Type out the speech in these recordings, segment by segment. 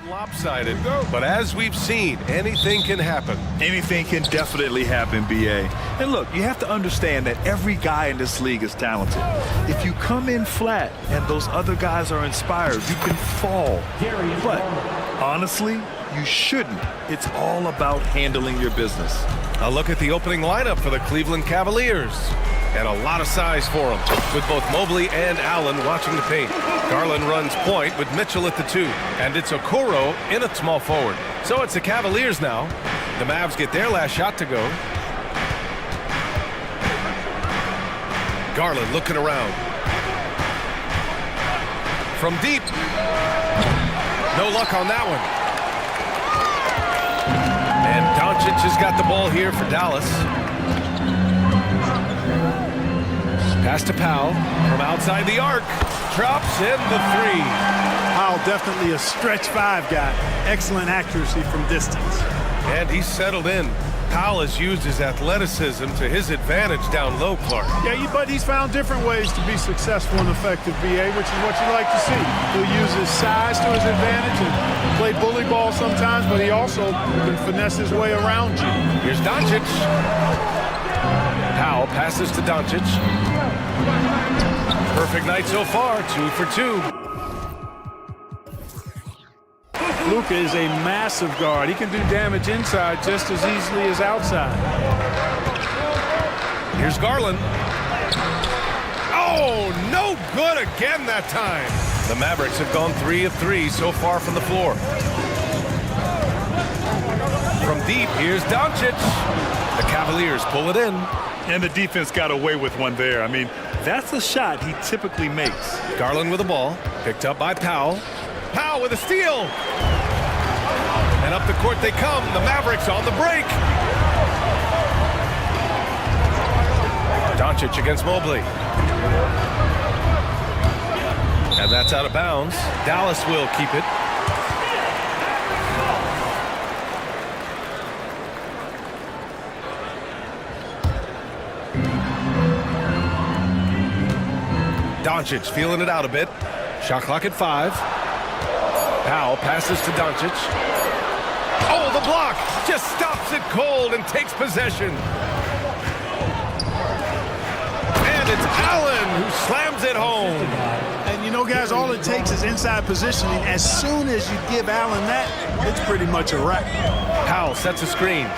Lopsided, but as we've seen, anything can happen. Anything can definitely happen, BA. And look, you have to understand that every guy in this league is talented. If you come in flat and those other guys are inspired, you can fall. But honestly, you shouldn't. It's all about handling your business. A look at the opening lineup for the Cleveland Cavaliers. And a lot of size for them, with both Mobley and Allen watching the paint. Garland runs point with Mitchell at the 2, and it's Okoro in at small forward. So it's the Cavaliers now. The Mavs get their last shot to go. Garland looking around. From deep. No luck on that one. And Doncic has got the ball here for Dallas. Pass to Powell from outside the arc. Drops in the 3. Powell definitely a stretch 5 guy. Excellent accuracy from distance. And he's settled in. Powell has used his athleticism to his advantage down low, Clark. Yeah, but he's found different ways to be successful and effective, BA, which is what you like to see. He'll use his size to his advantage and play bully ball sometimes, but he also can finesse his way around you. Here's Doncic. Powell passes to Doncic. Perfect night so far, 2 for 2. Luka is a massive guard. He can do damage inside just as easily as outside. Here's Garland. Oh, no good again that time. The Mavericks have gone 3 of 3 so far from the floor. From deep, here's Doncic. The Cavaliers pull it in. And the defense got away with one there. I mean, that's a shot he typically makes. Garland with the ball, picked up by Powell. Powell with a steal. And up the court they come. The Mavericks on the break. Doncic against Mobley. And that's out of bounds. Dallas will keep it. Doncic feeling it out a bit. Shot clock at 5. Powell passes to Doncic. Oh, the block! Just stops it cold and takes possession. And it's Allen who slams it home. And you know, guys, all it takes is inside positioning. As soon as you give Allen that, it's pretty much a wrap. Powell sets a screen.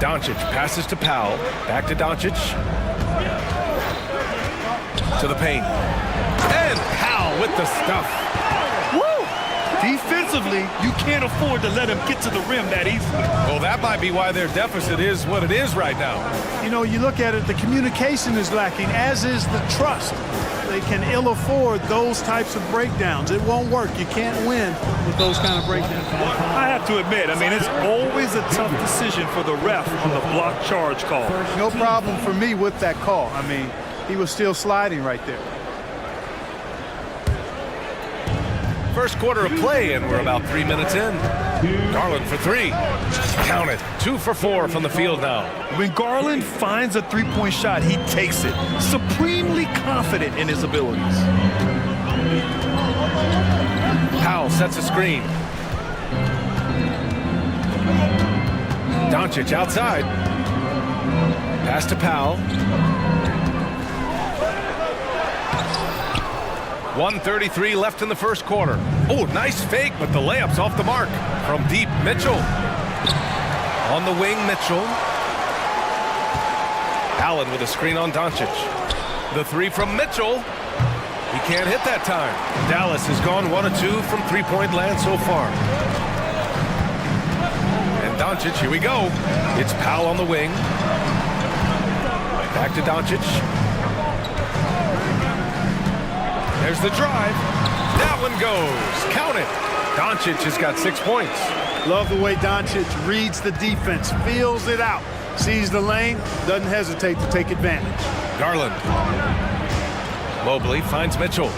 Doncic passes to Powell. Back to Doncic. To the paint. And Powell with the stuff. Woo! Defensively, you can't afford to let him get to the rim that easily. Well, that might be why their deficit is what it is right now. You know, you look at it, the communication is lacking, as is the trust. They can ill afford those types of breakdowns. It won't work. You can't win with those kind of breakdowns. I have to admit, I mean, it's always a tough decision for the ref on the block charge call. No problem for me with that call. I mean, he was still sliding right there. First quarter of play, and we're about 3 minutes in. Garland for 3. Count it. 2 for 4 from the field now. When Garland finds a three-point shot, he takes it. Supremely confident in his abilities. Powell sets a screen. Doncic outside. Pass to Powell. 1:33 left in the first quarter. Oh, nice fake, but the layup's off the mark. From deep, Mitchell. On the wing, Mitchell. Allen with a screen on Doncic. The 3 from Mitchell. He can't hit that time. Dallas has gone 1 of 2 from three-point land so far. And Doncic, here we go. It's Powell on the wing. Back to Doncic. There's the drive. That one goes. Count it. Doncic has got 6 points. Love the way Doncic reads the defense, feels it out, sees the lane, doesn't hesitate to take advantage. Garland. Mobley finds Mitchell.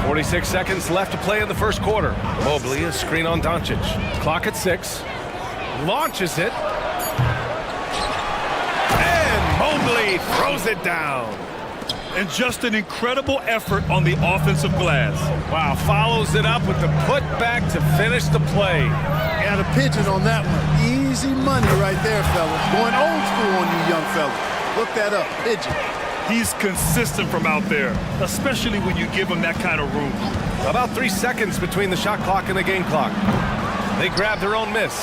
46 seconds left to play in the first quarter. Mobley, a screen on Doncic. Clock at 6. Launches it. And Mobley throws it down. and just an incredible effort on the offensive glass. Wow, follows it up with the putback to finish the play. Got a pigeon on that one. Easy money right there, fella. Going old school on you, young fella. Look that up, pigeon. He's consistent from out there, especially when you give him that kind of room. About 3 seconds between the shot clock and the game clock. They grab their own miss.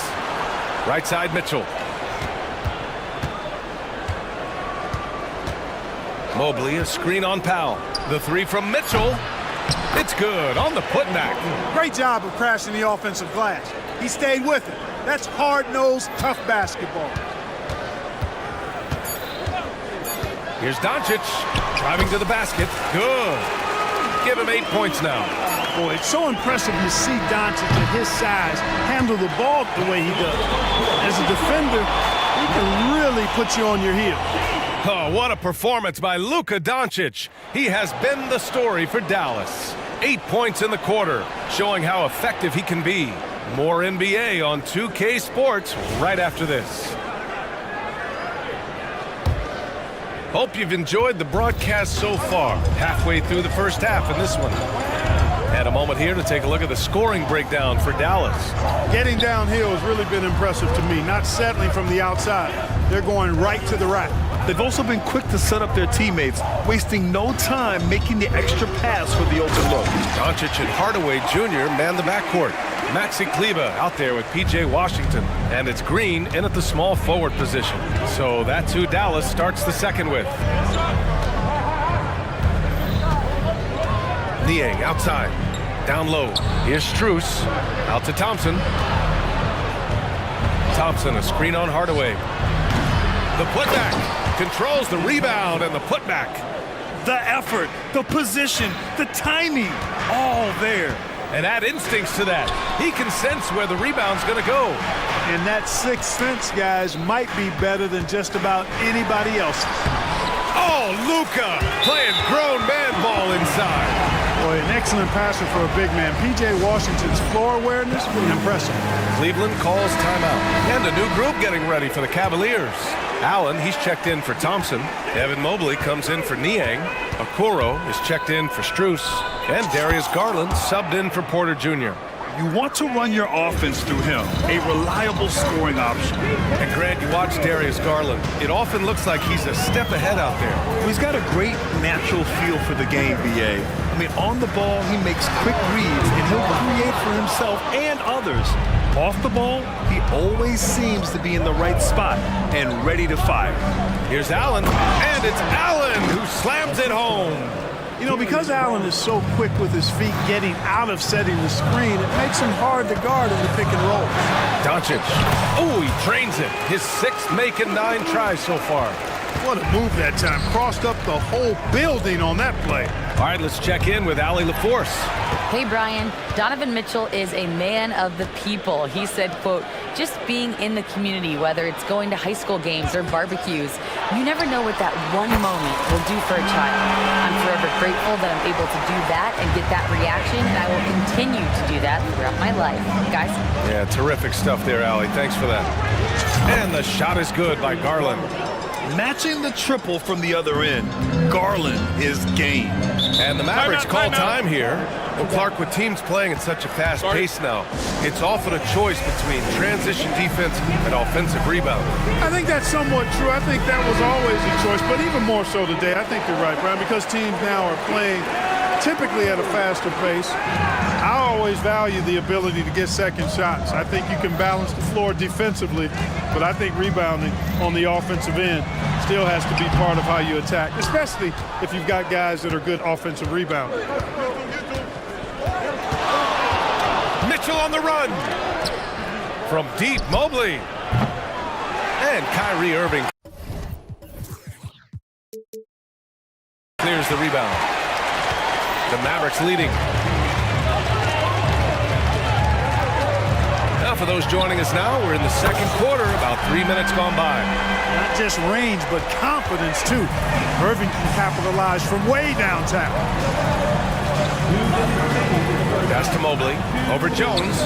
Right side, Mitchell. Mobley, a screen on Powell. The three from Mitchell. It's good on the putback. Great job of crashing the offensive glass. He stayed with it. That's hard-nosed, tough basketball. Here's Doncic, driving to the basket. Good. Give him 8 points now. Boy, it's so impressive to see Doncic at his size handle the ball the way he does. As a defender, he can really put you on your heels. Oh, what a performance by Luka Doncic. He has been the story for Dallas. 8 points in the quarter, showing how effective he can be. More NBA on 2K Sports right after this. Hope you've enjoyed the broadcast so far. Halfway through the first half in this one. And a moment here to take a look at the scoring breakdown for Dallas. Getting downhill has really been impressive to me, not settling from the outside. They're going right to the rack. They've also been quick to set up their teammates, wasting no time making the extra pass for the open look. Doncic and Hardaway Jr. man the backcourt. Maxi Kleba out there with P.J. Washington. And it's Green in at the small forward position. So that's who Dallas starts the second with. Niang outside. Down low. Here's Strus. Out to Thompson. Thompson, a screen on Hardaway. The putback. Controls the rebound and the putback. The effort, the position, the timing, all there. And add instincts to that. He can sense where the rebound's going to go. And that sixth sense, guys, might be better than just about anybody else. Oh, Luka playing grown man ball inside. Boy, an excellent passer for a big man. P.J. Washington's floor awareness, impressive. Cleveland calls timeout. And a new group getting ready for the Cavaliers. Allen, he's checked in for Thompson. Evan Mobley comes in for Niang. Okoro is checked in for Strus. And Darius Garland subbed in for Porter Jr. You want to run your offense through him, a reliable scoring option. And Grant, you watch Darius Garland. It often looks like he's a step ahead out there. Well, he's got a great natural feel for the game, B.A. I mean, on the ball, he makes quick reads, and he'll create for himself and others. Off the ball, he always seems to be in the right spot and ready to fire. Here's Allen, and it's Allen who slams it home. You know, because Allen is so quick with his feet getting out of setting the screen, it makes him hard to guard in the pick and roll. Doncic. Oh, he trains it. His sixth make and 9 tries so far. What a move that time. Crossed up the whole building on that play. All right, let's check in with Allie LaForce. Hey, Brian. Donovan Mitchell is a man of the people. He said, quote, just being in the community, whether it's going to high school games or barbecues, you never know what that one moment will do for a child. I'm forever grateful that I'm able to do that and get that reaction, and I will continue to do that throughout my life. Guys? Yeah, terrific stuff there, Allie. Thanks for that. And the shot is good by Garland. Matching the triple from the other end, Garland is game. And the Mavericks call time here. Well, Clark, with teams playing at such a fast pace now, it's often a choice between transition defense and offensive rebound. I think that's somewhat true. I think that was always a choice, but even more so today. I think you're right, Brian, because teams now are playing typically at a faster pace. I always value the ability to get second shots. I think you can balance the floor defensively, but I think rebounding on the offensive end still has to be part of how you attack, especially if you've got guys that are good offensive rebounders. Mitchell on the run. From deep, Mobley. And Kyrie Irving clears the rebound. The Mavericks leading. Now for those joining us now, we're in the second quarter, about 3 minutes gone by. Not just range, but confidence, too. Irving can capitalize from way downtown. Pass to Mobley, over Jones,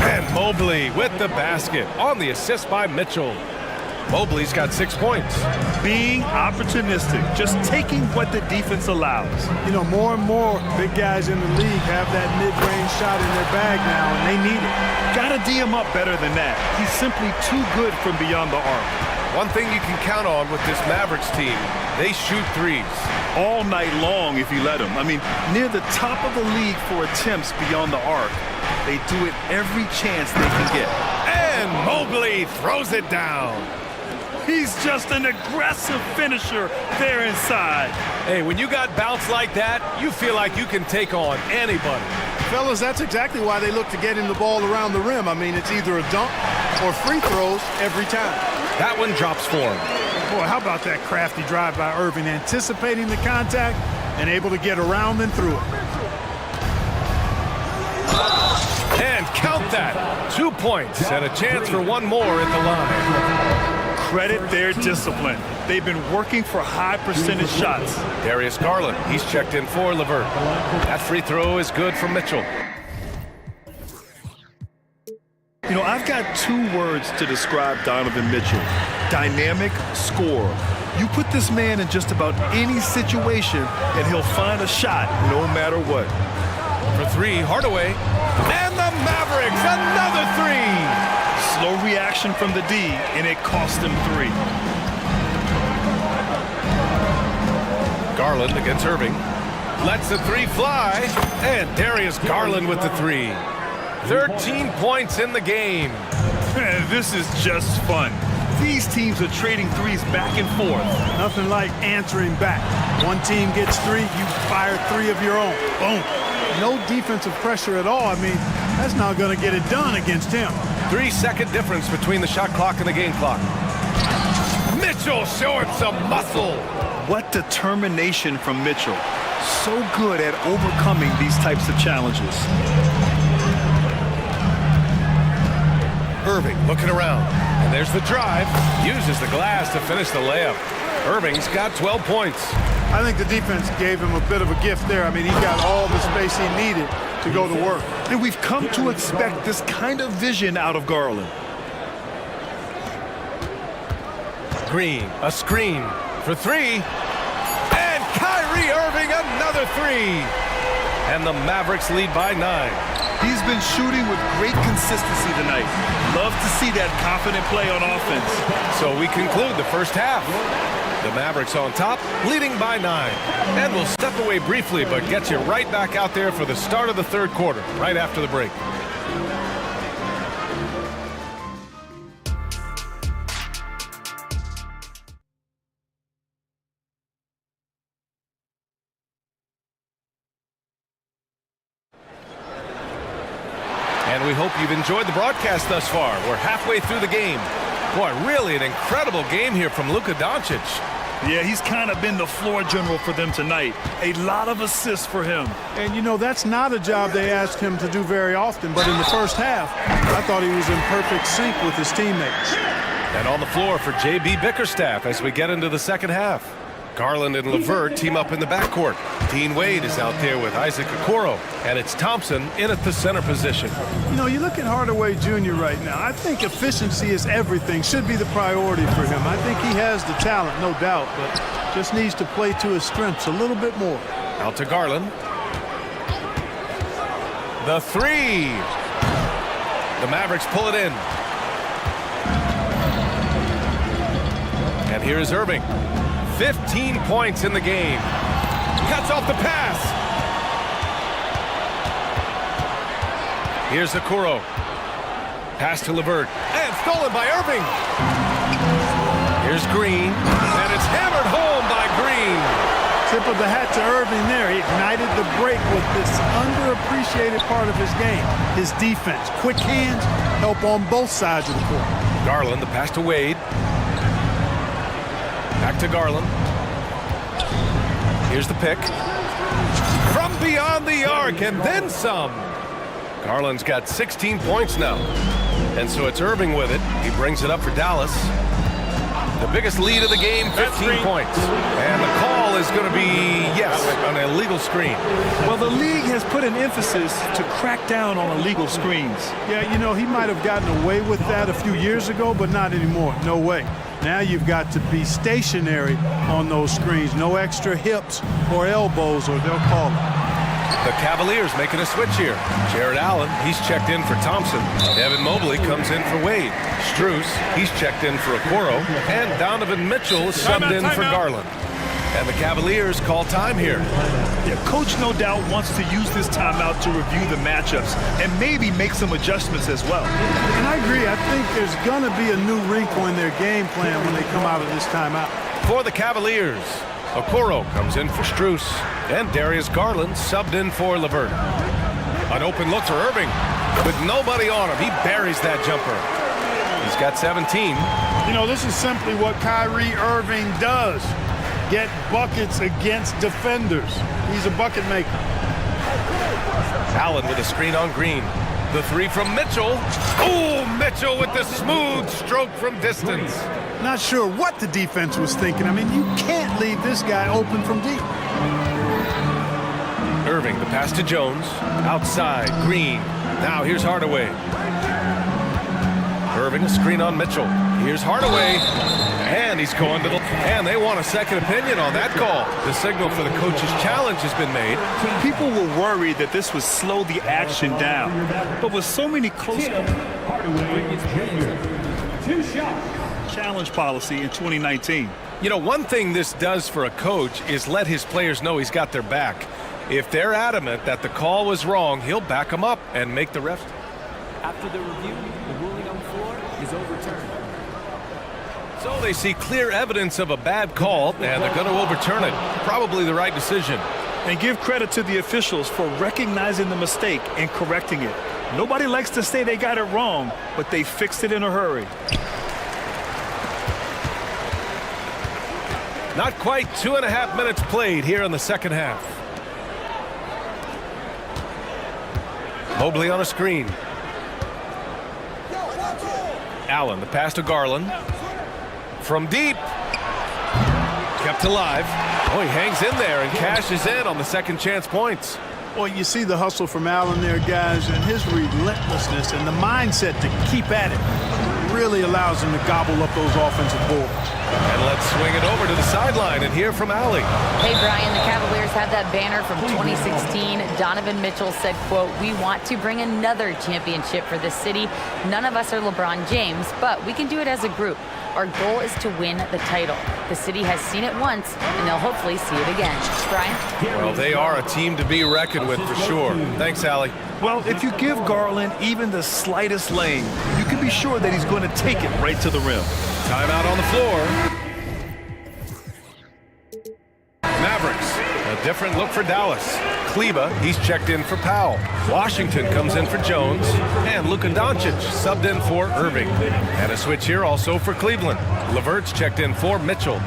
and Mobley with the basket on the assist by Mitchell. Mobley's got 6 points. Being opportunistic, just taking what the defense allows. You know, more and more big guys in the league have that mid-range shot in their bag now, and they need it. Gotta D him up better than that. He's simply too good from beyond the arc. One thing you can count on with this Mavericks team, they shoot threes. All night long if you let him. I mean, near the top of the league for attempts beyond the arc. They do it every chance they can get. And Mobley throws it down. He's just an aggressive finisher there inside. Hey, when you got bounce like that, you feel like you can take on anybody. Fellas, that's exactly why they look to get him the ball around the rim. I mean, it's either a dunk or free throws every time. That one drops for him. Boy, how about that crafty drive by Irving, anticipating the contact and able to get around and through it. And count that. 2 points and a chance for one more at the line. Credit their discipline. They've been working for high percentage shots. Darius Garland, he's checked in for LeVert. That free throw is good from Mitchell. You know, I've got 2 words to describe Donovan Mitchell. Dynamic scorer. You put this man in just about any situation and he'll find a shot no matter what. For 3, Hardaway. And the Mavericks, another 3. Slow reaction from the D, and it cost him 3. Garland against Irving. Lets the 3 fly. And Darius Garland with the 3. 13 points in the game. This is just fun. These teams are trading threes back and forth. Nothing like answering back. One team gets 3, you fire 3 of your own. Boom. No defensive pressure at all. I mean, that's not going to get it done against him. 3-second difference between the shot clock and the game clock. Mitchell showing some muscle. What determination from Mitchell. So good at overcoming these types of challenges. Irving looking around. And there's the drive. Uses the glass to finish the layup. Irving's got 12 points. I think the defense gave him a bit of a gift there. I mean, he got all the space he needed to go to work. And we've come to expect this kind of vision out of Garland. Green, a screen for 3. And Kyrie Irving, another 3. And the Mavericks lead by 9. He's been shooting with great consistency tonight. Love to see that confident play on offense. So we conclude the first half. The Mavericks on top, leading by 9. And we'll step away briefly, but get you right back out there for the start of the third quarter, right after the break. And we hope you've enjoyed the broadcast thus far. We're halfway through the game. Boy, really an incredible game here from Luka Doncic. Yeah, he's kind of been the floor general for them tonight. A lot of assists for him. And, you know, that's not a job they asked him to do very often. But in the first half, I thought he was in perfect sync with his teammates. And on the floor for J.B. Bickerstaff as we get into the second half. Garland and LeVert team up in the backcourt. Dean Wade is out there with Isaac Okoro. And it's Thompson in at the center position. You know, you look at Hardaway Jr. right now. I think efficiency is everything, should be the priority for him. I think he has the talent, no doubt, but just needs to play to his strengths a little bit more. Out to Garland. The 3. The Mavericks pull it in. And here's Irving. 15 points in the game. Cuts off the pass. Here's Okoro. Pass to LeVert. And stolen by Irving. Here's Green. And it's hammered home by Green. Tip of the hat to Irving there. He ignited the break with this underappreciated part of his game. His defense. Quick hands help on both sides of the court. Garland, the pass to Wade. Back to Garland. Here's the pick. From beyond the arc and then some. Garland's got 16 points now. And so it's Irving with it. He brings it up for Dallas. The biggest lead of the game, 15 points. And the call call is going to be, yes, an illegal screen. Well, the league has put an emphasis to crack down on illegal screens. Yeah, you know, he might have gotten away with that a few years ago, but not anymore. No way. Now you've got to be stationary on those screens. No extra hips or elbows, or they'll call it. The Cavaliers making a switch here. Jared Allen, he's checked in for Thompson. Evan Mobley comes in for Wade. Strus, he's checked in for Okoro. And Donovan Mitchell is subbed in for Garland. And the Cavaliers call time here. Yeah, coach no doubt wants to use this timeout to review the matchups and maybe make some adjustments as well. And I agree. I think there's going to be a new wrinkle in their game plan when they come out of this timeout. For the Cavaliers, Okoro comes in for Strus. And Darius Garland subbed in for Levert. An open look for Irving. With nobody on him, he buries that jumper. He's got 17. You know, this is simply what Kyrie Irving does. Get buckets against defenders. He's a bucket maker. Allen with a screen on Green. The three from Mitchell. Oh, Mitchell with the smooth stroke from distance. Not sure what the defense was thinking. I mean, you can't leave this guy open from deep. Irving, the pass to Jones. Outside, Green. Now here's Hardaway. Irving, a screen on Mitchell. Here's Hardaway. And he's going to the... And they want a second opinion on that call. The signal for the coach's challenge has been made. People were worried that this would slow the action down. But with so many close... challenge policy in 2019. You know, one thing this does for a coach is let his players know he's got their back. If they're adamant that the call was wrong, he'll back them up and make the refs. After the review, the ruling on the floor is overturned. So they see clear evidence of a bad call, and they're going to overturn it. Probably the right decision. And give credit to the officials for recognizing the mistake and correcting it. Nobody likes to say they got it wrong, but they fixed it in a hurry. Not quite 2.5 minutes played here in the second half. Mobley on a screen. Allen, the pass to Garland. From deep. Kept alive. Oh, he hangs in there and cashes in on the second chance points. Well, you see the hustle from Allen there, guys, and his relentlessness and the mindset to keep at it really allows him to gobble up those offensive boards. And let's swing it over to the sideline and hear from Allie. Hey, Brian, the Cavaliers have that banner from 2016. Donovan Mitchell said, quote, "We want to bring another championship for this city. None of us are LeBron James, but we can do it as a group. Our goal is to win the title. The city has seen it once, and they'll hopefully see it again." Brian? Well, they are a team to be reckoned with for sure. Thanks, Allie. Well, if you give Garland even the slightest lane, you can be sure that he's going to take it right to the rim. Timeout on the floor. Mavericks, a different look for Dallas. Kleba, he's checked in for Powell. Washington comes in for Jones. And Luka Doncic subbed in for Irving. And a switch here also for Cleveland. Levert's checked in for Mitchell.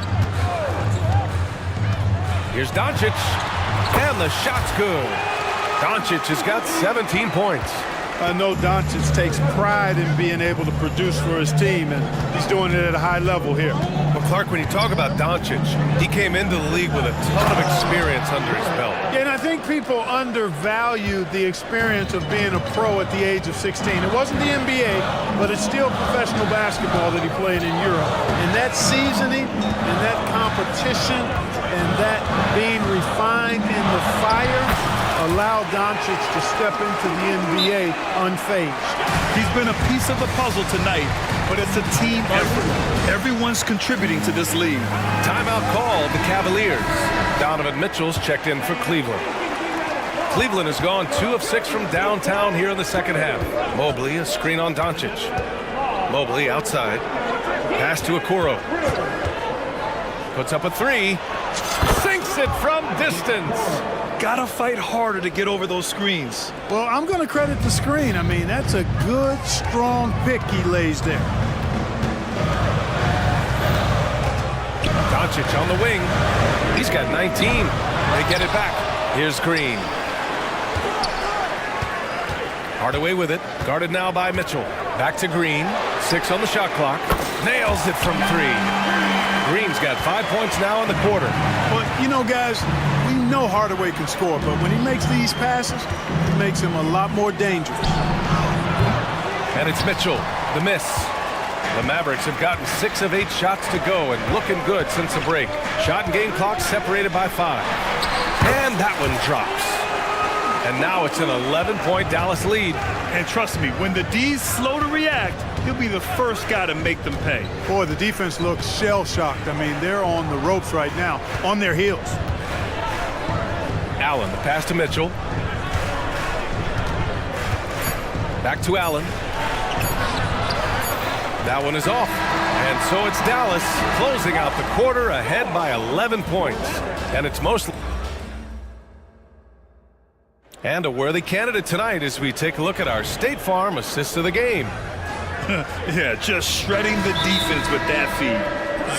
Here's Doncic. And the shot's good. Doncic has got 17 points. I know Doncic takes pride in being able to produce for his team, and he's doing it at a high level here. Well, Clark, when you talk about Doncic, he came into the league with a ton of experience under his belt. Yeah, and I think people undervalued the experience of being a pro at the age of 16. It wasn't the NBA, but it's still professional basketball that he played in Europe. And that seasoning and that competition and that being refined in the fire allowed Doncic to step into the NBA unfazed. He's been a piece of the puzzle tonight, but it's a team effort. Everyone's contributing to this league. Timeout called the Cavaliers. Donovan Mitchell's checked in for Cleveland. Cleveland has gone 2 of 6 from downtown here in the second half. Mobley, a screen on Doncic. Mobley outside. Pass to Okoro. Puts up a 3. Sinks it from distance. Gotta fight harder to get over those screens. Well, I'm going to credit the screen. I mean, that's a good, strong pick he lays there. Doncic on the wing. He's got 19. They get it back. Here's Green. Hardaway with it. Guarded now by Mitchell. Back to Green. 6 on the shot clock. Nails it from 3. Green's got 5 points now in the quarter. But, you know, guys, we know Hardaway can score, but when he makes these passes, it makes him a lot more dangerous. And it's Mitchell, the miss. The Mavericks have gotten 6 of 8 shots to go and looking good since the break. Shot and game clock separated by 5. And that one drops. And now it's an 11-point Dallas lead. And trust me, when the D's slow to react, he'll be the first guy to make them pay. Boy, the defense looks shell-shocked. I mean, they're on the ropes right now, on their heels. Allen, the pass to Mitchell. Back to Allen. That one is off. And so it's Dallas closing out the quarter ahead by 11 points. And it's mostly... And a worthy candidate tonight as we take a look at our State Farm assist of the game. Yeah, just shredding the defense with that feed.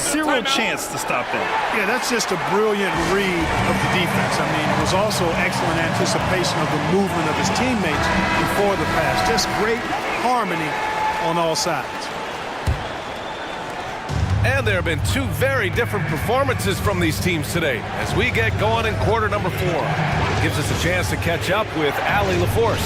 Zero chance to stop that. Yeah, that's just a brilliant read of the defense. I mean, it was also excellent anticipation of the movement of his teammates before the pass. Just great harmony on all sides. And there have been 2 very different performances from these teams today as we get going in quarter number 4. Gives us a chance to catch up with Allie LaForce.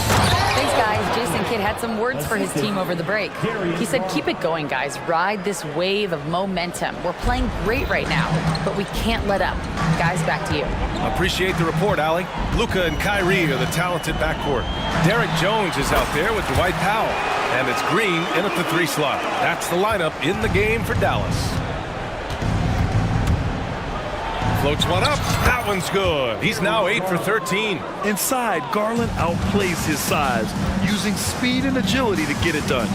Thanks, guys. Jason Kidd had some words for his team over the break. He said, keep it going, guys. Ride this wave of momentum. We're playing great right now, but we can't let up. Guys, back to you. Appreciate the report, Allie. Luka and Kyrie are the talented backcourt. Derek Jones is out there with Dwight Powell. And it's Green in at the 3 slot. That's the lineup in the game for Dallas. Floats one up. That one's good. He's now 8 for 13. Inside, Garland outplays his size, using speed and agility to get it done.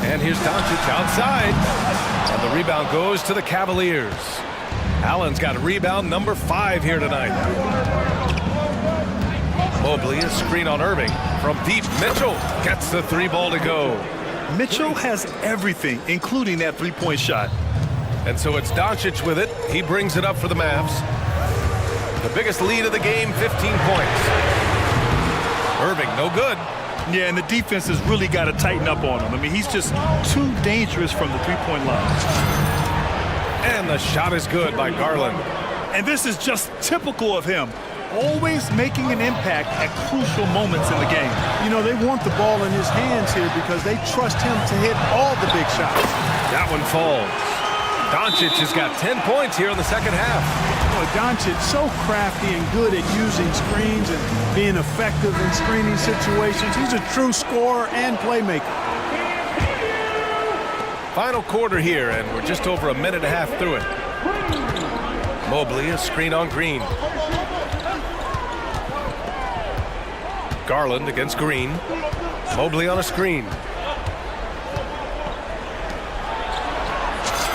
And here's Doncic outside. And the rebound goes to the Cavaliers. Allen's got rebound number 5 here tonight. Mobley, a screen on Irving. From deep, Mitchell gets the 3 ball to go. Mitchell has everything, including that 3-point shot. And so it's Doncic with it. He brings it up for the Mavs. The biggest lead of the game, 15 points. Irving, no good. Yeah, and the defense has really got to tighten up on him. I mean, he's just too dangerous from the 3-point line. And the shot is good by Garland. And this is just typical of him. Always making an impact at crucial moments in the game. You know, they want the ball in his hands here because they trust him to hit all the big shots. That one falls. Doncic has got 10 points here in the second half. Boy, Doncic so crafty and good at using screens and being effective in screening situations. He's a true scorer and playmaker. Final quarter here, and we're just over a minute and a half through it. Mobley, a screen on Green. Garland against Green. Mobley on a screen.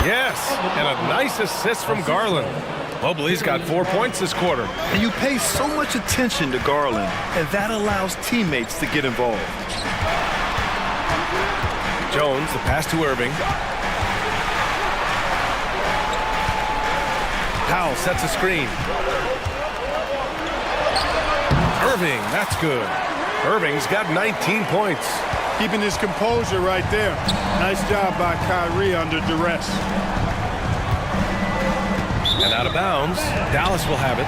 Yes, and a nice assist from Garland. Mobley's got 4 points this quarter. And you pay so much attention to Garland, and that allows teammates to get involved. Jones, the pass to Irving. Powell sets a screen. Irving, that's good. Irving's got 19 points. Keeping his composure right there. Nice job by Kyrie under duress. And out of bounds, Dallas will have it.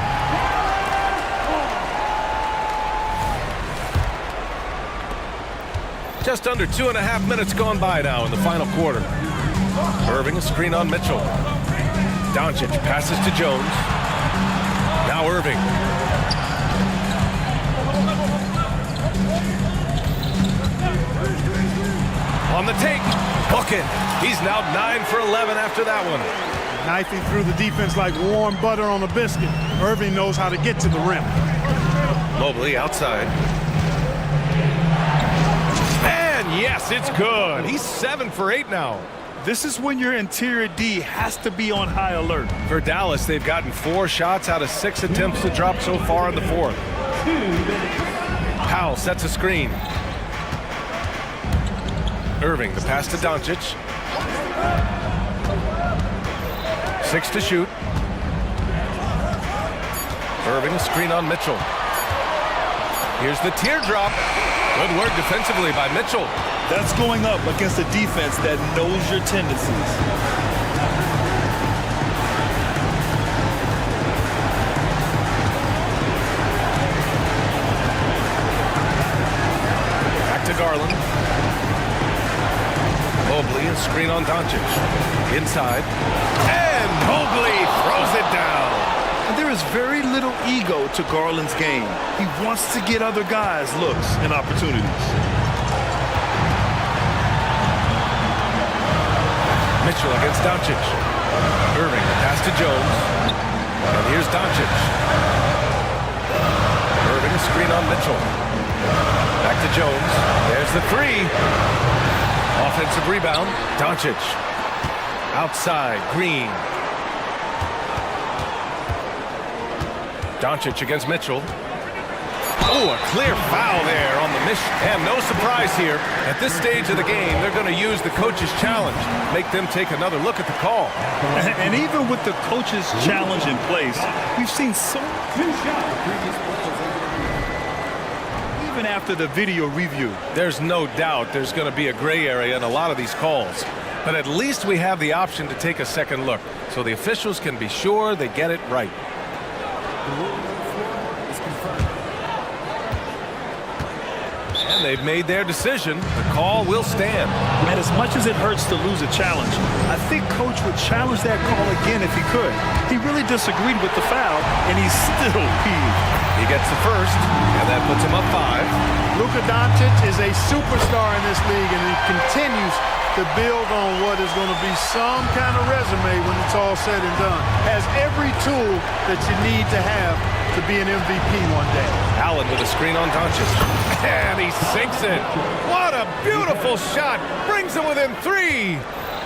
Just under 2.5 minutes gone by now in the final quarter. Irving, a screen on Mitchell. Doncic passes to Jones. Now Irving. On the take, bucket. He's now 9 for 11 after that one. Knifing through the defense like warm butter on a biscuit. Irving knows how to get to the rim. Mobley outside. And yes, it's good. He's 7 for 8 now. This is when your interior D has to be on high alert. For Dallas, they've gotten 4 shots out of 6 attempts to drop so far in the fourth. Powell sets a screen. Irving, the pass to Doncic. 6 to shoot. Irving, a screen on Mitchell. Here's the teardrop. Good work defensively by Mitchell. That's going up against a defense that knows your tendencies. Back to Garland. Mobley, a screen on Doncic. Inside. And Mobley throws it down. And there is very little ego to Garland's game. He wants to get other guys looks and opportunities. Mitchell against Doncic. Irving, pass to Jones. And here's Doncic. Irving, a screen on Mitchell. Back to Jones. There's the three. Offensive rebound. Doncic. Outside. Green. Doncic against Mitchell. Oh, a clear foul there on the miss. And no surprise here. At this stage of the game, they're going to use the coach's challenge. Make them take another look at the call. And even with the coach's challenge in place, we've seen so... Even after the video review. There's no doubt there's going to be a gray area in a lot of these calls. But at least we have the option to take a second look, so the officials can be sure they get it right. And they've made their decision. The call will stand. And as much as it hurts to lose a challenge, I think Coach would challenge that call again if he could. He really disagreed with the foul, and he's still peeved. He gets the first, and that puts him up 5. Luka Doncic is a superstar in this league, and he continues to build on what is going to be some kind of resume when it's all said and done. Has every tool that you need to have to be an MVP one day. Allen with a screen on Doncic. And he sinks it. What a beautiful shot. Brings him within 3.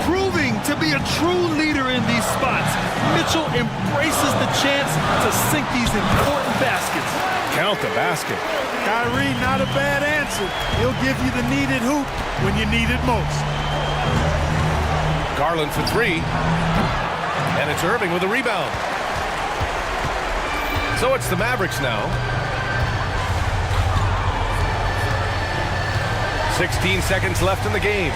Proving to be a true leader in these spots. Mitchell embraces the chance to sink these important baskets. Count the basket. Kyrie, not a bad answer. He'll give you the needed hoop when you need it most. Garland for 3. And it's Irving with a rebound. So it's the Mavericks now. 16 seconds left in the game.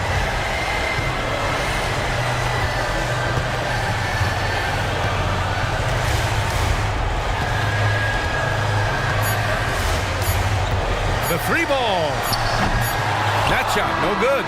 The 3 ball. That shot, no good.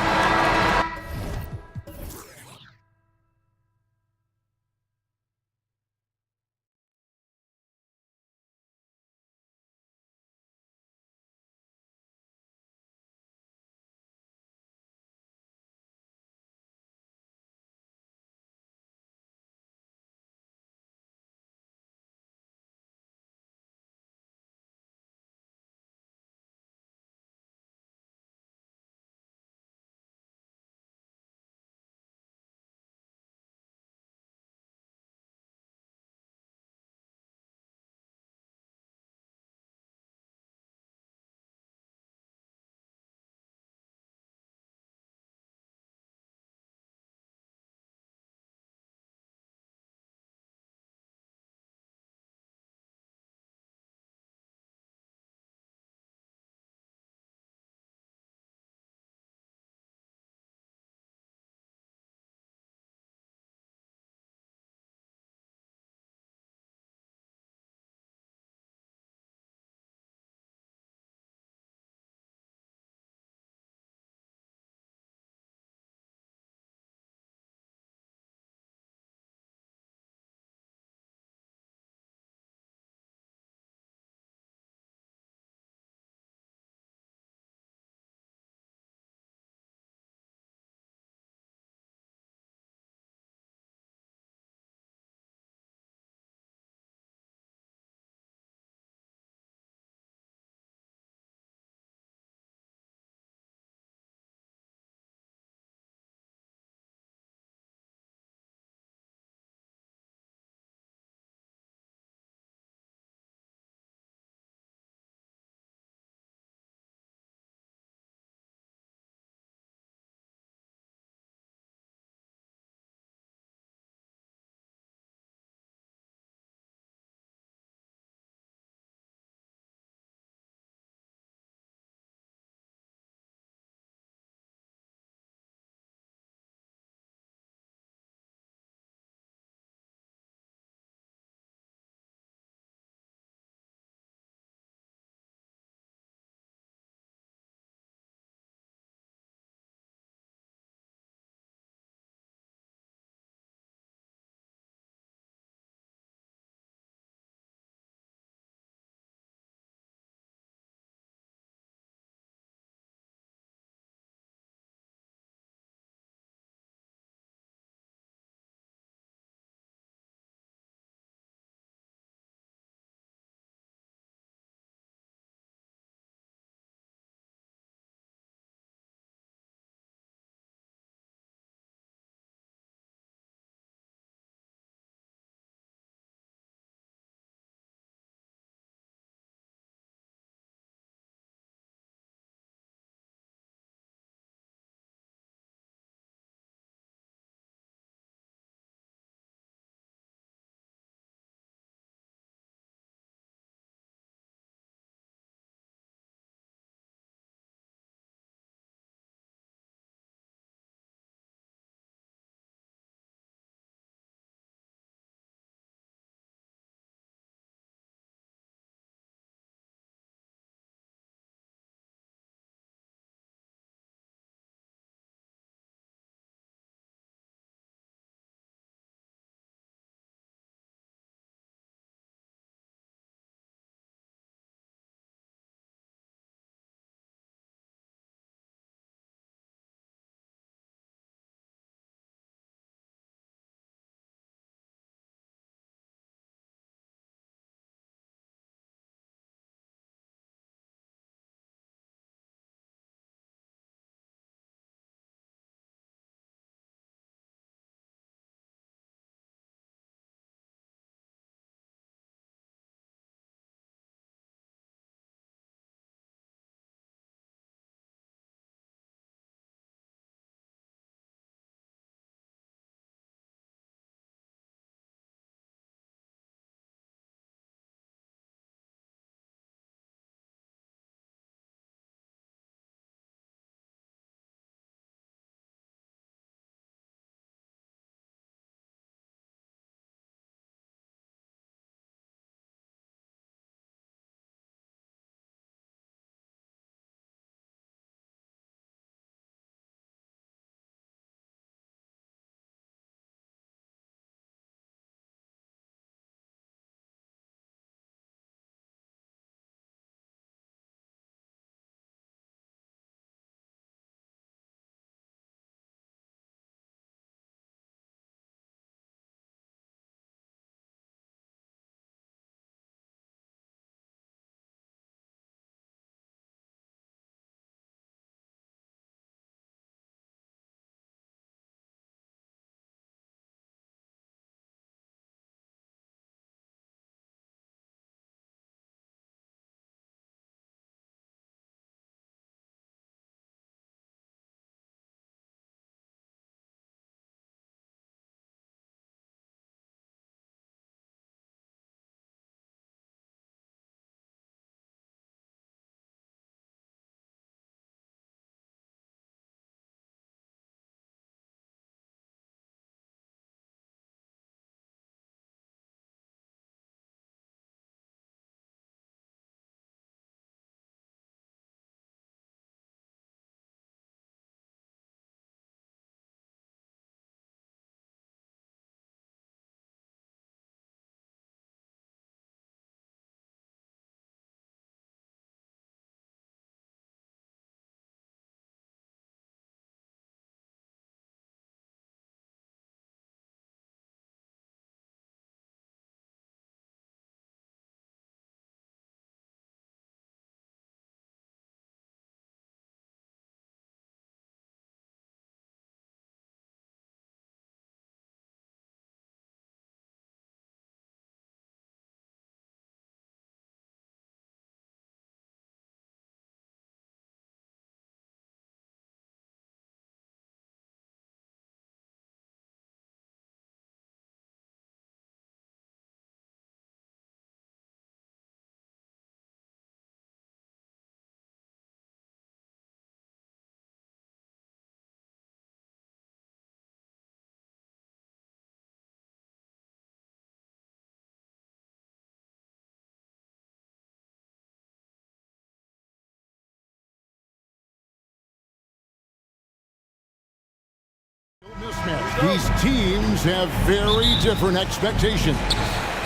These teams have very different expectations.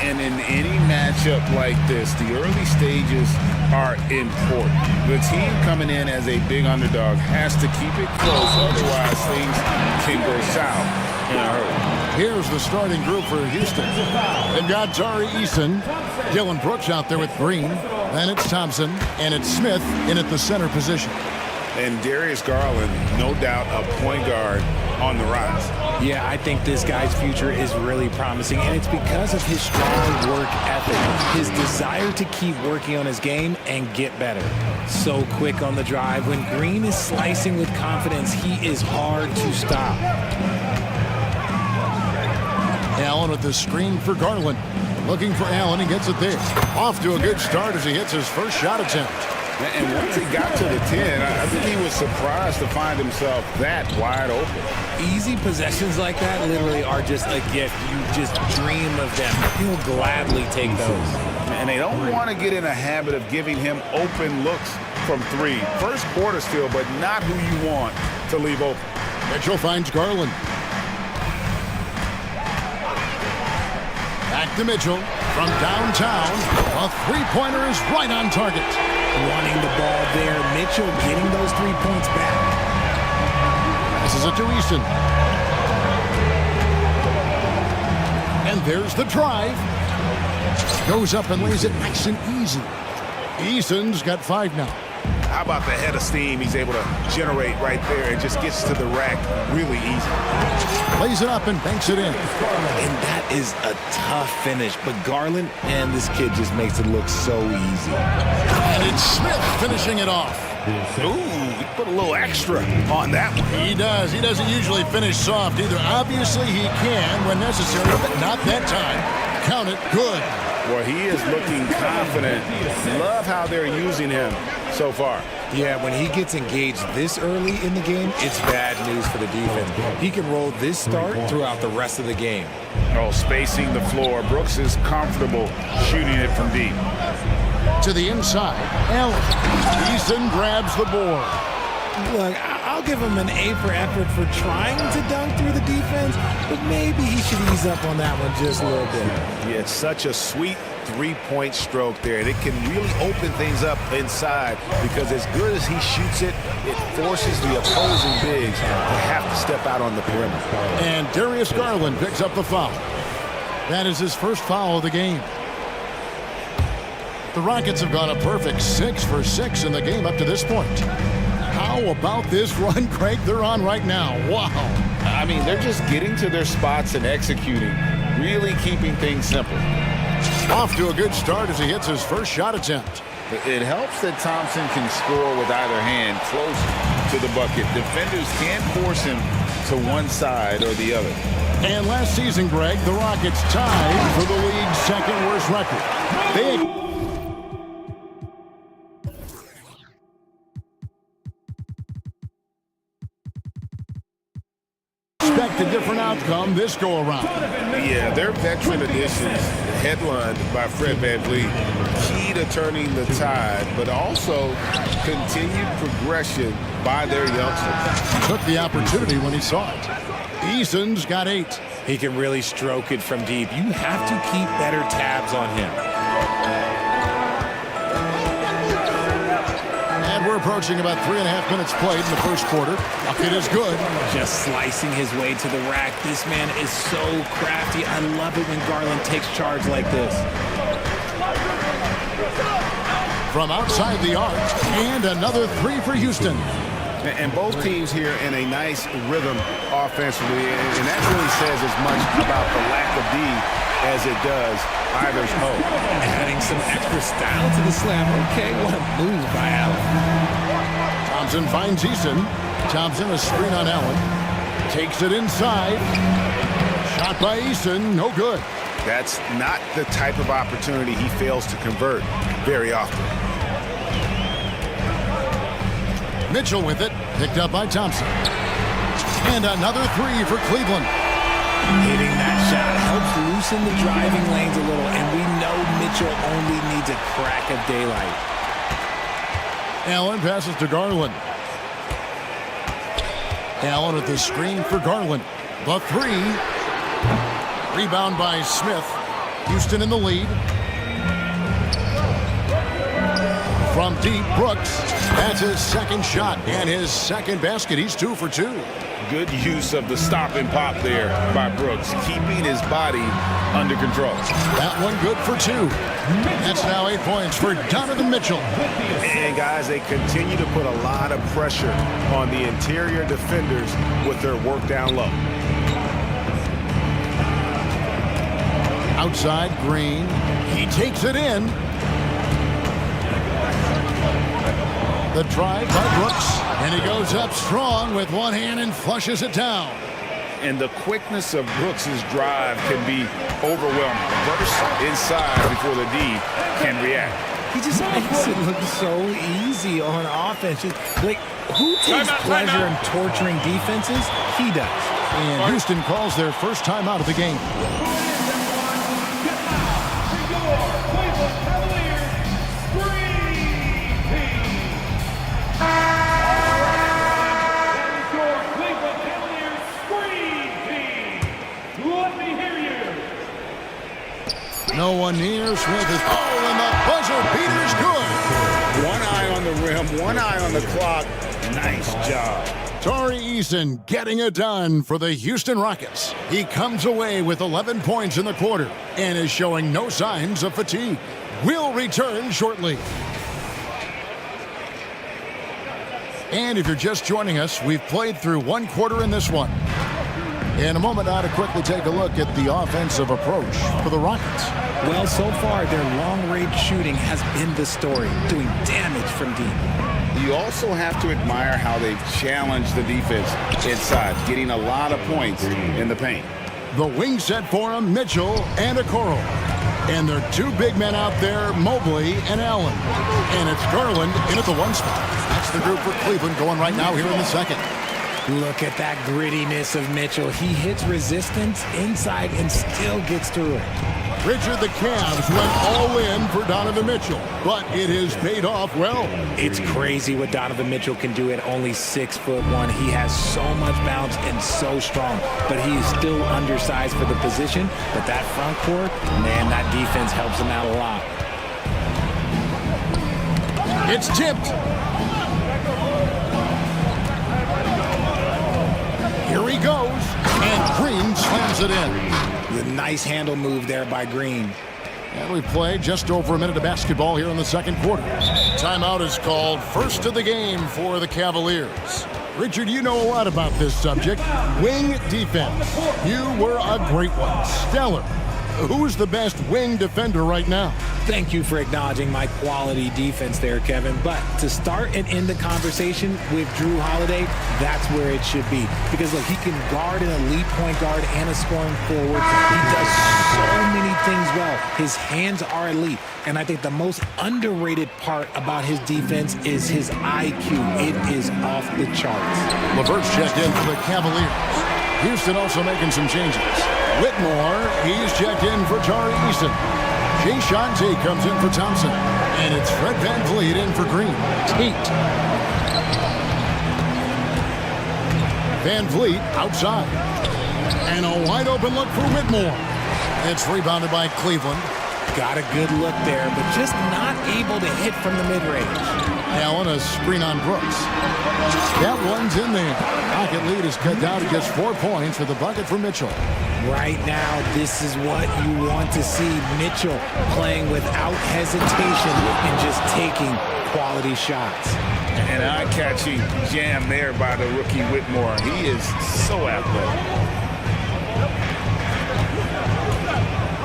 And in any matchup like this, the early stages are important. The team coming in as a big underdog has to keep it close, otherwise things can go south in a hurry. Here's the starting group for Houston. They've got Tari Eason, Dylan Brooks out there with Green, then it's Thompson, and it's Smith in at the center position. And Darius Garland, no doubt a point guard on the rise. Yeah, I think this guy's future is really promising, and it's because of his strong work ethic, his desire to keep working on his game and get better. So quick on the drive. When Green is slicing with confidence, he is hard to stop. Allen with the screen for Garland. Looking for Allen, he gets it there. Off to a good start as he hits his first shot attempt. And once he got to the 10, I think he was surprised to find himself that wide open. Easy possessions like that literally are just a gift. You just dream of them. He'll gladly take those. And they don't want to get in a habit of giving him open looks from three. First quarter still, but not who you want to leave open. Mitchell finds Garland. Back to Mitchell from downtown. A three-pointer is right on target. Wanting the ball there. Mitchell getting those 3 points back. Passes it to Eason. And there's the drive. Goes up and lays it nice and easy. Eason's got 5 now. How about the head of steam he's able to generate right there and just gets to the rack really easy. Lays it up and banks it in. And that is a tough finish. But Garland and this kid just makes it look so easy. And it's Smith finishing it off. Ooh, he put a little extra on that one. He does. He doesn't usually finish soft either. Obviously, he can when necessary, but not that time. Count it. Good. Well, he is looking confident. Love how they're using him so far. Yeah, when he gets engaged this early in the game, it's bad news for the defense. He can roll this start throughout the rest of the game. Oh, spacing the floor. Brooks is comfortable shooting it from deep. To the inside. Allen. Eason grabs the board. Look, I'll give him an A for effort for trying to dunk through the defense, but maybe he should ease up on that one just a little bit. Yeah, it's such a sweet three-point stroke there. And it can really open things up inside because as good as he shoots it, it forces the opposing bigs to have to step out on the perimeter. And Darius Garland picks up the foul. That is his first foul of the game. The Rockets have gone a perfect 6 for 6 in the game up to this point. How about this run, Craig, they're on right now? Wow. I mean, they're just getting to their spots and executing, really keeping things simple. Off to a good start as he hits his first shot attempt. It helps that Thompson can score with either hand close to the bucket. Defenders can't force him to one side or the other. And last season, Greg, the Rockets tied for the league's second worst record. They expect a different outcome this go around. Yeah, their veteran additions, headlined by Fred VanVleet, key to turning the tide, but also continued progression by their youngsters. He took the opportunity when he saw it. Eason's got 8. He can really stroke it from deep. You have to keep better tabs on him. And we're approaching about 3.5 minutes played in the first quarter. Bucket is good. Just slicing his way to the rack. This man is so crafty. I love it when Garland takes charge like this. From outside the arc, and another 3 for Houston. And both teams here in a nice rhythm offensively, and that really says as much about the lack of D as it does either's hope. Adding some extra style to the slam. Okay, what a move by Allen. Thompson finds Eason. Thompson a screen on Allen. Takes it inside. Shot by Eason, no good. That's not the type of opportunity he fails to convert very often. Mitchell with it, picked up by Thompson. And another 3 for Cleveland. Hitting that shot helps loosen the driving lanes a little, and we know Mitchell only needs a crack of daylight. Allen passes to Garland. Allen at the screen for Garland. The three. Rebound by Smith. Houston in the lead. From deep, Brooks. That's his second shot and his second basket. He's 2 for 2. Good use of the stop and pop there by Brooks, keeping his body under control. That one good for 2. That's now 8 points for Donovan Mitchell. And guys, they continue to put a lot of pressure on the interior defenders with their work down low. Outside, Green. He takes it in. The drive by Brooks, and he goes up strong with one hand and flushes it down. And the quickness of Brooks's drive can be overwhelming. Burst inside before the D can react. He just makes it look so easy on offense. Like, who takes pleasure in torturing defenses? He does. And Houston calls their first timeout of the game. No one near. Smith is, and the buzzer beater's good. One eye on the rim, one eye on the clock. Nice job. Tari Eason getting it done for the Houston Rockets. He comes away with 11 points in the quarter and is showing no signs of fatigue. We'll return shortly. And if you're just joining us, we've played through one quarter in this one. In a moment now to quickly take a look at the offensive approach for the Rockets. Well, so far, their long-range shooting has been the story, doing damage from deep. You also have to admire how they challenge the defense inside, getting a lot of points in the paint. The wing set for him, Mitchell and Okoro. And their two big men out there, Mobley and Allen. And it's Garland in at the 1 spot. That's the group for Cleveland going right now here in the second. Look at that grittiness of Mitchell. He hits resistance inside and still gets through it. Richard, the Cavs went all in for Donovan Mitchell, but it has paid off well. It's crazy what Donovan Mitchell can do at only 6'1". He has so much bounce and so strong, but he is still undersized for the position. But that front court, man, that defense helps him out a lot. It's tipped. Here he goes, and Green slams it in. The nice handle move there by Green. And we play just over a minute of basketball here in the second quarter. Timeout is called, first of the game for the Cavaliers. Richard, you know a lot about this subject. Wing defense. You were a great one. Stellar. Who's the best wing defender right now? Thank you for acknowledging my quality defense there, Kevin. But to start and end the conversation with Drew Holiday, that's where it should be. Because, look, he can guard an elite point guard and a scoring forward. He does so many things well. His hands are elite. And I think the most underrated part about his defense is his IQ. It is off the charts. LeVert's checked in for the Cavaliers. Houston also making some changes. Whitmore, he's checked in for Tari Eason. Jay Shanti comes in for Thompson. And it's Fred VanVleet in for Green. Tate. VanVleet outside. And a wide open look for Whitmore. It's rebounded by Cleveland. Got a good look there, but just not able to hit from the mid-range. Allen, a screen on Brooks. That one's in there. Rocket lead is cut down to just 4 points with the bucket for Mitchell. Right now, this is what you want to see. Mitchell playing without hesitation and just taking quality shots. An eye-catching jam there by the rookie Whitmore. He is so athletic.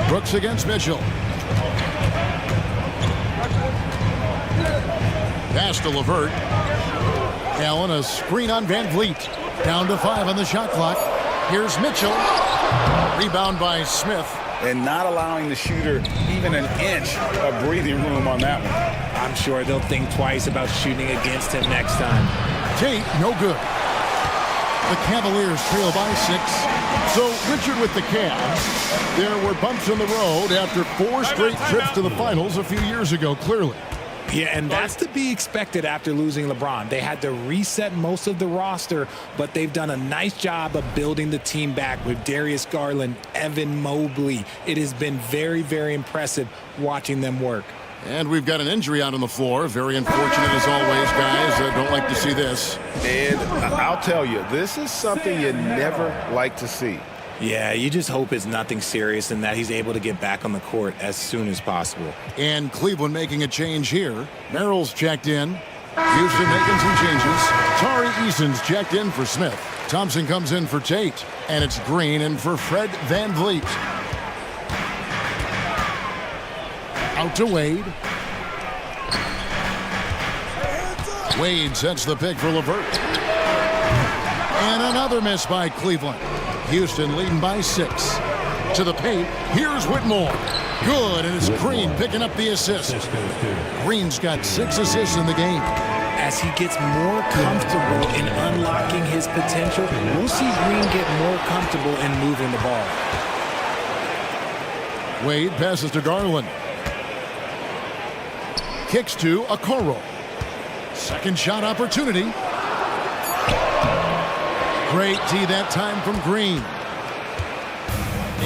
Brooks against Mitchell. Pass to LeVert. Allen, a screen on VanVleet. Down to 5 on the shot clock. Here's Mitchell. Rebound by Smith. And not allowing the shooter even an inch of breathing room on that one. I'm sure they'll think twice about shooting against him next time. Tate, no good. The Cavaliers trail by 6. So, Richard, with the Cavs, there were bumps in the road after 4 straight trips to the finals a few years ago, clearly. Yeah, and that's to be expected after losing LeBron. They had to reset most of the roster, but they've done a nice job of building the team back with Darius Garland, Evan Mobley. It has been very, very impressive watching them work. And we've got an injury out on the floor. Very unfortunate as always, guys. Don't like to see this. And I'll tell you, this is something you never like to see. Yeah, you just hope it's nothing serious and that he's able to get back on the court as soon as possible. And Cleveland making a change here. Merrill's checked in. Houston making some changes. Tari Eason's checked in for Smith. Thompson comes in for Tate. And it's Green in for Fred VanVleet. Out to Wade. Wade sets the pick for LeVert. And another miss by Cleveland. Houston leading by 6. To the paint, here's Whitmore. Good, and it's Green picking up the assist. Green's got 6 assists in the game. As he gets more comfortable in unlocking his potential, we'll see Green get more comfortable in moving the ball. Wade passes to Garland. Kicks to Okoro. Second shot opportunity. Great D that time from Green.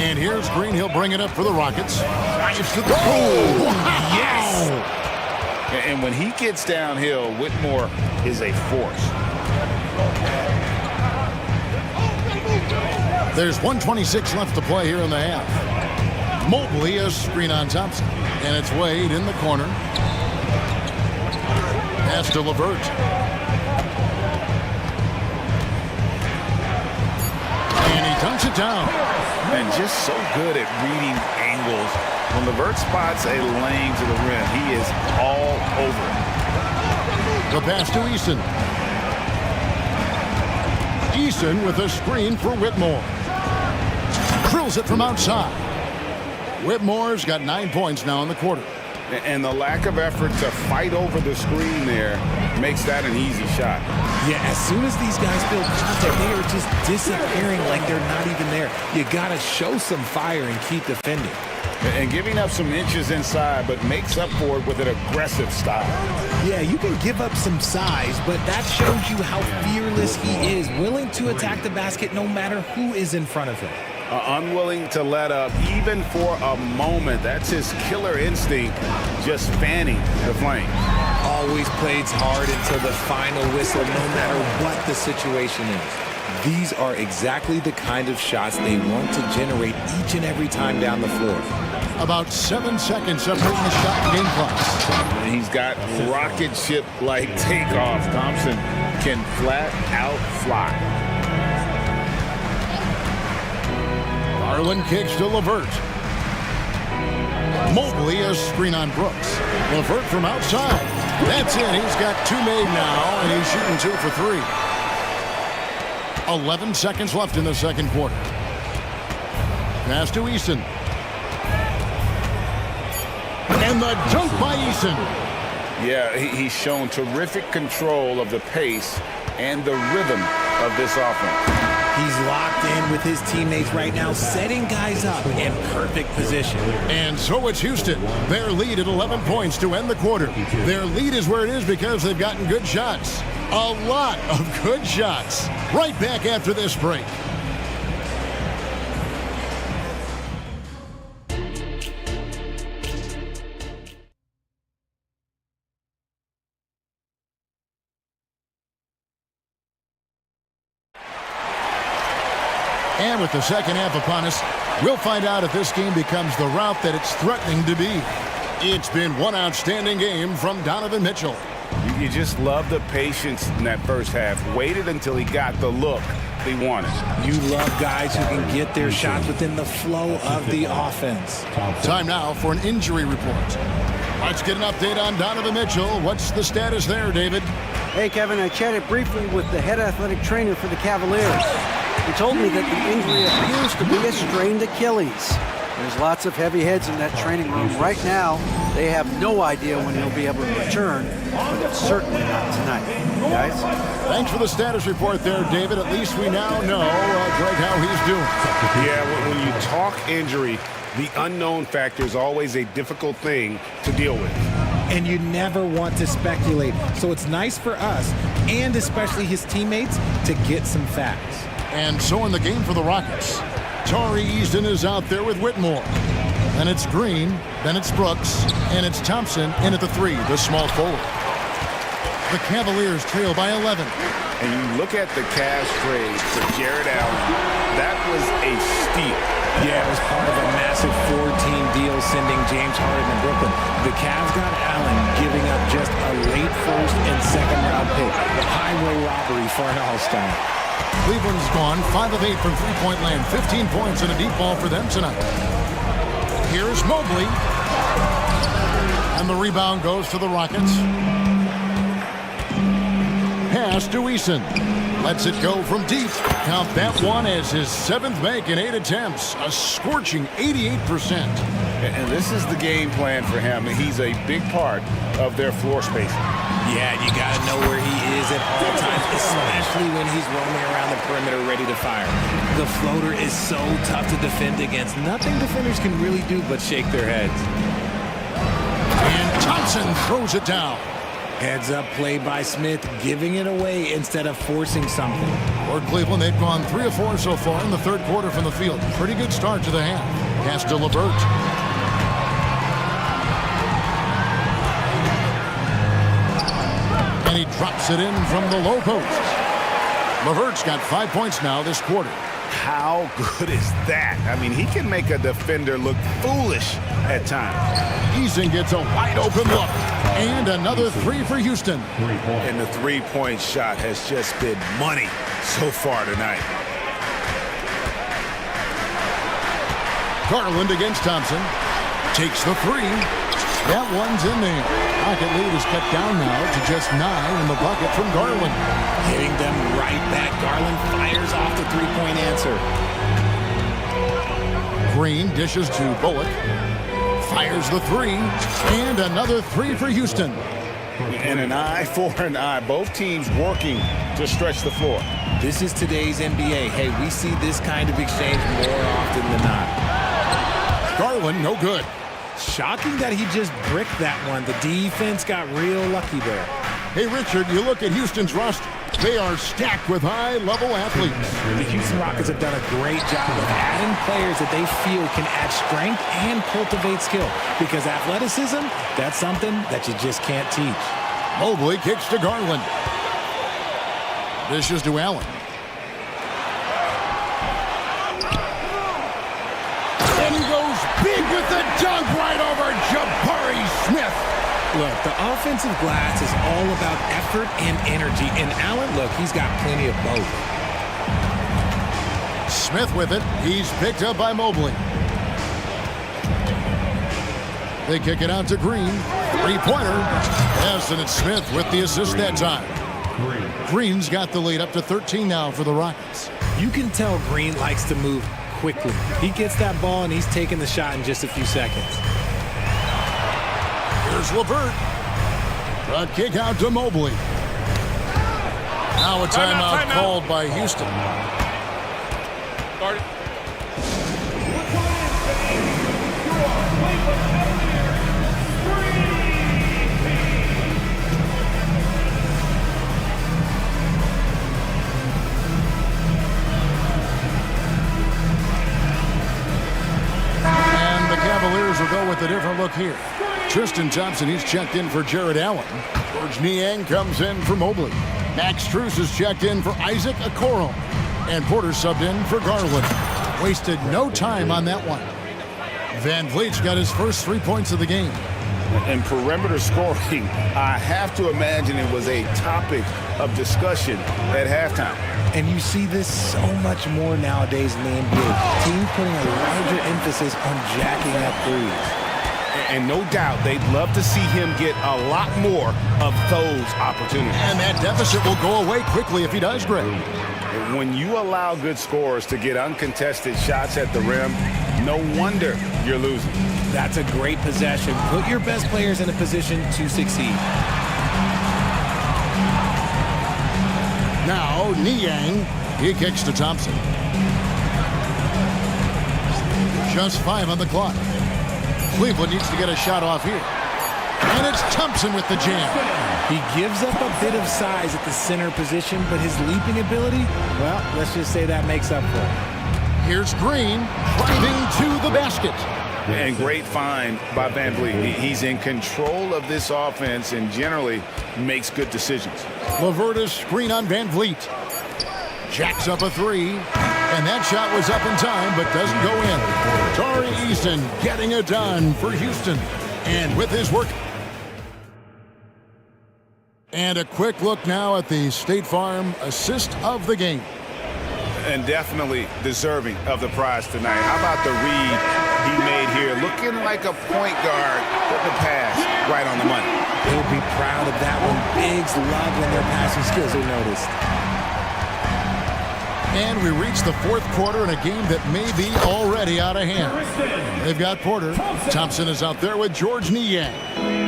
And here's Green. He'll bring it up for the Rockets. Drives to the goal. Yes! And when he gets downhill, Whitmore is a force. There's 1:26 left to play here in the half. Mobley a screen on Thompson. And it's Wade in the corner. Pass to LeVert. And he dunks it down. And just so good at reading angles. When LeVert spots a lane to the rim, he is all over it. The pass to Eason. Eason with a screen for Whitmore. Drills it from outside. Whitmore's got 9 points now in the quarter. And the lack of effort to fight over the screen there makes that an easy shot. Yeah, as soon as these guys feel contact, they are just disappearing like they're not even there. You got to show some fire and keep defending. And giving up some inches inside, but makes up for it with an aggressive style. Yeah, you can give up some size, but that shows you how fearless he is, willing to attack the basket no matter who is in front of him. Unwilling to let up even for a moment. That's his killer instinct, just fanning the flame. Always plays hard until the final whistle, no matter what the situation is. These are exactly the kind of shots they want to generate each and every time down the floor. About 7 seconds separating the shot and game clock. He's got rocket ship-like takeoff. Thompson can flat out fly. Garland kicks to LeVert. Mobley a screen on Brooks. LeVert from outside. That's it. He's got 2 made now, and he's shooting 2 for 3. 11 seconds left in the second quarter. Pass to Eason. And the dunk by Eason. Yeah, he's shown terrific control of the pace and the rhythm of this offense. He's locked in with his teammates right now, setting guys up in perfect position. And so it's Houston. Their lead at 11 points to end the quarter. Their lead is where it is because they've gotten good shots. A lot of good shots. Right back after this break. And with the second half upon us, we'll find out if this game becomes the route that it's threatening to be. It's been one outstanding game from Donovan Mitchell. You just love the patience in that first half. Waited until he got the look he wanted. You love guys who can get their shots within the flow of the offense. Time now for an injury report. Let's get an update on Donovan Mitchell. What's the status there, David? Hey, Kevin, I chatted briefly with the head athletic trainer for the Cavaliers. He told me that the injury appears to be a strained Achilles. There's lots of heavy heads in that training room right now. They have no idea when he'll be able to return, but it's certainly not tonight. Guys? Thanks for the status report there, David. At least we now know, Greg, how he's doing. Yeah, when you talk injury, the unknown factor is always a difficult thing to deal with. and you never want to speculate. So it's nice for us, and especially his teammates, to get some facts. And so in the game for the Rockets, Tari Easton is out there with Whitmore. Then it's Green, then it's Brooks, and it's Thompson in at the 3, the small forward. The Cavaliers trail by 11. And you look at the Cavs trade for Jared Allen, that was a steal. Yeah, it was part of a massive 4-team deal sending James Harden to Brooklyn. The Cavs got Allen, giving up just a late first and second round pick. The highway robbery for an all-star. Cleveland's gone 5 of 8 from three-point land. 15 points and a deep ball for them tonight. Here's Mobley. And the rebound goes to the Rockets. Pass to Eason. Lets it go from deep. Count that one as his 7th make in 8 attempts. A scorching 88%. And this is the game plan for him. He's a big part of their floor spacing. Yeah, you got to know where he is at all times, especially when he's roaming around the perimeter ready to fire. The floater is so tough to defend against. Nothing defenders can really do but shake their heads. And Thompson throws it down. Heads up play by Smith, giving it away instead of forcing something. For Cleveland, they've gone 3 of 4 so far in the third quarter from the field. Pretty good start to the half. Pass to LeVert. And he drops it in from the low post. LeVert's got 5 points now this quarter. How good is that? I mean, he can make a defender look foolish at times. Eason gets a wide open look. And another 3 for Houston. And the three-point shot has just been money so far tonight. Garland against Thompson. Takes the 3. That one's in there. Rocket lead is cut down now to just 9 in the bucket from Garland. Hitting them right back. Garland fires off the three-point answer. Green dishes to Bullock. Fires the 3. And another 3 for Houston. And an eye for an eye. Both teams working to stretch the floor. This is today's NBA. Hey, we see this kind of exchange more often than not. Garland, no good. Shocking that he just bricked that one. The defense got real lucky there. Hey, Richard, you look at Houston's roster. They are stacked with high-level athletes. The Houston Rockets have done a great job of adding players that they feel can add strength and cultivate skill. Because athleticism, that's something that you just can't teach. Mobley kicks to Garland. Dishes to Allen. And he goes big with the dunk right over Jabari Smith. Look, the offensive glass is all about effort and energy. And Allen, look, he's got plenty of both. Smith with it. He's picked up by Mobley. They kick it out to Green. Three-pointer. Yes, and it's Smith with the assist that time. Green's got the lead up to 13 now for the Rockets. You can tell Green likes to move quickly. He gets that ball, and he's taking the shot in just a few seconds. Here's LeVert. A kick out to Mobley. Now a timeout called by Houston. Start it. And the Cavaliers will go with a different look here. Tristan Thompson, he's checked in for Jared Allen. George Niang comes in for Mobley. Max Strus is checked in for Isaac Okoro. And Porter subbed in for Garland. Wasted no time on that one. Van Vliet's got his first 3 points of the game. And perimeter scoring, I have to imagine it was a topic of discussion at halftime. And you see this so much more nowadays in the NBA. Teams putting a larger emphasis on jacking up threes. And no doubt they'd love to see him get a lot more of those opportunities. And that deficit will go away quickly if he does, Greg. When you allow good scorers to get uncontested shots at the rim, no wonder you're losing. That's a great possession. Put your best players in a position to succeed. Now, Niang, he kicks to Thompson. Just 5 on the clock. Cleveland needs to get a shot off here. And it's Thompson with the jam. He gives up a bit of size at the center position, but his leaping ability, well, let's just say that makes up for it. Here's Green driving to the basket. And great find by Van Vliet. He's in control of this offense and generally makes good decisions. Laverta's screen on Van Vliet. Jacks up a three. And that shot was up in time, but doesn't go in. Tari Eason getting it done for Houston. And with his work. And a quick look now at the State Farm assist of the game. And definitely deserving of the prize tonight. How about the read he made here? Looking like a point guard with the pass right on the money. He'll be proud of that one. Bigs love when their passing skills are noticed. And we reach the fourth quarter in a game that may be already out of hand. They've got Porter. Thompson is out there with George Niang.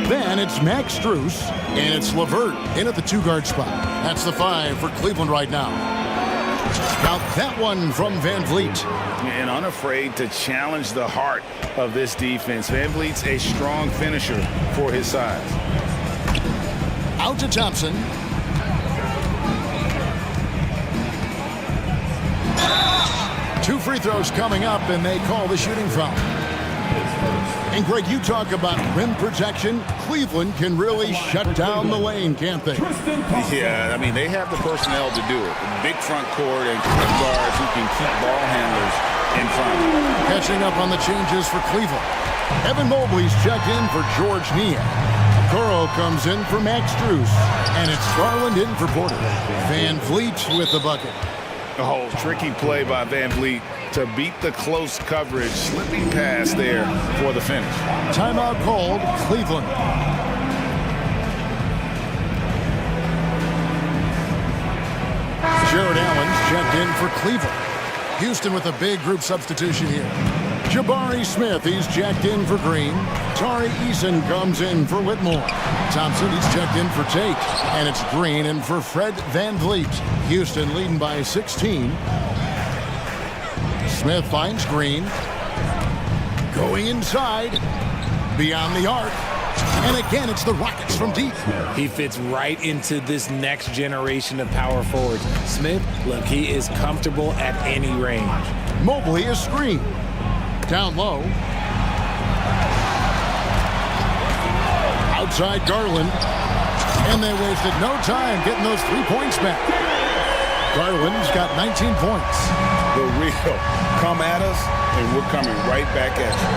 Then it's Max Strus, and it's Levert in at the two-guard spot. That's the 5 for Cleveland right now. Now that one from Van Vliet. And unafraid to challenge the heart of this defense. Van Vliet's a strong finisher for his size. Out to Thompson. Two free throws coming up, and they call the shooting foul. And Greg, you talk about rim protection. Cleveland can really shut down the lane, can't they? Yeah, I mean, they have the personnel to do it. Big front court and quick guards who can keep ball handlers in front. Catching up on the changes for Cleveland. Evan Mobley's checked in for George Niang. Curl comes in for Max Strus. And it's Garland in for Porter. Van Vliet with the bucket. Oh, tricky play by Van Vliet to beat the close coverage. Slipping pass there for the finish. Timeout called, Cleveland. Jared Allen's checked in for Cleveland. Houston with a big group substitution here. Jabari Smith, he's checked in for Green. Tari Eason comes in for Whitmore. Thompson, he's checked in for Tate. And it's Green in for Fred Van Vliet. Houston leading by 16. Smith finds Green. Going inside. Beyond the arc. And again, it's the Rockets from deep. He fits right into this next generation of power forwards. Smith, look, he is comfortable at any range. Mobley is screened. Down low. Outside Garland. And they wasted no time getting those 3 points back. Garland's got 19 points. The real come at us, and we're coming right back at you.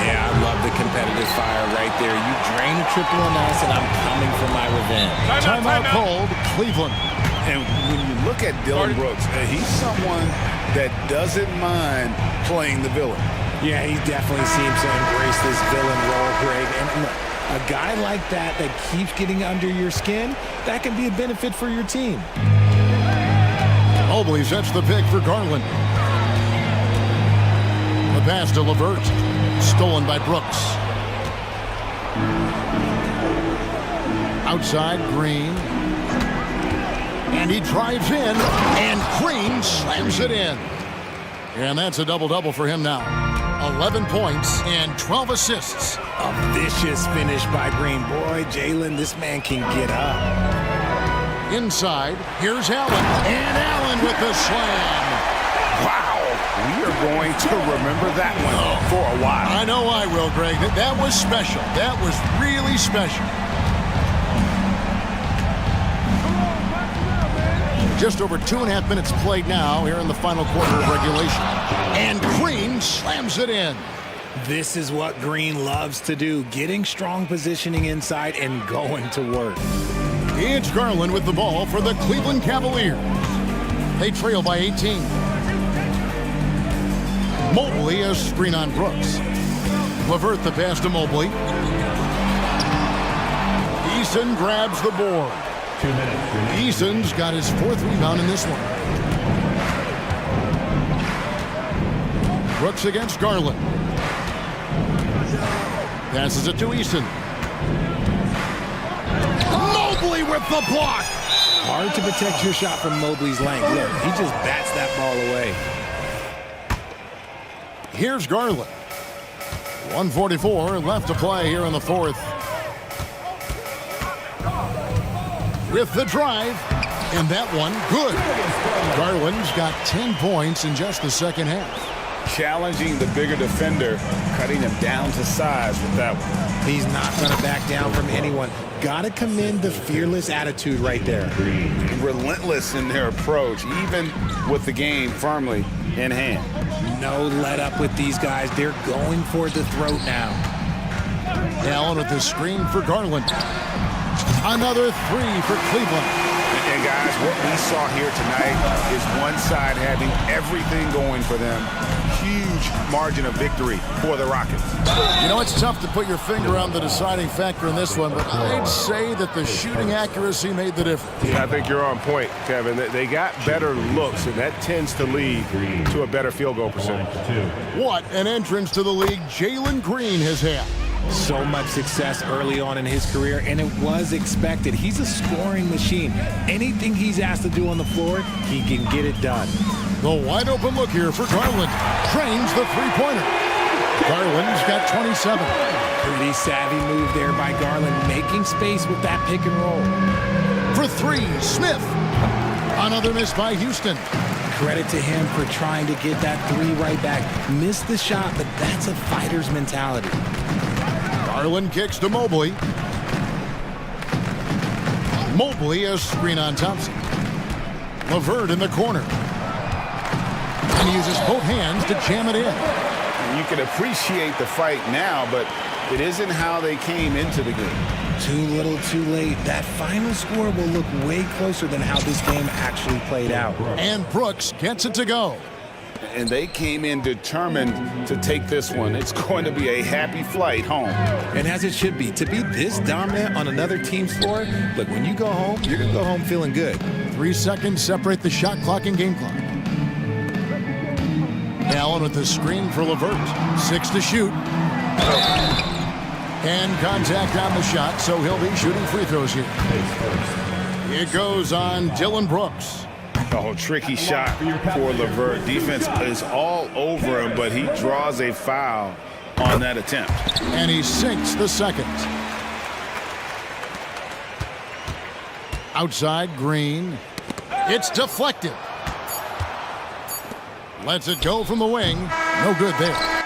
Yeah, I love the competitive fire right there. You drain a triple on us, and I'm coming for my revenge. Timeout called, Cleveland. And when you look at Dylan Brooks, he's someone that doesn't mind playing the villain. Yeah, he definitely seems to embrace this villain role, Greg. And look, a guy like that keeps getting under your skin, that can be a benefit for your team. Mobley sets the pick for Garland. The pass to Levert. Stolen by Brooks. Outside, Green. And he drives in, and Green slams it in. And that's a double-double for him now. 11 points and 12 assists. A vicious finish by Green. Boy, Jalen, this man can get up. Inside, here's Allen. And Allen with the slam. Wow, we are going to remember that one for a while. I know I will, Greg. That was special. That was really special. Just over 2.5 minutes played now here in the final quarter of regulation. And Green slams it in. This is what Green loves to do, getting strong positioning inside and going to work. It's Garland with the ball for the Cleveland Cavaliers. They trail by 18. Mobley a screen on Brooks. Levert the pass to Mobley. Eason grabs the board. 2 minutes. Eason's got his 4th rebound in this one. Brooks against Garland. Passes it to Eason. Mobley with the block. Hard to protect your shot from Mobley's length. Look, he just bats that ball away. Here's Garland. 1:44 left to play here in the 4th. with the drive. And that one, good. Garland's got 10 points in just the second half. Challenging the bigger defender, cutting him down to size with that one. He's not going to back down from anyone. Got to commend the fearless attitude right there. Relentless in their approach, even with the game firmly in hand. No let up with these guys. They're going for the throat now. Allen with the screen for Garland. Another three for Cleveland. And guys, what we saw here tonight is one side having everything going for them. Huge margin of victory for the Rockets. You know, it's tough to put your finger on the deciding factor in this one, but I'd say that the shooting accuracy made the difference. Yeah, I think you're on point, Kevin. They got better looks, and that tends to lead to a better field goal percentage. What an entrance to the league Jalen Green has had. So much success early on in his career, and it was expected. He's a scoring machine. Anything he's asked to do on the floor, he can get it done. The wide open look here for Garland. Trains the three-pointer. Garland's got 27. Pretty savvy move there by Garland, making space with that pick and roll. For three, Smith. Another miss by Houston. Credit to him for trying to get that three right back. Missed the shot, but that's a fighter's mentality. Garland kicks to Mobley. Mobley a screen on Thompson. LeVert in the corner. And he uses both hands to jam it in. You can appreciate the fight now, but it isn't how they came into the game. Too little, too late. That final score will look way closer than how this game actually played out. And Brooks gets it to go. And they came in determined to take this one. It's going to be a happy flight home. And as it should be, to be this dominant on another team's floor, look, when you go home, you're going to go home feeling good. 3 seconds separate the shot clock and game clock. Allen with the screen for LeVert. 6 to shoot. And contact on the shot, so he'll be shooting free throws here. It goes on Dylan Brooks. Oh, tricky shot for LeVert. Defense is all over him, but he draws a foul on that attempt. And he sinks the second. Outside, Green. It's deflected. Lets it go from the wing. No good there.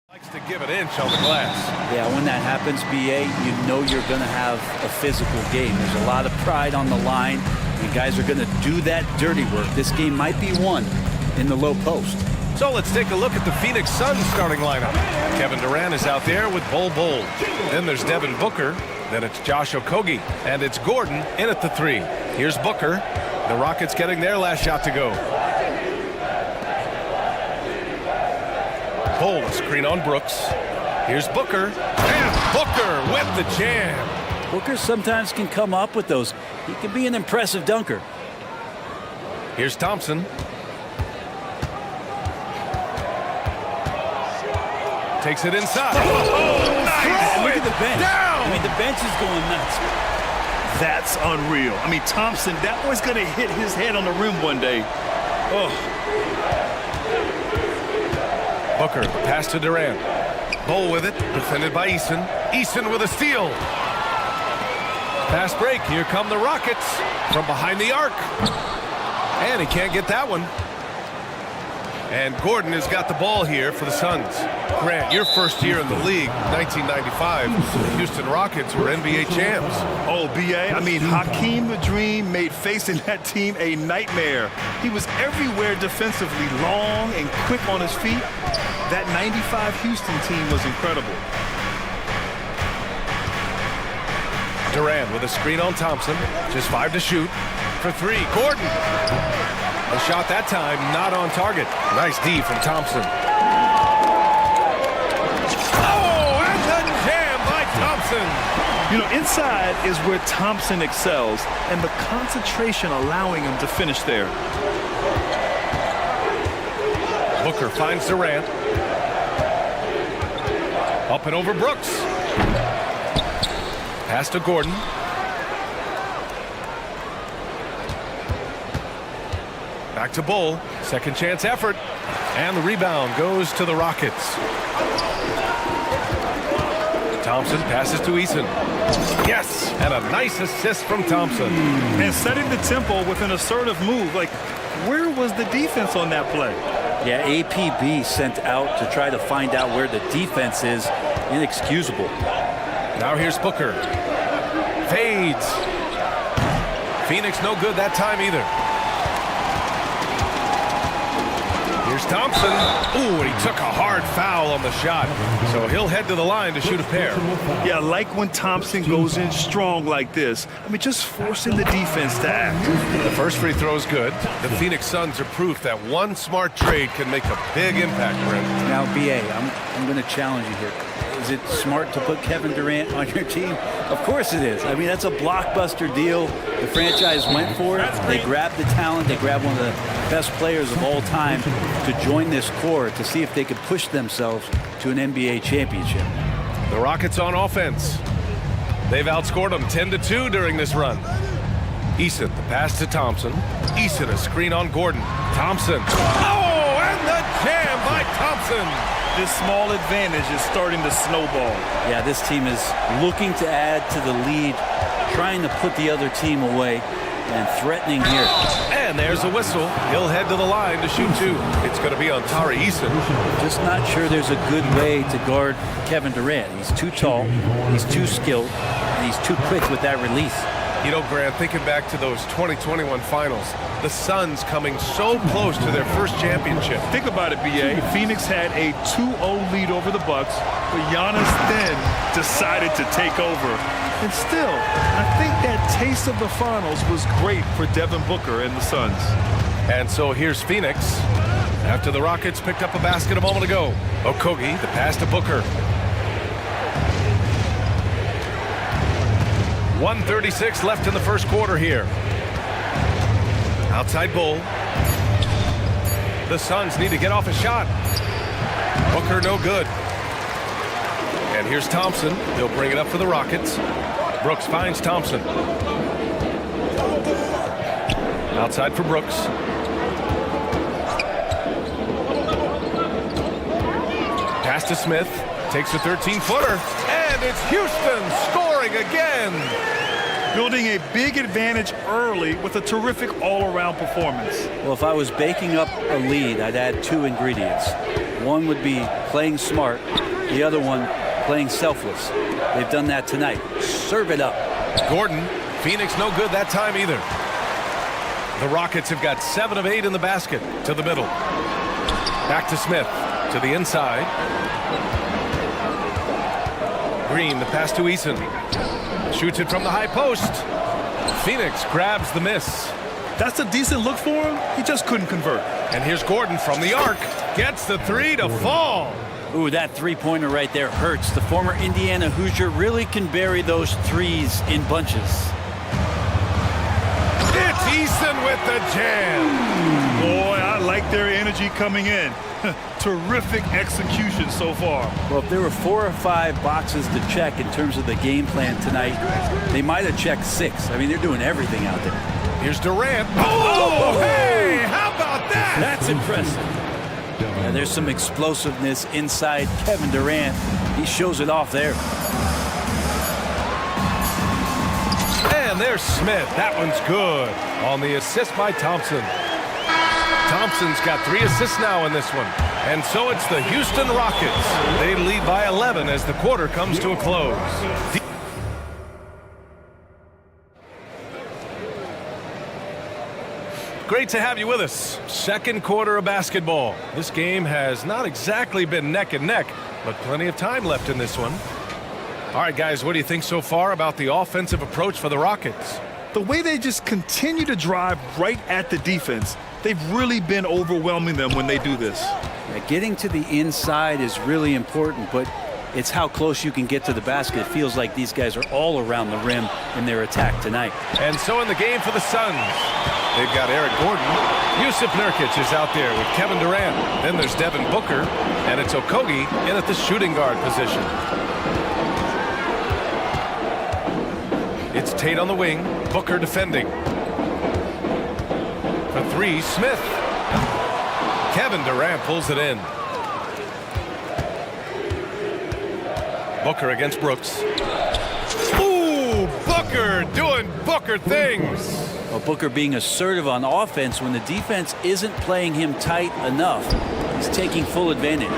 Likes to give an inch on the glass. Yeah, when that happens, BA, you know you're going to have a physical game. There's a lot of pride on the line, and guys are going to do that dirty work. This game might be won in the low post. So let's take a look at the Phoenix Suns starting lineup. Kevin Durant is out there with Bol Bol. Then there's Devin Booker. Then it's Josh Okogie. And it's Gordon in at the 3. Here's Booker. The Rockets getting their last shot to go. Bol, a screen on Brooks. Here's Booker. And Booker with the jam. Booker sometimes can come up with those. He can be an impressive dunker. Here's Thompson. Takes it inside. Oh, nice. And look at the bench. Down. I mean, the bench is going nuts. That's unreal. I mean, Thompson, that boy's going to hit his head on the rim one day. Oh. Booker, pass to Durant. Bol with it, defended by Eason. Eason with a steal. Fast break. Here come the Rockets from behind the arc. And he can't get that one. And Gordon has got the ball here for the Suns. Grant, your first year in the league, 1995, the Houston Rockets were NBA champs. Oh, BA, I mean, Hakeem the Dream made facing that team a nightmare. He was everywhere defensively, long and quick on his feet. That 95 Houston team was incredible. Durant with a screen on Thompson. Just 5 to shoot. For 3, Gordon. The shot that time not on target. Nice D from Thompson. Oh, and the jam by Thompson. You know, inside is where Thompson excels, and the concentration allowing him to finish there. Booker finds Durant. Up and over Brooks. Pass to Gordon. Back to Bol. Second chance effort. And the rebound goes to the Rockets. Thompson passes to Eason. Yes! And a nice assist from Thompson. And setting the tempo with an assertive move. Like, where was the defense on that play? Yeah, APB sent out to try to find out where the defense is. Inexcusable. Now here's Booker. Fades. Phoenix no good that time either. Here's Thompson. Ooh, and he took a hard foul on the shot. So he'll head to the line to shoot a pair. Yeah, like when Thompson goes in strong like this. I mean, just forcing the defense to act. The first free throw is good. The Phoenix Suns are proof that one smart trade can make a big impact, Brent. Now, BA, I'm going to challenge you here. Is it smart to put Kevin Durant on your team? Of course it is. I mean, that's a blockbuster deal. The franchise went for it. They grabbed the talent. They grabbed one of the best players of all time to join this core to see if they could push themselves to an NBA championship. The Rockets on offense. They've outscored them 10-2 during this run. Eason, the pass to Thompson. Eason, a screen on Gordon. Thompson. Oh, and the jam by Thompson. This small advantage is starting to snowball. Yeah, this team is looking to add to the lead, trying to put the other team away, and threatening here. And there's a whistle. He'll head to the line to shoot 2. It's going to be on Tari Eason. Just not sure there's a good way to guard Kevin Durant. He's too tall, he's too skilled, and he's too quick with that release. You know, Grant, thinking back to those 2021 finals, the Suns coming so close to their first championship. Think about it, BA. Phoenix had a 2-0 lead over the Bucks, but Giannis then decided to take over. And still, I think that taste of the finals was great for Devin Booker and the Suns. And so here's Phoenix. After the Rockets picked up a basket a moment ago. Okogie, the pass to Booker. 1:36 left in the first quarter here. Outside Bol. The Suns need to get off a shot. Booker no good. And here's Thompson. He'll bring it up for the Rockets. Brooks finds Thompson. Outside for Brooks. Pass to Smith. Takes a 13-footer. And it's Houston scoring again. Building a big advantage early with a terrific all-around performance. Well, if I was baking up a lead, I'd add 2 ingredients. One would be playing smart, the other one playing selfless. They've done that tonight. Serve it up. Gordon, Phoenix no good that time either. The Rockets have got 7 of 8 in the basket. To the middle. Back to Smith. To the inside. Green, the pass to Eason. Shoots it from the high post. Phoenix grabs the miss. That's a decent look for him. He just couldn't convert. And here's Gordon from the arc. Gets the three to fall. Ooh, that three-pointer right there hurts. The former Indiana Hoosier really can bury those threes in bunches. It's Eason with the jam. Boy, I like their energy coming in. Terrific execution so far. Well, if there were 4 or 5 boxes to check in terms of the game plan tonight, they might have checked 6. I mean, they're doing everything out there. Here's Durant. Oh, hey, how about that? That's impressive. Yeah, there's some explosiveness inside Kevin Durant. He shows it off there. And there's Smith. That one's good. On the assist by Thompson. Thompson's got 3 assists now in this one. And so it's the Houston Rockets. They lead by 11 as the quarter comes to a close. Great to have you with us. Second quarter of basketball. This game has not exactly been neck and neck, but plenty of time left in this one. All right, guys, what do you think so far about the offensive approach for the Rockets? The way they just continue to drive right at the defense, they've really been overwhelming them when they do this. Yeah, getting to the inside is really important, but it's how close you can get to the basket. It feels like these guys are all around the rim in their attack tonight. And so in the game for the Suns, they've got Eric Gordon. Yusuf Nurkic is out there with Kevin Durant. Then there's Devin Booker, and it's Okogie in at the shooting guard position. It's Tate on the wing, Booker defending. For 3, Smith. Kevin Durant pulls it in. Booker against Brooks. Ooh, Booker doing Booker things. Well, Booker being assertive on offense when the defense isn't playing him tight enough. He's taking full advantage.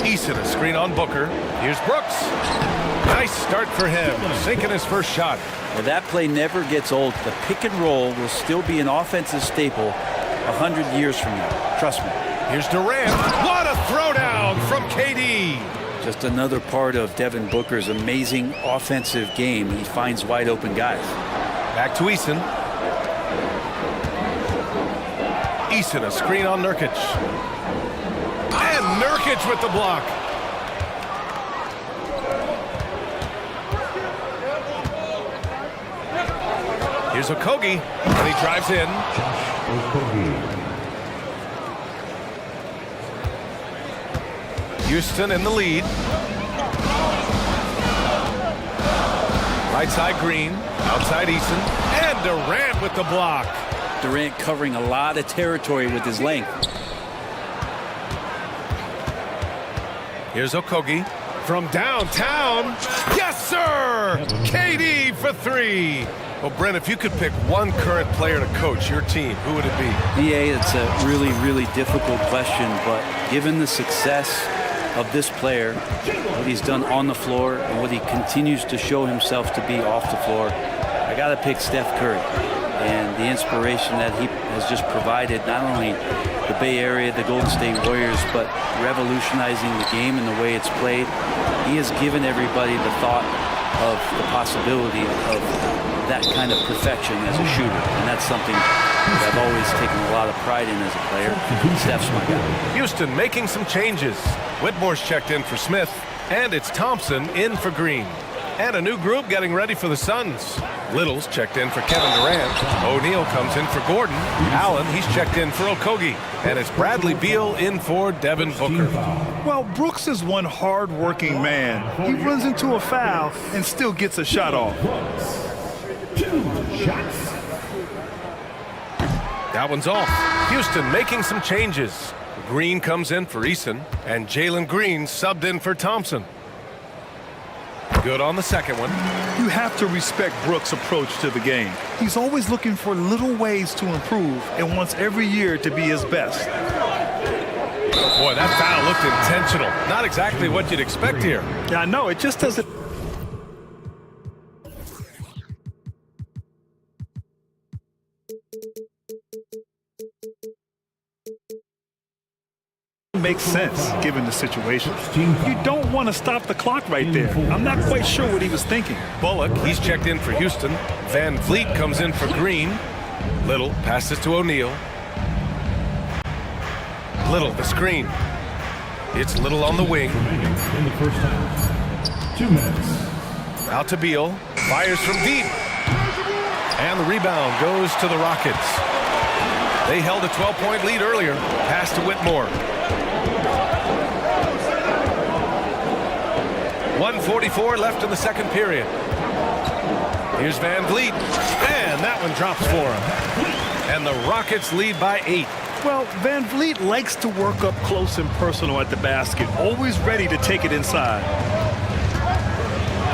Eason, a screen on Booker. Here's Brooks. Nice start for him, sinking his first shot. Well, that play never gets old. The pick and roll will still be an offensive staple 100 years from now. Trust me. Here's Durant. What a throwdown from KD. Just another part of Devin Booker's amazing offensive game. He finds wide open guys. Back to Eason. Eason, a screen on Nurkic. And Nurkic with the block. Here's Okogie, and he drives in. Houston in the lead. Right side Green, outside Eason, and Durant with the block. Durant covering a lot of territory with his length. Here's Okogie from downtown. Yes, sir! KD for 3. Well, Brent, if you could pick one current player to coach your team, who would it be? BA, it's a really, really difficult question, but given the success of this player, what he's done on the floor and what he continues to show himself to be off the floor, I got to pick Steph Curry. And the inspiration that he has just provided, not only the Bay Area, the Golden State Warriors, but revolutionizing the game and the way it's played. He has given everybody the thought of the possibility of that kind of perfection as a shooter. And that's something that I've always taken a lot of pride in as a player. Steph's my guy. Houston making some changes. Whitmore's checked in for Smith, and it's Thompson in for Green. And a new group getting ready for the Suns. Little's checked in for Kevin Durant. O'Neal comes in for Gordon. Allen, he's checked in for Okogie. And it's Bradley Beal in for Devin Booker. Well, Brooks is one hard-working man. He runs into a foul and still gets a shot off. That one's off. Houston making some changes. Green comes in for Eason, and Jalen Green subbed in for Thompson. Good on the second one. You have to respect Brooks' approach to the game. He's always looking for little ways to improve and wants every year to be his best. Boy, that foul looked intentional. Not exactly what you'd expect here. Yeah, I know. It just doesn't make sense given the situation. You don't want to stop the clock right there. I'm not quite sure what he was thinking. Bullock, he's checked in for Houston. Van Vliet comes in for Green. Little passes to O'Neal. Little, the screen. It's Little on the wing. In the first half. 2 minutes. Out to Beal. Fires from deep. And the rebound goes to the Rockets. They held a 12-point lead earlier. Pass to Whitmore. 1:44 left in the second period. Here's Van Vliet. And that one drops for him. And the Rockets lead by 8. Well, Van Vliet likes to work up close and personal at the basket, always ready to take it inside.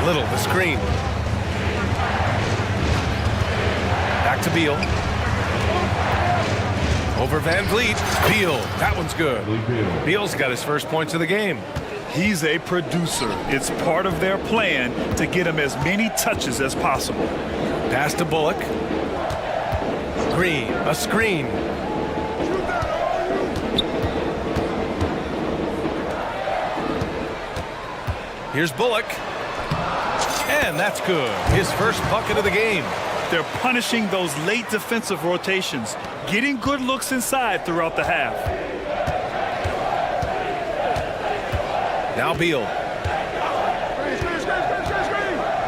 Little, the screen. Back to Beal. Over Van Vliet. Beal, that one's good. Beal's got his first points of the game. He's a producer. It's part of their plan to get him as many touches as possible. Pass to Bullock. Green, a screen. Here's Bullock. And that's good. His first bucket of the game. They're punishing those late defensive rotations, getting good looks inside throughout the half. Now Beal.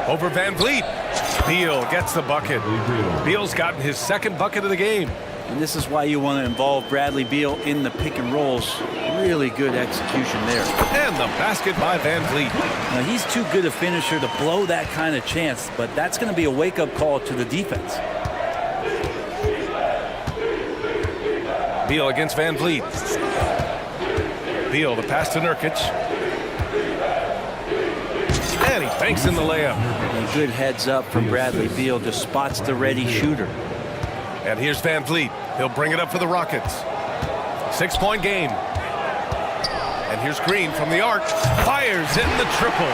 Over Van Vliet. Beal gets the bucket. Beal's gotten his second bucket of the game. And this is why you want to involve Bradley Beal in the pick and rolls. Really good execution there. And the basket by Van Vliet. Now, he's too good a finisher to blow that kind of chance, but that's going to be a wake-up call to the defense. Beal against Van Vliet. Beal, the pass to Nurkic. And he banks in the layup. A good heads up from Bradley Beal, just spots the ready shooter. And here's Van Vliet. He'll bring it up for the Rockets. 6-point game. And here's Green from the arc. Fires in the triple.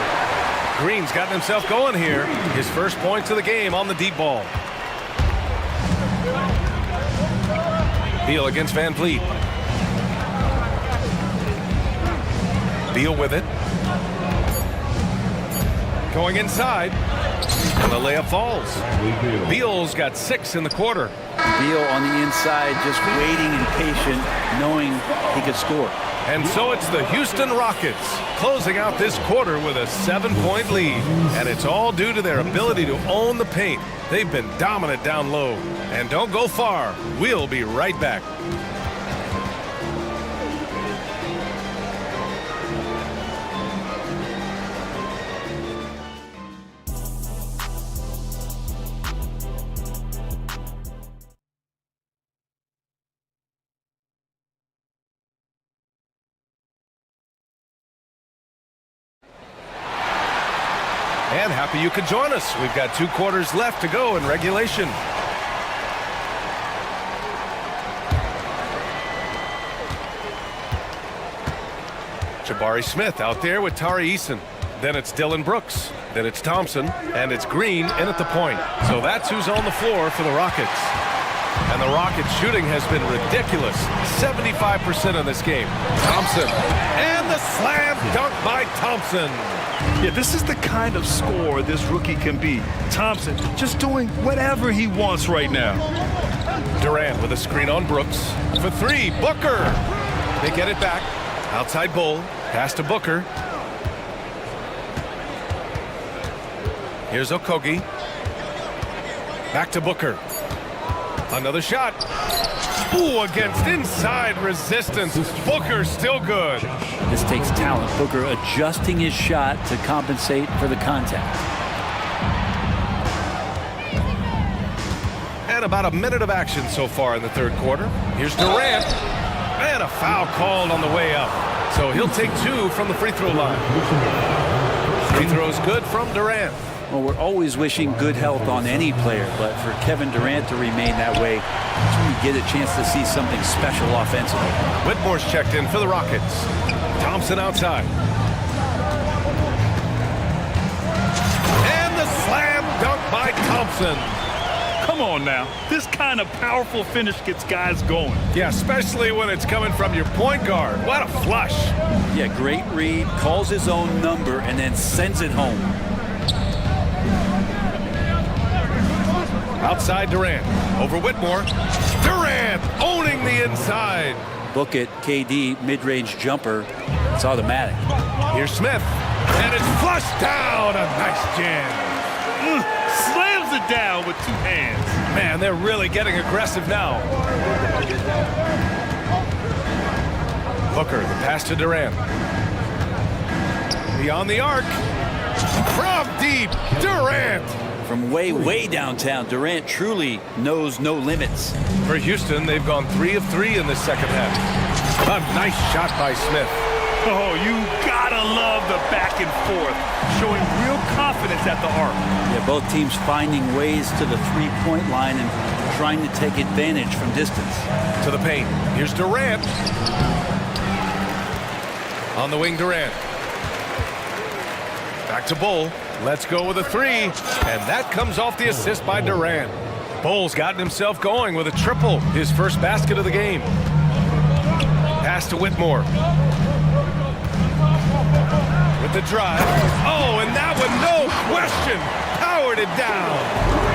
Green's gotten himself going here. His first points of the game on the deep ball. Beal against Van Vliet. Beal with it. Going inside. And the layup falls. Beal's got 6 in the quarter. Beal on the inside, just waiting and patient, knowing he could score. And so it's the Houston Rockets closing out this quarter with a 7-point lead. And it's all due to their ability to own the paint. They've been dominant down low. And don't go far. We'll be right back. And happy you could join us. We've got 2 quarters left to go in regulation. Jabari Smith out there with Tari Eason. Then it's Dylan Brooks. Then it's Thompson. And it's Green in at the point. So that's who's on the floor for the Rockets. And the Rockets shooting has been ridiculous. 75% in this game. Thompson. And the slam dunk by Thompson. Yeah, this is the kind of scorer this rookie can be. Thompson just doing whatever he wants right now. Durant with a screen on Brooks. For 3, Booker. They get it back. Outside Bull. Pass to Booker. Here's Okogie. Back to Booker. Another shot. Ooh, against inside resistance. Booker still good. This takes talent. Booker adjusting his shot to compensate for the contact. And about a minute of action so far in the third quarter. Here's Durant. And a foul called on the way up. So he'll take 2 from the free throw line. Free throw's good from Durant. Well, we're always wishing good health on any player, but for Kevin Durant to remain that way, that's when you get a chance to see something special offensively. Whitmore's checked in for the Rockets. Thompson outside. And the slam dunk by Thompson. Come on now. This kind of powerful finish gets guys going. Yeah, especially when it's coming from your point guard. What a flush. Yeah, great read, calls his own number, and then sends it home. Outside Durant. Over Whitmore. Durant owning the inside. Book it, KD, mid-range jumper. It's automatic. Here's Smith. And it's flushed down. A nice jam. Slams it down with two hands. Man, they're really getting aggressive now. Booker, the pass to Durant. Beyond the arc. From deep, Durant. From way downtown, Durant truly knows no limits. For Houston, they've gone 3 of 3 in the second half. A nice shot by Smith. Oh, you gotta love the back and forth, showing real confidence at the arc. Yeah, both teams finding ways to the three-point line and trying to take advantage from distance. To the paint. Here's Durant. On the wing, Durant. Back to Bull. Let's go with a 3. And that comes off the assist by Durant. Bull's gotten himself going with a triple. His first basket of the game. Pass to Whitmore. With the drive. Oh, and that one, no question, powered it down.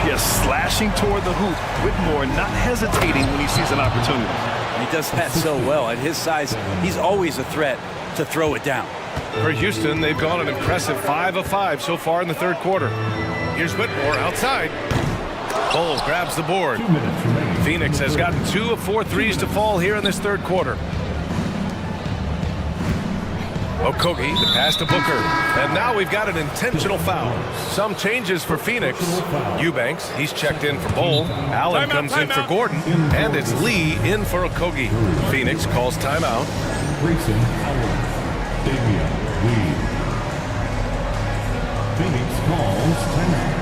Yes, slashing toward the hoop. Whitmore not hesitating when he sees an opportunity. He does that so well. At his size, he's always a threat to throw it down. For Houston, they've gone an impressive 5 of 5 so far in the third quarter. Here's Whitmore outside. Bull grabs the board. Phoenix has gotten 2 of 4 threes to fall here in this third quarter. Okogie, the pass to Booker. And now we've got an intentional foul. Some changes for Phoenix. Eubanks, he's checked in for Bull. Allen comes in for Gordon. And it's Lee in for Okogie. Phoenix calls timeout. Grayson, Damian, Lee. Phoenix calls timeout.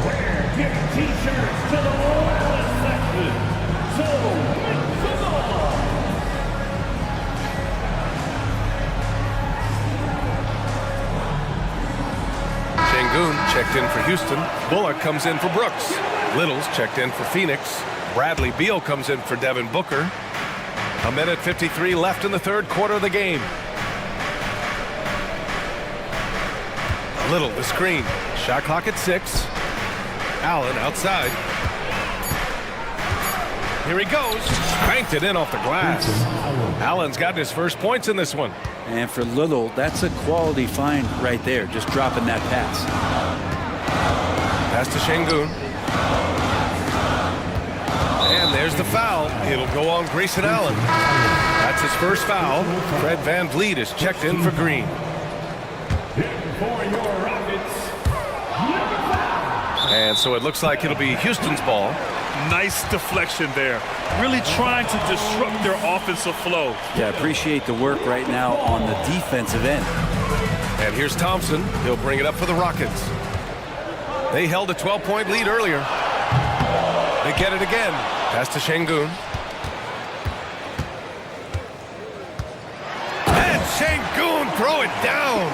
We're giving t-shirts to the loyalist section. So win the ball. Şengün checked in for Houston. Bullock comes in for Brooks. Little's checked in for Phoenix. Bradley Beal comes in for Devin Booker. 1:53 left in the third quarter of the game. Little, the screen. Shot clock at 6. Allen outside. Here he goes. Banked it in off the glass. Allen's gotten his first points in this one. And for Little, that's a quality find right there, just dropping that pass. Pass to Şengün. And there's the foul. It'll go on Grayson Allen. That's his first foul. Fred VanVleet is checked in for Green. And so it looks like it'll be Houston's ball. Nice deflection there. Really trying to disrupt their offensive flow. Yeah, appreciate the work right now on the defensive end. And here's Thompson. He'll bring it up for the Rockets. They held a 12-point lead earlier. They get it again. Pass to Şengün. And Şengün throw it down.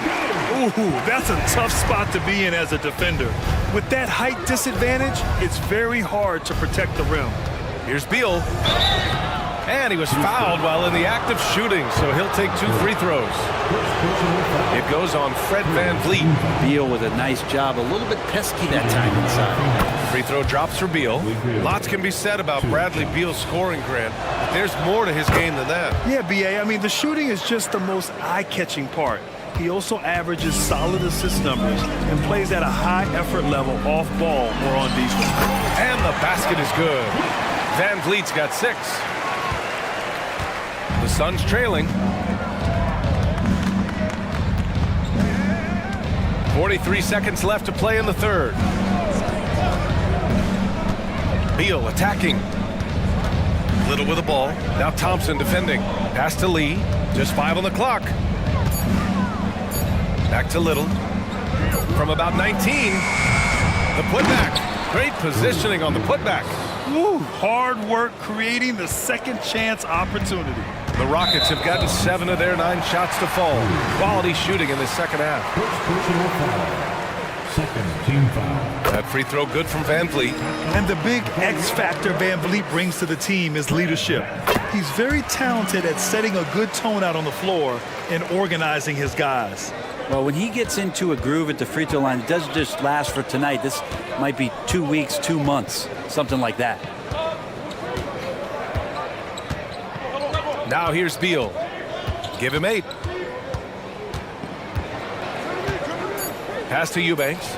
Ooh, that's a tough spot to be in as a defender. With that height disadvantage, it's very hard to protect the rim. Here's Beal. And he was fouled while in the act of shooting, so he'll take 2 free throws. It goes on Fred VanVleet. Beal with a nice job, a little bit pesky that time inside. Free throw drops for Beal. Lots can be said about Bradley Beal's scoring, Grant. But there's more to his game than that. Yeah, BA, I mean, the shooting is just the most eye-catching part. He also averages solid assist numbers and plays at a high effort level off ball or on defense. And the basket is good. VanVleet's got 6. The Suns trailing. 43 seconds left to play in the third. Beal attacking. Little with the ball. Now Thompson defending. Pass to Lee. Just 5 on the clock. Back to Little. From about 19, the putback. Great positioning on the putback. Woo, hard work creating the second chance opportunity. The Rockets have gotten 7 of their 9 shots to fall. Quality shooting in the second half. First personal foul. Second team foul. That free throw good from Van Vliet. And the big X factor Van Vliet brings to the team is leadership. He's very talented at setting a good tone out on the floor and organizing his guys. Well, when he gets into a groove at the free throw line, it doesn't just last for tonight. This might be 2 weeks, 2 months, something like that. Now here's Beal. Give him 8. Pass to Eubanks.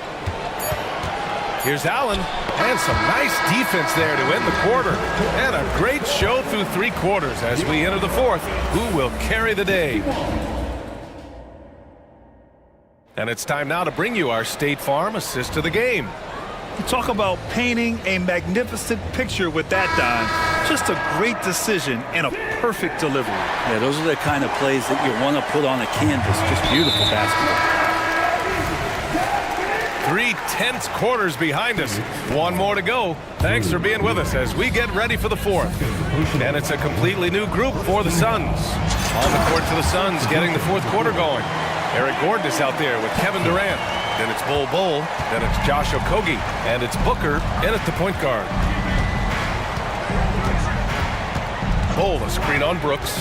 Here's Allen. And some nice defense there to end the quarter. And a great show through 3 quarters as we enter the 4th. Who will carry the day? And it's time now to bring you our State Farm assist of the game. You talk about painting a magnificent picture with that dime. Just a great decision and a perfect delivery. Yeah, those are the kind of plays that you want to put on a canvas. Just beautiful basketball. 3 tense quarters behind us. 1 more to go. Thanks for being with us as we get ready for the 4th. And it's a completely new group for the Suns. On the court for the Suns, getting the 4th quarter going. Eric Gordon is out there with Kevin Durant. Then it's Bol Bol. Then it's Josh Okogie. And it's Booker in at the point guard. Bol, a screen on Brooks.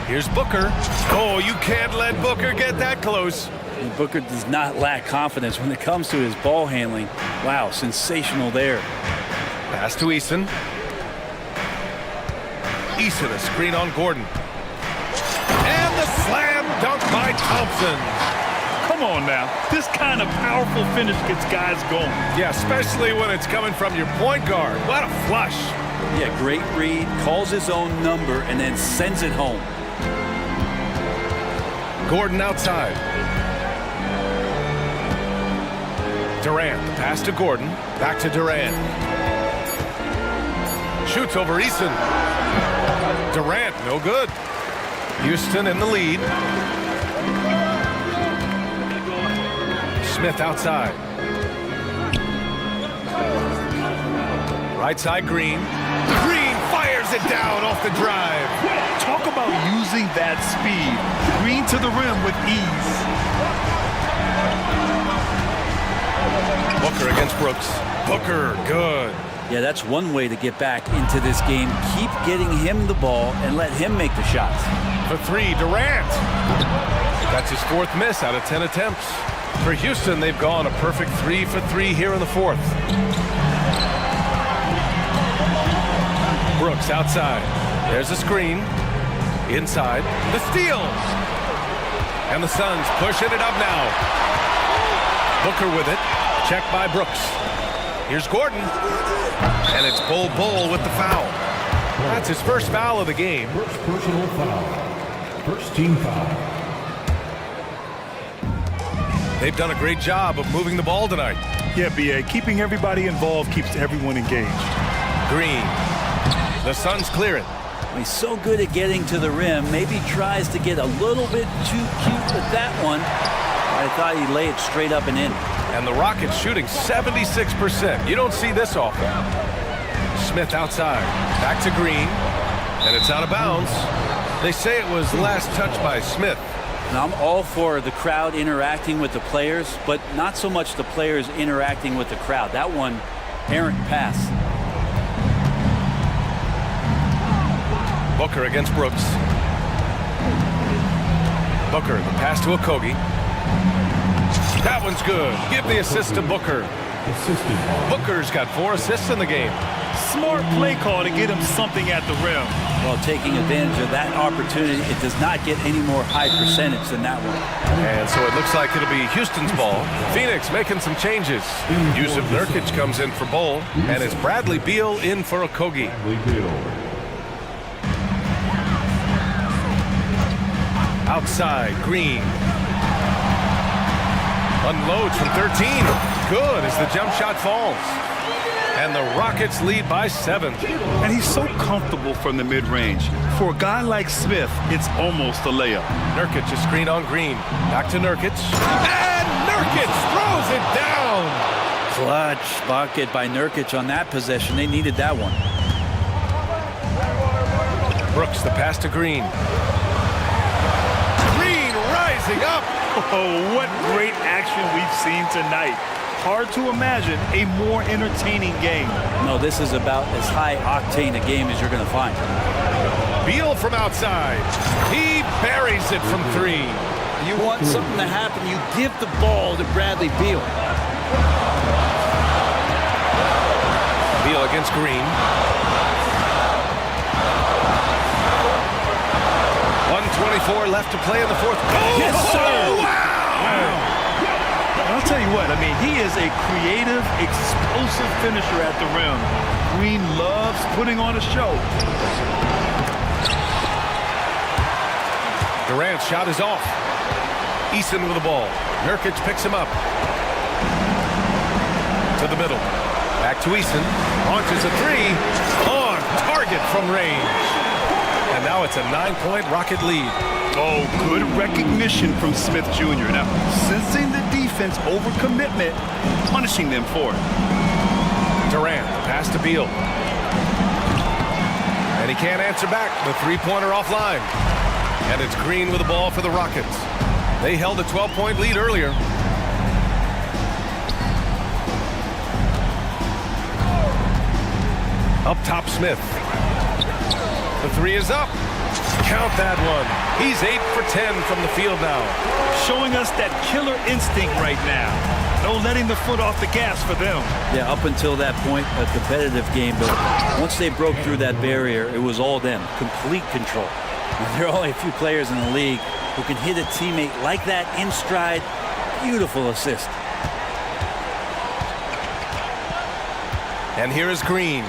Here's Booker. Oh, you can't let Booker get that close. And Booker does not lack confidence when it comes to his ball handling. Wow, sensational there. Pass to Eason. Eason, a screen on Gordon. And the slam dunk by Thompson. Come on now. This kind of powerful finish gets guys going. Yeah, especially when it's coming from your point guard. What a flush. Yeah, great read, calls his own number, and then sends it home. Gordon outside. Durant, the pass to Gordon. Back to Durant. Shoots over Eason. Durant, no good. Houston in the lead. Smith outside. Right side, Green. Green fires it down off the drive. Talk about using that speed. Green to the rim with ease. Booker against Brooks. Booker, good. Yeah, that's one way to get back into this game. Keep getting him the ball and let him make the shots. For 3, Durant. That's his 4th miss out of 10 attempts. For Houston, they've gone a perfect 3 for 3 here in the 4th. Brooks outside. There's a screen. Inside. The steal. And the Suns pushing it up now. Booker with it. Checked by Brooks. Here's Gordon. And it's Bol Bol with the foul. That's his first foul of the game. First personal foul. First team foul. They've done a great job of moving the ball tonight. Yeah, B.A. Keeping everybody involved keeps everyone engaged. Green. The Suns clear it. He's so good at getting to the rim. Maybe tries to get a little bit too cute with that one. I thought he'd lay it straight up and in. And the Rockets shooting 76%. You don't see this often. Smith outside. Back to Green. And it's out of bounds. They say it was the last touch by Smith. Now, I'm all for the crowd interacting with the players, but not so much the players interacting with the crowd. That one, errant pass. Booker against Brooks. Booker, the pass to Okogie. That one's good. Give the assist to Booker. Booker's got 4 assists in the game. Smart play call to get him something at the rim. Well, taking advantage of that opportunity, it does not get any more high percentage than that one. And so it looks like it'll be Houston's ball. Phoenix making some changes. Yusuf Nurkic comes in for Bol, and it's Bradley Beal in for Okogie. Outside, Green. Unloads from 13. Good as the jump shot falls. And the Rockets lead by 7. And he's so comfortable from the mid-range. For a guy like Smith, it's almost a layup. Nurkic, a screen on Green. Back to Nurkic. And Nurkic throws it down. Clutch bucket by Nurkic on that possession. They needed that one. Brooks, the pass to Green. Green rising up. Oh, what great action we've seen tonight. Hard to imagine a more entertaining game. No, this is about as high-octane a game as you're going to find. Beal from outside. He buries it from 3. You want something to happen, you give the ball to Bradley Beal. Beal against Green. 1:24 left to play in the 4th. Oh, yes, sir! Wow! I'll tell you what, I mean, he is a creative, explosive finisher at the rim. Green loves putting on a show. Durant's shot is off. Eason with the ball. Nurkic picks him up. To the middle. Back to Eason. Launches a 3. On target from range. And now it's a 9-point Rocket lead. Oh, good recognition from Smith Jr. Now, sensing the defense overcommitment, punishing them for it. Durant, pass to Beal. And he can't answer back. The 3-pointer offline. And it's Green with the ball for the Rockets. They held a 12-point lead earlier. Up top, Smith. The 3 is up. Count that one. He's 8 for 10 from the field now. Showing us that killer instinct right now. No letting the foot off the gas for them. Yeah, up until that point, a competitive game, but once they broke through that barrier, it was all them. Complete control. And there are only a few players in the league who can hit a teammate like that in stride. Beautiful assist. And here is Green.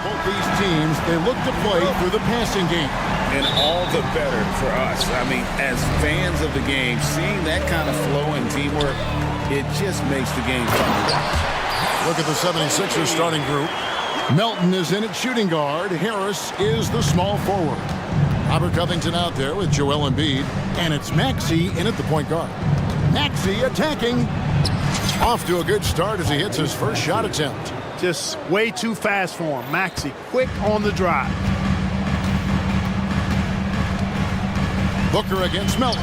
Both these teams, they look to play through the passing game. And all the better for us. I mean, as fans of the game, seeing that kind of flow and teamwork, it just makes the game fun to watch. Look at the 76ers starting group. Melton is in at shooting guard. Harris is the small forward. Robert Covington out there with Joel Embiid. And it's Maxey in at the point guard. Maxey attacking. Off to a good start as he hits his first shot attempt. Just way too fast for him. Maxey, quick on the drive. Booker against Melton.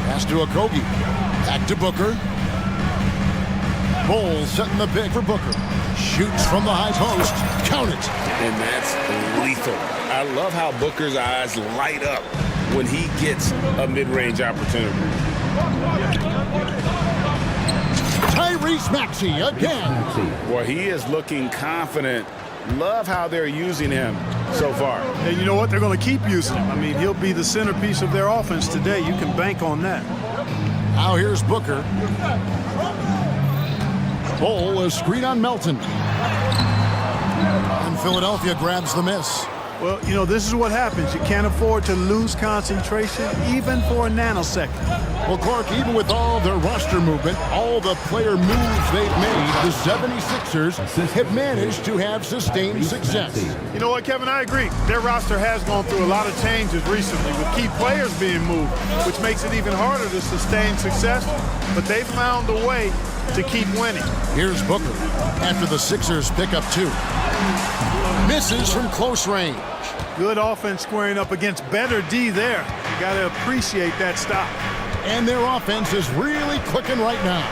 Pass to Okogie. Back to Booker. Bowles setting the pick for Booker. Shoots from the high post. Count it. And that's lethal. I love how Booker's eyes light up when he gets a mid-range opportunity. Tyrese Maxey again. Boy, he is looking confident. Love how they're using him so far. And you know what? They're going to keep using him. I mean, he'll be the centerpiece of their offense today. You can bank on that. Now here's Booker. Bowl, a screen on Melton. And Philadelphia grabs the miss. Well, you know, this is what happens. You can't afford to lose concentration even for a nanosecond. Well, Clark, even with all their roster movement, all the player moves they've made, the 76ers have managed to have sustained success. You know what, Kevin? I agree. Their roster has gone through a lot of changes recently with key players being moved, which makes it even harder to sustain success. But they've found a way to keep winning. Here's Booker after the Sixers pick up 2. Misses from close range. Good offense squaring up against better D there. You got to appreciate that stop. And their offense is really clicking right now.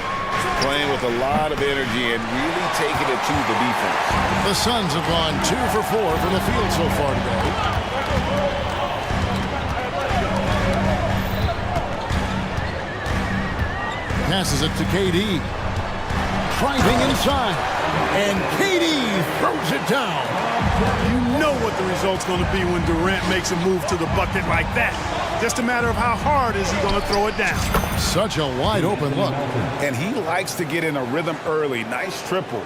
Playing with a lot of energy and really taking it to the defense. The Suns have gone 2 for 4 from the field so far today. Passes it to KD. Driving inside. And KD throws it down. You know what the result's going to be when Durant makes a move to the bucket like that. Just a matter of how hard is he going to throw it down. Such a wide open look. And he likes to get in a rhythm early. Nice triple.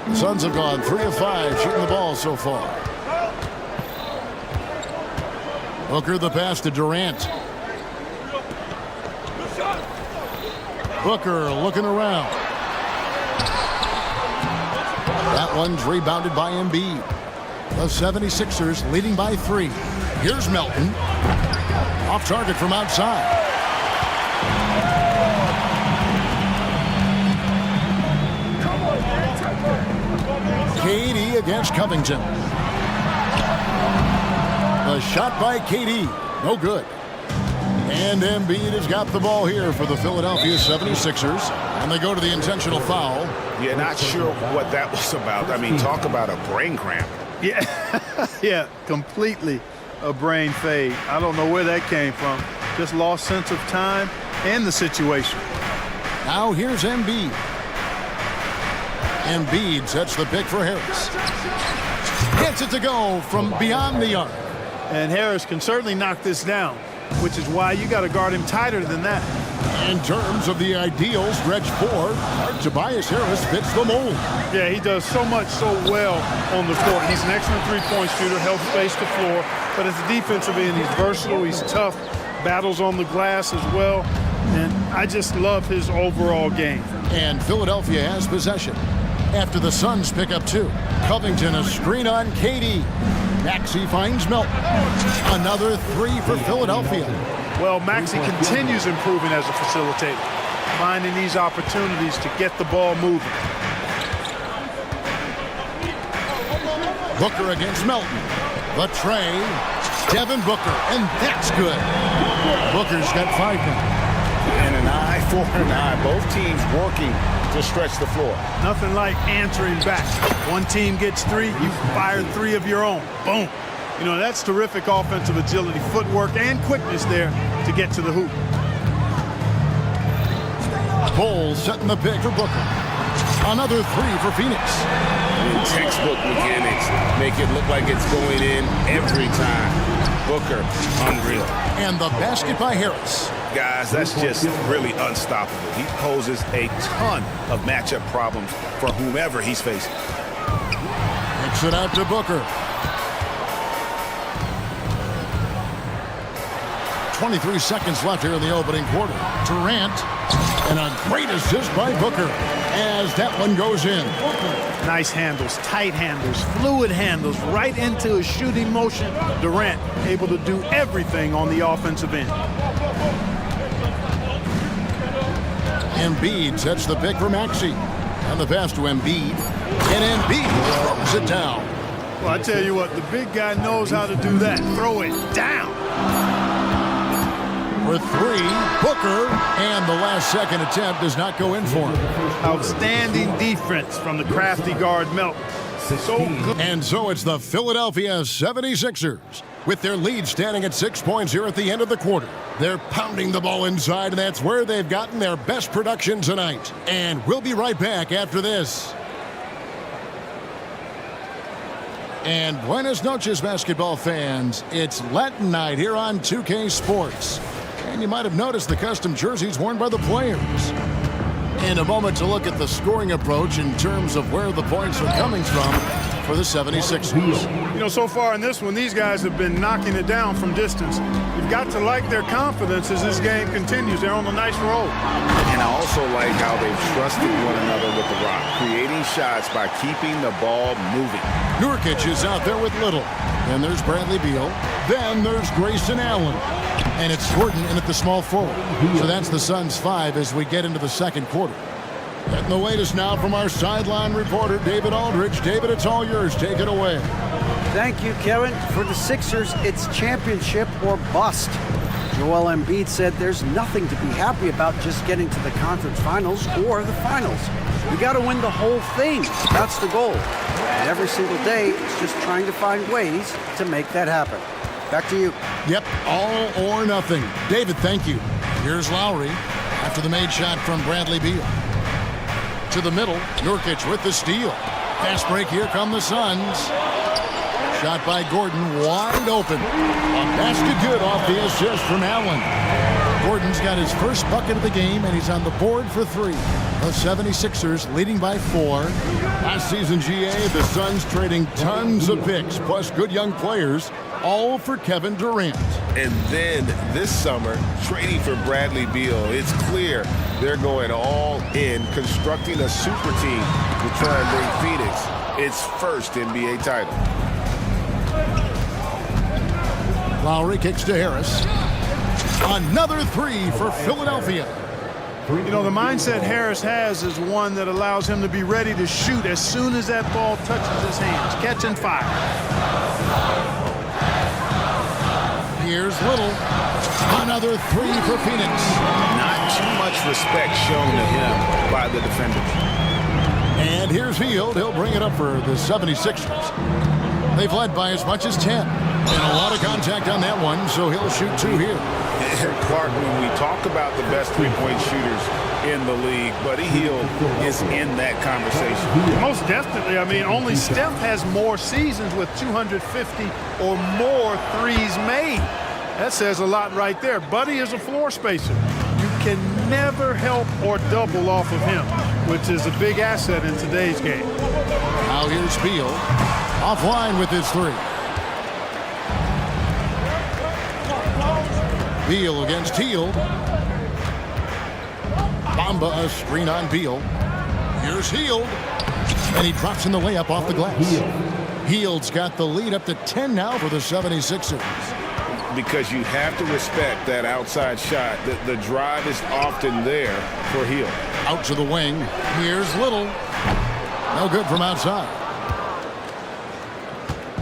The Suns have gone 3 of 5 shooting the ball so far. Booker the pass to Durant. Booker looking around. That one's rebounded by Embiid. The 76ers leading by 3. Here's Melton. Off target from outside. KD against Covington. The shot by KD. No good. And Embiid has got the ball here for the Philadelphia 76ers. And they go to the intentional foul. Yeah, not sure what that was about. I mean, talk about a brain cramp. Yeah, yeah, completely a brain fade. I don't know where that came from. Just lost sense of time and the situation. Now here's Embiid. Embiid sets the pick for Harris. Gets it to go from beyond the arc. And Harris can certainly knock this down, which is why you got to guard him tighter than that. In terms of the ideal stretch 4, Tobias Harris fits the mold. Yeah, he does so much so well on the court. He's an excellent three-point shooter, helps space the floor. But as a defensive end, he's versatile, he's tough, battles on the glass as well. And I just love his overall game. And Philadelphia has possession. After the Suns pick up 2. Covington a screen on KD. Maxey finds Melton. Another 3 for Philadelphia. Well, Maxey continues improving as a facilitator, finding these opportunities to get the ball moving. Booker against Melton. The tray. Devin Booker, and that's good. Booker's got 5 now. And an eye for an eye. Both teams working to stretch the floor. Nothing like answering back. One team gets 3, you fire 3 of your own. Boom. You know, that's terrific offensive agility, footwork, and quickness there to get to the hoop. Bowles setting the pick for Booker. Another 3 for Phoenix. And textbook mechanics make it look like it's going in every time. Booker, unreal. And the basket by Harris. Guys, that's just really unstoppable. He poses a ton of matchup problems for whomever he's facing. Kicks it out to Booker. 23 seconds left here in the opening quarter. Durant, and a great assist by Booker as that one goes in. Nice handles, tight handles, fluid handles, right into a shooting motion. Durant able to do everything on the offensive end. Embiid sets the pick for Maxey. And the pass to Embiid. And Embiid throws it down. Well, I tell you what, the big guy knows how to do that. Throw it down. For three, Booker, and the last second attempt does not go in for him. Outstanding defense from the crafty guard Melton. So good. And so it's the Philadelphia 76ers with their lead standing at 6 points here at the end of the quarter. They're pounding the ball inside, and that's where they've gotten their best production tonight. And we'll be right back after this. And buenas noches, basketball fans. It's Latin night here on 2K Sports. And you might have noticed the custom jerseys worn by the players. In a moment to look at the scoring approach in terms of where the points are coming from for the 76ers. You know, so far in this one, these guys have been knocking it down from distance. You've got to like their confidence as this game continues. They're on a nice roll. And I also like how they've trusted one another with the rock, creating shots by keeping the ball moving. Nurkic is out there with Little. Then there's Bradley Beal. Then there's Grayson Allen. And it's Gordon in at the small forward. So that's the Suns' 5 as we get into the second quarter. Getting the latest now from our sideline reporter, David Aldridge. David, it's all yours. Take it away. Thank you, Kevin. For the Sixers, it's championship or bust. Joel Embiid said there's nothing to be happy about just getting to the conference finals or the finals. You got to win the whole thing. That's the goal. And every single day, it's just trying to find ways to make that happen. Back to you. Yep, all or nothing. David, thank you. Here's Lowry after the made shot from Bradley Beal. To the middle, Nurkic with the steal. Fast break, here come the Suns. Shot by Gordon, wide open. A basket good off the assist from Allen. Gordon's got his first bucket of the game, and he's on the board for 3. The 76ers leading by 4. Last season, GA, the Suns trading tons of picks, plus good young players, all for Kevin Durant. And then this summer, trading for Bradley Beal. It's clear they're going all in, constructing a super team to try and bring Phoenix its first NBA title. Lowry kicks to Harris. Another 3 for Philadelphia. You know, the mindset Harris has is one that allows him to be ready to shoot as soon as that ball touches his hands. Catch and fire. Here's Little. Another 3 for Phoenix. Not too much respect shown to him by the defenders. And here's Hield. He'll bring it up for the 76ers. They've led by as much as 10. And a lot of contact on that one, so he'll shoot 2 here. Clark, when we talk about the best three-point shooters in the league, Buddy Hield is in that conversation. Most definitely. I mean, only Steph has more seasons with 250 or more threes made. That says a lot right there. Buddy is a floor spacer. You can never help or double off of him, which is a big asset in today's game. Now here's Beal. Offline with his 3. Beal against Hield. Bamba a screen on Beal. Here's Hield. And he drops in the layup off the glass. Hield's got the lead up to 10 now for the 76ers. Because you have to respect that outside shot. The drive is often there for Hield. Out to the wing. Here's Little. No good from outside.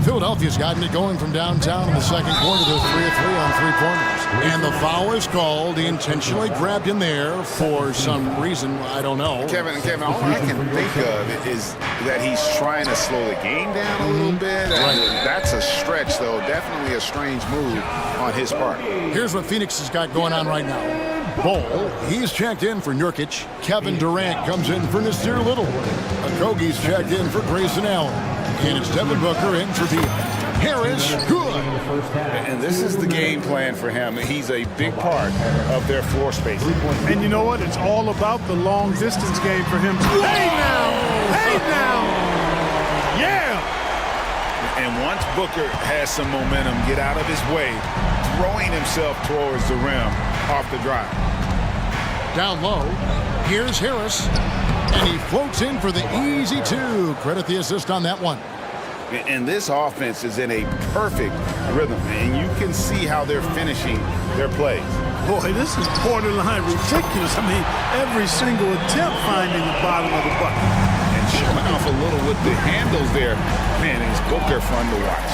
Philadelphia's gotten it going from downtown in the second quarter to 3 of 3 on 3-pointers. And the foul is called. He intentionally grabbed in there for some reason. I don't know. Kevin, all I can think of is that he's trying to slow the game down a little bit. Right. That's a stretch, though. Definitely a strange move on his part. Here's what Phoenix has got going on right now. Ball, he's checked in for Nurkic. Kevin Durant comes in for Nasir Little. Okogie's checked in for Grayson Allen. And it's Devin Booker in for Beal. Harris, good. And this is the game plan for him. He's a big part of their floor space. And you know what? It's all about the long distance game for him. Hey now! Hey now! Yeah! Booker has some momentum. Get out of his way, throwing himself towards the rim off the drive. Down low, here's Harris, and he floats in for the easy two. Credit the assist on that one. And this offense is in a perfect rhythm, and you can see how they're finishing their plays. Boy, this is borderline ridiculous. I mean, every single attempt finding the bottom of the bucket. And showing off a little with the handles there. Man, is Booker fun to watch.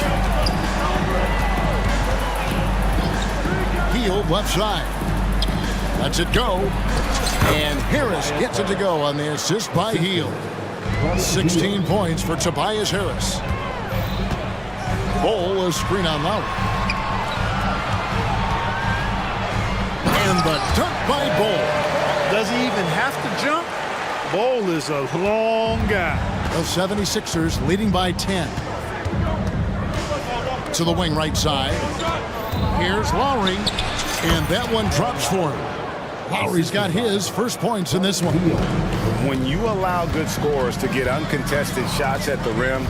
Heel left side. Lets it go. And Harris gets it to go on the assist by Heel. 16 points for Tobias Harris. Bowl, a screen on Lowry. And the dunk by Bowl. Does he even have to jump? Bowl is a long guy. The 76ers leading by 10. To the wing right side. Here's Lowry. And that one drops for him. Lowry's got his first points in this one. When you allow good scorers to get uncontested shots at the rim,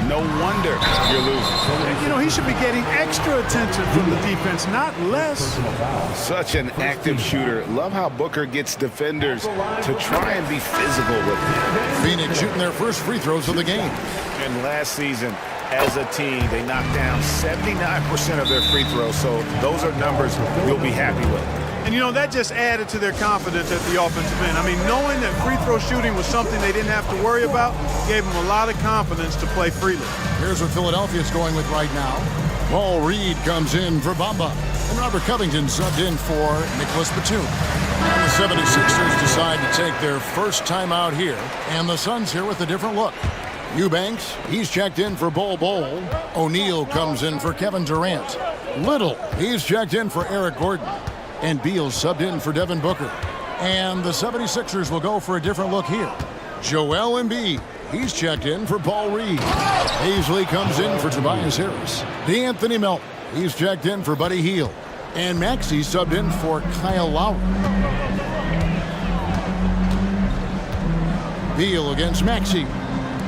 no wonder you're losing. You know, he should be getting extra attention from the defense, not less. Such an active shooter. Love how Booker gets defenders to try and be physical with him. Phoenix shooting their first free throws of the game. And last season, as a team, they knocked down 79% of their free throws, so those are numbers you'll be happy with. And, you know, that just added to their confidence at the offensive end. I mean, knowing that free throw shooting was something they didn't have to worry about gave them a lot of confidence to play freely. Here's what Philadelphia's going with right now. Paul Reed comes in for Bamba. And Robert Covington subbed in for Nicholas Batum. And the 76ers decide to take their first timeout here. And the Suns here with a different look. Eubanks, he's checked in for Bol Bol. O'Neal comes in for Kevin Durant. Little, he's checked in for Eric Gordon. And Beal subbed in for Devin Booker. And the 76ers will go for a different look here. Joel Embiid, he's checked in for Paul Reed. Paisley comes in for Tobias Harris. DeAnthony Melton, he's checked in for Buddy Hield. And Maxey subbed in for Kyle Lowry. Beal against Maxey.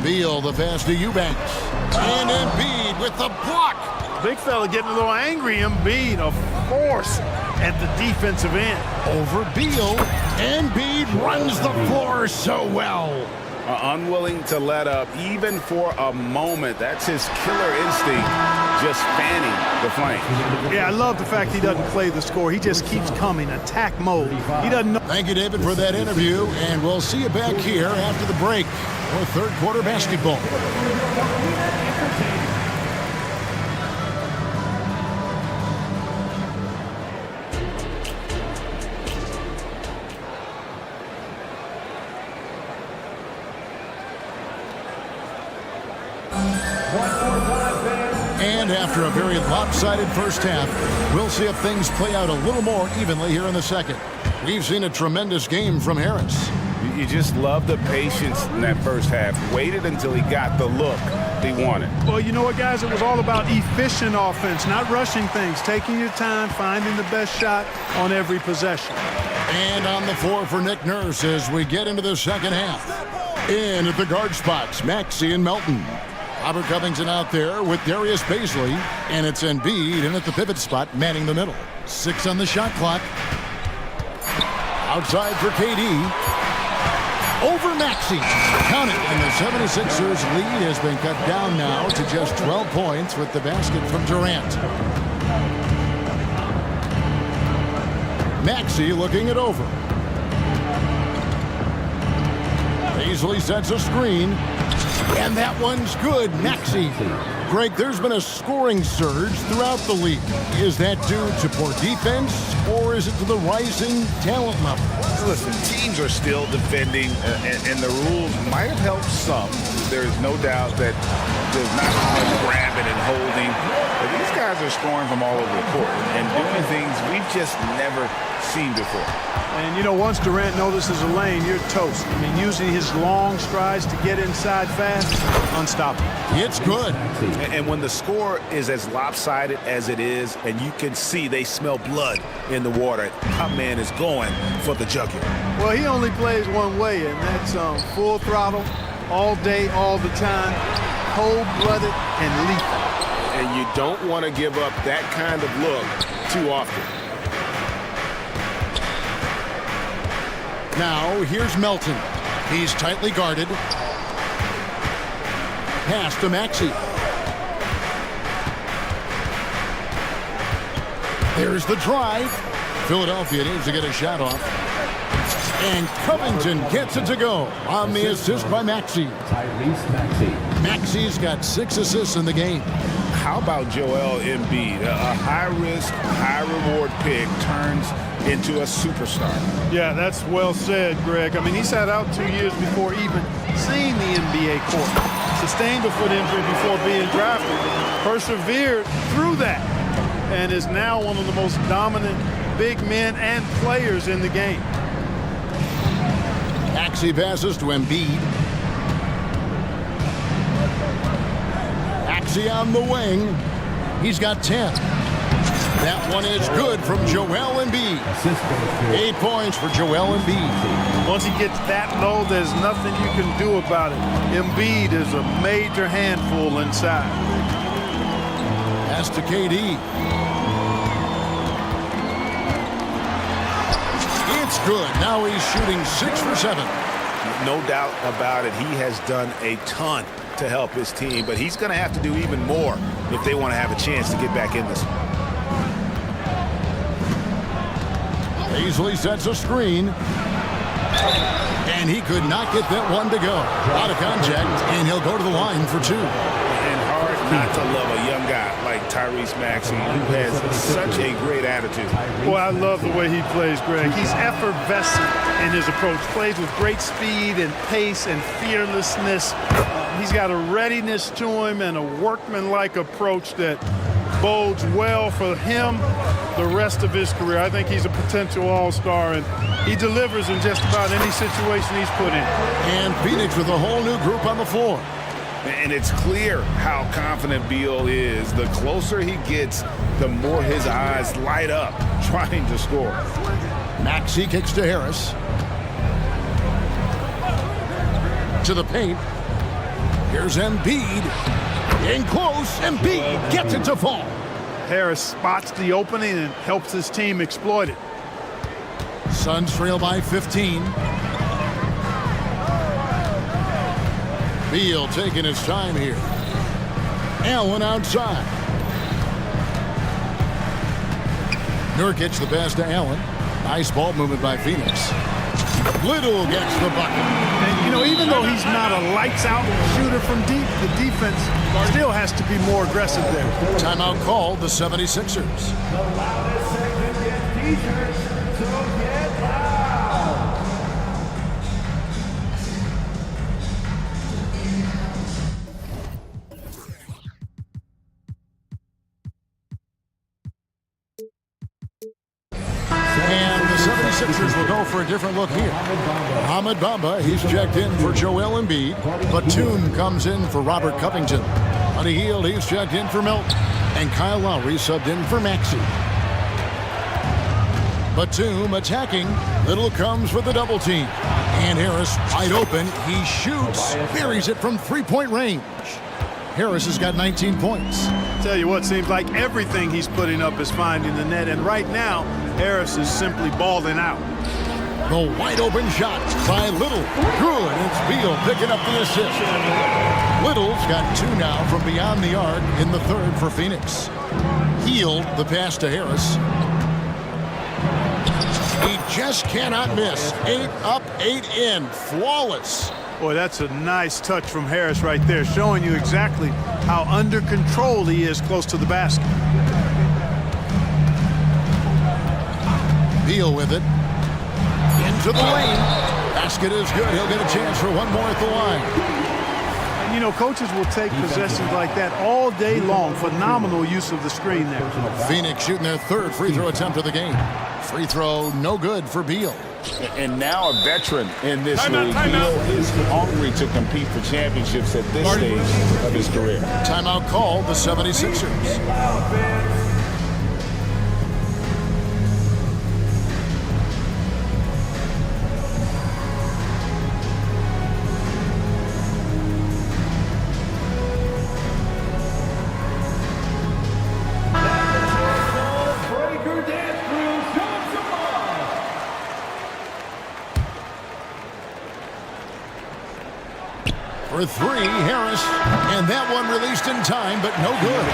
Beal the pass to Eubanks. And Embiid with the block. Big fella getting a little angry. Embiid, a force at the defensive end. Over Beal. Embiid runs the floor so well. Unwilling to let up even for a moment. That's his killer instinct, just fanning the flame. Yeah, I love the fact he doesn't play the score. He just keeps coming, attack mode. He doesn't know. Thank you, David, for that interview, and we'll see you back here after the break for third quarter basketball. And after a very lopsided first half, we'll see if things play out a little more evenly here in the second. We've seen a tremendous game from Harris. You just love the patience in that first half. Waited until he got the look he wanted. Well, you know what, guys? It was all about efficient offense, not rushing things, taking your time, finding the best shot on every possession. And on the floor for Nick Nurse as we get into the second half. In at the guard spots, Maxey and Melton. Robert Covington out there with Darius Paisley. And it's Embiid in at the pivot spot, manning the middle. 6 on the shot clock. Outside for KD. Over Maxey. Count it. And the 76ers lead has been cut down now to just 12 points with the basket from Durant. Maxey looking it over. Paisley sets a screen. And that one's good. Maxey. Greg, there's been a scoring surge throughout the league. Is that due to poor defense, or is it to the rising talent level? Listen, teams are still defending, and the rules might have helped some. There is no doubt that there's not as much grabbing and holding. But these guys are scoring from all over the court and doing things we've just never seen before. And, you know, once Durant notices a lane, you're toast. I mean, using his long strides to get inside fast, unstoppable. It's good. And when the score is as lopsided as it is, and you can see they smell blood in the water, our man is going for the jugular. Well, he only plays one way, and that's full throttle, all day, all the time, cold-blooded and lethal. and you don't want to give up that kind of look too often. Now, here's Melton. He's tightly guarded. Pass to Maxey. There's the drive. Philadelphia needs to get a shot off. And Covington gets it to go on the assist by Maxey. Maxey's got 6 assists in the game. How about Joel Embiid? A high-risk, high-reward pick turns into a superstar. Yeah, that's well said, Greg. I mean, he sat out 2 years before even seeing the NBA court. Sustained a foot injury before being drafted. Persevered through that. And is now one of the most dominant big men and players in the game. Maxey passes to Embiid. Maxey on the wing. He's got 10. That one is good from Joel Embiid. 8 points for Joel Embiid. Once he gets that low, there's nothing you can do about it. Embiid is a major handful inside. Pass to KD. It's good. Now he's shooting 6 for 7. No doubt about it. He has done a ton to help his team, but he's going to have to do even more if they want to have a chance to get back in this. Paisley sets a screen. And he could not get that one to go. Out of contact, and he'll go to the line for 2. And hard not to love a young guy like Tyrese Maxey, who has such a great attitude. Boy, I love the way he plays, Greg. He's effervescent in his approach. Plays with great speed and pace and fearlessness. He's got a readiness to him and a workmanlike approach that bodes well for him the rest of his career. I think he's a potential all-star, and he delivers in just about any situation he's put in. And Phoenix with a whole new group on the floor. And it's clear how confident Beal is. The closer he gets, the more his eyes light up trying to score. Maxey kicks to Harris. To the paint. Here's Embiid. In close, Embiid gets it to fall. Harris spots the opening and helps his team exploit it. Suns trail by 15. Beal taking his time here. Allen outside. Nurkic the pass to Allen. Nice ball movement by Phoenix. Little gets the bucket. And, you know, even though he's not a lights-out shooter from deep, the defense still has to be more aggressive there. Timeout called the 76ers. And the 76ers will go for a different look here. Mohamed Bamba, he's checked in for Joel Embiid. Batum comes in for Robert Covington. Buddy Hield, he's checked in for Melton. And Kyle Lowry subbed in for Maxey. Batum attacking. Little comes with the double team. And Harris wide open. He shoots. Buries it from three-point range. Harris has got 19 points. Tell you what, seems like everything he's putting up is finding the net. And right now, Harris is simply balling out. The wide open shot by Little. Good. It's Beal picking up the assist. Little's got 2 now from beyond the arc in the third for Phoenix. Hield the pass to Harris. He just cannot miss. 8 up, 8 in. Flawless. Boy, that's a nice touch from Harris right there, showing you exactly how under control he is close to the basket. Beal with it. Into the lane. Basket is good. He'll get a chance for one more at the line. And, you know, coaches will take possessions like that all day long. Phenomenal use of the screen there. Phoenix shooting their third free throw attempt of the game. Free throw no good for Beal. And now a veteran in this league. Beal is hungry to compete for championships at this stage of his career. Timeout called the 76ers. For three, Harris. And that one released in time, but no good.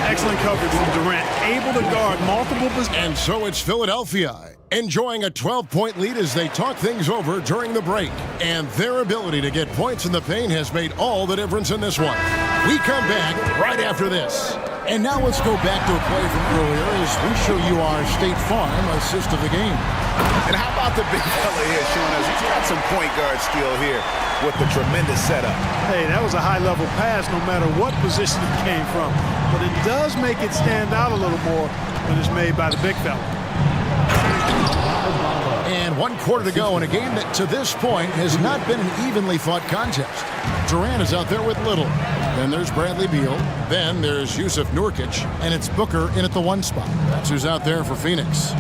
Excellent coverage from Durant, able to guard multiple positions. And so it's Philadelphia, enjoying a 12-point lead as they talk things over during the break. And their ability to get points in the paint has made all the difference in this one. We come back right after this. And now let's go back to a play from earlier as we show you our State Farm assist of the game. And how about the big fella here showing us he's got some point guard skill here with the tremendous setup. Hey, that was a high-level pass no matter what position it came from. But it does make it stand out a little more when it's made by the big fella. And 1 quarter to go in a game that to this point has not been an evenly fought contest. Durant is out there with Little. Then there's Bradley Beal. Then there's Yusuf Nurkic. And it's Booker in at the 1 spot. That's who's out there for Phoenix.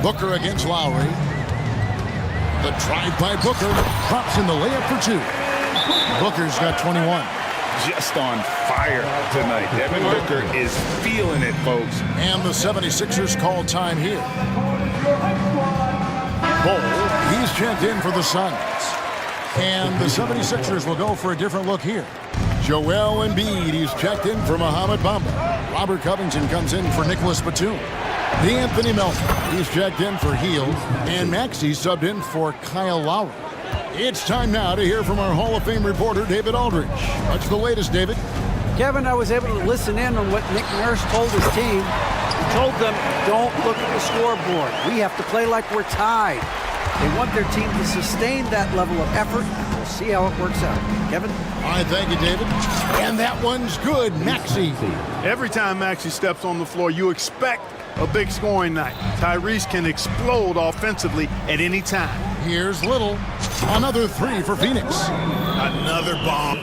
Booker against Lowry. The drive by Booker drops in the layup for 2. Booker's got 21. Just on fire tonight. Devin Booker is feeling it, folks. And the 76ers call time here. Bol, he's checked in for the Suns. And the 76ers will go for a different look here. Joel Embiid, he's checked in for Mohamed Bamba. Robert Covington comes in for Nicholas Batum. Anthony Melton, he's checked in for Heel. And Maxey subbed in for Kyle Lowry. It's time now to hear from our Hall of Fame reporter, David Aldridge. What's the latest, David? Kevin, I was able to listen in on what Nick Nurse told his team. He told them, don't look at the scoreboard. We have to play like we're tied. They want their team to sustain that level of effort. We'll see how it works out. Kevin? All right, thank you, David. And that one's good, Maxey. Every time Maxey steps on the floor, you expect a big scoring night. Tyrese can explode offensively at any time. Here's Little. Another 3 for Phoenix. Another bomb.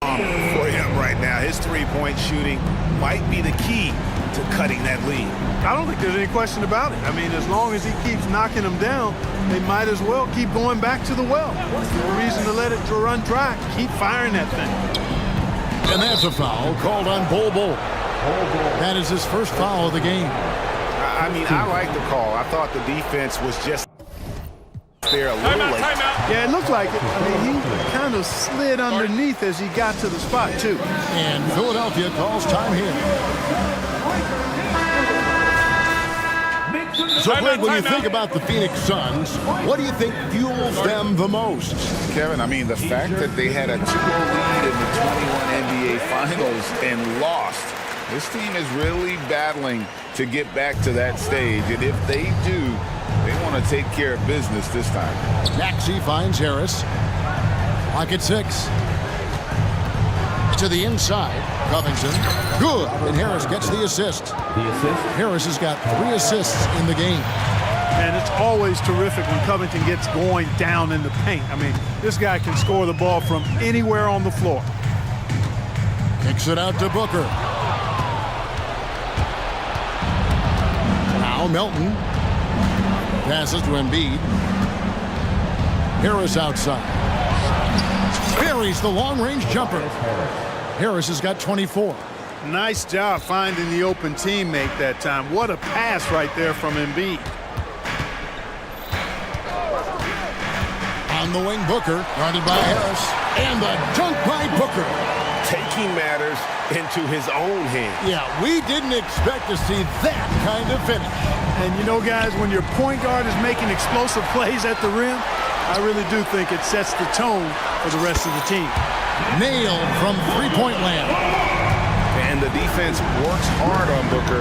For him right now, his three-point shooting might be the key to cutting that lead. I don't think there's any question about it. I mean, as long as he keeps knocking them down, they might as well keep going back to the well. No reason to let it run dry. Keep firing that thing. And that's a foul called on Bol. That is his first foul of the game. I mean, I like the call. I thought the defense was just there a little late. Yeah, it looked like it. I mean, he kind of slid underneath as he got to the spot, too. And Philadelphia calls time here. So, Greg, when you think about the Phoenix Suns, what do you think fuels them the most? Kevin, I mean, the fact that they had a 2-0 lead in the 21 NBA Finals and lost. This team is really battling to get back to that stage. And if they do, they want to take care of business this time. Maxey finds Harris. Pocket 6. To the inside. Covington. Good. And Harris gets the assist. Harris has got 3 assists in the game. And it's always terrific when Covington gets going down in the paint. I mean, this guy can score the ball from anywhere on the floor. Kicks it out to Booker. Now Melton. Passes to Embiid. Harris outside. Buries the long-range jumper. Harris has got 24. Nice job finding the open teammate that time. What a pass right there from Embiid. On the wing, Booker, guarded by Harris. And the dunk by Booker. Taking matters into his own hands. Yeah, we didn't expect to see that kind of finish. And you know, guys, when your point guard is making explosive plays at the rim, I really do think it sets the tone for the rest of the team. Nailed from three-point land. And the defense works hard on Booker,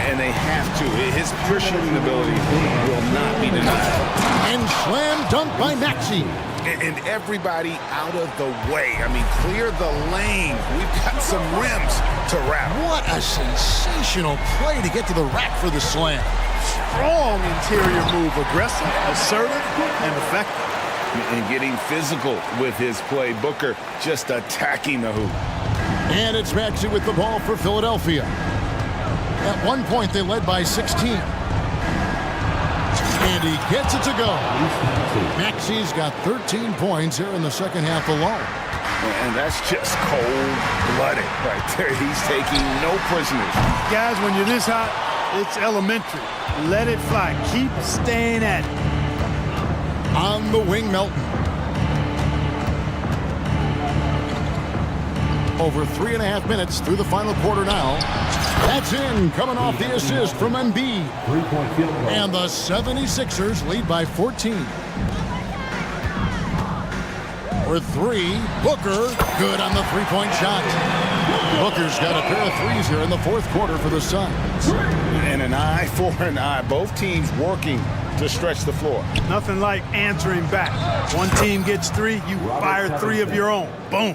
and they have to. His pure shooting ability will not be denied. And slam dunk by Maxey. And everybody out of the way. I mean, clear the lane. We've got some rims to wrap. What a sensational play to get to the rack for the slam. Strong interior move, aggressive, assertive, and effective. And getting physical with his play. Booker just attacking the hoop. And it's Maxey with the ball for Philadelphia. At one point, they led by 16. And he gets it to go. Maxey's got 13 points here in the second half alone. And that's just cold-blooded right there. He's taking no prisoners. Guys, when you're this hot, it's elementary. Let it fly. Keep staying at it. On the wing, Melton. Over 3.5 minutes through the final quarter now. That's in, coming off the assist from Embiid. And the 76ers lead by 14. For three, Booker, good on the three-point shot. Booker's got a pair of threes here in the fourth quarter for the Suns. And an eye for an eye. Both teams working to stretch the floor. Nothing like answering back. One team gets three, you fire three of your own. Boom.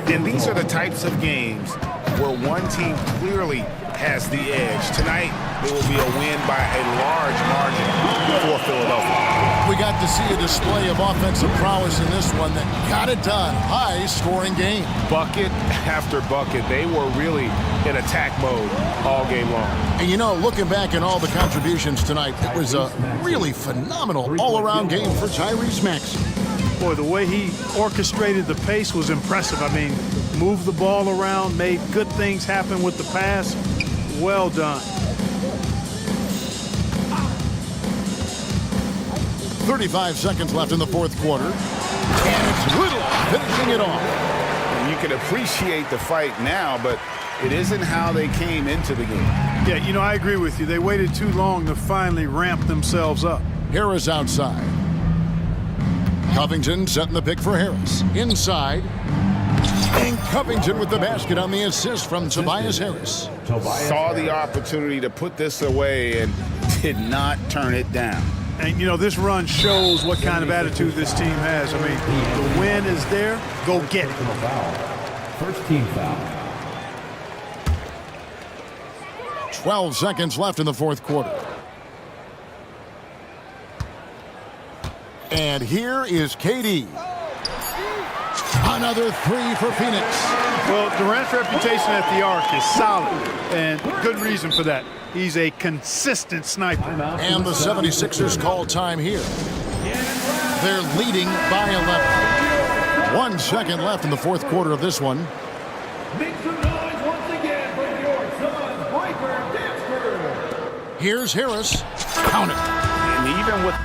And these are the types of games where one team clearly has the edge. Tonight, it will be a win by a large margin for Philadelphia. We got to see a display of offensive prowess in this one that got it done. High-scoring game. Bucket after bucket. They were really in attack mode all game long. And you know, looking back at all the contributions tonight, it was a really phenomenal all-around game for Tyrese Maxey. Boy, the way he orchestrated the pace was impressive. I mean, moved the ball around, made good things happen with the pass. Well done. 35 seconds left in the fourth quarter. And it's Little finishing it off. And you can appreciate the fight now, but it isn't how they came into the game. Yeah, you know, I agree with you. They waited too long to finally ramp themselves up. Harris outside. Covington setting the pick for Harris. Inside. And Covington with the basket on the assist from Tobias Harris. Saw the opportunity to put this away and did not turn it down. And, you know, this run shows what kind of attitude this team has. I mean, the win is there. Go get it. First team foul. 12 seconds left in the fourth quarter. And here is KD. Another three for Phoenix. Well, Durant's reputation at the arc is solid, and good reason for that. He's a consistent sniper. And the 76ers call time here. They're leading by 11. 1 second left in the fourth quarter of this one. Make some noise once again for your Suns Breaker Dance Crew. Here's Harris. Count it. And even with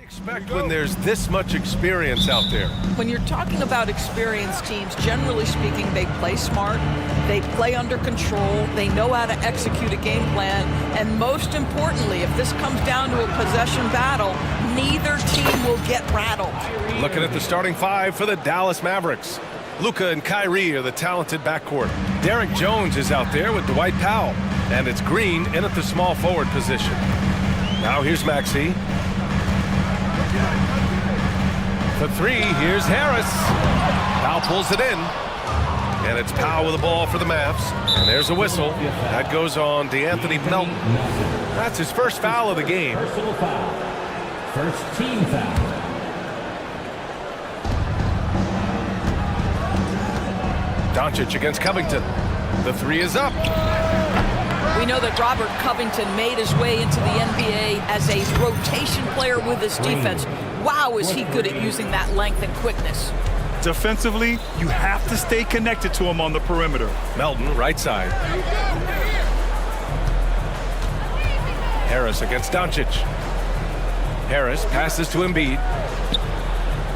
Expect when there's this much experience out there. When you're talking about experienced teams, generally speaking, they play smart, they play under control, they know how to execute a game plan, and most importantly, if this comes down to a possession battle, neither team will get rattled. Looking at the starting five for the Dallas Mavericks. Luka and Kyrie are the talented backcourt. Derek Jones is out there with Dwight Powell, and it's Green in at the small forward position. Now here's Maxey. For three, here's Harris. Powell pulls it in. And it's Powell with the ball for the Mavs. And there's a whistle. That goes on DeAnthony Melton. That's his first foul of the game. Personal foul. First team foul. Doncic against Covington. The three is up. We know that Robert Covington made his way into the NBA as a rotation player with his defense. Wow, is he good at using that length and quickness. Defensively, you have to stay connected to him on the perimeter. Melton, right side. Harris against Doncic. Harris passes to Embiid.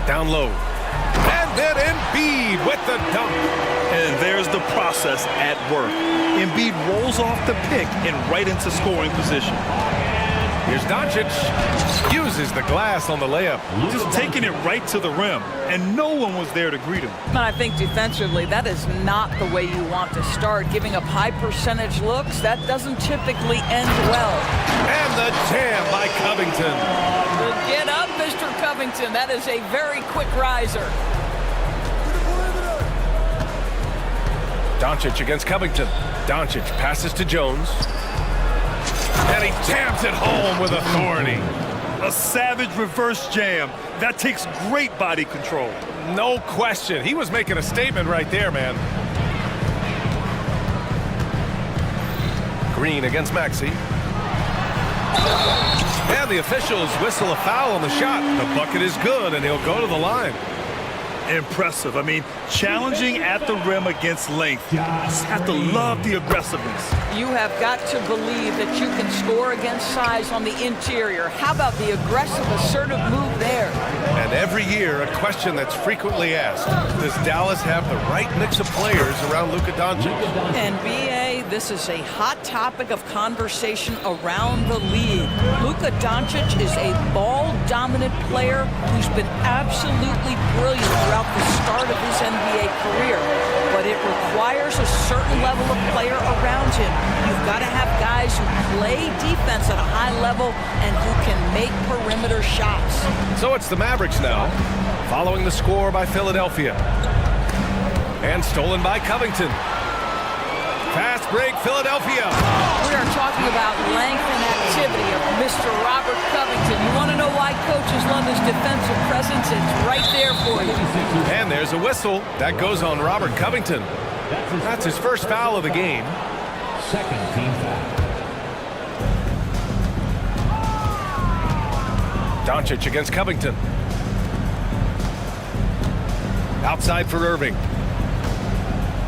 Down low. And then Embiid with the dunk. And there's the process at work. Embiid rolls off the pick and right into scoring position. Here's Doncic. Uses the glass on the layup. Just taking it right to the rim, and no one was there to greet him. But I think defensively, that is not the way you want to start. Giving up high percentage looks, that doesn't typically end well. And the jam by Covington. Get up, Mr. Covington. That is a very quick riser. Doncic against Covington. Doncic passes to Jones. And he jams it home with authority. A savage reverse jam. That takes great body control. No question. He was making a statement right there, man. Green against Maxey. And the officials whistle a foul on the shot. The bucket is good, and he'll go to the line. Impressive. I mean, challenging at the rim against length. You just have to love the aggressiveness. You have got to believe that you can score against size on the interior. How about the aggressive, assertive move there? And every year, a question that's frequently asked. Does Dallas have the right mix of players around Luka Doncic? And BA, this is a hot topic of conversation around the league. Luka Doncic is a ball-dominant player who's been absolutely brilliant throughout the start of his NBA career. But it requires a certain level of player around him. You've got to have guys who play defense at a high level and who can make perimeter shots. So it's the Mavericks now, following the score by Philadelphia. And stolen by Covington. Fast break, Philadelphia. We are talking about length and activity of Mr. Robert Covington. You want to know why coaches love his defensive presence? It's right there for you. And there's a whistle. That goes on Robert Covington. That's his first foul of the game. Second team foul. Doncic against Covington. Outside for Irving.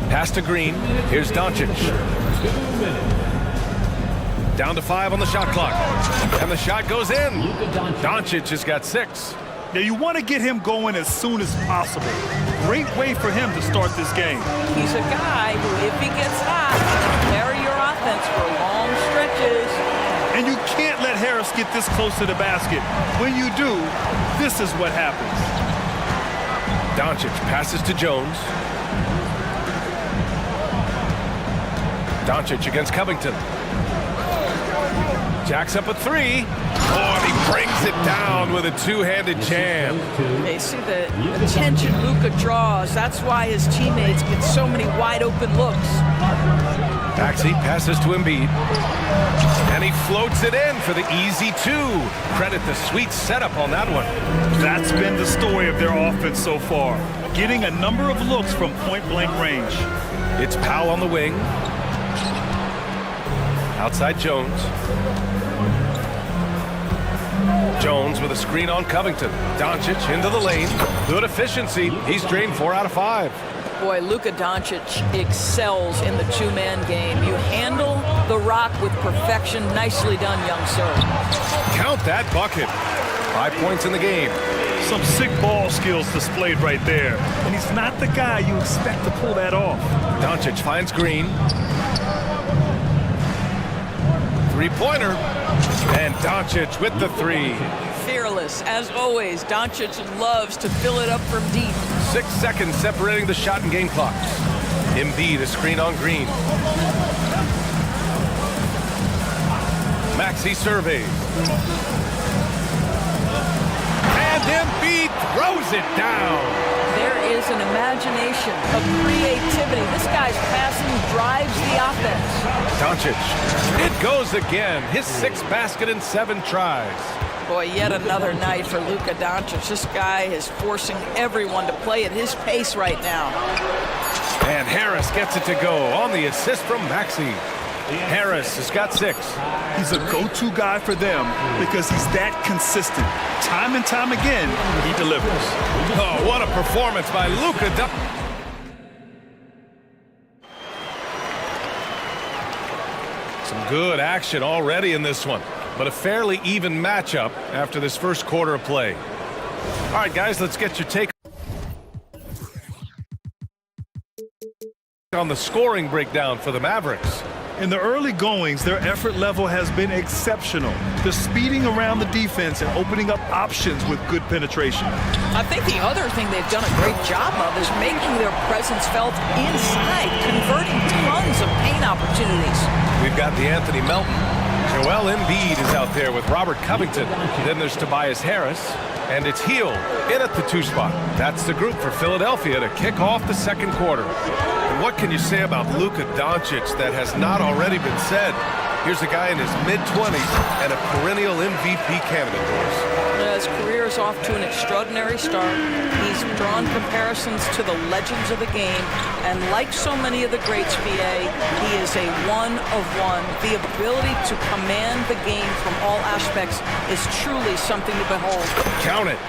Pass to Green. Here's Doncic. Down to 5 on the shot clock. And the shot goes in. Doncic has got 6. Now you want to get him going as soon as possible. Great way for him to start this game. He's a guy who, if he gets hot, can carry your offense for long stretches. And you can't let Harris get this close to the basket. When you do, this is what happens. Doncic passes to Jones. Doncic against Covington. Jacks up a 3. Oh, and he brings it down with a two-handed jam. They see the attention Luka draws. That's why his teammates get so many wide-open looks. Maxey passes to Embiid. And he floats it in for the easy 2. Credit the sweet setup on that one. That's been the story of their offense so far. Getting a number of looks from point-blank range. It's Powell on the wing. Outside Jones. Jones with a screen on Covington. Doncic into the lane. Good efficiency. He's drained 4 out of 5. Boy, Luka Doncic excels in the two-man game. You handle the rock with perfection. Nicely done, young sir. Count that bucket. 5 points in the game. Some sick ball skills displayed right there. And he's not the guy you expect to pull that off. Doncic finds Green. Three-pointer. And Doncic with the three. Fearless, as always. Doncic loves to fill it up from deep. 6 seconds separating the shot and game clocks. Embiid, a screen on Green. Maxey surveys. And Embiid throws it down. There is an imagination, a creativity. This guy's passing drives the offense. Doncic. It goes again. His 6th basket in 7 tries. Boy, yet another night for Luka Doncic. This guy is forcing everyone to play at his pace right now. And Harris gets it to go on the assist from Maxey. Harris has got 6. He's a go-to guy for them because he's that consistent. Time and time again, he delivers. Oh, what a performance by Luka Doncic. Some good action already in this one, but a fairly even matchup after this first quarter of play. All right, guys, let's get your take on the scoring breakdown for the Mavericks. In the early goings, their effort level has been exceptional. They're speeding around the defense and opening up options with good penetration. I think the other thing they've done a great job of is making their presence felt inside, converting tons of paint opportunities. We've got the Anthony Melton. Joel Embiid is out there with Robert Covington. Then there's Tobias Harris. And it's Hield in at the 2 spot. That's the group for Philadelphia to kick off the second quarter. And what can you say about Luka Doncic that has not already been said? Here's a guy in his mid-20s and a perennial MVP candidate, Doris. His career is off to an extraordinary start. He's drawn comparisons to the legends of the game, and like so many of the greats, VA, he is a one-of-one. The ability to command the game from all aspects is truly something to behold. Count it.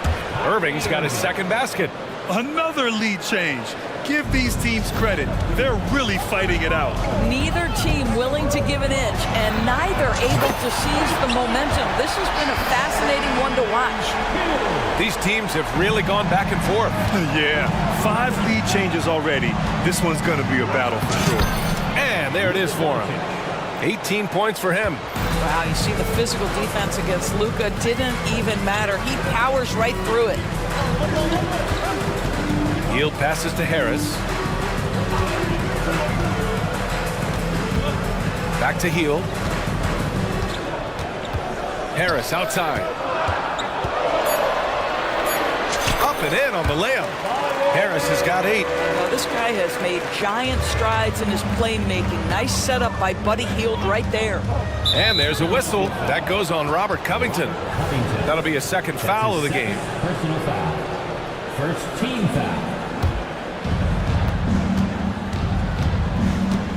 Irving's got his 2nd basket. Another lead change. Give these teams credit. They're really fighting it out. Neither team willing to give an inch, and neither able to seize the momentum. This has been a fascinating one to watch. These teams have really gone back and forth. Yeah, 5 lead changes already. This one's going to be a battle for sure. And there it is for him. 18 points for him. Wow, you see the physical defense against Luka didn't even matter. He powers right through it. Hield passes to Harris. Back to Hield. Harris outside. Up and in on the layup. Harris has got 8. This guy has made giant strides in his playmaking. Nice setup by Buddy Hield right there. And there's a whistle. That goes on Robert Covington. That'll be a 2nd foul of the game. Personal foul. First team foul.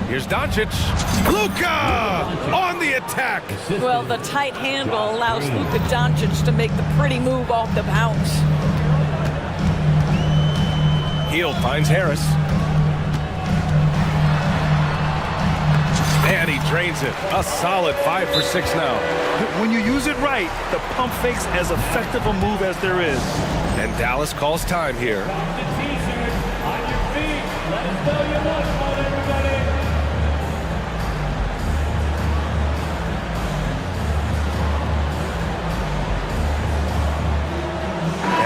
Here's Doncic. Luka on the attack. Well, the tight handle allows Luka Doncic to make the pretty move off the bounce. Hield finds Harris. And he drains it. A solid 5 for 6 now. When you use it right, the pump fake's as effective a move as there is. And Dallas calls time here.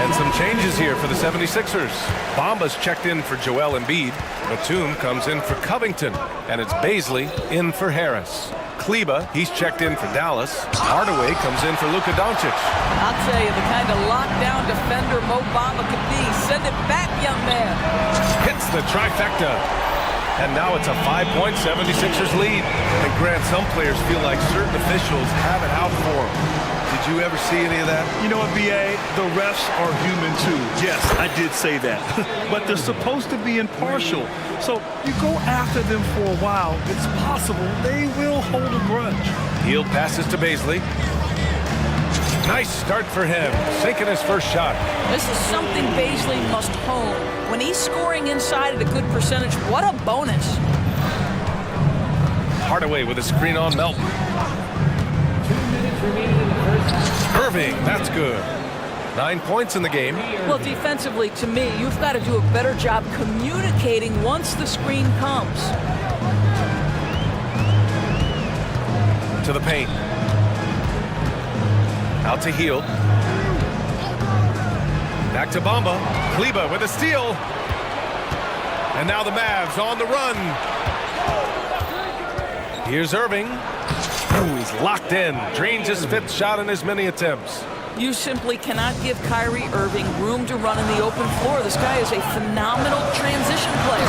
And some changes here for the 76ers. Bamba's checked in for Joel Embiid. Batum comes in for Covington. And it's Baisley in for Harris. Kleba, he's checked in for Dallas. Hardaway comes in for Luka Doncic. I'll tell you, the kind of lockdown defender Mo Bamba could be. Send it back, young man. Hits the trifecta. And now it's a 5-point 76ers lead. And Grant, some players feel like certain officials have it out for them. Did you ever see any of that? You know what, BA? The refs are human too. Yes, I did say that. But they're supposed to be impartial. So you go after them for a while, it's possible they will hold a grudge. Hield passes to Baisley. Nice start for him, sinking his first shot. This is something Baisley must hone. When he's scoring inside at a good percentage, what a bonus. Hardaway with a screen on Melton. 2 minutes remaining in the first half. Irving, that's good. 9 points in the game. Well, defensively, to me, you've got to do a better job communicating once the screen comes. To the paint. Out to Hield. Back to Bamba. Kleba with a steal. And now the Mavs on the run. Here's Irving. Ooh, he's locked in. Drains his 5th shot in as many attempts. You simply cannot give Kyrie Irving room to run in the open floor. This guy is a phenomenal transition player.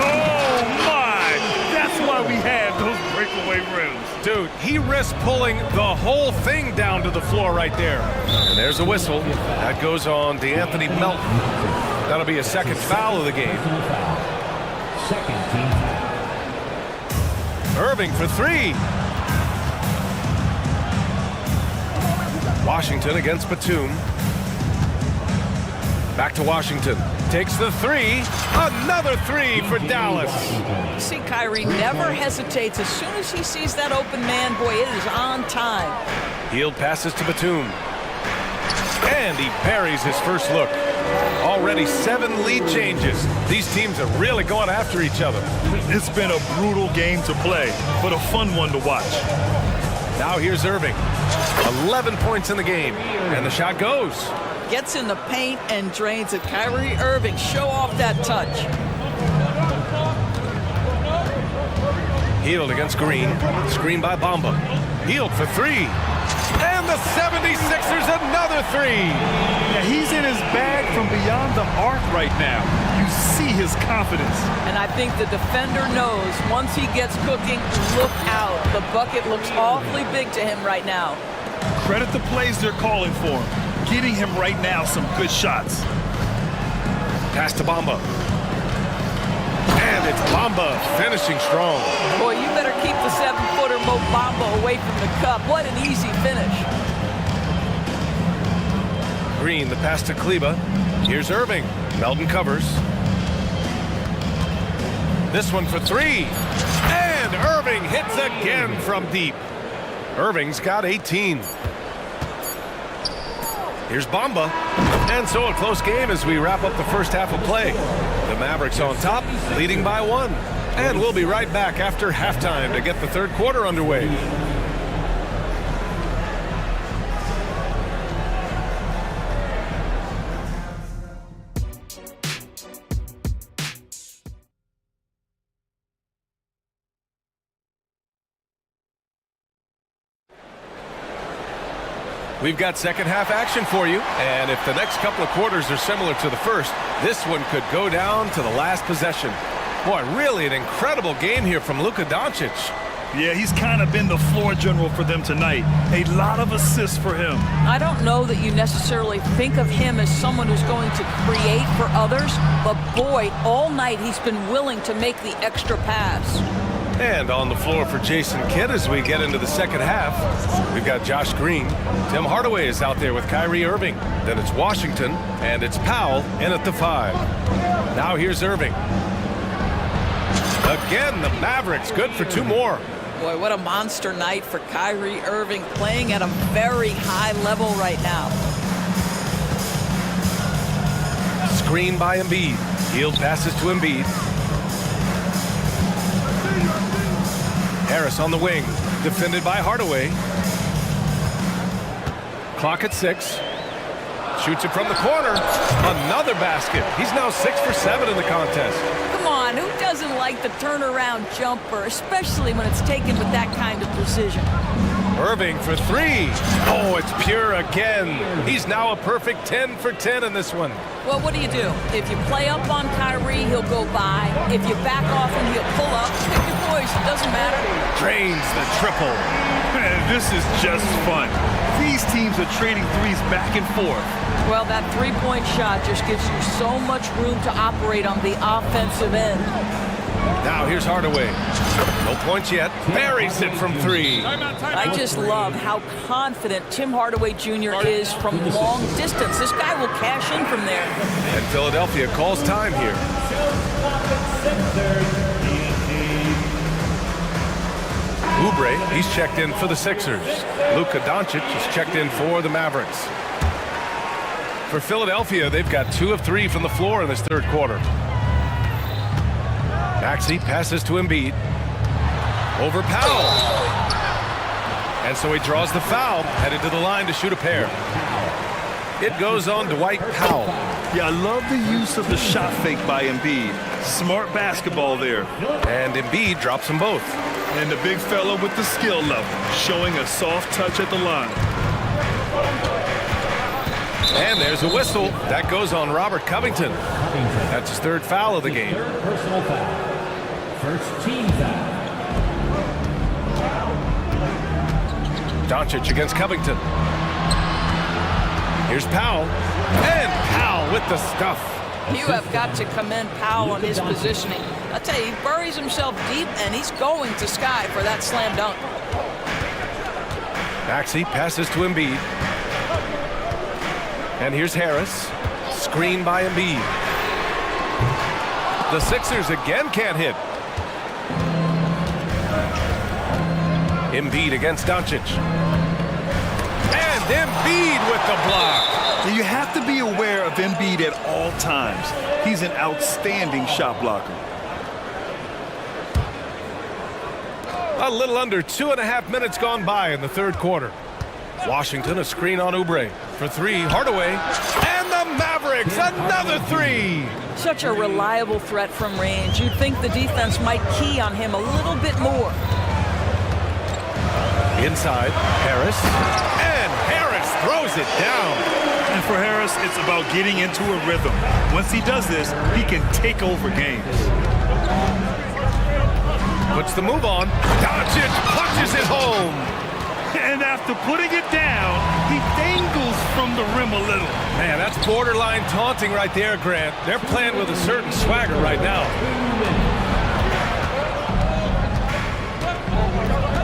Oh, my! That's why we have those breakaway rims. Dude, he risked pulling the whole thing down to the floor right there. And there's a whistle. That goes on DeAnthony Melton. That'll be a 2nd foul of the game. Second team. Irving for 3. Washington against Batum. Back to Washington. Takes the 3. Another 3 for Dallas. See, Kyrie never hesitates. As soon as he sees that open man, boy, it is on time. Hield passes to Batum. And he buries his first look. Already 7 lead changes. These teams are really going after each other. It's been a brutal game to play, but a fun one to watch. Now here's Irving. 11 points in the game. And the shot goes. Gets in the paint and drains it. Kyrie Irving, show off that touch. Hield against Green. Screen by Bamba. Hield for 3. And the 76ers another 3. Yeah, he's in his bag from beyond the arc right now. You see his confidence. And I think the defender knows once he gets cooking, look out. The bucket looks awfully big to him right now. Credit the plays they're calling for him. Getting him right now some good shots. Pass to Bamba. And it's Bamba finishing strong. Boy, you better keep the 7-footer Mo Bamba away from the cup. What an easy finish. Green, the pass to Kleba. Here's Irving. Melton covers. This one for 3. And Irving hits again from deep. Irving's got 18. Here's Bamba. And so a close game as we wrap up the first half of play. The Mavericks on top, leading by 1. And we'll be right back after halftime to get the 3rd quarter underway. We've got second half action for you, and if the next couple of quarters are similar to the first, this one could go down to the last possession. Boy, really an incredible game here from Luka Doncic. Yeah, he's kind of been the floor general for them tonight. A lot of assists for him. I don't know that you necessarily think of him as someone who's going to create for others, but boy, all night he's been willing to make the extra pass. And on the floor for Jason Kidd as we get into the second half, we've got Josh Green. Tim Hardaway is out there with Kyrie Irving. Then it's Washington, and it's Powell in at the 5. Now here's Irving. Again, the Mavericks good for 2 more. Boy, what a monster night for Kyrie Irving, playing at a very high level right now. Screen by Embiid. Hield passes to Embiid. Harris on the wing, defended by Hardaway. Clock at 6. Shoots it from the corner. Another basket. He's now 6 for 7 in the contest. Come on, who doesn't like the turnaround jumper, especially when it's taken with that kind of precision? Irving for 3. Oh, it's pure again. He's now a perfect 10 for 10 in this one. Well, what do? If you play up on Kyrie, he'll go by. If you back off him, he'll pull up. Pick your poison, it doesn't matter. Drains the triple. Man, this is just fun. These teams are trading threes back and forth. Well, that three-point shot just gives you so much room to operate on the offensive end. Now here's Hardaway. No points yet. Buries it from 3. I just love how confident Tim Hardaway Jr. is from long distance. This guy will cash in from there. And Philadelphia calls time here. Oubre, he's checked in for the Sixers. Luka Doncic is checked in for the Mavericks. For Philadelphia, they've got 2 of 3 from the floor in this third quarter. Maxey passes to Embiid. Over Powell. And so he draws the foul, headed to the line to shoot a pair. It goes on Dwight Powell. Yeah, I love the use of the shot fake by Embiid. Smart basketball there. And Embiid drops them both. And the big fella with the skill level, showing a soft touch at the line. And there's a whistle. That goes on Robert Covington. That's his 3rd foul of the game. Personal foul. First team foul. Doncic against Covington. Here's Powell. And Powell with the stuff. You have got to commend Powell on his positioning. I tell you, he buries himself deep, and he's going to sky for that slam dunk. Maxey passes to Embiid. And here's Harris. Screen by Embiid. The Sixers again can't hit. Embiid against Doncic. And Embiid with the block. And you have to be aware of Embiid at all times. He's an outstanding shot blocker. A little under 2.5 minutes gone by in the third quarter. Washington, a screen on Oubre. For 3, Hardaway. And the Mavericks, another 3. Such a reliable threat from range. You'd think the defense might key on him a little bit more. Inside, Harris. And Harris throws it down. And for Harris, it's about getting into a rhythm. Once he does this, he can take over games. Puts the move on. Doncic punches it home. And after putting it down, he dangles from the rim a little. Man, that's borderline taunting right there, Grant. They're playing with a certain swagger right now.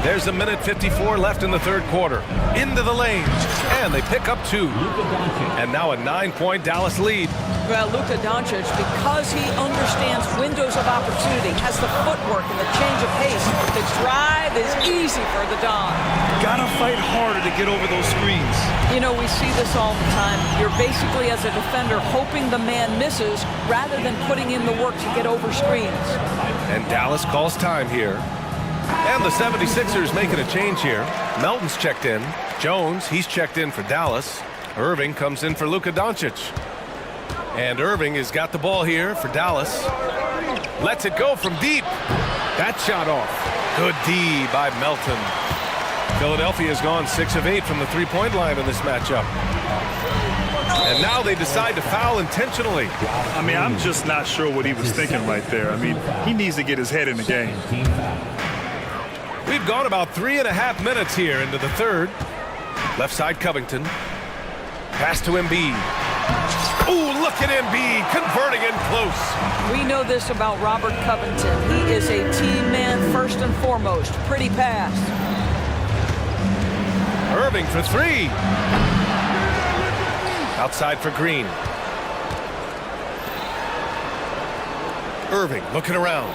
There's 1:54 left in the third quarter. Into the lane. And they pick up 2. And now a 9-point Dallas lead. Well, Luka Doncic, because he understands windows of opportunity, has the footwork and the change of pace, the drive is easy for the Don. Gotta fight harder to get over those screens. You know, we see this all the time. You're basically, as a defender, hoping the man misses rather than putting in the work to get over screens. And Dallas calls time here. And the 76ers making a change here. Melton's checked in. Jones, he's checked in for Dallas. Irving comes in for Luka Doncic. And Irving has got the ball here for Dallas. Lets it go from deep. That shot off. Good D by Melton. Philadelphia has gone 6 of 8 from the three-point line in this matchup. And now they decide to foul intentionally. I mean, I'm just not sure what he was thinking right there. I mean, he needs to get his head in the game. We've gone about 3.5 minutes here into the third. Left side Covington. Pass to Embiid. Ooh, look at Embiid converting in close. We know this about Robert Covington. He is a team man first and foremost. Pretty pass. Irving for 3. Outside for Green. Irving looking around.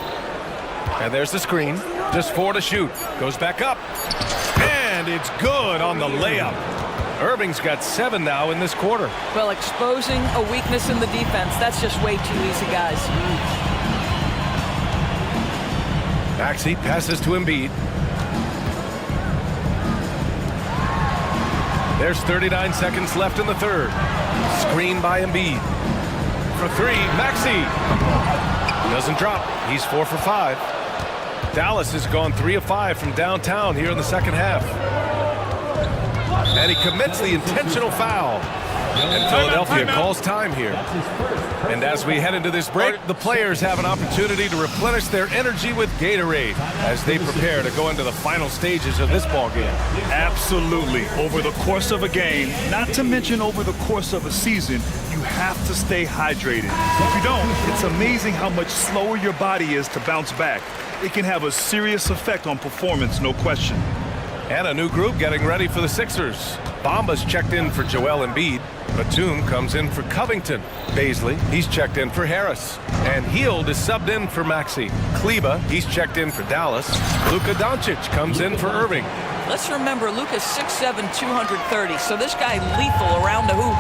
And there's the screen. Just 4 to shoot. Goes back up. And it's good on the layup. Irving's got 7 now in this quarter. Well, exposing a weakness in the defense, that's just way too easy, guys. Maxey passes to Embiid. There's 39 seconds left in the third. Screen by Embiid. For 3, Maxey. Doesn't drop. He's 4 for 5. Dallas has gone 3 of 5 from downtown here in the second half. And he commits the intentional foul. And Philadelphia calls time here. And as we head into this break, the players have an opportunity to replenish their energy with Gatorade as they prepare to go into the final stages of this ball game. Absolutely. Over the course of a game, not to mention over the course of a season, you have to stay hydrated. If you don't, it's amazing how much slower your body is to bounce back. It can have a serious effect on performance, no question. And a new group getting ready for the Sixers. Bamba's checked in for Joel Embiid. Batum comes in for Covington. Baisley, he's checked in for Harris. And Hield is subbed in for Maxey. Kleba, he's checked in for Dallas. Luka Doncic comes in for Irving. Let's remember, Luka's 6'7", 230, so this guy lethal around the hoop.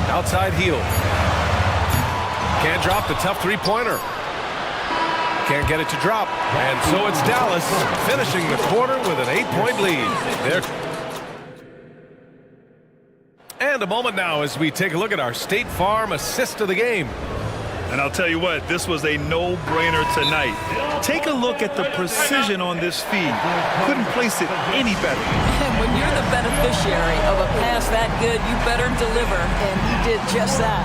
Outside heel. Can't drop the tough three-pointer. Can't get it to drop. And so it's Dallas finishing the quarter with an 8-point lead. And a moment now as we take a look at our State Farm assist of the game. And I'll tell you what, this was a no-brainer tonight. Take a look at the precision on this feed. Couldn't place it any better. And when you're the beneficiary of a pass that good, you better deliver. And he did just that.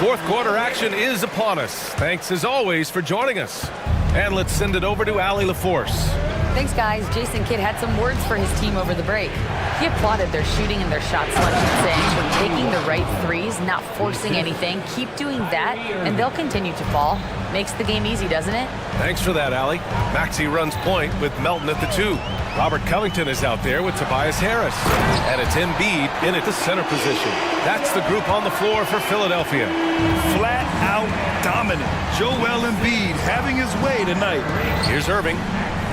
Fourth quarter action is upon us. Thanks as always for joining us. And let's send it over to Allie LaForce. Thanks, guys. Jason Kidd had some words for his team over the break. He applauded their shooting and their shot selection, saying, "We're taking the right threes, not forcing anything. Keep doing that, and they'll continue to fall." Makes the game easy, doesn't it? Thanks for that, Allie. Maxey runs point with Melton at the 2. Robert Covington is out there with Tobias Harris. And it's Embiid in at the center position. That's the group on the floor for Philadelphia. Flat out dominant. Joel Embiid having his way tonight. Here's Irving.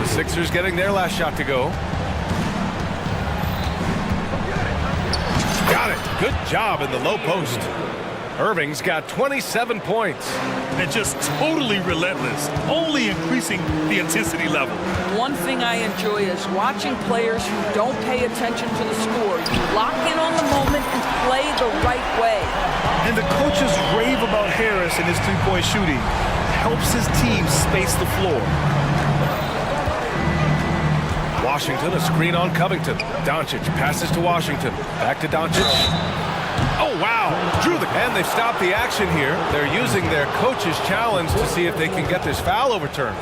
The Sixers getting their last shot to go. Got it. Good job in the low post. Irving's got 27 points. And just totally relentless, only increasing the intensity level. One thing I enjoy is watching players who don't pay attention to the score. You lock in on the moment and play the right way. And the coaches rave about Harris and his three-point shooting. Helps his team space the floor. Washington, a screen on Covington. Doncic passes to Washington. Back to Doncic. Oh, wow. And they've stopped the action here. They're using their coach's challenge to see if they can get this foul overturned.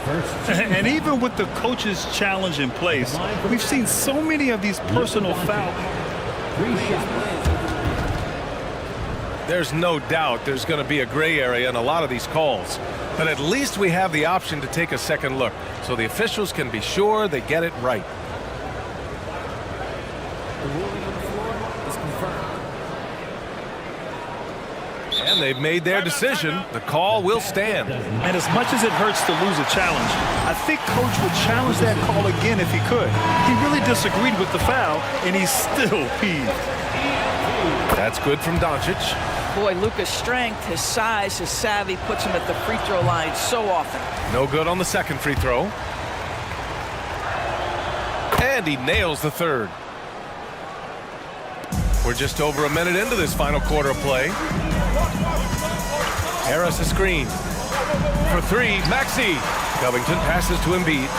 And even with the coach's challenge in place, we've seen so many of these personal fouls. There's no doubt there's going to be a gray area in a lot of these calls. But at least we have the option to take a second look, so the officials can be sure they get it right. The ruling on the floor is confirmed. And they've made their decision. The call will stand. And as much as it hurts to lose a challenge, I think Coach would challenge that call again if he could. He really disagreed with the foul, and he's still peeved. That's good from Doncic. Boy, Luka's strength, his size, his savvy puts him at the free throw line so often. No good on the second free throw. And he nails the third. We're just over a minute into this final quarter of play. Harris a screen. For 3, Maxey. Covington passes to Embiid.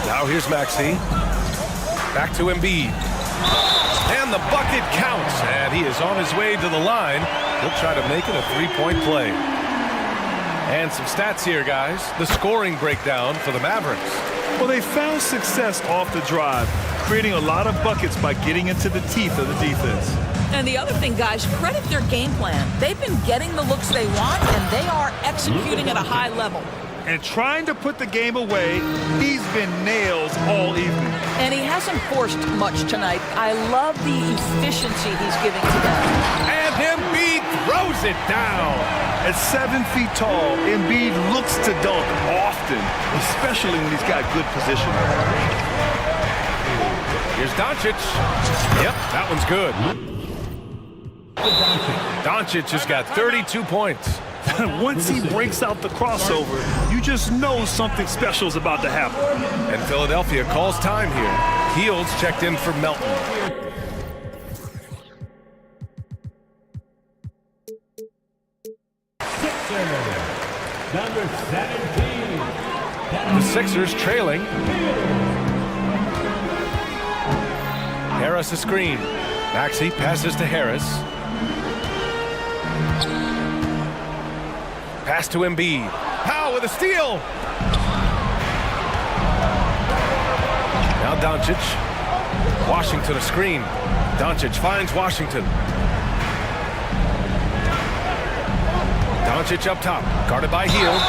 Now here's Maxey. Back to Embiid. And the bucket counts. And he is on his way to the line. He'll try to make it a 3-point play. And some stats here, guys. The scoring breakdown for the Mavericks. Well, they found success off the drive, creating a lot of buckets by getting into the teeth of the defense. And the other thing, guys, credit their game plan. They've been getting the looks they want, and they are executing at a high level. And trying to put the game away, he's been nails all evening. And he hasn't forced much tonight. I love the efficiency he's giving to them. And Embiid throws it down. At 7 feet tall, Embiid looks to dunk often, especially when he's got good position. Here's Doncic. Yep, that one's good. Doncic has got 32 points. Once he breaks out the crossover, you just know something special is about to happen. And Philadelphia calls time here. Heels checked in for Melton. Number 17. The Sixers trailing. Harris a screen. Maxey passes to Harris. Pass to Embiid. Powell with a steal. Now Doncic. Washington a screen. Doncic finds Washington. Doncic up top, guarded by Hield.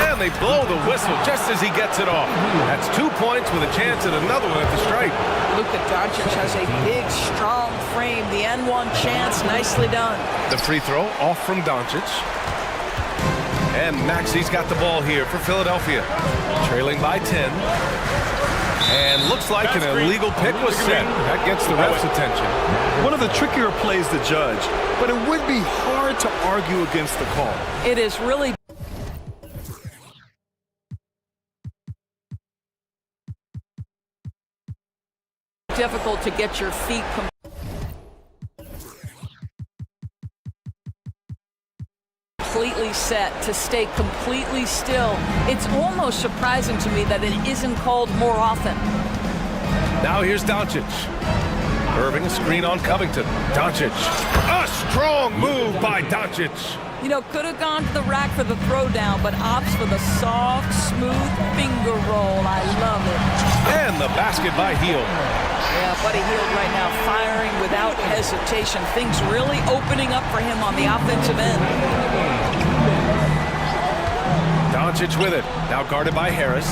And they blow the whistle just as he gets it off. That's 2 points with a chance at another one at the stripe. Luka Doncic has a big, strong frame. The N1 chance, nicely done. The free throw off from Doncic. And Maxey's got the ball here for Philadelphia. Trailing by 10. And looks like an illegal pick was set. That gets the ref's attention. One of the trickier plays to judge, but it would be hard to argue against the call. It is really difficult to get your feet completely set, to stay completely still. It's almost surprising to me that it isn't called more often. Now here's Doncic. Irving a screen on Covington. Doncic. A strong move by Doncic. You know, could have gone to the rack for the throwdown, but opts for the soft, smooth finger roll. I love it. And the basket by Hield. Yeah, Buddy Hield right now firing without hesitation. Things really opening up for him on the offensive end. Doncic with it. Now guarded by Harris.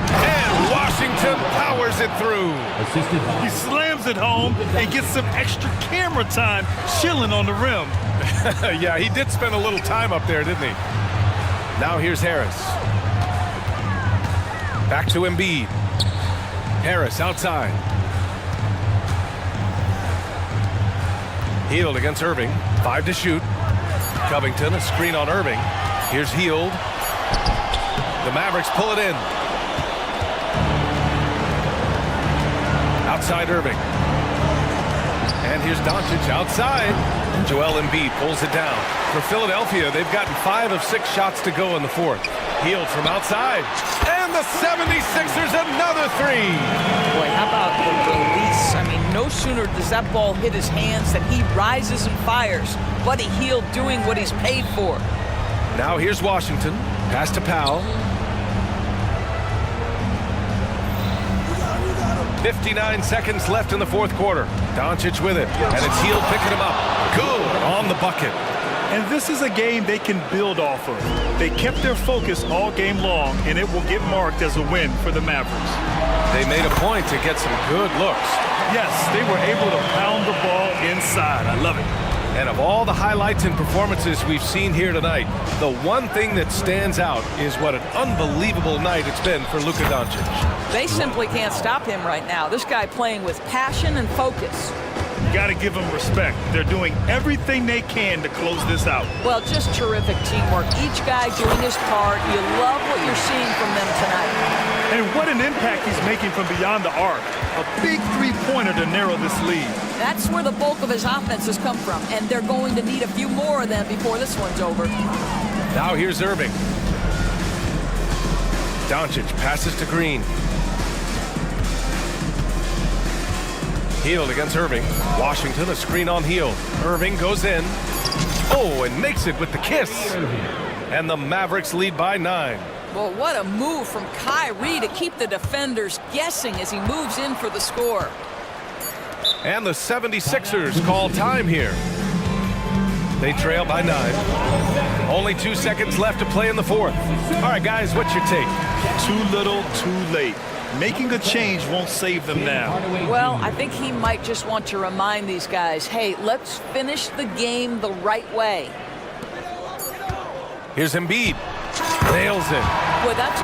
And Washington powers it through. He slams it home and gets some extra camera time chilling on the rim. Yeah, he did spend a little time up there, didn't he? Now here's Harris. Back to Embiid. Harris outside. Hield against Irving. 5 to shoot. Covington, a screen on Irving. Here's Hield. The Mavericks pull it in. Outside Irving. And here's Doncic outside. Joel Embiid pulls it down. For Philadelphia, they've gotten 5 of 6 shots to go in the fourth. Hield from outside. And the 76ers another 3. Boy, how about the release? I mean, no sooner does that ball hit his hands than he rises and fires. Buddy Hield doing what he's paid for. Now here's Washington. Pass to Powell. 59 seconds left in the fourth quarter. Doncic with it. And it's Hield picking him up. Good on the bucket. And this is a game they can build off of. They kept their focus all game long, and it will get marked as a win for the Mavericks. They made a point to get some good looks. Yes, they were able to pound the ball inside. I love it. And of all the highlights and performances we've seen here tonight, the one thing that stands out is what an unbelievable night it's been for Luka Doncic. They simply can't stop him right now. This guy playing with passion and focus. You got to give them respect. They're doing everything they can to close this out. Well, just terrific teamwork. Each guy doing his part. You love what you're seeing from them tonight. And what an impact he's making from beyond the arc. A big three-pointer to narrow this lead. That's where the bulk of his offense has come from, and they're going to need a few more of them before this one's over. Now here's Irving. Doncic passes to Green. Hield against Irving. Washington, a screen on Hield. Irving goes in. Oh, and makes it with the kiss. And the Mavericks lead by 9. Well, what a move from Kyrie to keep the defenders guessing as he moves in for the score. And the 76ers call time here. They trail by 9. Only 2 seconds left to play in the fourth. All right, guys, what's your take? Too little, too late. Making a change won't save them now. Well, I think he might just want to remind these guys, hey, let's finish the game the right way. Here's Embiid. Nails it. Boy, that's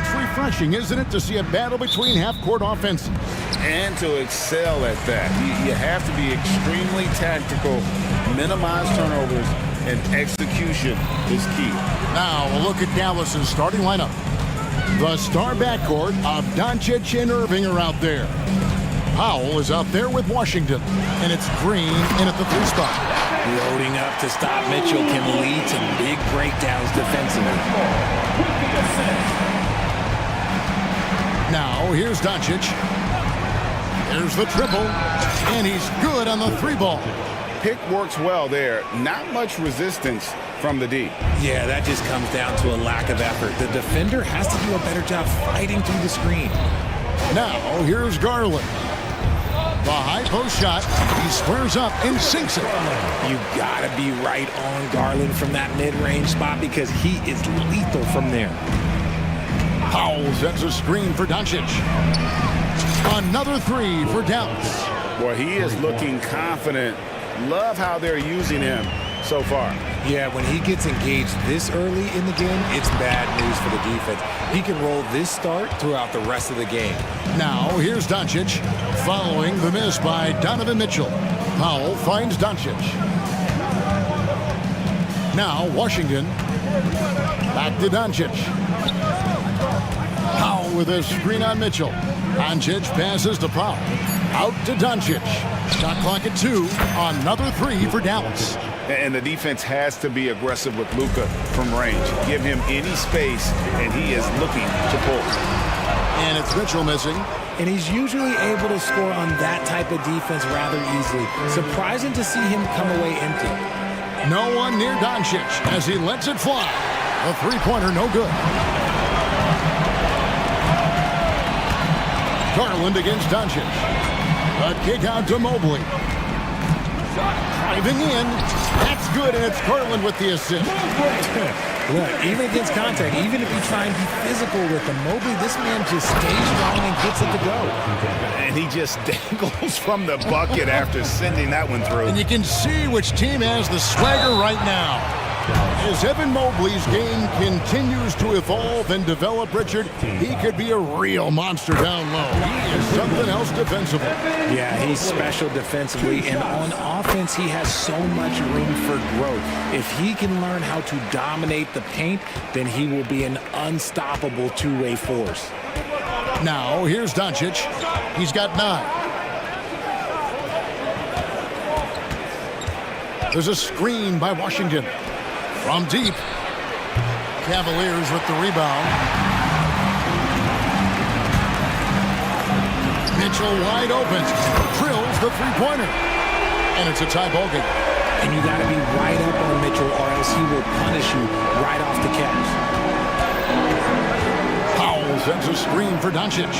It's refreshing, isn't it, to see a battle between half-court offenses? And to excel at that. You have to be extremely tactical, minimize turnovers, and execution is key. Now, a look at Dallas's starting lineup. The star backcourt of Doncic and Irving are out there. Powell is out there with Washington, and it's Green in at the 3 spot. Loading up to stop Mitchell can lead to big breakdowns defensively. Now, here's Doncic. Here's the triple, and he's good on the 3 ball. Pick works well there. Not much resistance from the D. Yeah, that just comes down to a lack of effort. The defender has to do a better job fighting through the screen. Now, here's Garland. The high post shot, he squares up and sinks it. You gotta be right on Garland from that mid-range spot because he is lethal from there. Powell sets a screen for Doncic. Another 3 for Dallas. Boy, he is looking confident. Love how they're using him so far. Yeah, when he gets engaged this early in the game, it's bad news for the defense. He can roll this start throughout the rest of the game. Now, here's Doncic, following the miss by Donovan Mitchell. Powell finds Doncic. Now, Washington. Back to Doncic. Powell with a screen on Mitchell. Doncic passes to Powell. Out to Doncic. Shot clock at 2. Another 3 for Dallas. And the defense has to be aggressive with Luka from range. Give him any space, and he is looking to pull. And it's Mitchell missing. And he's usually able to score on that type of defense rather easily. Surprising to see him come away empty. No one near Doncic as he lets it fly. A 3-pointer, no good. Garland against Doncic. A kick out to Mobley. Driving in. That's good, and it's Garland with the assist. Look, even against contact, even if you try and be physical with him, Mobley, this man just stays strong and gets it to go. And he just dangles from the bucket after sending that one through. And you can see which team has the swagger right now. As Evan Mobley's game continues to evolve and develop, Richard, he could be a real monster down low. He is something else defensively. Yeah, he's special defensively, and on offense, he has so much room for growth. If he can learn how to dominate the paint, then he will be an unstoppable two-way force. Now, here's Doncic. He's got 9. There's a screen by Washington. From deep, Cavaliers with the rebound. Mitchell wide open, drills the 3-pointer, and it's a tie ball game. And you got to be right up on Mitchell, or else he will punish you right off the catch. Powell sends a screen for Doncic.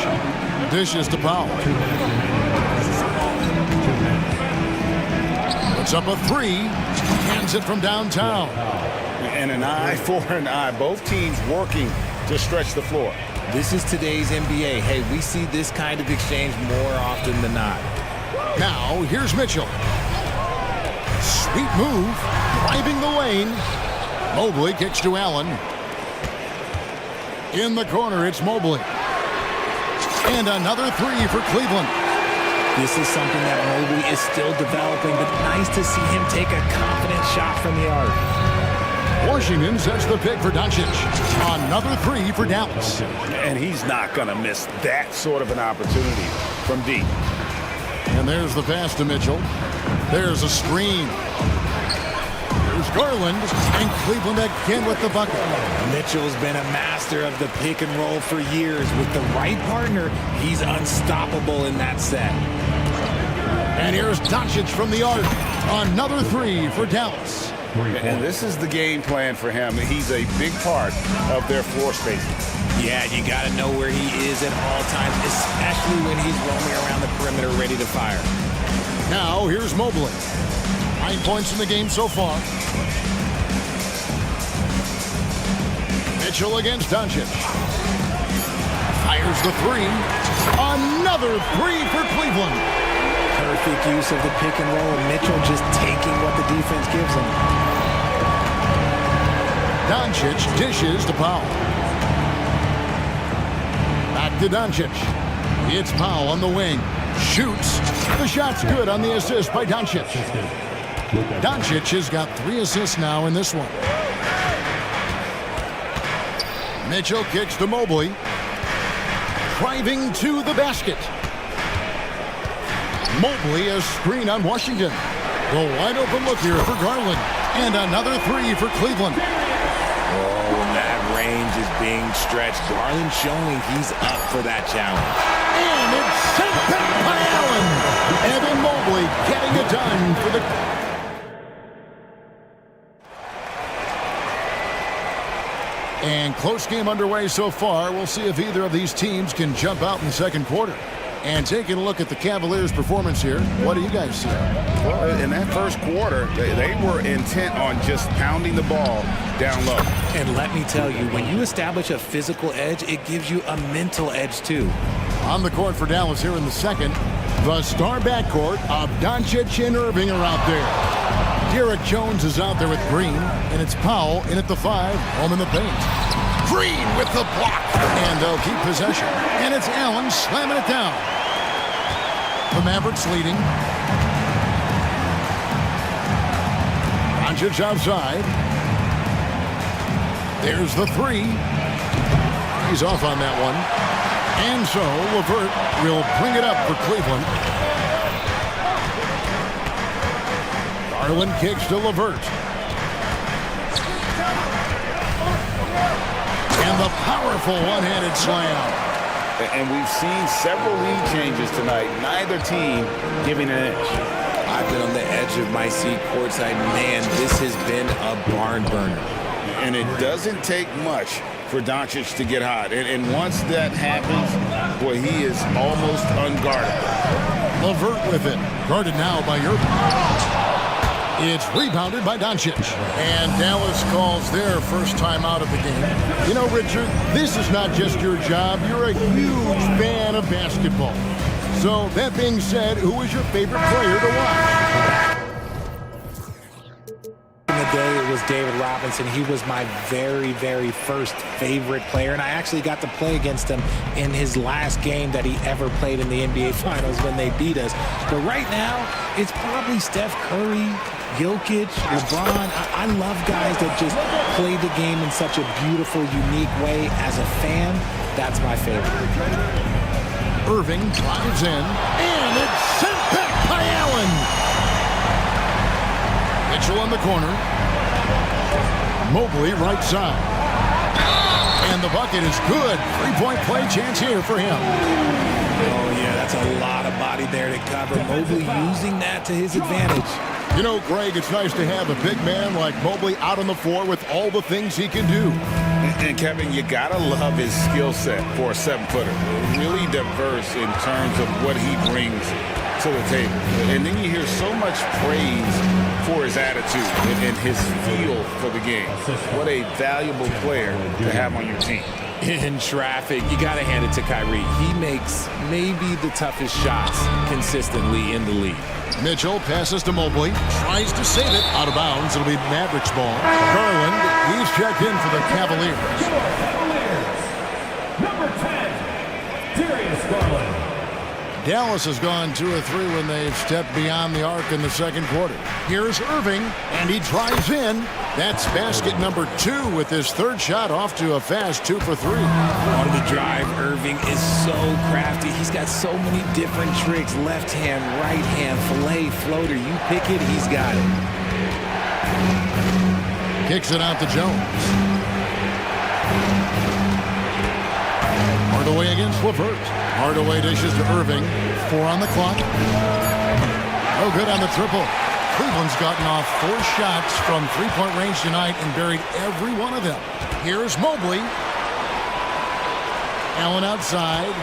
Dishes to Powell. Puts up a 3, hands it from downtown. And an eye for an eye. Both teams working to stretch the floor. This is today's NBA. Hey, we see this kind of exchange more often than not. Now, here's Mitchell. Sweet move, driving the lane. Mobley kicks to Allen. In the corner, it's Mobley. And another 3 for Cleveland. This is something that Mobley is still developing, but nice to see him take a confident shot from the arc. Washington sets the pick for Doncic. Another 3 for Dallas. And he's not going to miss that sort of an opportunity from deep. And there's the pass to Mitchell. There's a screen. There's Garland, and Cleveland again with the bucket. Mitchell's been a master of the pick and roll for years. With the right partner, he's unstoppable in that set. And here's Doncic from the arc. Another 3 for Dallas. And this is the game plan for him. He's a big part of their floor spacing. Yeah, you got to know where he is at all times, especially when he's roaming around the perimeter ready to fire. Now, here's Mobley. 9 points in the game so far. Mitchell against Doncic. Fires the 3. Another 3 for Cleveland. Perfect use of the pick and roll. Mitchell just taking what the defense gives him. Doncic dishes to Powell. Back to Doncic. It's Powell on the wing. Shoots. The shot's good on the assist by Doncic. Doncic has got 3 assists now in this one. Mitchell kicks to Mobley. Driving to the basket. Mobley a screen on Washington. The wide open look here for Garland. And another 3 for Cleveland. Oh, and that range is being stretched. Garland showing he's up for that challenge. And it's sent back by Allen. Evan Mobley getting it done for the... And close game underway so far. We'll see if either of these teams can jump out in the second quarter. And taking a look at the Cavaliers' performance here, what do you guys see? Well, in that first quarter, they were intent on just pounding the ball down low. And let me tell you, when you establish a physical edge, it gives you a mental edge too. On the court for Dallas here in the second, the star backcourt of Doncic and Irving are out there. Derek Jones is out there with Green, and it's Powell in at the 5, home in the paint. Green with the block, and they'll keep possession. And it's Allen slamming it down. The Mavericks leading. Doncic outside. There's the 3. He's off on that one. And so LeVert will bring it up for Cleveland. Garland kicks to LeVert. And the powerful one-handed slam. And we've seen several lead changes tonight. Neither team giving an edge. I've been on the edge of my seat courtside. Man, this has been a barn burner. And it doesn't take much for Doncic to get hot. And once that happens, boy, he is almost unguardable. LeVert with it. Guarded now by Irving. It's rebounded by Doncic. And Dallas calls their first time out of the game. You know, Richard, this is not just your job. You're a huge fan of basketball. So, that being said, who is your favorite player to watch? In the day, it was David Robinson. He was my very, very first favorite player, and I actually got to play against him in his last game that he ever played in the NBA Finals when they beat us. But right now, it's probably Steph Curry, Jokic, LeBron. I love guys that just play the game in such a beautiful, unique way. As a fan, that's my favorite. Irving drives in, and it's sent back by Allen. Mitchell in the corner. Mobley right side. And the bucket is good. 3-point play chance here for him. Oh, yeah, that's a lot of body there to cover. Mobley using that to his advantage. You know, Greg, it's nice to have a big man like Mobley out on the floor with all the things he can do. And Kevin, you gotta love his skill set for a 7-footer. Really diverse in terms of what he brings to the table. And then you hear so much praise for his attitude and his feel for the game. What a valuable player to have on your team. In traffic, you got to hand it to Kyrie. He makes maybe the toughest shots consistently in the league. Mitchell passes to Mobley, tries to save it, out of bounds. It'll be Mavericks ball. Garland, he's checked in for the Cavaliers. Number 10, Darius Garland. Dallas has gone 2 of 3 when they've stepped beyond the arc in the second quarter. Here's Irving, and he drives in. That's basket number 2 with his third shot off to a fast 2 for 3. On the drive, Irving is so crafty. He's got so many different tricks. Left hand, right hand, fillet, floater. You pick it, he's got it. Kicks it out to Jones. Hardaway against LeVert. Hardaway dishes to Irving. 4 on the clock. No good on the triple. Cleveland's gotten off 4 shots from 3-point range tonight and buried every one of them. Here's Mobley. Allen outside.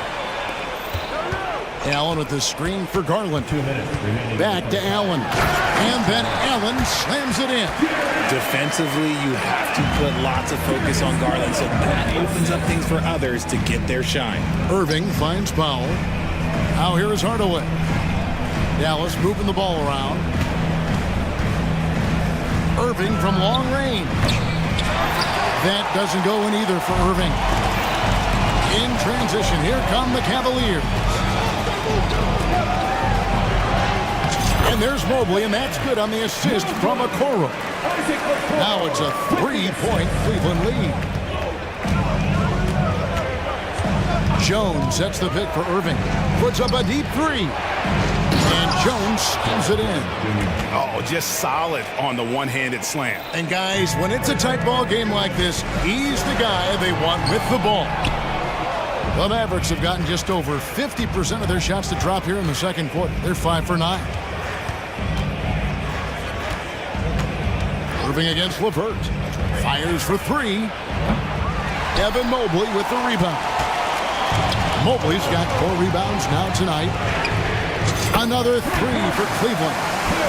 Allen with the screen for Garland. 2 minutes remaining. Back to Allen. And then Allen slams it in. Defensively, you have to put lots of focus on Garland, so that opens up things for others to get their shine. Irving finds Powell. Now here is Hardaway. Dallas moving the ball around. Irving from long range. That doesn't go in either for Irving. In transition, here come the Cavaliers. And there's Mobley, and that's good on the assist from Okoro. Now it's a 3-point Cleveland lead. Jones sets the pick for Irving. Puts up a deep three. And Jones spins it in. Oh, just solid on the one-handed slam. And guys, when it's a tight ball game like this, he's the guy they want with the ball. The Mavericks have gotten just over 50% of their shots to drop here in the second quarter. They're 5 for 9. Irving against LeVert. Fires for 3. Evan Mobley with the rebound. Mobley's got 4 rebounds now tonight. Another 3 for Cleveland.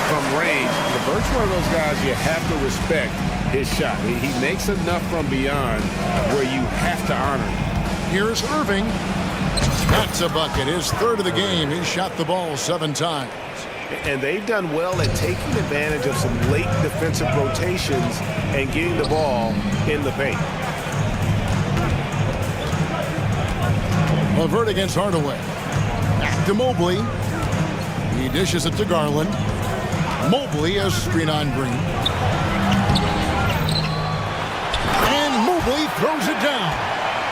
From range, LeVert's one of those guys you have to respect his shot. He makes enough from beyond where you have to honor him. Here's Irving. That's a bucket. His third of the game. He shot the ball 7 times. And they've done well at taking advantage of some late defensive rotations and getting the ball in the paint. LeVert against Hardaway. Back to Mobley. He dishes it to Garland. Mobley a screen on Green. And Mobley throws it down.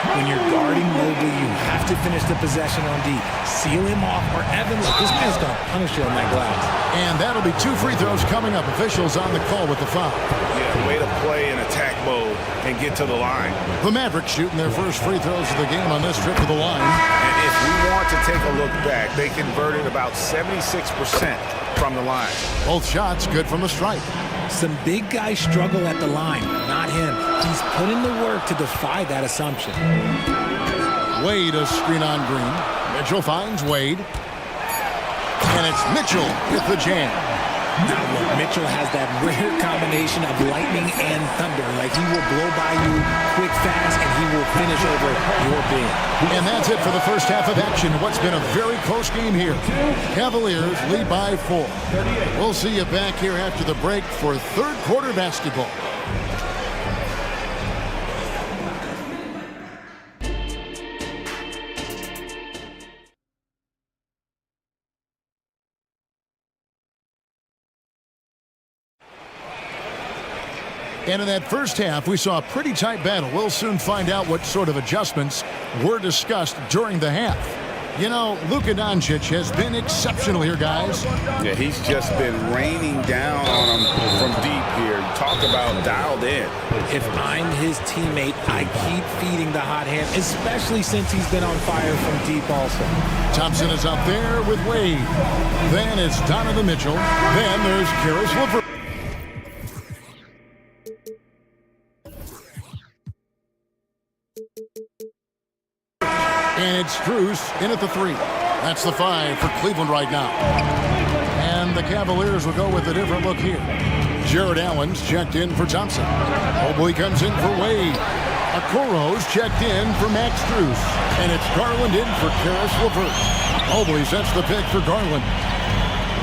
When you're guarding Mobley, you have to finish the possession on D. Seal him off, or Evan, this guy's going to punish you on that glass. And that'll be 2 free throws coming up. Officials on the call with the foul. Yeah, way to play in attack mode and get to the line. The Mavericks shooting their first free throws of the game on this trip to the line. And if we want to take a look back, they converted about 76% from the line. Both shots good from the stripe. Some big guys struggle at the line, not him. He's put in the work to defy that assumption. Wade a screen on Green. Mitchell finds Wade. And it's Mitchell with the jam. Now look, Mitchell has that rare combination of lightning and thunder. Like, he will blow by you quick, fast, and he will finish over your big. And that's it for the first half of action. What's been a very close game here. Cavaliers lead by 4. We'll see you back here after the break for third quarter basketball. And in that first half, we saw a pretty tight battle. We'll soon find out what sort of adjustments were discussed during the half. You know, Luka Doncic has been exceptional here, guys. Yeah, he's just been raining down on him from deep here. Talk about dialed in. If I'm his teammate, I keep feeding the hot hand, especially since he's been on fire from deep also. Thompson is up there with Wade. Then it's Donovan Mitchell. Then there's Karis LeVert. And it's Strus in at the 3. That's the 5 for Cleveland right now. And the Cavaliers will go with a different look here. Jared Allen's checked in for Thompson. Mobley comes in for Wade. Okoro's checked in for Max Strus. And it's Garland in for Karis LeVert. Mobley sets the pick for Garland.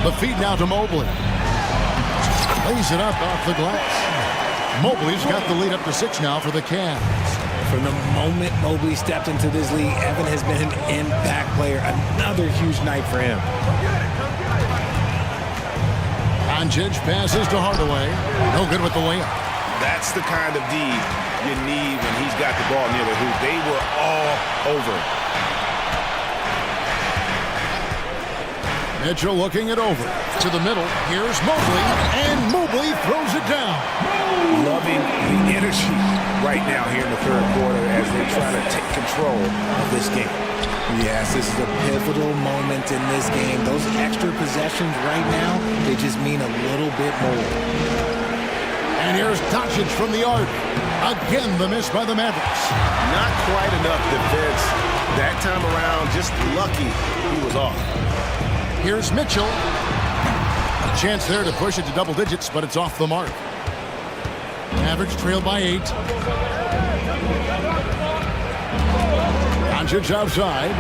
The feed now to Mobley. Lays it up off the glass. Mobley's got the lead up to 6 now for the Cavs. From the moment Mobley stepped into this league, Evan has been an impact player. Another huge night for him. Doncic passes to Hardaway. No good with the layup. That's the kind of D you need when he's got the ball near the hoop. They were all over. Mitchell looking it over. To the middle. Here's Mobley. And Mobley throws it down. Loving the energy right now here in the third quarter as they try to take control of this game. Yes, this is a pivotal moment in this game. Those extra possessions right now, they just mean a little bit more. And here's Doncic from the arc. Again, the miss by the Mavericks. Not quite enough defense that time around. Just lucky he was off. Here's Mitchell. A chance there to push it to double digits, but it's off the mark. Mavericks trail by 8. Doncic outside.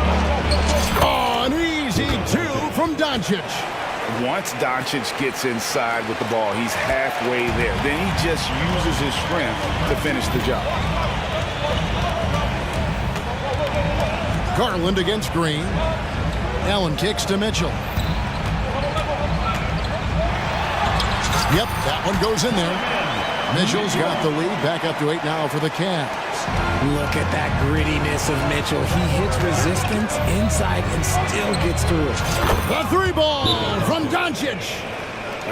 Oh, an easy 2 from Doncic. Once Doncic gets inside with the ball, he's halfway there. Then he just uses his strength to finish the job. Garland against Green. Allen kicks to Mitchell. Yep, that one goes in there. Mitchell's got the lead. Back up to 8 now for the Cavs. Look at that grittiness of Mitchell. He hits resistance inside and still gets through it. The 3-ball from Doncic.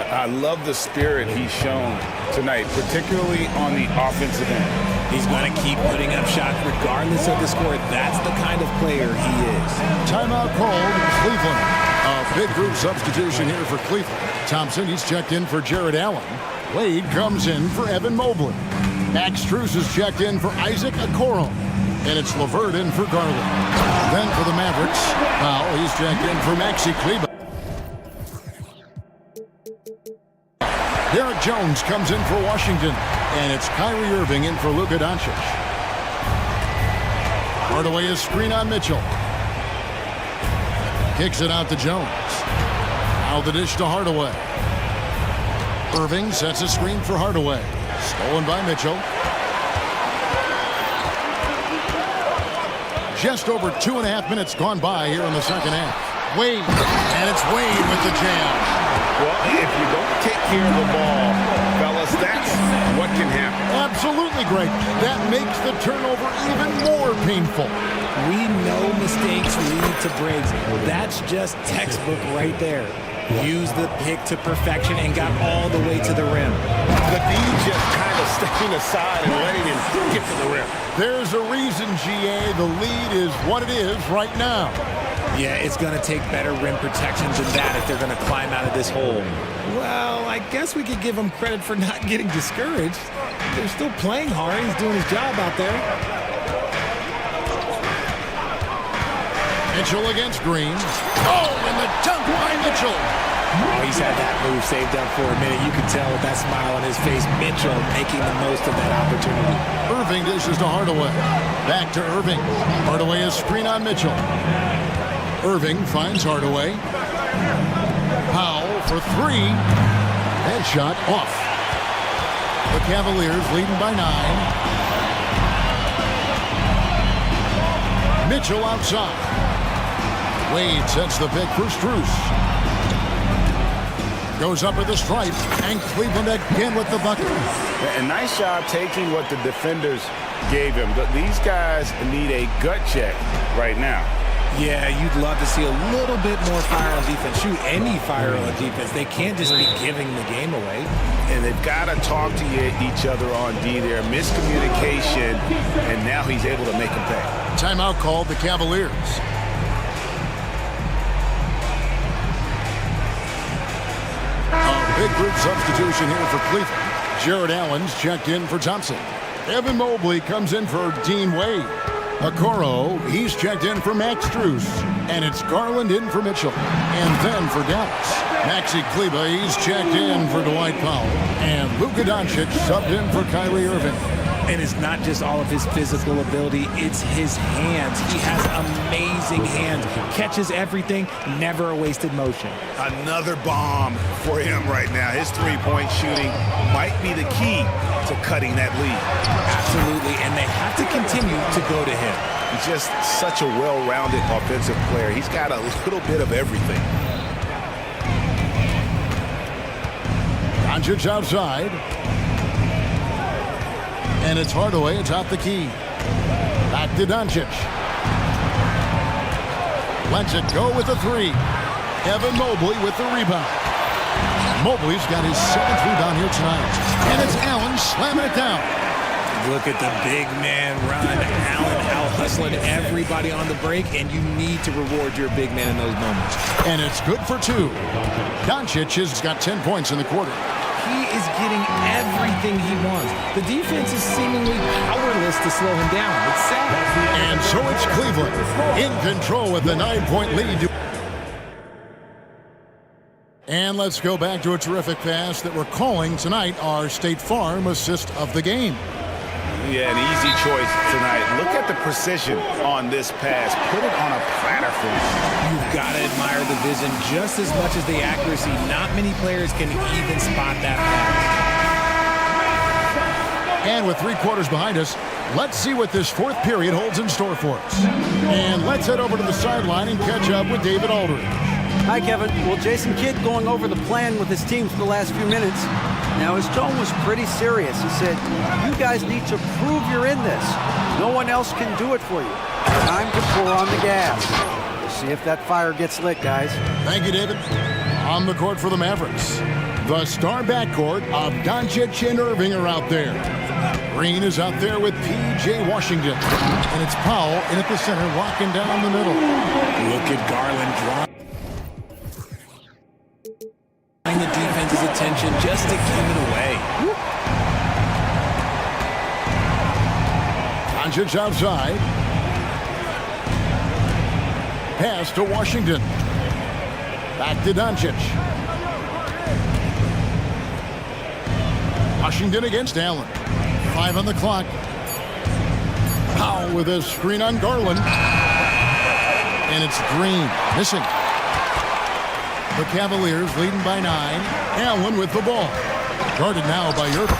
I love the spirit he's shown tonight, particularly on the offensive end. He's going to keep putting up shots regardless of the score. That's the kind of player he is. Timeout called Cleveland. A big group substitution here for Cleveland. Thompson, he's checked in for Jared Allen. Wade comes in for Evan Mobley. Max Strus is checked in for Isaac Okoro. And it's LeVert in for Garland. Then for the Mavericks, Powell, he's checked in for Maxi Kleber. Derek Jones comes in for Washington. And it's Kyrie Irving in for Luka Doncic. Hardaway is screen on Mitchell. Kicks it out to Jones. Now the dish to Hardaway. Irving sets a screen for Hardaway. Stolen by Mitchell. Just over 2.5 minutes gone by here in the second half. Wade. And it's Wade with the jam. Well, if you don't take care of the ball, fellas, that's what can happen. Absolutely great. That makes the turnover even more painful. We know mistakes lead to breaks. That's just textbook right there. Used the pick to perfection and got all the way to the rim. But he's just kind of stepping aside and letting him get to the rim. There's a reason, GA, the lead is what it is right now. Yeah, it's going to take better rim protection than that if they're going to climb out of this hole. Well, I guess we could give him credit for not getting discouraged. They're still playing hard. He's doing his job out there. Mitchell against Green. Oh, and the dunk by Mitchell. Oh, he's had that move saved up for a minute. You can tell with that smile on his face, Mitchell making the most of that opportunity. Irving dishes to Hardaway. Back to Irving. Hardaway is screen on Mitchell. Irving finds Hardaway. Powell for 3. And shot off. The Cavaliers leading by 9. Mitchell outside. Wade sets the pick for Strus. Goes up at the stripe, and Cleveland again with the bucket. A nice job taking what the defenders gave him. But these guys need a gut check right now. Yeah, you'd love to see a little bit more fire on defense. Shoot, any fire on defense. They can't just be giving the game away. And they've got to talk to each other on D there. Miscommunication, and now he's able to make them pay. Timeout called the Cavaliers. Big group substitution here for Cleveland. Jared Allen's checked in for Thompson. Evan Mobley comes in for Dean Wade. Okoro, he's checked in for Max Strus. And it's Garland in for Mitchell. And then for Dallas, Maxi Kleber, he's checked in for Dwight Powell. And Luka Doncic subbed in for Kyrie Irving. And it's not just all of his physical ability, it's his hands. He has amazing hands. Catches everything, never a wasted motion. Another bomb for him right now. His three-point shooting might be the key to cutting that lead. Absolutely, and they have to continue to go to him. He's just such a well-rounded offensive player. He's got a little bit of everything. Doncic outside. And it's Hardaway atop the key. Back to Doncic. Lets it go with the 3. Evan Mobley with the rebound. Mobley's got his 7th rebound here tonight. And it's Allen slamming it down. Look at the big man run. Allen out hustling everybody on the break, and you need to reward your big man in those moments. And it's good for 2. Doncic has got 10 points in the quarter. He is getting everything he wants. The defense is seemingly powerless to slow him down. It's sad. And so it's Cleveland in control with the 9-point lead. And let's go back to a terrific pass that we're calling tonight our State Farm assist of the game. Yeah, an easy choice tonight. Look at the precision on this pass. Put it on a platter for him. You've got to admire the vision just as much as the accuracy. Not many players can even spot that pass. And with 3 quarters behind us, let's see what this 4th period holds in store for us. And let's head over to the sideline and catch up with David Aldridge. Hi, Kevin. Well, Jason Kidd going over the plan with his team for the last few minutes. Now, his tone was pretty serious. He said, you guys need to prove you're in this. No one else can do it for you. Time to pour on the gas. We'll see if that fire gets lit, guys. Thank you, David. On the court for the Mavericks, the star backcourt of Doncic and Irving are out there. Green is out there with P.J. Washington. And it's Powell in at the center, walking down the middle. Look at Garland drawing the defense's attention just to give it away. Doncic outside. Pass to Washington. Back to Doncic. Washington against Allen. 5 on the clock. Powell with a screen on Garland. And it's Green missing. The Cavaliers leading by 9. Allen with the ball. Guarded now by Irving.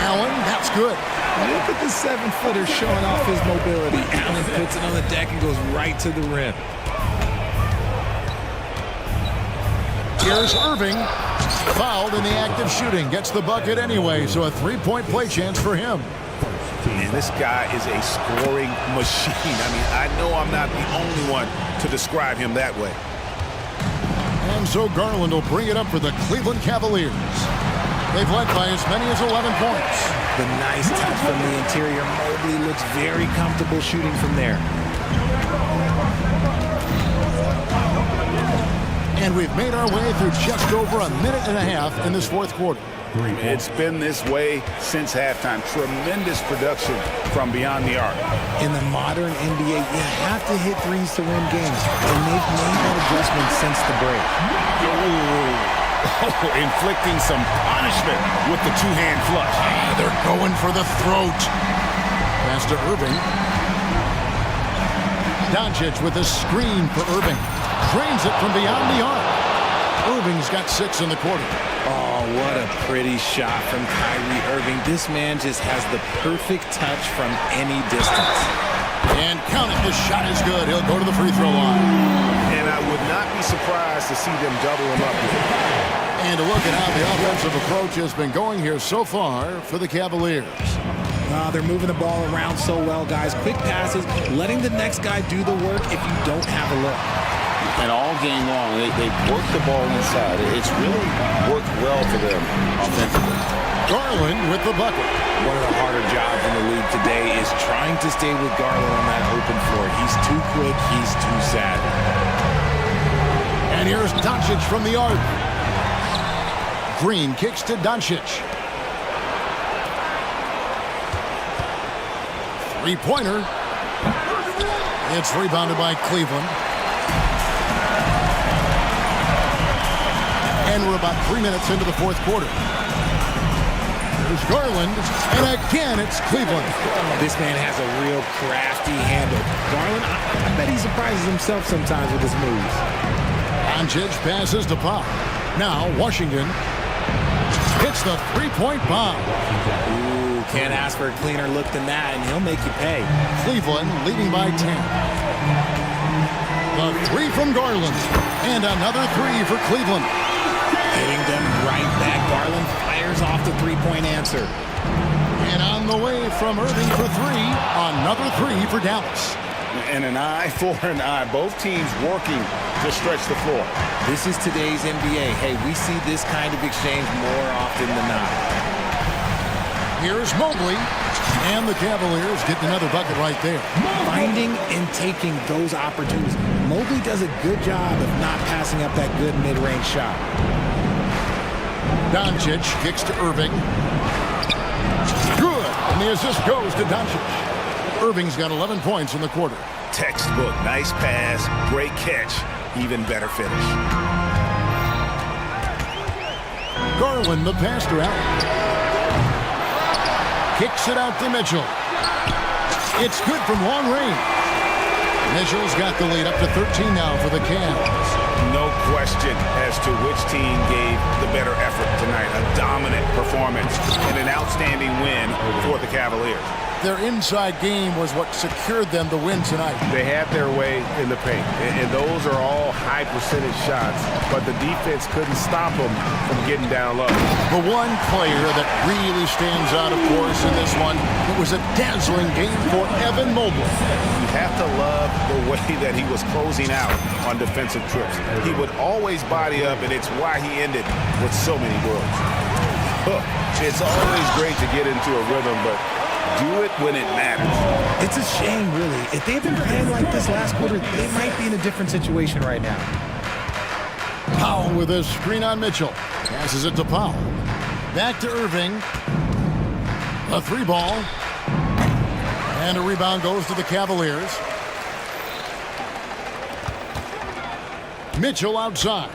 Allen, that's good. Look at the 7-footer showing off his mobility. Allen puts it on the deck and goes right to the rim. Here's Irving. Fouled in the act of shooting. Gets the bucket anyway, so a 3-point play chance for him. And this guy is a scoring machine. I mean, I know I'm not the only one to describe him that way. And so Garland will bring it up for the Cleveland Cavaliers. They've led by as many as 11 points. The nice touch from the interior. Mobley looks very comfortable shooting from there. And we've made our way through just over a minute and a half in this 4th quarter. It's been this way since halftime. Tremendous production from beyond the arc. In the modern NBA, you have to hit threes to win games, and they've made that adjustment since the break. Inflicting some punishment with the 2-hand flush. They're going for the throat. Pass to Irving. Doncic with a screen for Irving. Drains it from beyond the arc. Irving's got 6 in the quarter. Oh, what a pretty shot from Kyrie Irving. This man just has the perfect touch from any distance. And count it, the shot is good. He'll go to the free throw line. And I would not be surprised to see them double him up here. And to look at how the offensive approach has been going here so far for the Cavaliers. They're moving the ball around so well, guys. Quick passes, letting the next guy do the work if you don't have a look. And all game long, they work the ball inside. It's really worked well for them offensively. Garland with the bucket. One of the harder jobs in the league today is trying to stay with Garland on that open floor. He's too quick, he's too savvy. And here's Doncic from the arc. Green kicks to Doncic. 3-pointer. It's rebounded by Cleveland. And we're about 3 minutes into the 4th quarter. There's Garland, and again it's Cleveland. This man has a real crafty handle. Garland, I bet he surprises himself sometimes with his moves. Doncic passes to Powell. Now Washington hits the 3-point bomb. Ooh, can't ask for a cleaner look than that, and he'll make you pay. Cleveland leading by 10. The 3 from Garland, and another 3 for Cleveland. Hitting them right back. Garland fires off the 3-point answer. And on the way from Irving for 3, another 3 for Dallas. And an eye for an eye. Both teams working to stretch the floor. This is today's NBA. Hey, we see this kind of exchange more often than not. Here's Mobley, and the Cavaliers get another bucket right there. Finding and taking those opportunities. Mobley does a good job of not passing up that good mid-range shot. Doncic kicks to Irving. Good, and the assist goes to Doncic. Irving's got 11 points in the quarter. Textbook, nice pass, great catch, even better finish. Garland, the pass to Allen. Kicks it out to Mitchell. It's good from long range. Mitchell's got the lead up to 13 now for the Cavs. No question as to which team gave the better effort tonight. A dominant performance and an outstanding win for the Cavaliers. Their inside game was what secured them the win tonight. They had their way in the paint, and those are all high percentage shots, but the defense couldn't stop them from getting down low. The one player that really stands out, of course, in this one, it was a dazzling game for Evan Mobley. You have to love the way that he was closing out on defensive trips. He would always body up, and it's why he ended with so many goals. It's always great to get into a rhythm, but do it when it matters. It's a shame, really. If they had been playing like this last quarter, they might be in a different situation right now. Powell with a screen on Mitchell. Passes it to Powell. Back to Irving. A three ball. And a rebound goes to the Cavaliers. Mitchell outside.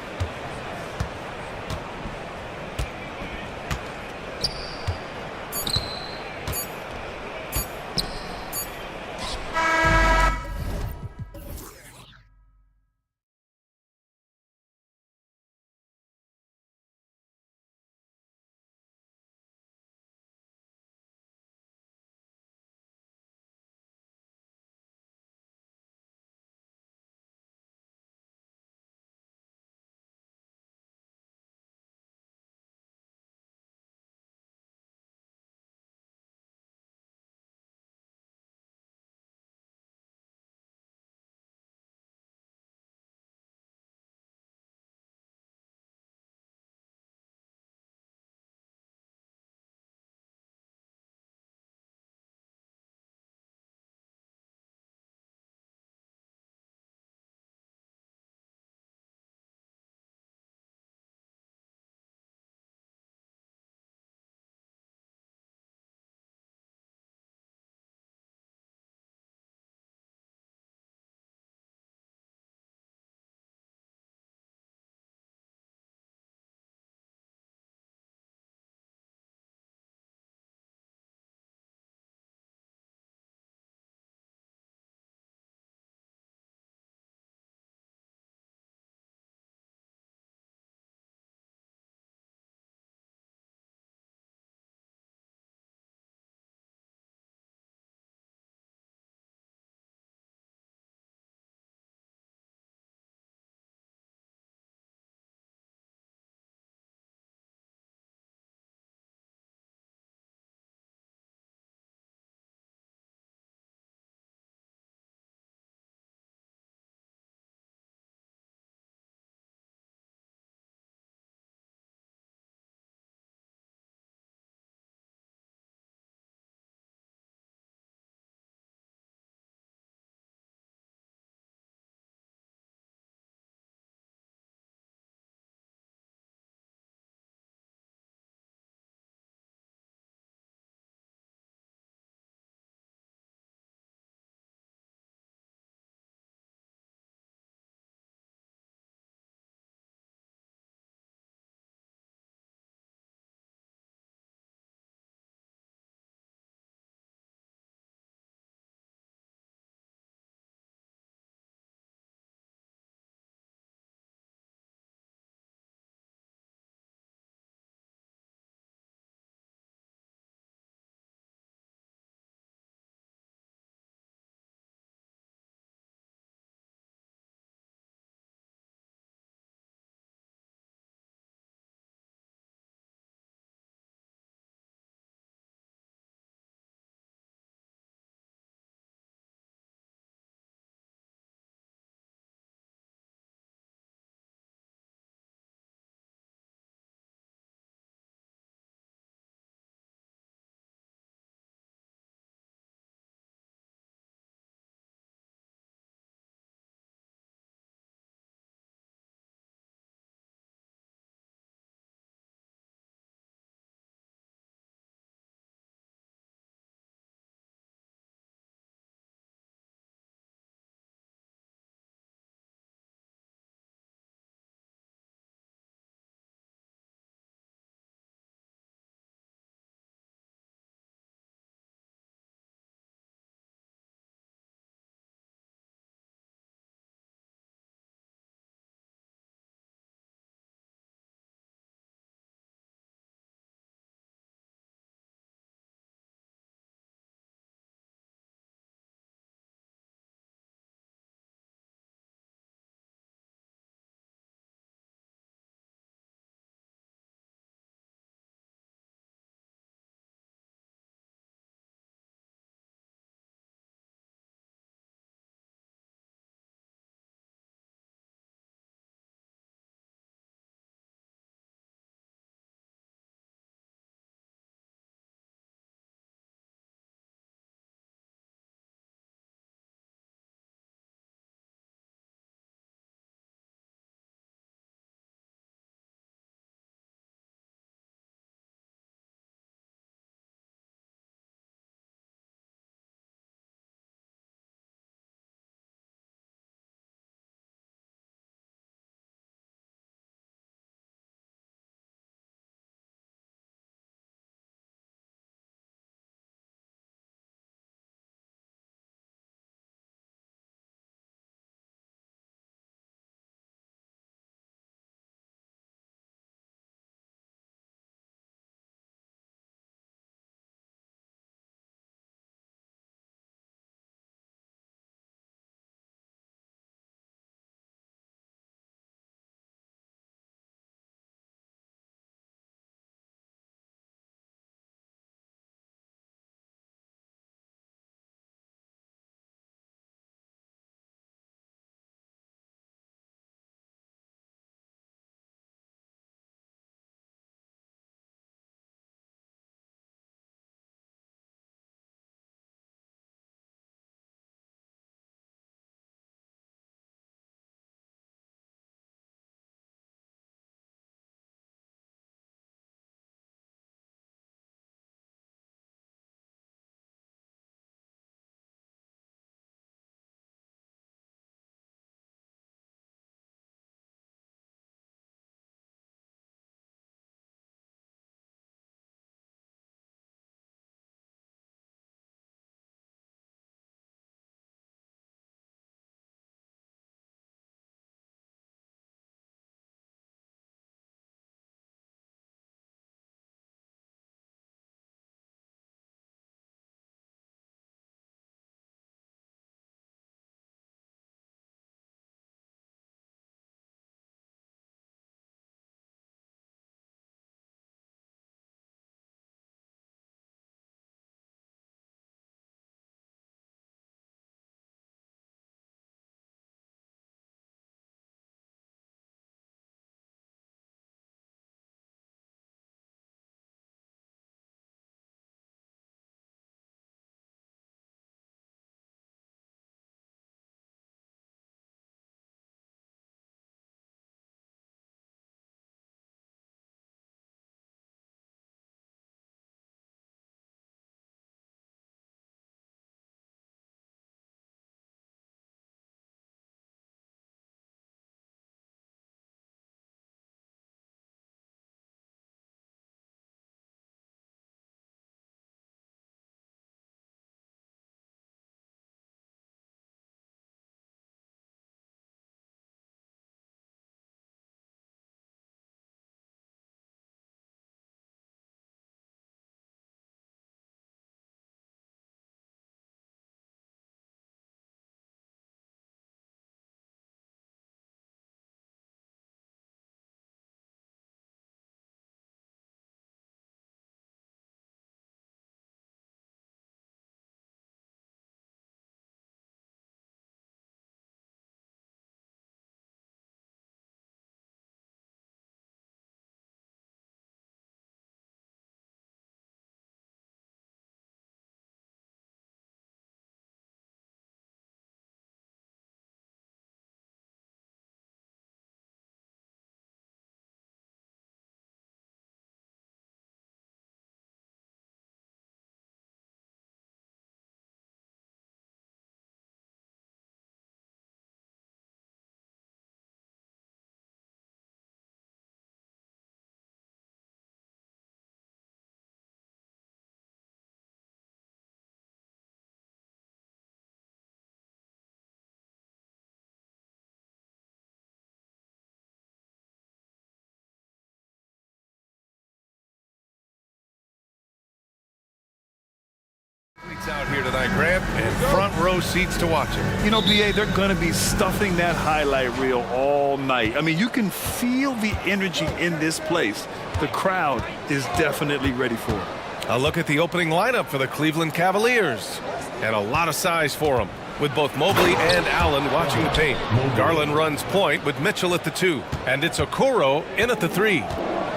Lights out here tonight, Grant, and front row seats to watch it. You know, BA, they're going to be stuffing that highlight reel all night. I mean, you can feel the energy in this place. The crowd is definitely ready for it. A look at the opening lineup for the Cleveland Cavaliers. And a lot of size for them, with both Mobley and Allen watching the paint. Garland runs point with Mitchell at the 2. And it's Okoro in at the 3.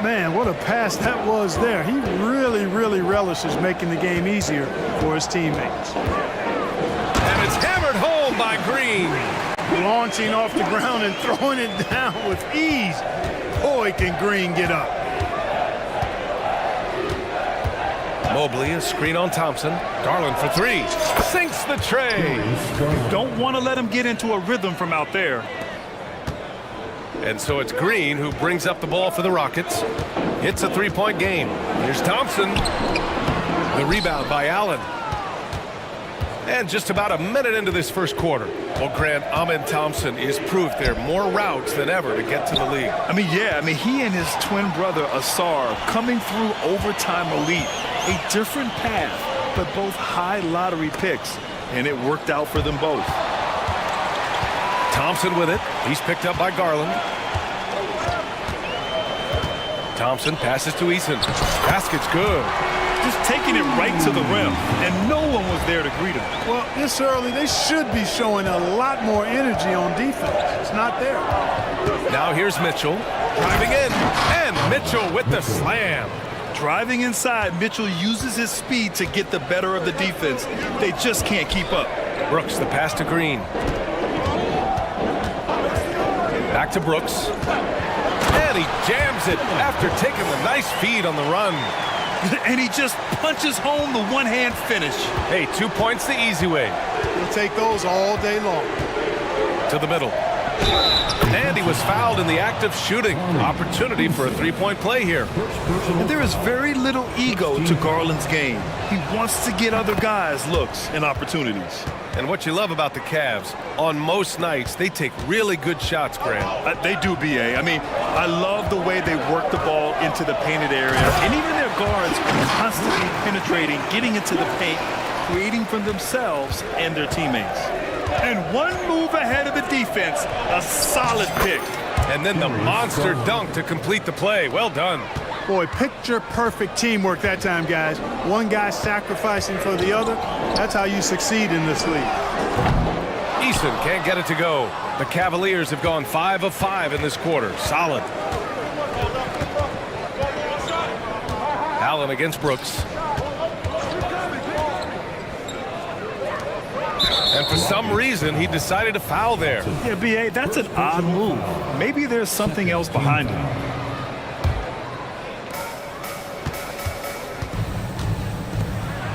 Man, what a pass that was there. He really relishes making the game easier for his teammates. And it's hammered home by Green. Launching off the ground and throwing it down with ease. Boy, can Green get up. Mobley, a screen on Thompson. Garland for 3. Sinks the tray. You don't want to let him get into a rhythm from out there. And so it's Green who brings up the ball for the Rockets. It's a 3-point game. Here's Thompson. The rebound by Allen. And just about a minute into this first quarter. Well, Grant, Amen Thompson is proof there are more routes than ever to get to the league. He and his twin brother, Asar, coming through overtime elite. A different path, but both high lottery picks. And it worked out for them both. Thompson with it. He's picked up by Garland. Thompson passes to Eason. Basket's good. Just taking it right to the rim, and no one was there to greet him. Well, this early, they should be showing a lot more energy on defense. It's not there. Now here's Mitchell driving in, and Mitchell with the slam. Driving inside, Mitchell uses his speed to get the better of the defense. They just can't keep up. Brooks, the pass to Green. Back to Brooks. And he jams it after taking the nice feed on the run. And he just punches home the one-hand finish. Hey, 2 points the easy way. He'll take those all day long. To the middle. And he was fouled in the act of shooting. Opportunity for a 3-point play here. And there is very little ego to Garland's game. He wants to get other guys looks and opportunities. And what you love about the Cavs, on most nights, they take really good shots, Grant. They do, BA. I love the way they work the ball into the painted area. And even their guards are constantly penetrating, getting into the paint, creating for themselves and their teammates. And one move ahead of the defense, a solid pick. And then the monster dunk to complete the play. Well done. Boy, picture-perfect teamwork that time, guys. One guy sacrificing for the other. That's how you succeed in this league. Eason can't get it to go. The Cavaliers have gone 5 of 5 in this quarter. Solid. Allen against Brooks. And for some reason, he decided to foul there. Yeah, BA, that's an odd move. Maybe there's something else behind it.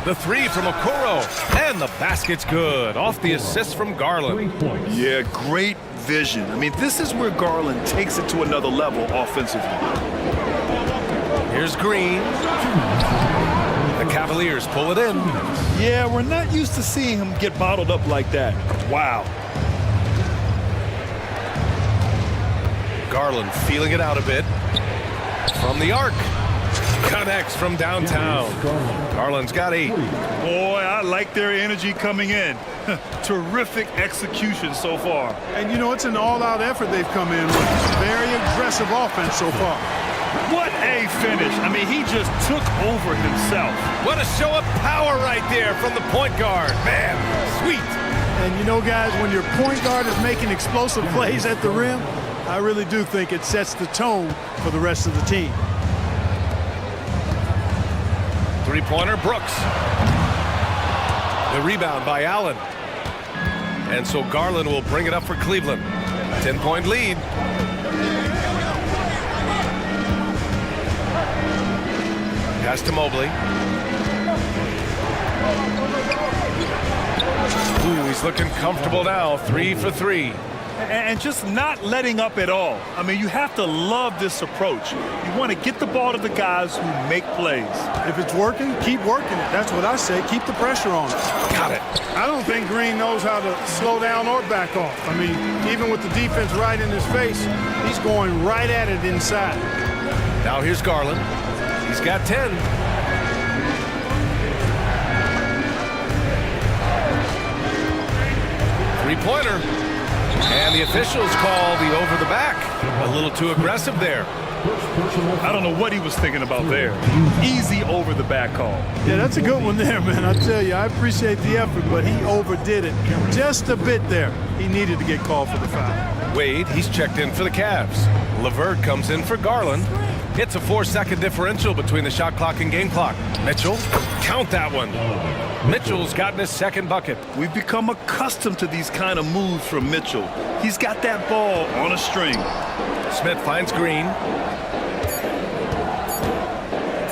The 3 from Okoro, and the basket's good. Off the assist from Garland. Yeah, great vision. This is where Garland takes it to another level offensively. Here's Green. The Cavaliers pull it in. Yeah, we're not used to seeing him get bottled up like that. Wow. Garland feeling it out a bit. From the arc. Connects from downtown. Garland's got 8. Boy, I like their energy coming in. Terrific execution so far. And it's an all-out effort they've come in with. Very aggressive offense so far. What a finish. He just took over himself. What a show of power right there from the point guard. Man, sweet. And guys, when your point guard is making explosive plays at the rim, I really do think it sets the tone for the rest of the team. 3-pointer, Brooks. The rebound by Allen. And so Garland will bring it up for Cleveland. 10-point lead. Pass to Mobley. Ooh, he's looking comfortable now. 3 for 3. And just not letting up at all. You have to love this approach. You want to get the ball to the guys who make plays. If it's working, keep working it. That's what I say. Keep the pressure on it. Got it. I don't think Green knows how to slow down or back off. Even with the defense right in his face, he's going right at it inside. Now here's Garland. He's got 10. three-pointer. And the officials call the over the back. A little too aggressive there. I don't know what he was thinking about there. Easy over the back call. Yeah, that's a good one there, man. I tell you, I appreciate the effort, but he overdid it just a bit there. He needed to get called for the foul. Wade, he's checked in for the Cavs. LeVert comes in for Garland. It's a 4-second differential between the shot clock and game clock. Mitchell, count that one. Mitchell's gotten his second bucket. We've become accustomed to these kind of moves from Mitchell. He's got that ball on a string. Smith finds Green.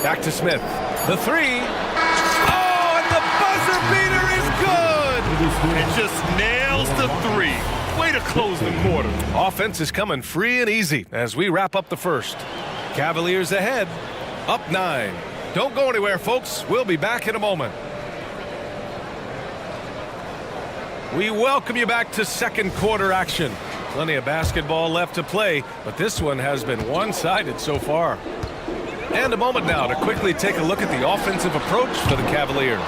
Back to Smith. The three. Oh, and the buzzer beater is good! And just nails the three. Way to close the quarter. Offense is coming free and easy as we wrap up the first. Cavaliers ahead, up 9. Don't go anywhere, folks. We'll be back in a moment. We welcome you back to second quarter action. Plenty of basketball left to play, but this one has been one-sided so far. And a moment now to quickly take a look at the offensive approach for the Cavaliers.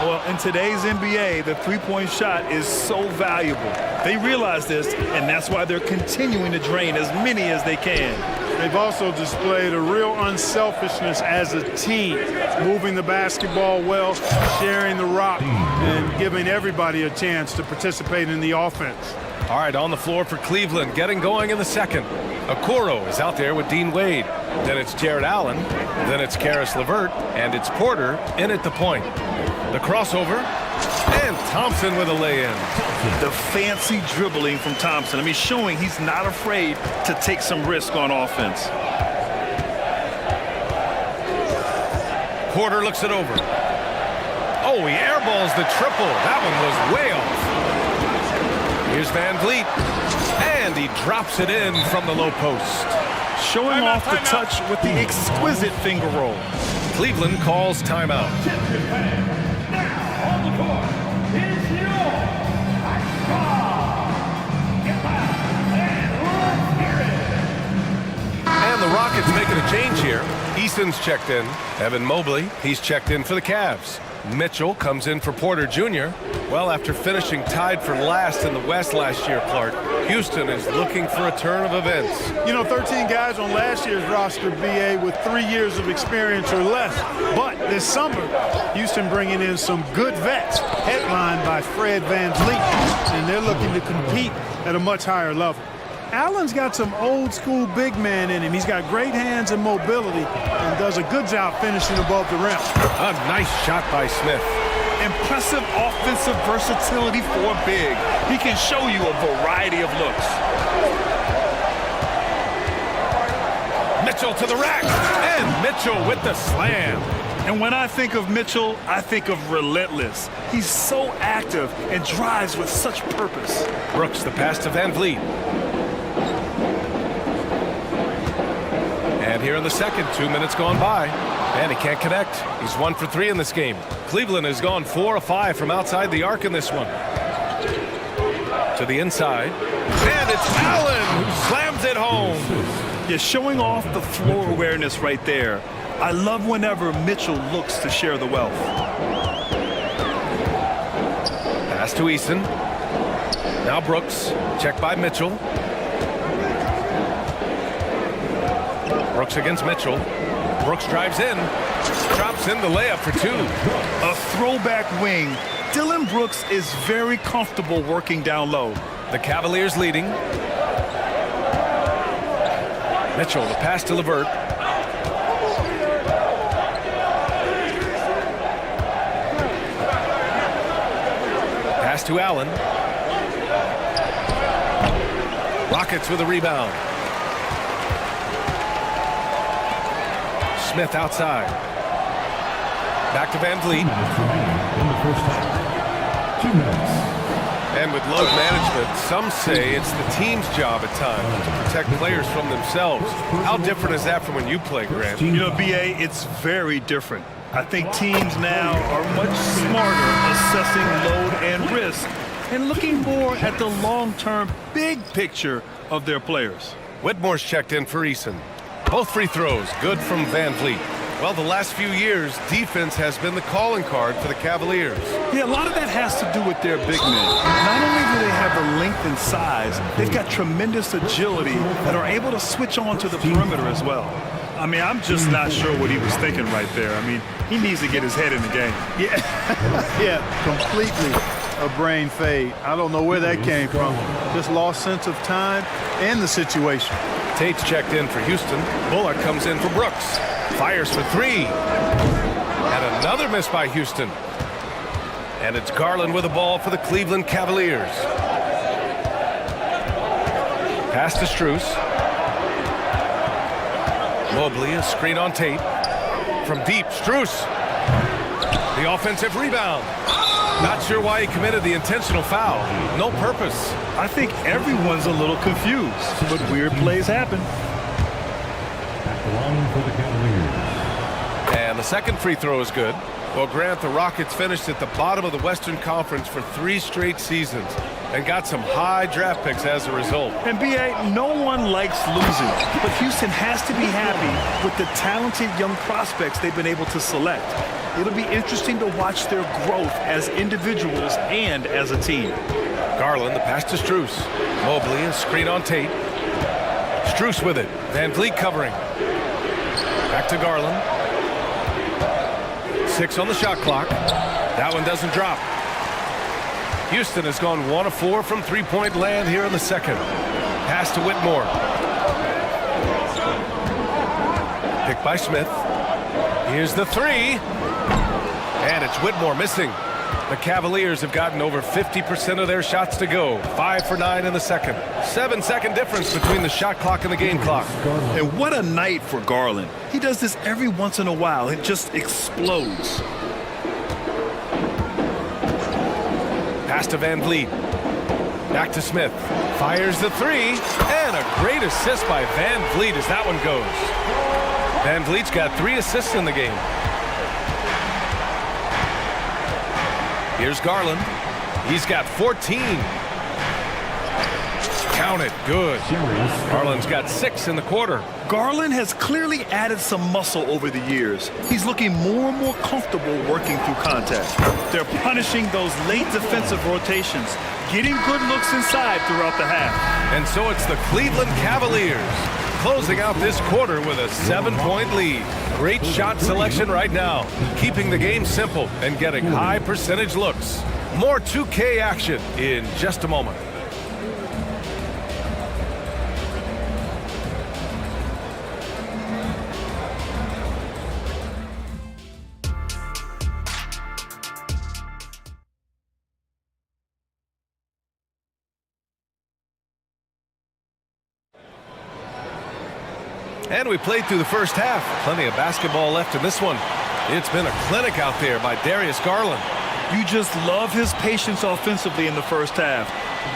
Well, in today's NBA, the three-point shot is so valuable. They realize this, and that's why they're continuing to drain as many as they can. They've also displayed a real unselfishness as a team, moving the basketball well, sharing the rock, and giving everybody a chance to participate in the offense. All right, on the floor for Cleveland, getting going in the second. Okoro is out there with Dean Wade. Then it's Jared Allen. Then it's Karis LeVert. And it's Porter in at the point. The crossover. And Thompson with a lay-in. The fancy dribbling from Thompson. I mean, showing he's not afraid to take some risk on offense. Porter looks it over. Oh, he airballs the triple. That one was way off. Here's Van Vliet. And he drops it in from the low post. Showing off the touch with the exquisite finger roll. Cleveland calls timeout. And the Rockets making a change here. Eason's checked in. Evan Mobley, he's checked in for the Cavs. Mitchell comes in for Porter Jr. Well, after finishing tied for last in the West last year, Clark, Houston is looking for a turn of events. You know, 13 guys on last year's roster, BA, with 3 years of experience or less. But this summer, Houston bringing in some good vets, headlined by Fred VanVleet, and they're looking to compete at a much higher level. Allen's got some old-school big man in him. He's got great hands and mobility and does a good job finishing above the rim. A nice shot by Smith. Impressive offensive versatility for a big. He can show you a variety of looks. Mitchell to the rack. And Mitchell with the slam. And when I think of Mitchell, I think of relentless. He's so active and drives with such purpose. Brooks the pass to Van Vliet. And here in the second, 2 minutes gone by. And he can't connect. He's 1 for 3 in this game. Cleveland has gone 4 of 5 from outside the arc in this one. To the inside. And it's Allen who slams it home. Yeah, showing off the floor awareness right there. I love whenever Mitchell looks to share the wealth. Pass to Eason. Now Brooks. Checked by Mitchell. Brooks against Mitchell. Brooks drives in. Drops in the layup for 2. A throwback wing. Dillon Brooks is very comfortable working down low. The Cavaliers leading. Mitchell, the pass to LeVert. Pass to Allen. Rockets with a rebound. Smith outside. Back to Van Vliet. And with load management, some say it's the team's job at times to protect players from themselves. How different is that from when you play, Grant? You know, BA, it's very different. I think teams now are much smarter assessing load and risk and looking more at the long-term big picture of their players. Whitmore's checked in for Eason. Both free throws good from Van Vliet. Well, the last few years, defense has been the calling card for the Cavaliers. Yeah, a lot of that has to do with their big men. Not only do they have the length and size, they've got tremendous agility and are able to switch on to the perimeter as well. I mean, I'm just not sure what he was thinking right there. I mean, he needs to get his head in the game. Yeah, yeah, completely a brain fade. I don't know where that came from. Just lost sense of time and the situation. Tate's checked in for Houston. Bullock comes in for Brooks. Fires for three. And another miss by Houston. And it's Garland with the ball for the Cleveland Cavaliers. Pass to Strus. Mobley, a screen on Tate. From deep, Strus. The offensive rebound. Not sure why he committed the intentional foul. No purpose. I think everyone's a little confused, but weird plays happen. And the second free throw is good. Well, Grant, the Rockets finished at the bottom of the Western Conference for 3 straight seasons and got some high draft picks as a result. And B.A., no one likes losing, but Houston has to be happy with the talented young prospects they've been able to select. It'll be interesting to watch their growth as individuals and as a team. Garland, the pass to Strus. Mobley, a screen on Tate. Strus with it. Van Vliet covering. Back to Garland. 6 on the shot clock. That one doesn't drop. Houston has gone 1 of 4 from three-point land here in the second. Pass to Whitmore. Picked by Smith. Here's the three. And it's Whitmore missing. The Cavaliers have gotten over 50% of their shots to go. 5 for 9 in the second. 7-second difference between the shot clock and the game clock. And what a night for Garland. He does this every once in a while. It just explodes. Pass to Van Vliet. Back to Smith. Fires the three. And a great assist by Van Vliet as that one goes. Van Vliet's got 3 assists in the game. Here's Garland. He's got 14. Count it. Good. Garland's got 6 in the quarter. Garland has clearly added some muscle over the years. He's looking more and more comfortable working through contact. They're punishing those late defensive rotations, getting good looks inside throughout the half. And so it's the Cleveland Cavaliers closing out this quarter with a 7-point lead. Great shot selection right now, keeping the game simple and getting high percentage looks. More 2K action in just a moment. And we played through the first half. Plenty of basketball left in this one. It's been a clinic out there by Darius Garland. You just love his patience offensively in the first half.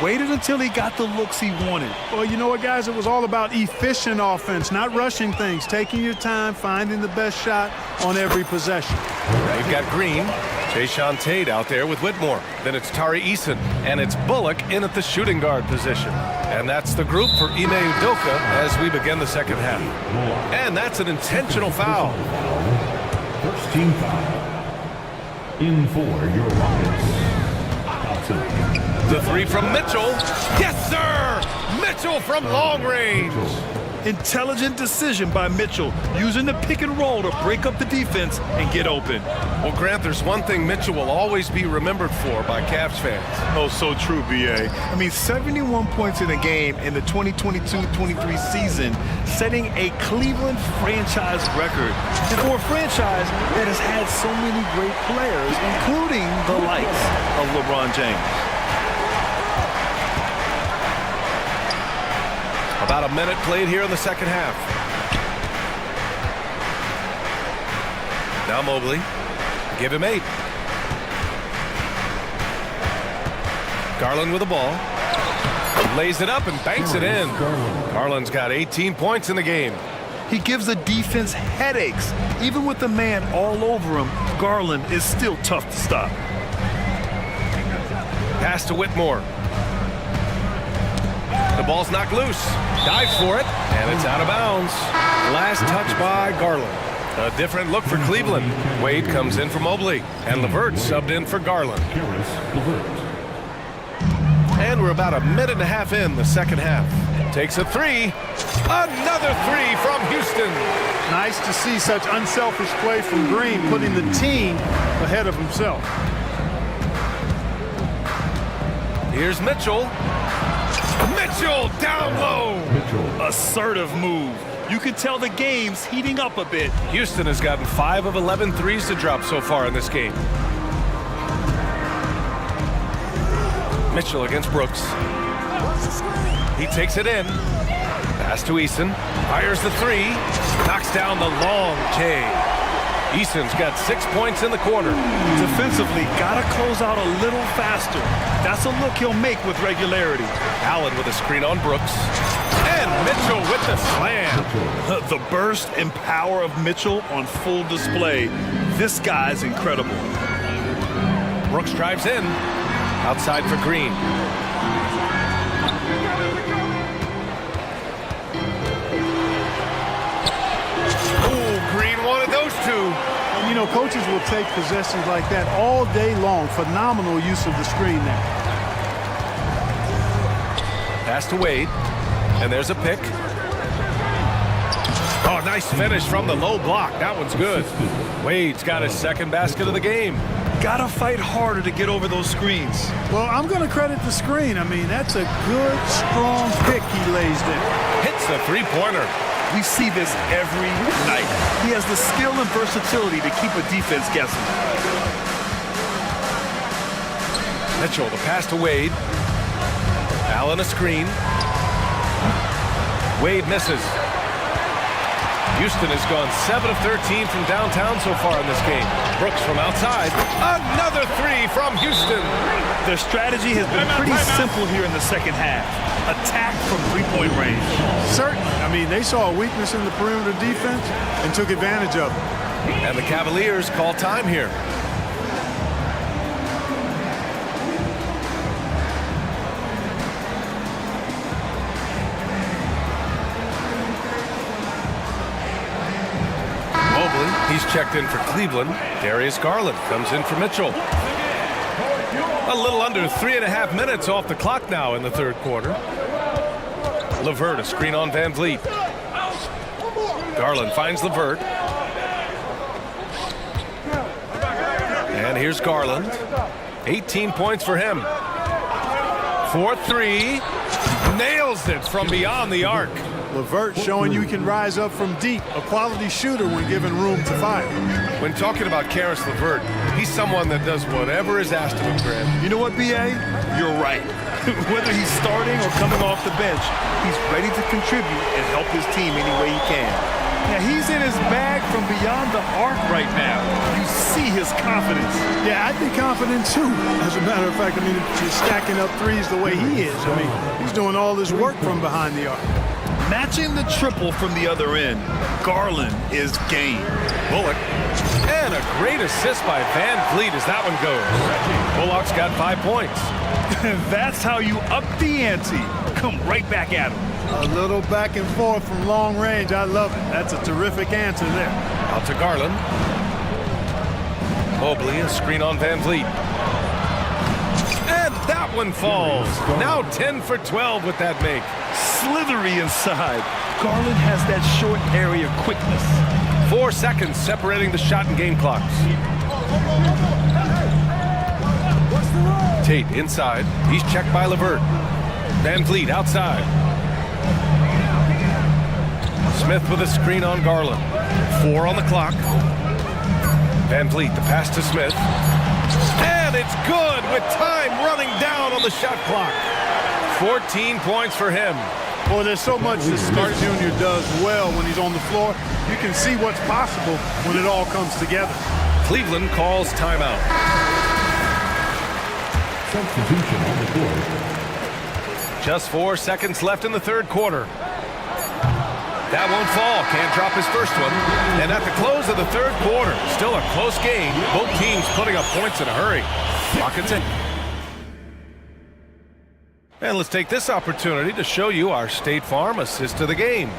Waited until he got the looks he wanted. Well, you know what, guys? It was all about efficient offense, not rushing things, taking your time, finding the best shot on every possession. We've got Green, Jayshawn Tate out there with Whitmore. Then it's Tari Eason, and it's Bullock in at the shooting guard position. And that's the group for Ime Udoka as we begin the second half. And that's an intentional foul. First team foul. In for your Rockets. The three from Mitchell. Yes, sir! Mitchell from long range. Intelligent decision by Mitchell, using the pick and roll to break up the defense and get open. Well, Grant, there's one thing Mitchell will always be remembered for by Cavs fans. Oh, so true, B.A. I mean, 71 points in a game in the 2022-23 season, setting a Cleveland franchise record. And for a franchise that has had so many great players, including the likes of LeBron James. About a minute played here in the second half. Now Mobley. Give him 8. Garland with the ball. Lays it up and banks it in. Garland's got 18 points in the game. He gives the defense headaches. Even with the man all over him, Garland is still tough to stop. Pass to Whitmore. The ball's knocked loose. Dives for it, and it's out of bounds. Last touch by Garland. A different look for Cleveland. Wade comes in for Mobley, and LeVert subbed in for Garland. And we're about a minute and a half in the second half. Takes a three. Another three from Houston. Nice to see such unselfish play from Green, putting the team ahead of himself. Here's Mitchell. Mitchell down low. Assertive move. You can tell the game's heating up a bit. Houston has gotten 5 of 11 threes to drop so far in this game. Mitchell against Brooks. He takes it in. Pass to Eason. Fires the three. Knocks down the long J. Eason's got 6 points in the quarter. Defensively, gotta close out a little faster. That's a look he'll make with regularity. Allen with a screen on Brooks. And Mitchell with the slam. The burst and power of Mitchell on full display. This guy's incredible. Brooks drives in. Outside for Green. Ooh, Green wanted those two. And, you know, coaches will take possessions like that all day long. Phenomenal use of the screen there. Pass to Wade. And there's a pick. Oh, nice finish from the low block. That one's good. Wade's got his second basket of the game. Gotta fight harder to get over those screens. Well, I'm going to credit the screen. I mean, that's a good, strong pick he lays there. Hits the three-pointer. We see this every night. He has the skill and versatility to keep a defense guessing. Mitchell, the pass to Wade. Allen a screen. Wade misses. Houston has gone 7 of 13 from downtown so far in this game. Brooks from outside. Another three from Houston. Their strategy has been pretty simple here in the second half. Attack from three-point range. Certainly. I mean, they saw a weakness in the perimeter defense and took advantage of it. And the Cavaliers call time here. He's checked in for Cleveland. Darius Garland comes in for Mitchell. A little under 3.5 minutes off the clock now in the third quarter. LeVert, a screen on Van Vliet. Garland finds LeVert. And here's Garland. 18 points for him. 4-3. Nails it from beyond the arc. LeVert showing you can rise up from deep, a quality shooter when given room to fire. When talking about Karis LeVert, he's someone that does whatever is asked of him, Grant. You know what, B.A.? You're right. Whether he's starting or coming off the bench, he's ready to contribute and help his team any way he can. Yeah, he's in his bag from beyond the arc right now. You see his confidence. Yeah, I'd be confident too. As a matter of fact, I mean, he's stacking up threes the way he is. I mean, he's doing all this work from behind the arc. Matching the triple from the other end, Garland is game. Bullock. And a great assist by Van Vliet as that one goes. Bullock's got 5 points. That's how you up the ante. Come right back at him. A little back and forth from long range. I love it. That's a terrific answer there. Out to Garland. Mobley, a screen on Van Vliet. And that one falls. Now 10 for 12 with that make. Slithery inside. Garland has that short area quickness. 4 seconds separating the shot and game clocks. Tate inside. He's checked by LeVert. Van Vliet outside. Smith with a screen on Garland. 4 on the clock. Van Vliet, the pass to Smith. And it's good with time running down on the shot clock. 14 points for him. Boy, there's so much that Smith Jr. does well when he's on the floor. You can see what's possible when it all comes together. Cleveland calls timeout. Substitution on the court. Just 4 seconds left in the third quarter. That won't fall. Can't drop his first one. And at the close of the third quarter, still a close game. Both teams putting up points in a hurry. Clock and tick. And let's take this opportunity to show you our State Farm assist of the game.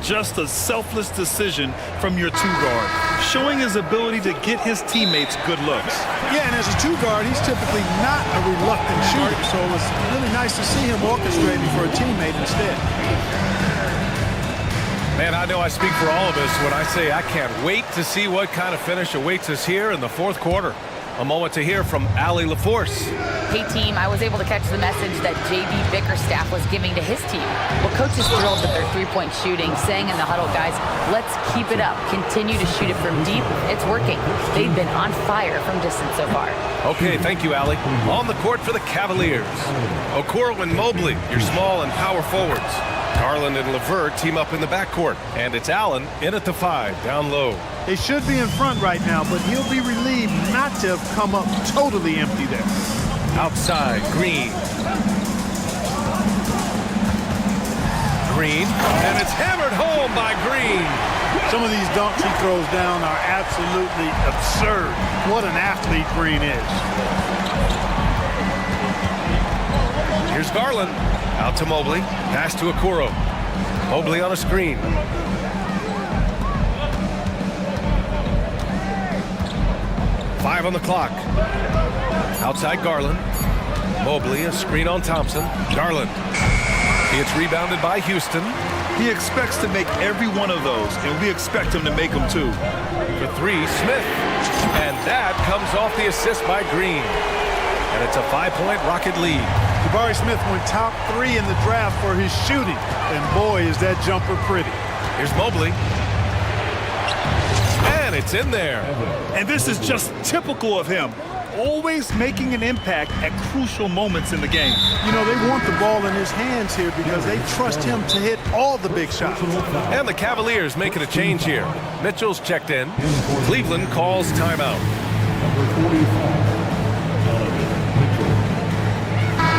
Just a selfless decision from your two-guard, showing his ability to get his teammates good looks. Yeah, and as a two-guard, he's typically not a reluctant shooter, so it's really nice to see him orchestrating for a teammate instead. Man, I know I speak for all of us when I say I can't wait to see what kind of finish awaits us here in the fourth quarter. A moment to hear from Allie LaForce. Hey team, I was able to catch the message that JB Bickerstaff was giving to his team. Well, coach is thrilled with their three-point shooting, saying in the huddle, guys, let's keep it up. Continue to shoot it from deep. It's working. They've been on fire from distance so far. Okay, thank you, Allie. On the court for the Cavaliers. Okoro and Mobley, your small and power forwards. Garland and LeVert team up in the backcourt. And it's Allen in at the 5, down low. They should be in front right now, but he'll be relieved not to have come up totally empty there. Outside, Green. Green, and it's hammered home by Green. Some of these dunks he throws down are absolutely absurd. What an athlete Green is. Here's Garland. Out to Mobley. Pass to Okoro. Mobley on a screen. Five on the clock. Outside Garland. Mobley, a screen on Thompson. Garland. It's rebounded by Houston. He expects to make every one of those, and we expect him to make them too. For 3, Smith. And that comes off the assist by Green. And it's a 5-point Rocket lead. Jabari Smith went top 3 in the draft for his shooting. And boy, is that jumper pretty. Here's Mobley. And it's in there. And this is just typical of him. Always making an impact at crucial moments in the game. You know, they want the ball in his hands here because they trust him to hit all the big shots. And the Cavaliers making a change here. Mitchell's checked in. Cleveland calls timeout.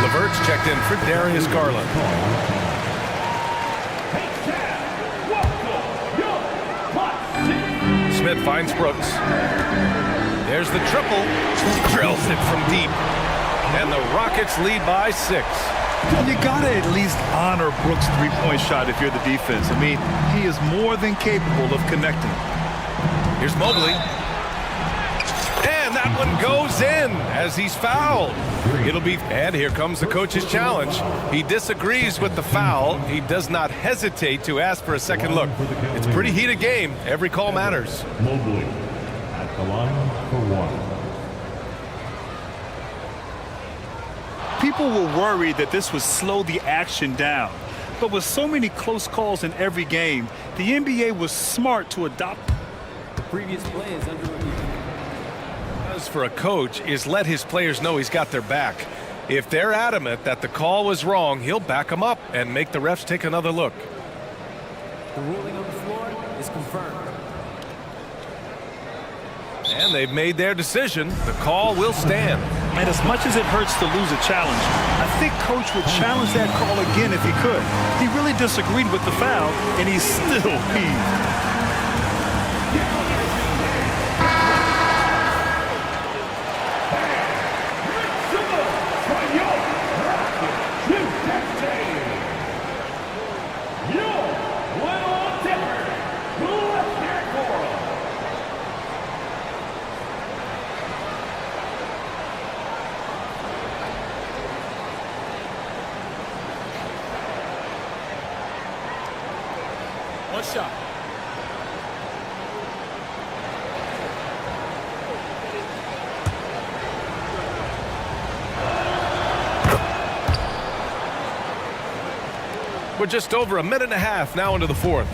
LeVert's checked in for Darius Garland. Smith finds Brooks. There's the triple. Drills it from deep. And the Rockets lead by 6. You gotta at least honor Brooks' three-point shot if you're the defense. I mean, he is more than capable of connecting. Here's Mobley. And that one goes in as he's fouled. And here comes the coach's challenge. He disagrees with the foul. He does not hesitate to ask for a second look. It's a pretty heated game. Every call matters. Mobley at the line for 1. People were worried that this would slow the action down. But with so many close calls in every game, the NBA was smart to adopt. The previous play is under review. For a coach is let his players know he's got their back. If they're adamant that the call was wrong, he'll back them up and make the refs take another look. The ruling on the floor is confirmed. And they've made their decision. The call will stand. And as much as it hurts to lose a challenge, I think Coach would challenge that call again if he could. He really disagreed with the foul, and he's still peeved. One shot. We're just over a minute and a half now into the 4th.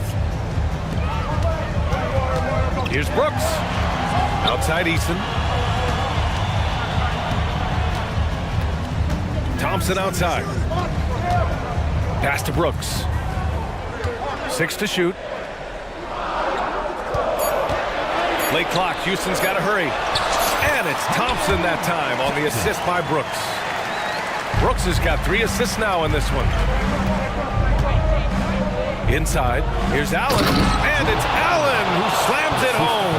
Here's Brooks. Outside Easton. Thompson outside. Pass to Brooks. 6 to shoot. Late clock. Houston's got to hurry. And it's Thompson that time on the assist by Brooks. Brooks has got 3 assists now in this one. Inside. Here's Allen. And it's Allen who slams it home.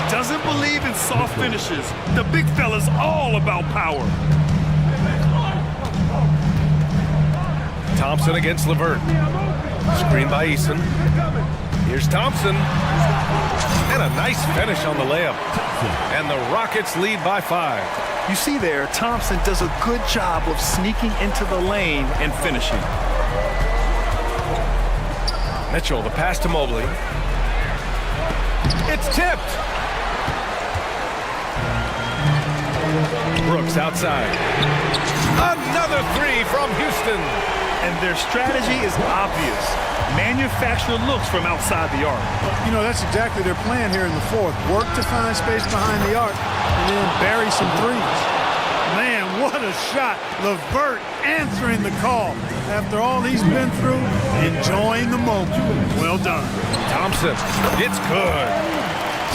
Doesn't believe in soft finishes. The big fella's all about power. Thompson against LeVert. Screen by Eason. Here's Thompson. And a nice finish on the layup. And the Rockets lead by 5. You see there, Thompson does a good job of sneaking into the lane and finishing. Mitchell, the pass to Mobley. It's tipped. Brooks outside. Another three from Houston. And their strategy is obvious. Manufacture looks from outside the arc. You know, that's exactly their plan here in the fourth. Work to find space behind the arc and then bury some threes. Man, what a shot. LeVert answering the call. After all he's been through, enjoying the moment. Well done. Thompson, it's good.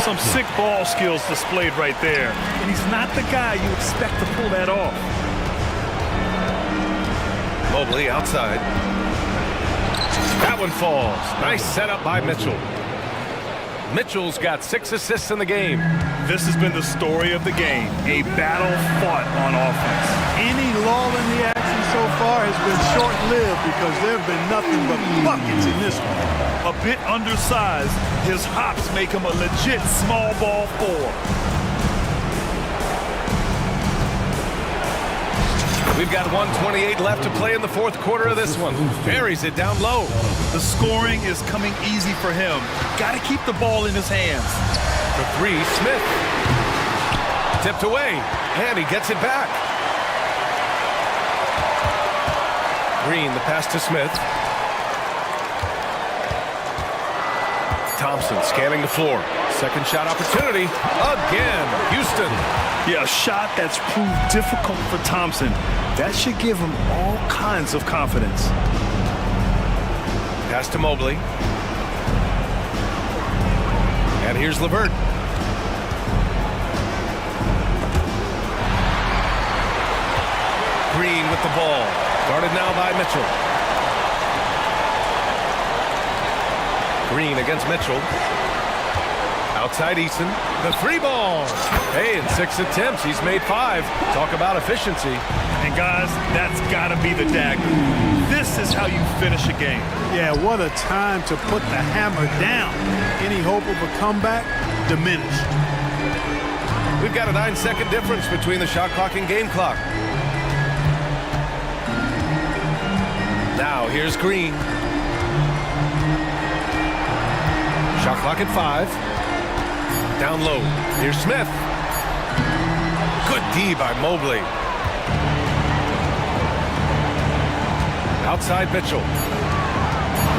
Some sick ball skills displayed right there. And he's not the guy you expect to pull that off. Mobley outside. That one falls. Nice setup by Mitchell. Mitchell's got 6 assists in the game. This has been the story of the game. A battle fought on offense. Any lull in the action so far has been short-lived because there have been nothing but buckets in this one. A bit undersized, his hops make him a legit small ball 4. We've got 1:28 left to play in the fourth quarter of this one. Buries it down low. The scoring is coming easy for him. Got to keep the ball in his hands. For 3, Smith. Tipped away, and he gets it back. Green, the pass to Smith. Thompson scanning the floor. Second shot opportunity. Again, Houston. Yeah, a shot that's proved difficult for Thompson. That should give him all kinds of confidence. Pass to Mobley. And here's LeVert. Green with the ball. Guarded now by Mitchell. Green against Mitchell. Outside Eason. The 3 ball. Hey, in 6 attempts, he's made 5. Talk about efficiency. And guys, that's got to be the dagger. This is how you finish a game. Yeah, what a time to put the hammer down. Any hope of a comeback diminished. We've got a 9-second difference between the shot clock and game clock. Now, here's Green. Shot clock at 5. Down low. Here's Smith. Good D by Mobley. Outside Mitchell.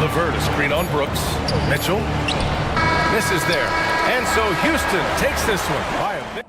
LeVert, a screen on Brooks. Mitchell misses there. And so Houston takes this one by a big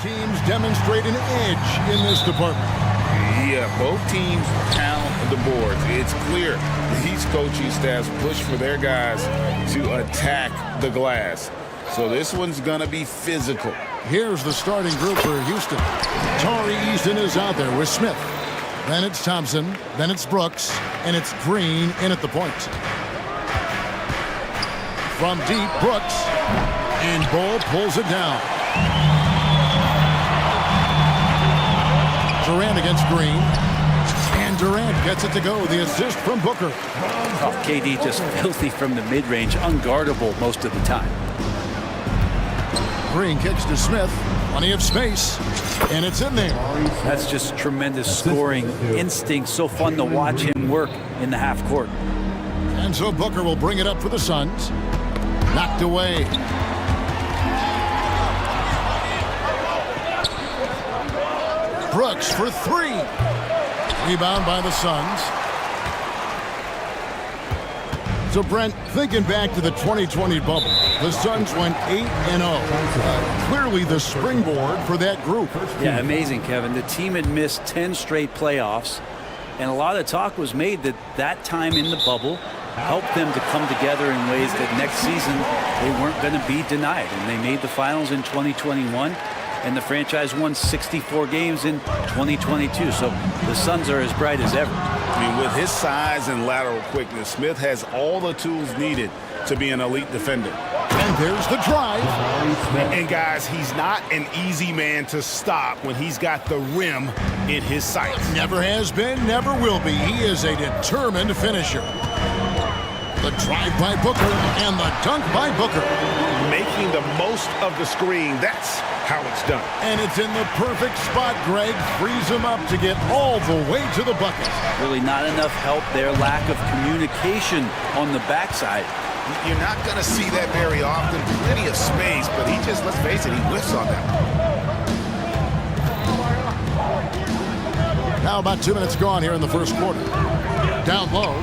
teams demonstrate an edge in this department. Yeah, both teams pound the boards. It's clear these coaching staffs push for their guys to attack the glass. So this one's going to be physical. Here's the starting group for Houston. Tari Easton is out there with Smith. Then it's Thompson. Then it's Brooks. And it's Green in at the point. From deep, Brooks. And Bull pulls it down. Durant against Green. And Durant gets it to go. The assist from Booker. Oh, KD just filthy from the mid-range. Unguardable most of the time. Green kicks to Smith. Plenty of space. And it's in there. That's just tremendous scoring instinct. So fun to watch him work in the half court. And so Booker will bring it up for the Suns. Knocked away. Brooks for three. Rebound by the Suns. So, Brent, thinking back to the 2020 bubble, the Suns went 8-0. Clearly the springboard for that group. Yeah, amazing, Kevin. The team had missed 10 straight playoffs, and a lot of talk was made that that time in the bubble helped them to come together in ways that next season they weren't going to be denied. And they made the finals in 2021, and the franchise won 64 games in 2022. So the Suns are as bright as ever. I mean, with his size and lateral quickness, Smith has all the tools needed to be an elite defender. And there's the drive. And guys, he's not an easy man to stop when he's got the rim in his sights. Never has been, never will be. He is a determined finisher. The drive by Booker and the dunk by Booker. Making the most of the screen, that's how it's done. And it's in the perfect spot. Greg frees him up to get all the way to the bucket. Really not enough help there. Lack of communication on the backside. You're not going to see that very often. Plenty of space, but he just, let's face it, he whiffs on that. Now about 2 minutes gone here in the first quarter. Down low.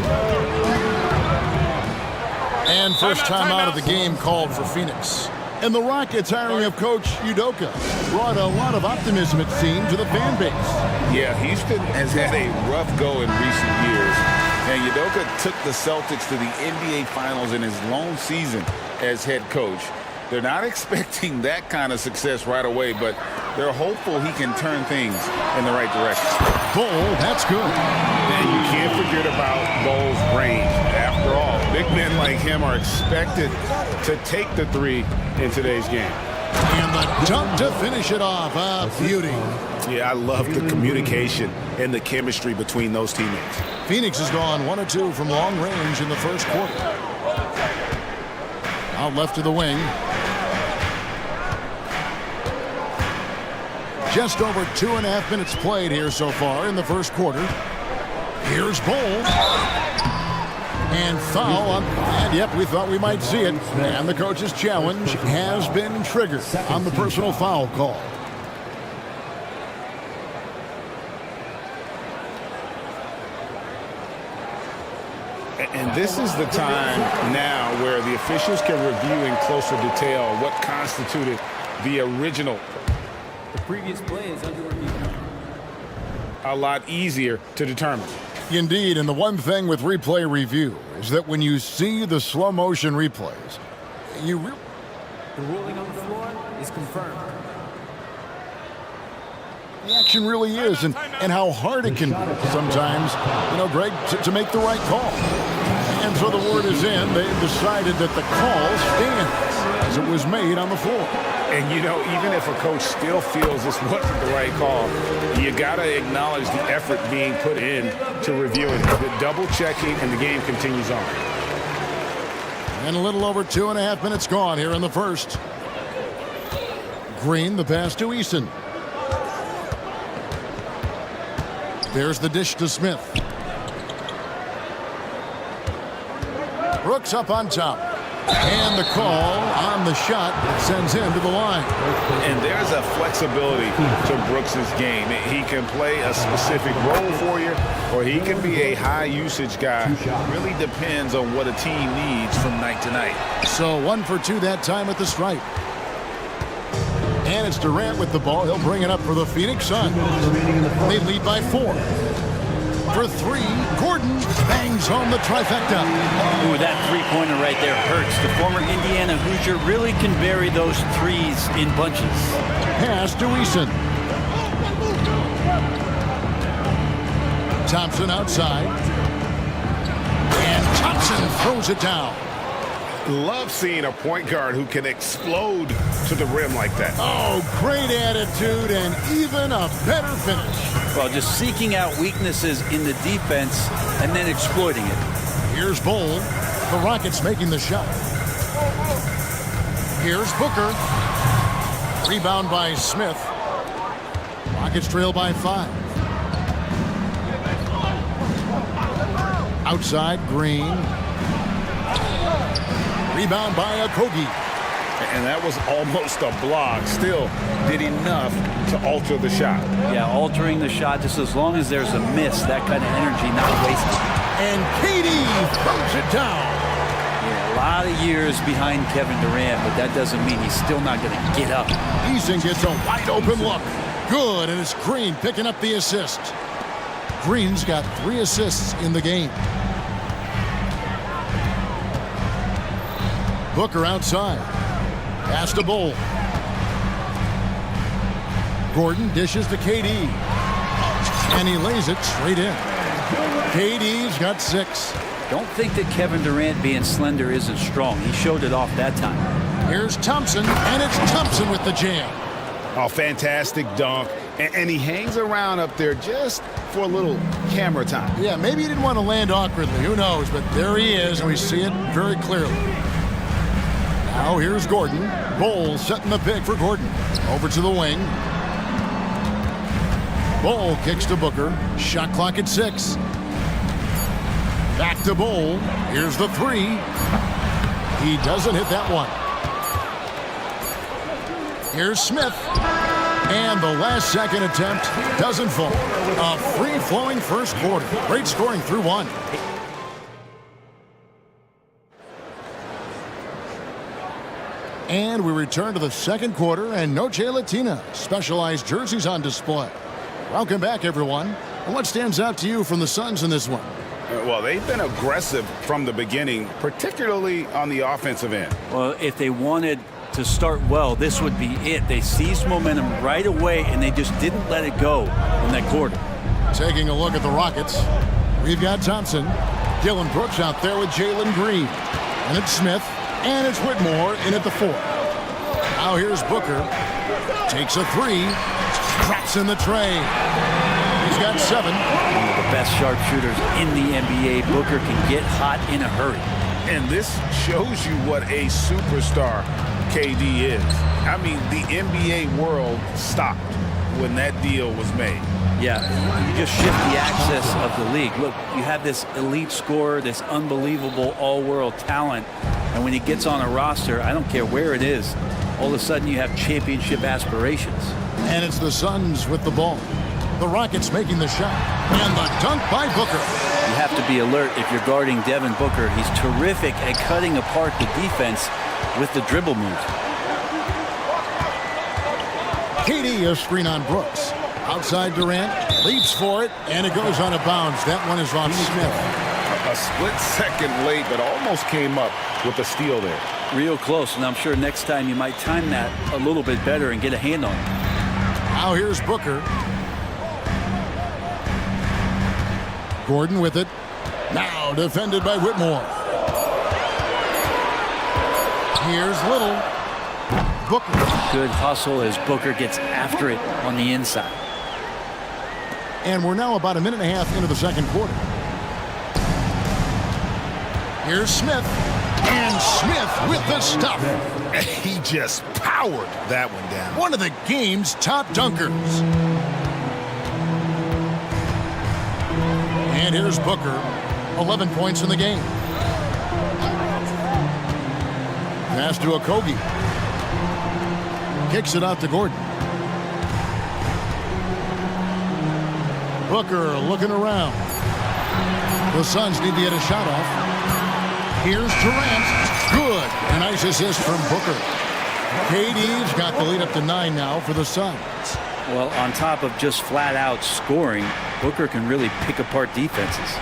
And first time out of the game called for Phoenix. And the Rockets hiring of Coach Udoka brought a lot of optimism, it seemed, to the fan base. Yeah, Houston has had a rough go in recent years. And Udoka took the Celtics to the NBA Finals in his lone season as head coach. They're not expecting that kind of success right away, but they're hopeful he can turn things in the right direction. Bull, that's good. And you can't forget about Bull's range. After all, big men like him are expected to take the three in today's game. And the dunk to finish it off. Beauty. Yeah, I love the communication and the chemistry between those teammates. Phoenix has gone 1 or 2 from long range in the first quarter. Out left to the wing. Just over 2.5 minutes played here so far in the first quarter. Here's Bull. And foul on, and yep, we thought we might see it. And the coach's challenge has been triggered on the personal foul call. And this is the time now where the officials can review in closer detail what constituted the original. The previous play is under review. A lot easier to determine. Indeed, and the one thing with replay review is that when you see the slow motion replays, the ruling on the floor is confirmed. The action really is, and how hard it can be sometimes, Greg, to make the right call. And so the word is in. They've decided that the call stands as it was made on the floor. And, even if a coach still feels this wasn't the right call, you got to acknowledge the effort being put in to reviewing. The double-checking, and the game continues on. And a little over 2.5 minutes gone here in the first. Green, the pass to Eason. There's the dish to Smith. Brooks up on top. And the call on the shot that sends him to the line. And there's a flexibility to Brooks's game. He can play a specific role for you, or he can be a high-usage guy. It really depends on what a team needs from night to night. So 1 for 2 that time at the stripe. And it's Durant with the ball. He'll bring it up for the Phoenix Suns. They lead by 4. For 3, Gordon bangs home the trifecta. Ooh, that three-pointer right there hurts. The former Indiana Hoosier really can bury those threes in bunches. Pass to Eason. Thompson outside. And Thompson throws it down. Love seeing a point guard who can explode to the rim like that. Oh, great attitude and even a better finish. Well, just seeking out weaknesses in the defense and then exploiting it. Here's Bowl. The Rockets making the shot. Here's Booker. Rebound by Smith. Rockets trail by 5. Outside, Green. Rebound by Okogie. And that was almost a block. Still did enough to alter the shot. Yeah, altering the shot just as long as there's a miss, that kind of energy not wasted. And KD throws it down. Yeah, a lot of years behind Kevin Durant, but that doesn't mean he's still not going to get up. Eason gets a wide open look. Good, and it's Green picking up the assist. Green's got 3 assists in the game. Booker outside. Pass to Bowl. Gordon dishes to KD. And he lays it straight in. KD's got 6. Don't think that Kevin Durant being slender isn't strong. He showed it off that time. Here's Thompson, and it's Thompson with the jam. Oh, fantastic dunk. And he hangs around up there just for a little camera time. Yeah, maybe he didn't want to land awkwardly. Who knows? But there he is, and we see it very clearly. Now here's Gordon. Bowl setting the pick for Gordon. Over to the wing. Bowl kicks to Booker. Shot clock at 6. Back to Bowl. Here's the 3. He doesn't hit that one. Here's Smith. And the last second attempt doesn't fall. A free-flowing first quarter. Great scoring through 1. And we return to the second quarter, and Noche Latina specialized jerseys on display. Welcome back, everyone. And what stands out to you from the Suns in this one? Well, they've been aggressive from the beginning, particularly on the offensive end. Well, if they wanted to start well, this would be it. They seized momentum right away, and they just didn't let it go in that quarter. Taking a look at the Rockets, we've got Thompson. Dylan Brooks out there with Jalen Green. And it's Smith. And it's Whitmore in at the 4. Now here's Booker. Takes a 3. Drops in the tray. He's got 7. One of the best sharpshooters in the NBA. Booker can get hot in a hurry. And this shows you what a superstar KD is. I mean, the NBA world stopped when that deal was made. Yeah, you just shift the axis of the league. Look, you have this elite scorer, this unbelievable all-world talent, and when he gets on a roster, I don't care where it is, all of a sudden you have championship aspirations. And it's the Suns with the ball. The Rockets making the shot. And the dunk by Booker. You have to be alert if you're guarding Devin Booker. He's terrific at cutting apart the defense with the dribble move. KD, a screen on Brooks. Outside Durant, leaps for it, and it goes out of bounds. That one is off Smith. A split second late, but almost came up with a steal there. Real close, and I'm sure next time you might time that a little bit better and get a hand on it. Now here's Booker. Gordon with it. Now defended by Whitmore. Here's Little. Booker. Good hustle as Booker gets after it on the inside. And we're now about a minute and a half into the second quarter. Here's Smith. And Smith with the stop. He just powered that one down. One of the game's top dunkers. And here's Booker. 11 points in the game. Pass to Okogie. Kicks it out to Gordon. Booker looking around. The Suns need to get a shot off. Here's Durant. Good. A nice assist from Booker. KD's got the lead up to 9 now for the Suns. Well, on top of just flat out scoring, Booker can really pick apart defenses.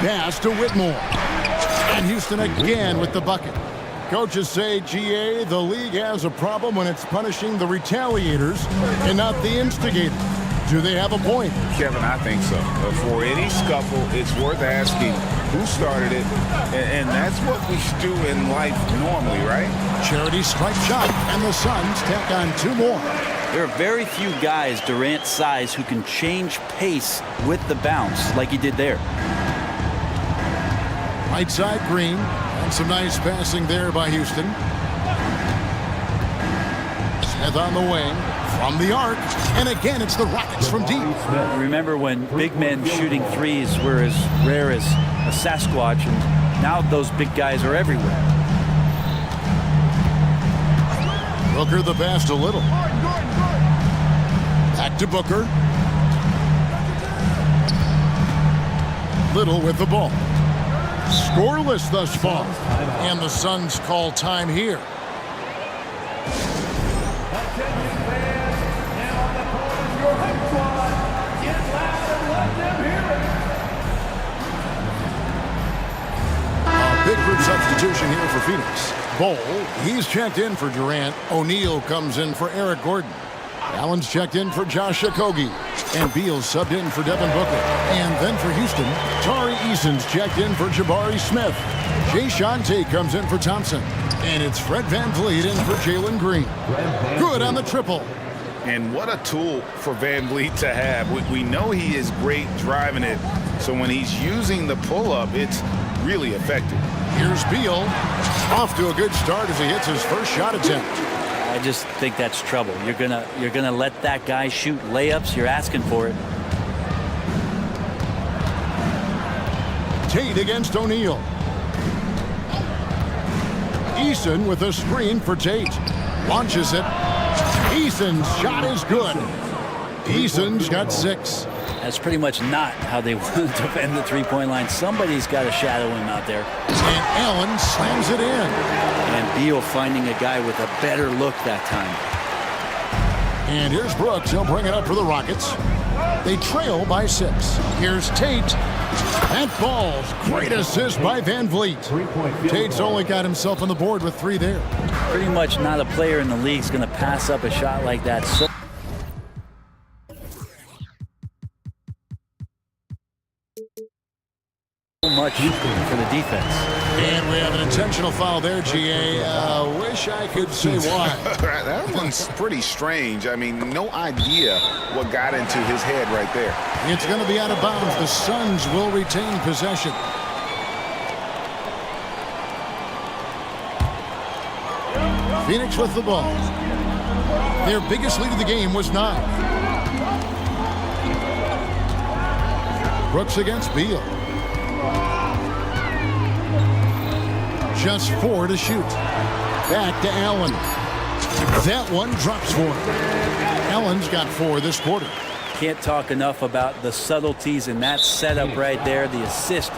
Pass to Whitmore. And Houston again with the bucket. Coaches say, GA, the league has a problem when it's punishing the retaliators and not the instigators. Do they have a point? Kevin, I think so. For any scuffle, it's worth asking who started it, and that's what we do in life normally, right? Charity strike shot, and the Suns tack on 2 more. There are very few guys Durant's size who can change pace with the bounce like he did there. Right side Green, and some nice passing there by Houston. Smith on the wing, from the arc, and again it's the Rockets from deep. Remember when big men shooting threes were as rare as a Sasquatch, and now those big guys are everywhere. Booker the pass to Little. Back to Booker. Little with the ball. Scoreless thus far. And the Suns call time here. Big group substitution here for Phoenix. Bol, he's checked in for Durant. O'Neal comes in for Eric Gordon. Allen's checked in for Josh Okogie. And Beal subbed in for Devin Booker. And then for Houston, Tari Eason's checked in for Jabari Smith. Jay Shante comes in for Thompson. And it's Fred VanVleet in for Jalen Green. Good on the triple. And what a tool for VanVleet to have. We know he is great driving it, so when he's using the pull-up, it's really effective. Here's Beal. Off to a good start as he hits his first shot attempt. I just think that's trouble. You're gonna let that guy shoot layups. You're asking for it. Tate against O'Neal. Eason with a screen for Tate. Launches it. Eason's shot is good. Eason's got 6. That's pretty much not how they want to defend the three-point line. Somebody's got to shadow him out there. And Allen slams it in. And Beal finding a guy with a better look that time. And here's Brooks. He'll bring it up for the Rockets. They trail by 6. Here's Tate. That ball's great assist by VanVleet. Tate's only got himself on the board with 3 there. Pretty much not a player in the league is going to pass up a shot like that. So much for the defense. And we have an intentional foul there, GA. Wish I could say why. That one's pretty strange. I mean, no idea what got into his head right there. It's going to be out of bounds. The Suns will retain possession. Phoenix with the ball. Their biggest lead of the game was 9. Brooks against Beal. Just 4 to shoot. Back to Allen. That one drops for him. Allen's got 4 this quarter. Can't talk enough about the subtleties in that setup right there. The assist,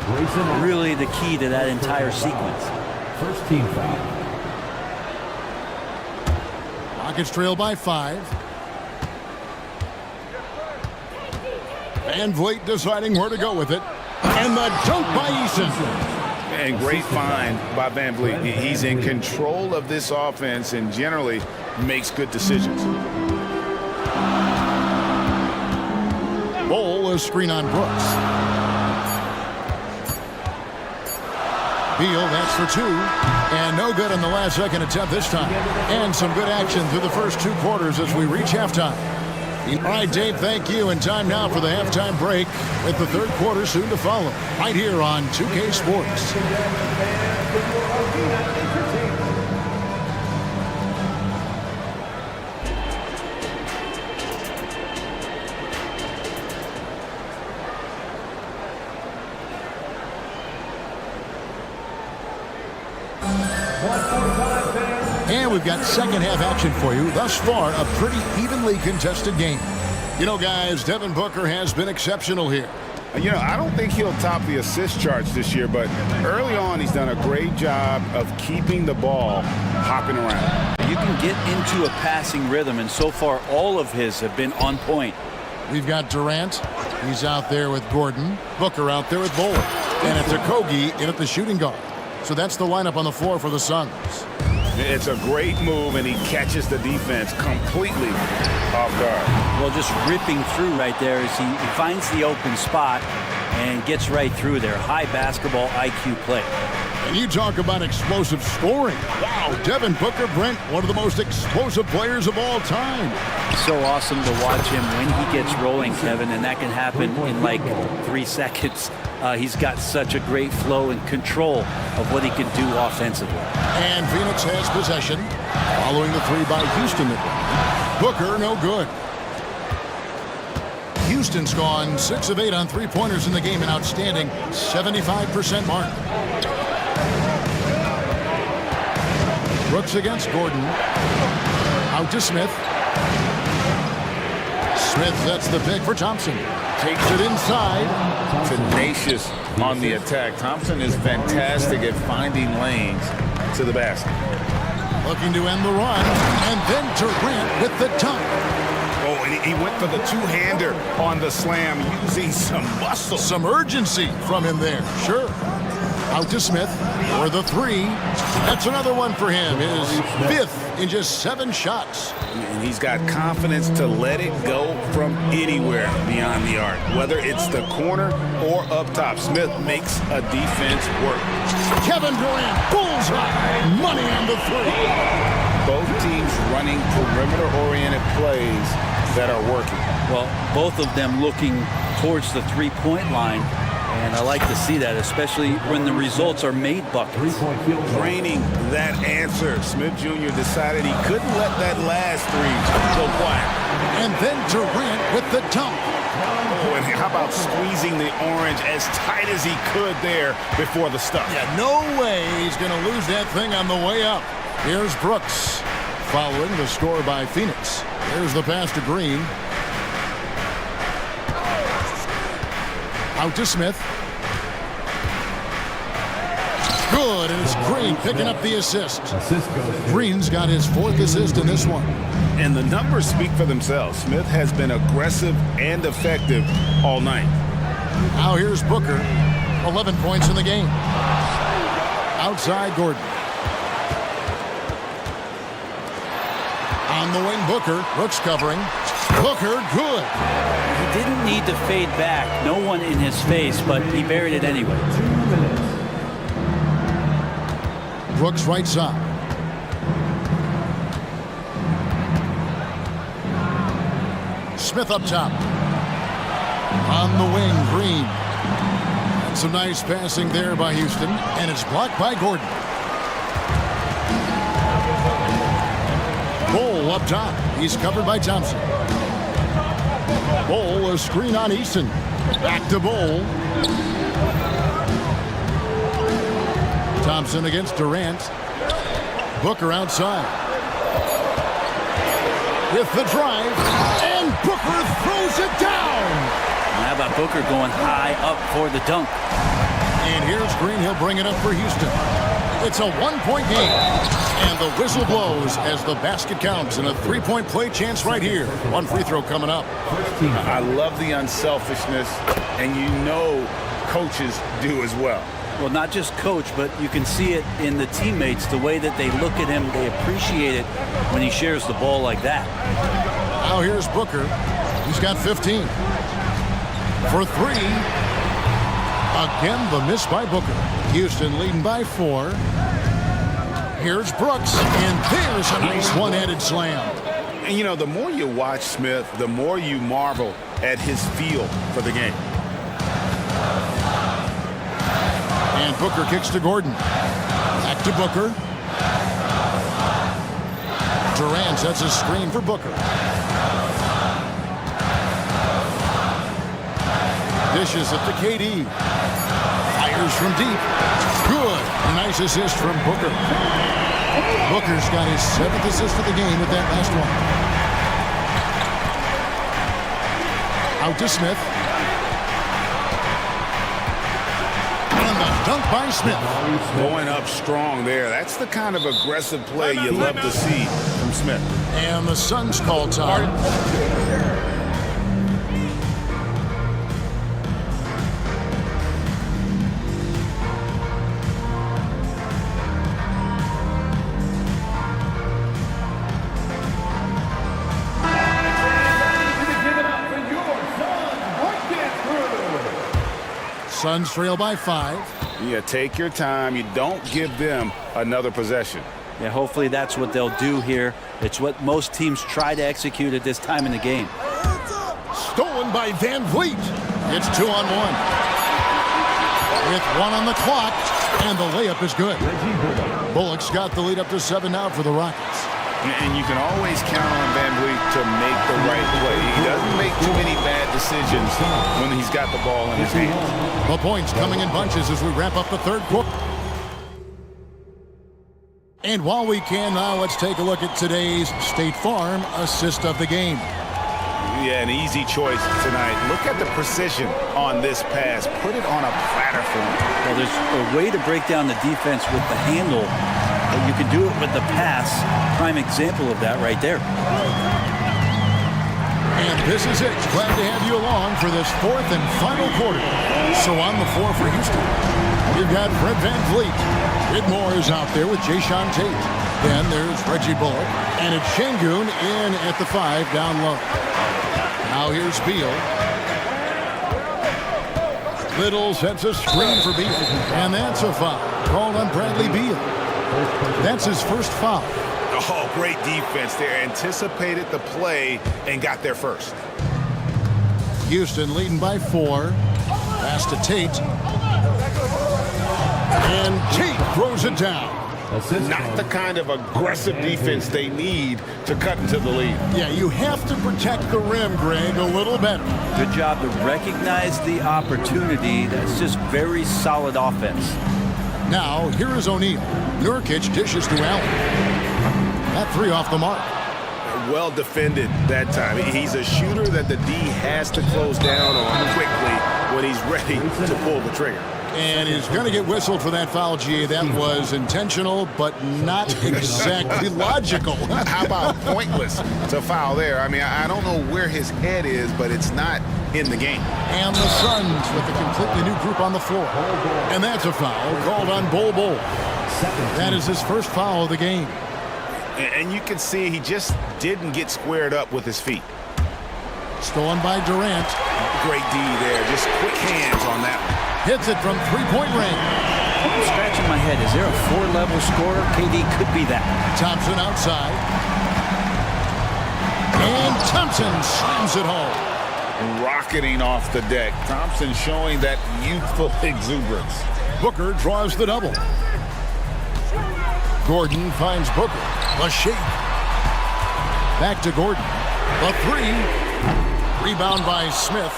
really the key to that entire sequence. First team foul. Rockets trail by 5. VanVleet deciding where to go with it. And the dunk by Eason. And great find by VanVleet. He's in control of this offense and generally makes good decisions. Bol, a screen on Brooks. Beal, that's for 2. And no good on the last second attempt this time. And some good action through the first 2 quarters as we reach halftime. All right, Dave, thank you. And time now for the halftime break with the 3rd quarter soon to follow. Right here on 2K Sports. And we've got second half action for you. Thus far, a pretty evenly contested game. You know, guys, Devin Booker has been exceptional here. You know, I don't think he'll top the assist charts this year, but early on he's done a great job of keeping the ball hopping around. You can get into a passing rhythm, and so far all of his have been on point. We've got Durant. He's out there with Gordon. Booker out there with Bowl. And it's Okogie in at the shooting guard. So that's the lineup on the floor for the Suns. It's a great move, and he catches the defense completely off guard. Well, just ripping through right there as he finds the open spot and gets right through there. High basketball IQ play. And you talk about explosive scoring. Wow, Devin Booker, Brent, one of the most explosive players of all time. So awesome to watch him when he gets rolling, Kevin, and that can happen in like 3 seconds. He's got such a great flow and control of what he can do offensively. And Phoenix has possession, following the three by Houston. Booker, no good. Houston's gone 6 of 8 on three-pointers in the game, an outstanding 75% mark. Brooks against Gordon. Out to Smith. Smith sets the pick for Thompson. Takes it inside. Tenacious on the attack. Thompson is fantastic at finding lanes to the basket. Looking to end the run. And then Durant with the dunk. Oh, and he went for the two-hander on the slam, using some muscle. Some urgency from him there, sure. Out to Smith for the three. That's another one for him. His 5th in just 7 shots. And he's got confidence to let it go from anywhere beyond the arc, whether it's the corner or up top. Smith makes a defense work. Kevin Durant, bullseye, money on the three. Both teams running perimeter-oriented plays that are working. Well, both of them looking towards the three-point line. And I like to see that, especially when the results are made buckets. Draining that answer. Smith Jr. decided he couldn't let that last three go quiet. And then Durant with the dunk. Oh, and how about squeezing the orange as tight as he could there before the stuff? Yeah, no way he's going to lose that thing on the way up. Here's Brooks following the score by Phoenix. There's the pass to Green. Out to Smith. Good, and it's Green picking up the assist. Green's got his 4th assist in this one. And the numbers speak for themselves. Smith has been aggressive and effective all night. Now here's Booker. 11 points in the game. Outside Gordon. On the wing, Booker. Brooks covering. Booker, good. He didn't need to fade back. No one in his face, but he buried it anyway. Brooks right side. Smith up top. On the wing, Green. And some nice passing there by Houston, and it's blocked by Gordon. Bowl up top. He's covered by Thompson. Bowl, a screen on Easton. Back to Bowl. Thompson against Durant. Booker outside. With the drive. And Booker throws it down. And how about Booker going high up for the dunk? And here's Green. He'll bring it up for Houston. It's a 1-point game. And the whistle blows as the basket counts, and a 3-point play chance right here. One free throw coming up. I love the unselfishness, and you know coaches do as well. Well, not just coach, but you can see it in the teammates, the way that they look at him. They appreciate it when he shares the ball like that. Now here's Booker. He's got 15. For 3. Again, the miss by Booker. Houston leading by 4. Here's Brooks, and there's a nice one-handed slam. And, you know, the more you watch Smith, the more you marvel at his feel for the game. And Booker kicks to Gordon. Back to Booker. Durant sets a screen for Booker. Dishes it to KD. Fires from deep. Good. A nice assist from Booker. Booker's got his 7th assist of the game with that last one. Out to Smith. Dunk by Smith. Going up strong there. That's the kind of aggressive play you love to see from Smith. And the Suns call time. Suns trail by 5. Yeah, take your time. You don't give them another possession. Yeah, hopefully that's what they'll do here. It's what most teams try to execute at this time in the game. Stolen by Van Vliet. It's 2-on-1. With 1 on the clock, and the layup is good. Bullock's got the lead up to 7 now for the Rockets. And you can always count on Van Vliet to make the right play. He doesn't make too many bad decisions when he's got the ball in his hands. The points coming in bunches as we wrap up the third quarter. And while we can now, let's take a look at today's State Farm assist of the game. Yeah, an easy choice tonight. Look at the precision on this pass. Put it on a platter for him. Well, there's a way to break down the defense with the handle. But you can do it with the pass. Prime example of that right there. And this is it. Glad to have you along for this fourth and final quarter. So on the floor for Houston, we've got Fred Van Vliet. Widmore is out there with Jayshawn Tate. Then there's Reggie Bullock. And it's Şengün in at the 5 down low. Now here's Beal. Little sets a screen for Beal. And that's a foul called on Bradley Beal. That's his first foul. Oh, great defense there. Anticipated the play and got there first. Houston leading by 4. Pass to Tate. And Tate throws it down. Not the kind of aggressive defense they need to cut into the lead. Yeah, you have to protect the rim, Greg, a little better. Good job to recognize the opportunity. That's just very solid offense. Now, here is O'Neal. Nurkic dishes to Allen. That 3 off the mark. Well defended that time. He's a shooter that the D has to close down on quickly when he's ready to pull the trigger. And he's going to get whistled for that foul, G. That was intentional, but not exactly logical. How about pointless to foul there? I mean, I don't know where his head is, but it's not in the game. And the Suns with a completely new group on the floor. And that's a foul called on Bol Bol. That is his first foul of the game. And you can see he just didn't get squared up with his feet. Stolen by Durant. Great D there. Just quick hands on that one. Hits it from 3-point range. I'm scratching my head. Is there a 4-level scorer? KD could be that. Thompson outside. And Thompson slams it home. Rocketing off the deck. Thompson showing that youthful exuberance. Booker draws the double. Gordon finds Booker. A shake. Back to Gordon. A 3. Rebound by Smith.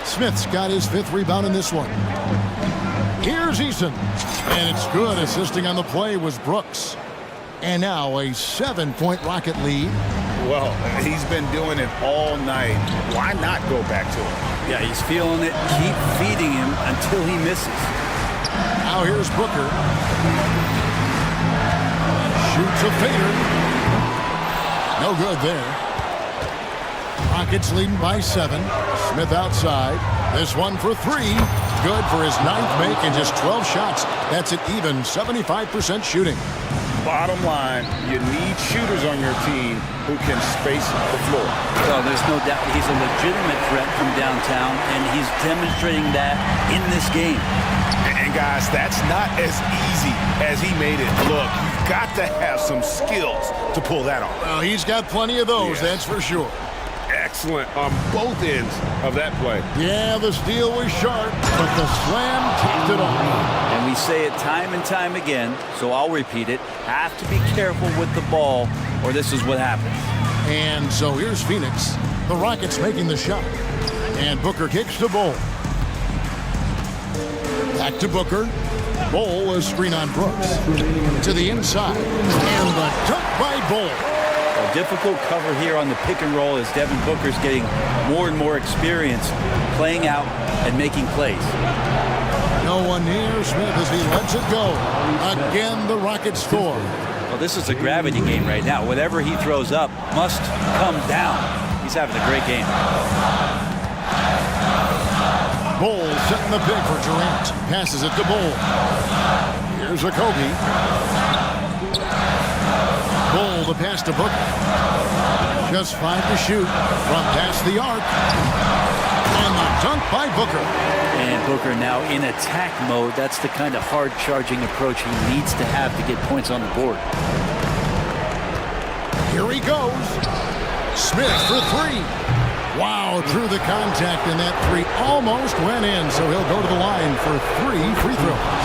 Smith's got his 5th rebound in this one. Here's Eason. And it's good. Assisting on the play was Brooks. And now a 7-point Rocket lead. Well, he's been doing it all night. Why not go back to him? Yeah, he's feeling it. Keep feeding him until he misses. Now here's Booker. Shoots a fader. No good there. Rockets leading by 7. Smith outside. This one for 3. Good for his 9th make and just 12 shots. That's an even 75% shooting. Bottom line, you need shooters on your team who can space the floor. Well, there's no doubt he's a legitimate threat from downtown, and he's demonstrating that in this game. And guys, that's not as easy as he made it look. You've got to have some skills to pull that off. Well, he's got plenty of those, that's for sure. Excellent on both ends of that play. Yeah, the steal was sharp, but the slam kept it off. And we say it time and time again, so I'll repeat it. Have to be careful with the ball, or this is what happens. And so here's Phoenix. The Rockets making the shot. And Booker kicks to Bol. Back to Booker. Bol, a screen on Brooks. To the inside. And the dunk by Bol. A difficult cover here on the pick and roll as Devin Booker's getting more and more experience playing out and making plays. No one near Smith as he lets it go. Again, the Rockets score. Well, this is a gravity game right now. Whatever he throws up must come down. He's having a great game. Bull setting the pick for Durant. Passes it to Bull. Here's a Kobe. Bull the pass to Booker. Just 5 to shoot from past the arc. And the dunk by Booker. And Booker now in attack mode. That's the kind of hard-charging approach he needs to have to get points on the board. Here he goes. Smith for 3. Wow, through the contact, and that 3 almost went in, so he'll go to the line for 3 free throws.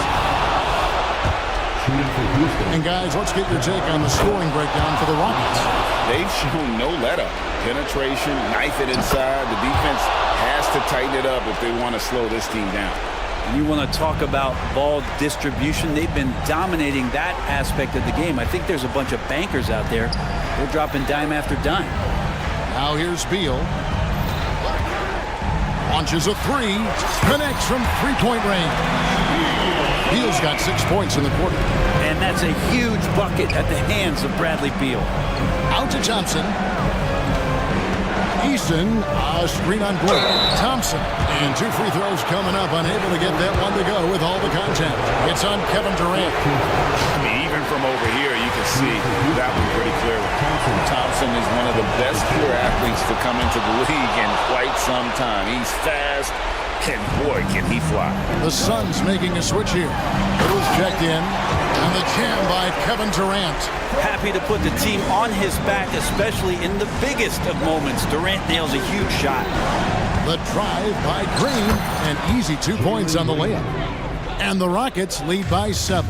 And guys, let's get your take on the scoring breakdown for the Rockets. They've shown no let-up. Penetration, knife it inside. The defense has to tighten it up if they want to slow this team down. You want to talk about ball distribution. They've been dominating that aspect of the game. I think there's a bunch of bankers out there. They're dropping dime after dime. Now here's Beal. Launches a 3. Connects from three-point range. Beal's got 6 points in the quarter. And that's a huge bucket at the hands of Bradley Beal. Out to Thompson. Easton, screen on Blake. Thompson, and 2 free throws coming up. Unable to get that one to go with all the contact. It's on Kevin Durant. I mean, even from over here, you can see that one pretty clearly. Thompson is one of the best pure athletes to come into the league in quite some time. He's fast, and boy, can he fly. The Suns making a switch here. Little's checked in, and the jam by Kevin Durant. Happy to put the team on his back, especially in the biggest of moments. Durant nails a huge shot. The drive by Green, and easy 2 points on the layup. And the Rockets lead by 7.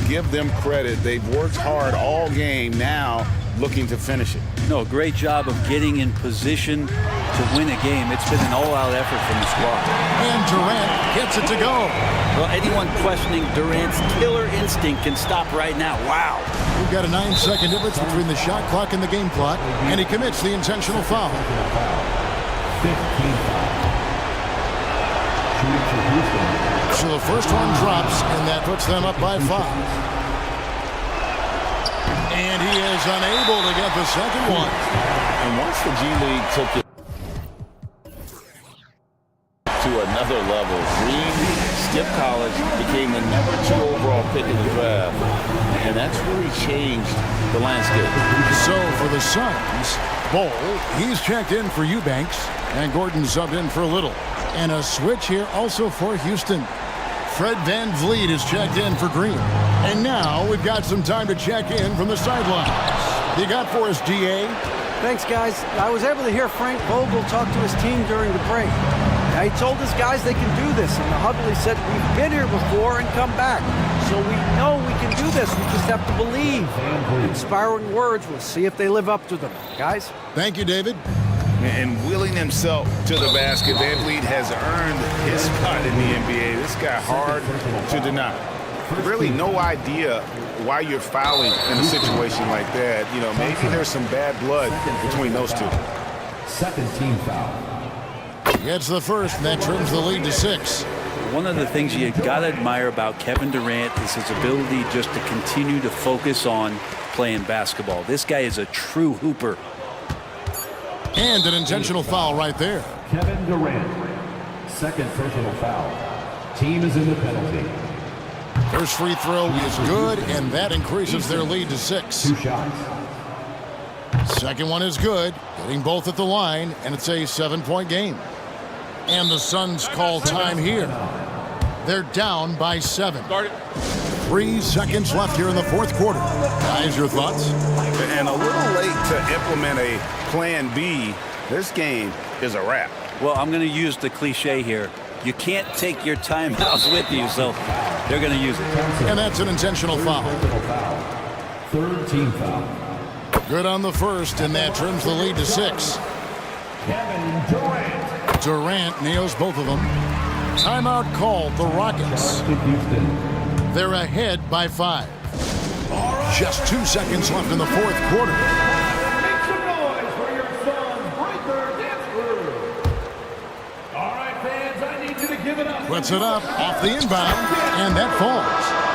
Give them credit. They've worked hard all game, now looking to finish it. No, great job of getting in position to win a game. It's been an all-out effort from the squad. And Durant gets it to go. Well, anyone questioning Durant's killer instinct can stop right now. Wow. We've got a 9-second difference between the shot clock and the game clock, and he commits the intentional foul. 15 foul. Shooting for Houston. So the first one drops, and that puts them up by 5. And he is unable to get the second one. And once the G League took it to another level, Green skipped college, became the #2 overall pick in the draft, and that's really changed the landscape. So for the Suns, Bull, he's checked in for Eubanks, and Gordon subbed in for Little. And a switch here also for Houston. Fred Van Vliet is checked in for Green. And now we've got some time to check in from the sidelines. You got for us, DA? Thanks, guys. I was able to hear Frank Vogel talk to his team during the break. Now, he told his guys they can do this. In the huddle, he said, we've been here before and come back. So we know we can do this. We just have to believe. Inspiring words. We'll see if they live up to them. Guys? Thank you, David. And wheeling himself to the basket, Van Vliet has earned his spot in the NBA. This guy hard to deny. Really no idea why you're fouling in a situation like that. You know, maybe there's some bad blood between those two. Second team foul. Gets the first, and that trims the lead to 6. One of the things you got to admire about Kevin Durant is his ability just to continue to focus on playing basketball. This guy is a true hooper. And an intentional foul right there. Kevin Durant. Second personal foul. Team is in the penalty. First free throw is good, and that increases their lead to 6. 2 shots. Second one is good, getting both at the line, and it's a 7-point game. And the Suns call time here. They're down by 7. 3 seconds left here in the fourth quarter. Guys, your thoughts? And a little late to implement a plan B. This game is a wrap. Well, I'm going to use the cliche here. You can't take your timeouts with you, so they're going to use it. And that's an intentional foul. Third team foul. Good on the first, and that trims the lead to 6. Kevin Durant. Durant nails both of them. Timeout called, the Rockets. They're ahead by 5. Just 2 seconds left in the fourth quarter. Make some noise for your son's Breaker Dance Crew. All right, fans, I need you to give it up Puts it up off the inbound, and that falls.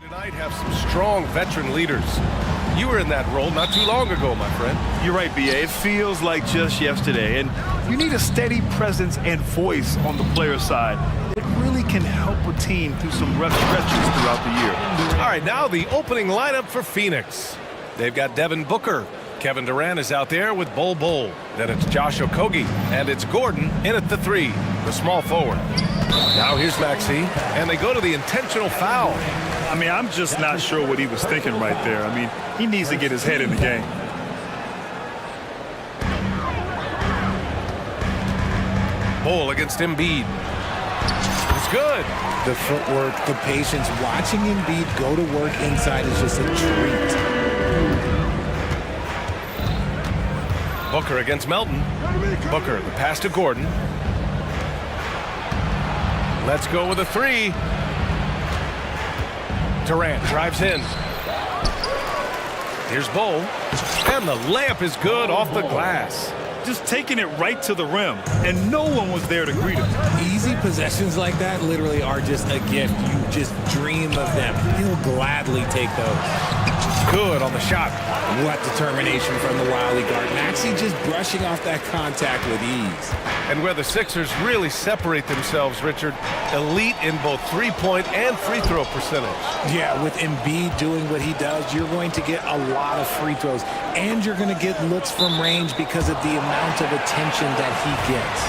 Tonight have some strong veteran leaders. You were in that role not too long ago, my friend. You're right, B.A. It feels like just yesterday. And you need a steady presence and voice on the player side. It really can help a team through some rough stretches throughout the year. All right, now the opening lineup for Phoenix. They've got Devin Booker. Kevin Durant is out there with Bol Bol. Then it's Josh Okogie, and it's Gordon in at the 3, the small forward. Now here's Maxey, and they go to the intentional foul. I mean, I'm just not sure what he was thinking right there. I mean, he needs to get his head in the game. Bol against Embiid. It's good. The footwork, the patience, watching Embiid go to work inside is just a treat. Booker against Melton. Booker, the pass to Gordon. Let's go with a 3. Durant drives in. Here's Bol. And the layup is good off the glass. Just taking it right to the rim, and no one was there to greet him. Easy possessions like that literally are just a gift. You just dream of them. He'll gladly take those. Good on the shot. What determination from the wily guard. Maxey just brushing off that contact with ease. And where the Sixers really separate themselves, Richard, elite in both three-point and free throw percentage. Yeah, with Embiid doing what he does, you're going to get a lot of free throws, and you're going to get looks from range because of the amount of attention that he gets.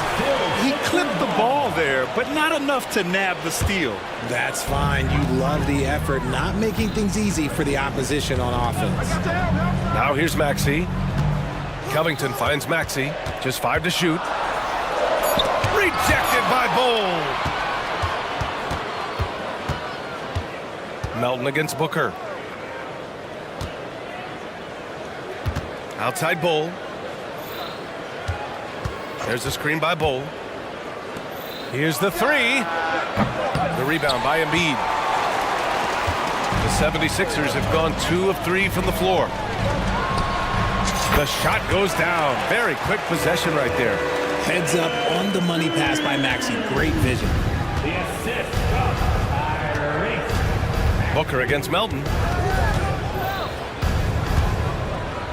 He clipped the ball there, but not enough to nab the steal. That's fine. You love the effort, not making things easy for the opposition on offense. Now here's Maxey. Covington finds Maxey. Just 5 to shoot. Rejected by Bol. Melton against Booker. Outside Bol. There's the screen by Bol. Here's the 3. The rebound by Embiid. The 76ers have gone 2 of 3 from the floor. The shot goes down. Very quick possession right there. Heads up on the money pass by Maxey. Great vision. The assist. Booker against Melton.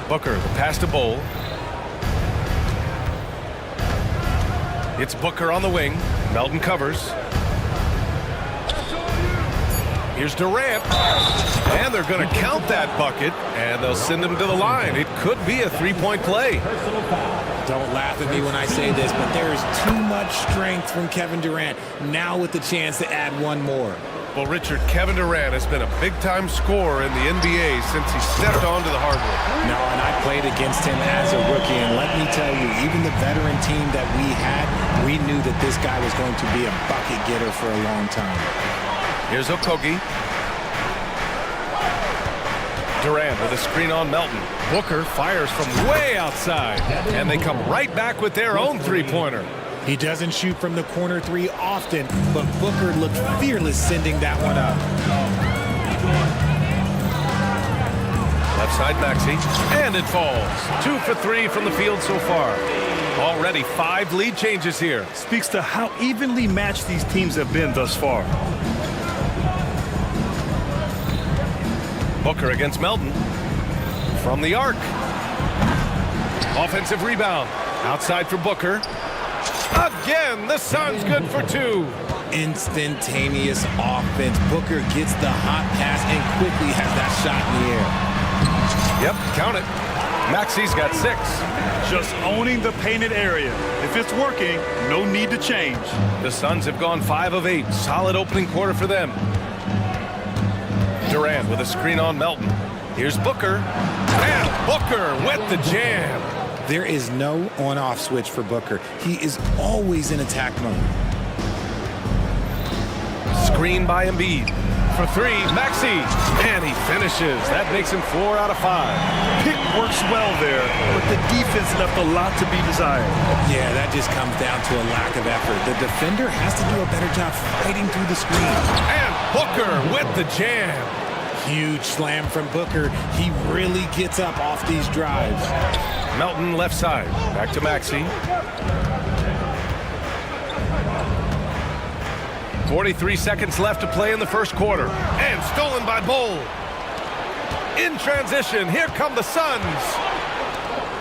Booker, the pass to Bol. It's Booker on the wing. Melton covers. Here's Durant. And they're going to count that bucket, and they'll send him to the line. It could be a three-point play. Don't laugh at me when I say this, but there is too much strength from Kevin Durant. Now with the chance to add one more. Well, Richard, Kevin Durant has been a big-time scorer in the NBA since he stepped onto the hardwood. No, and I played against him as a rookie, and let me tell you, even the veteran team that we had, we knew that this guy was going to be a bucket getter for a long time. Here's Okogie. Durant with a screen on Melton. Booker fires from way outside, and they come right back with their own three-pointer. He doesn't shoot from the corner 3 often, but Booker looked fearless sending that one up. Left side Maxey, and it falls. 2 for 3 from the field so far. Already 5 lead changes here. Speaks to how evenly matched these teams have been thus far. Booker against Melton. From the arc. Offensive rebound. Outside for Booker. Again, the Suns good for 2. Instantaneous offense. Booker gets the hot pass and quickly has that shot in the air. Yep, count it. Maxey's got 6. Just owning the painted area. If it's working, no need to change. The Suns have gone 5 of 8. Solid opening quarter for them. Durant with a screen on Melton. Here's Booker. And Booker with the jam. There is no on-off switch for Booker. He is always in attack mode. Screen by Embiid. For 3, Maxey. And he finishes. That makes him 4 out of 5. Pick works well there, but the defense left a lot to be desired. Yeah, that just comes down to a lack of effort. The defender has to do a better job fighting through the screen. And Booker with the jam. Huge slam from Booker. He really gets up off these drives. Melton left side. Back to Maxey. 43 seconds left to play in the first quarter. And stolen by Bol. In transition, here come the Suns.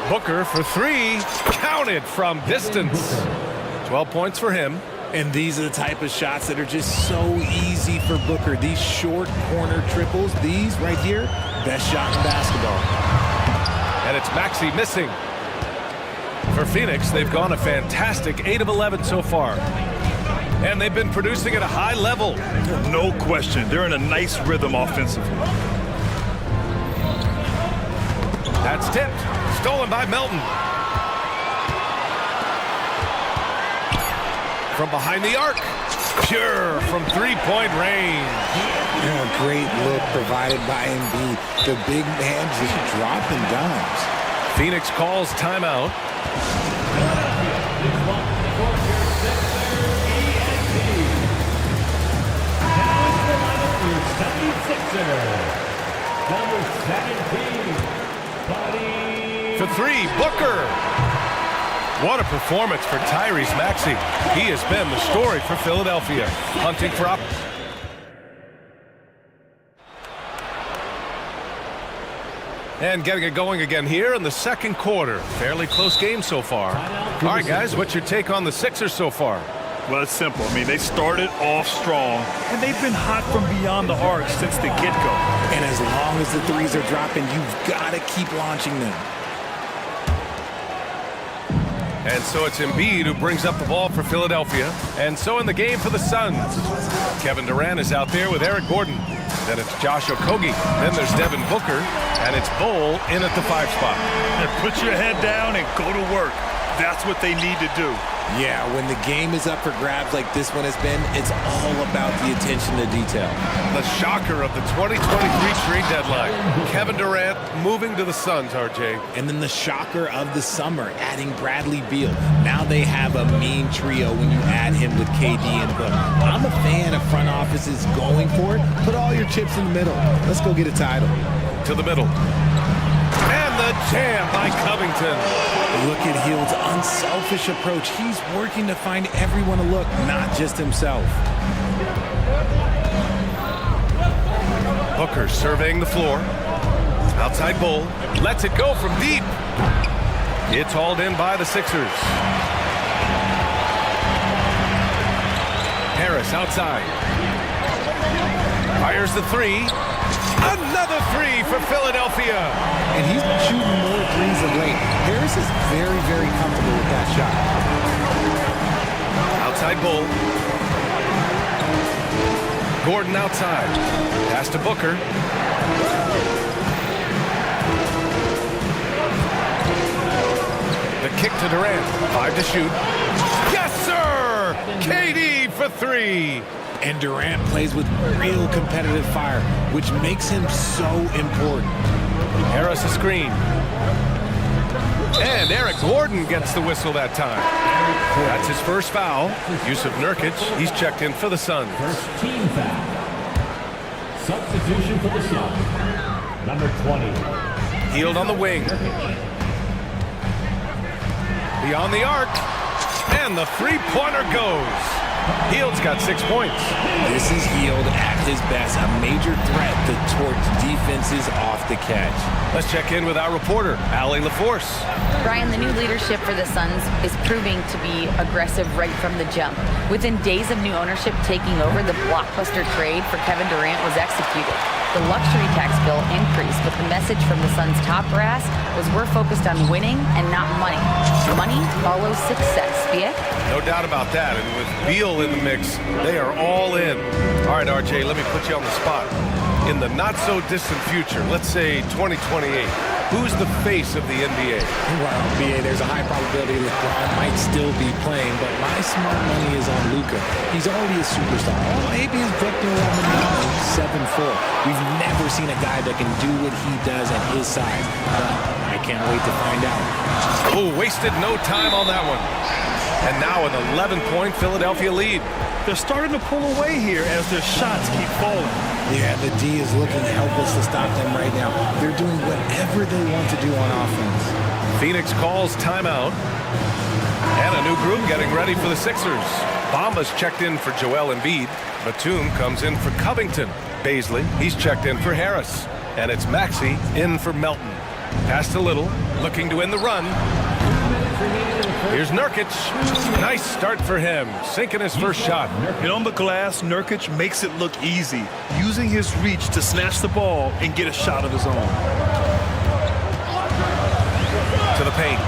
Booker for 3. Counted from distance. 12 points for him. And these are the type of shots that are just so easy for Booker. These short corner triples, these right here, best shot in basketball. And it's Maxey missing. For Phoenix, they've gone a fantastic 8 of 11 so far. And they've been producing at a high level. No question. They're in a nice rhythm offensively. That's tipped. Stolen by Melton. From behind the arc. Pure from three-point range. A great look provided by Embiid. The big man just dropping dimes. Phoenix calls timeout. Number 17, For three, Booker. What a performance for Tyrese Maxey. He has been the story for Philadelphia. Hunting for up. And getting it going again here in the second quarter. Fairly close game so far. All right, guys, what's your take on the Sixers so far? Well, it's simple. I mean, they started off strong, and they've been hot from beyond the arc since the get-go. And as long as the threes are dropping, you've got to keep launching them. And so it's Embiid who brings up the ball for Philadelphia. And so in the game for the Suns, Kevin Durant is out there with Eric Gordon. Then it's Josh Okogie. Then there's Devin Booker. And it's Bol in at the 5 spot. And put your head down and go to work. That's what they need to do. Yeah, when the game is up for grabs like this one has been, it's all about the attention to detail. The shocker of the 2023 trade deadline. Kevin Durant moving to the Suns, RJ. And then the shocker of the summer, adding Bradley Beal. Now they have a mean trio when you add him with KD and Book. I'm a fan of front offices going for it. Put all your chips in the middle. Let's go get a title. To the middle. And the jam by Covington. Look at Hield's unselfish approach. He's working to find everyone to look, not just himself. Booker surveying the floor. Outside Bol. Lets it go from deep. It's hauled in by the Sixers. Harris outside. Fires the three. Another three for Philadelphia. And he's been shooting more threes of late. Harris is very, very comfortable with that shot. Outside Bol. Gordon outside. Pass to Booker. The kick to Durant. 5 to shoot. Yes, sir! KD for 3. And Durant plays with real competitive fire, which makes him so important. Harris a screen. And Eric Gordon gets the whistle that time. That's his first foul. Yusuf Nurkic, he's checked in for the Suns. first team foul. Substitution for the Suns. Number 20. Hield on the wing. Beyond the arc. And the three-pointer goes. Hield's got 6 points. This is Hield at his best, a major threat to torch defenses off the catch. Let's check in with our reporter, Allie LaForce. Brian, the new leadership for the Suns is proving to be aggressive right from the jump. Within days of new ownership taking over, the blockbuster trade for Kevin Durant was executed. The luxury tax bill increased, but the message from the Suns' top brass was we're focused on winning and not money. Money follows success. Biek? No doubt about that. And with Beal in the mix, they are all in. All right, RJ, let me put you on the spot. In the not-so-distant future, let's say 2028, who's the face of the NBA? Well, BA, there's a high probability that LeBron might still be playing, but my smart money is on Luka. He's already a superstar. Maybe he's Victor Wembanyama, 7'4". We've never seen a guy that can do what he does at his size. I can't wait to find out. Oh, wasted no time on that one. And now an 11-point Philadelphia lead. They're starting to pull away here as their shots keep falling. Yeah, the D is looking helpless to stop them right now. They're doing whatever they want to do on offense. Phoenix calls timeout. And a new group getting ready for the Sixers. Bamba's checked in for Joel Embiid. Batum comes in for Covington. Baisley, he's checked in for Harris. And it's Maxey in for Melton. Pass to Little, looking to win the run. Here's Nurkic. Nice start for him, sinking his first shot. And on the glass, Nurkic makes it look easy, using his reach to snatch the ball and get a shot of his own. To the paint.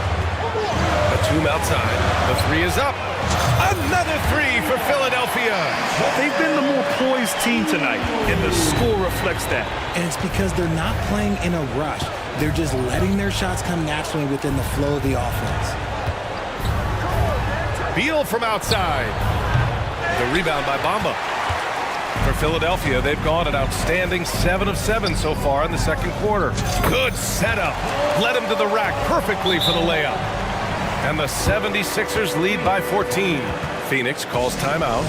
Batum outside. The three is up. Another three for Philadelphia. They've been the more poised team tonight, and the score reflects that. And it's because they're not playing in a rush. They're just letting their shots come naturally within the flow of the offense. Beal from outside. The rebound by Bamba. For Philadelphia, they've gone an outstanding 7 of 7 so far in the second quarter. Good setup. Led him to the rack perfectly for the layup. And the 76ers lead by 14. Phoenix calls timeout.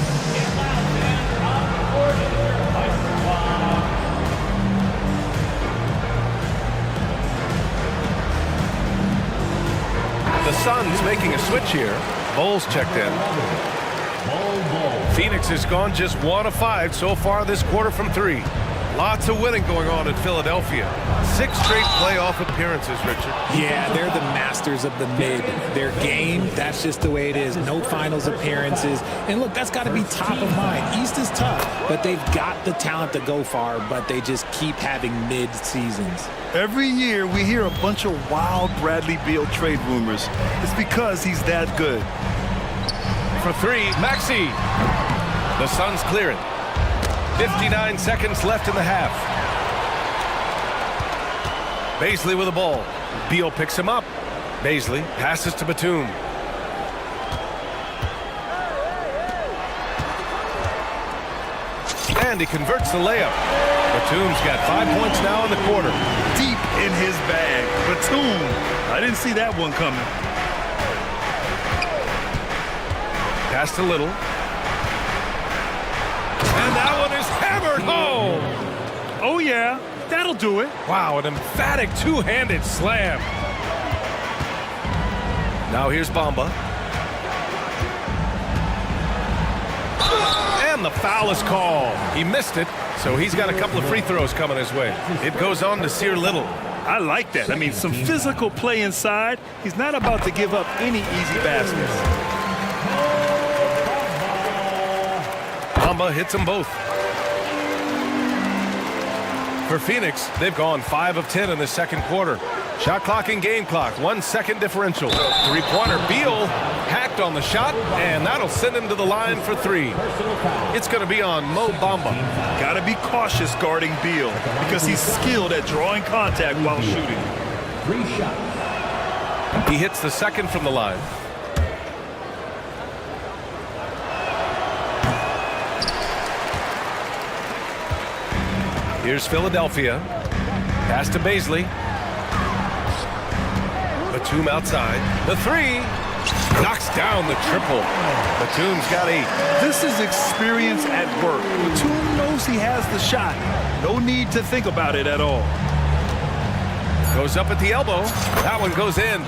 The Suns making a switch here. Bulls checked in. Phoenix has gone just 1 of 5 so far this quarter from 3. Lots of winning going on in Philadelphia. 6 straight playoff appearances, Richard. Yeah, they're the masters of the mid. Their game, that's just the way it is. No finals appearances. And look, that's got to be top of mind. East is tough, but they've got the talent to go far, but they just keep having mid seasons. Every year, we hear a bunch of wild Bradley Beal trade rumors. It's because he's that good. For 3, Maxey. The Suns clear it. 59 seconds left in the half. Baisley with the ball. Beal picks him up. Baisley passes to Batum. And he converts the layup. Batum's got 5 points now in the quarter. Deep in his bag. Batum. I didn't see that one coming. Pass to Little. And that one is hammered home. Oh, yeah. That'll do it. Wow, an emphatic two-handed slam. Now here's Bamba. And the foul is called. He missed it, so he's got a couple of free throws coming his way. It goes on to Sear Little. I like that. I mean, some physical play inside. He's not about to give up any easy baskets. Bamba hits them both. For Phoenix, they've gone 5 of 10 in the second quarter. Shot clock and game clock, 1 second differential. Three-pointer, Beal hacked on the shot, and that'll send him to the line for 3. It's going to be on Mo Bamba. Got to be cautious guarding Beal because he's skilled at drawing contact while shooting. He hits the second from the line. Here's Philadelphia. Pass to Baisley. Batum outside. The 3. Knocks down the triple. Batum's got 8. This is experience at work. Batum knows he has the shot. No need to think about it at all. Goes up at the elbow. That one goes in.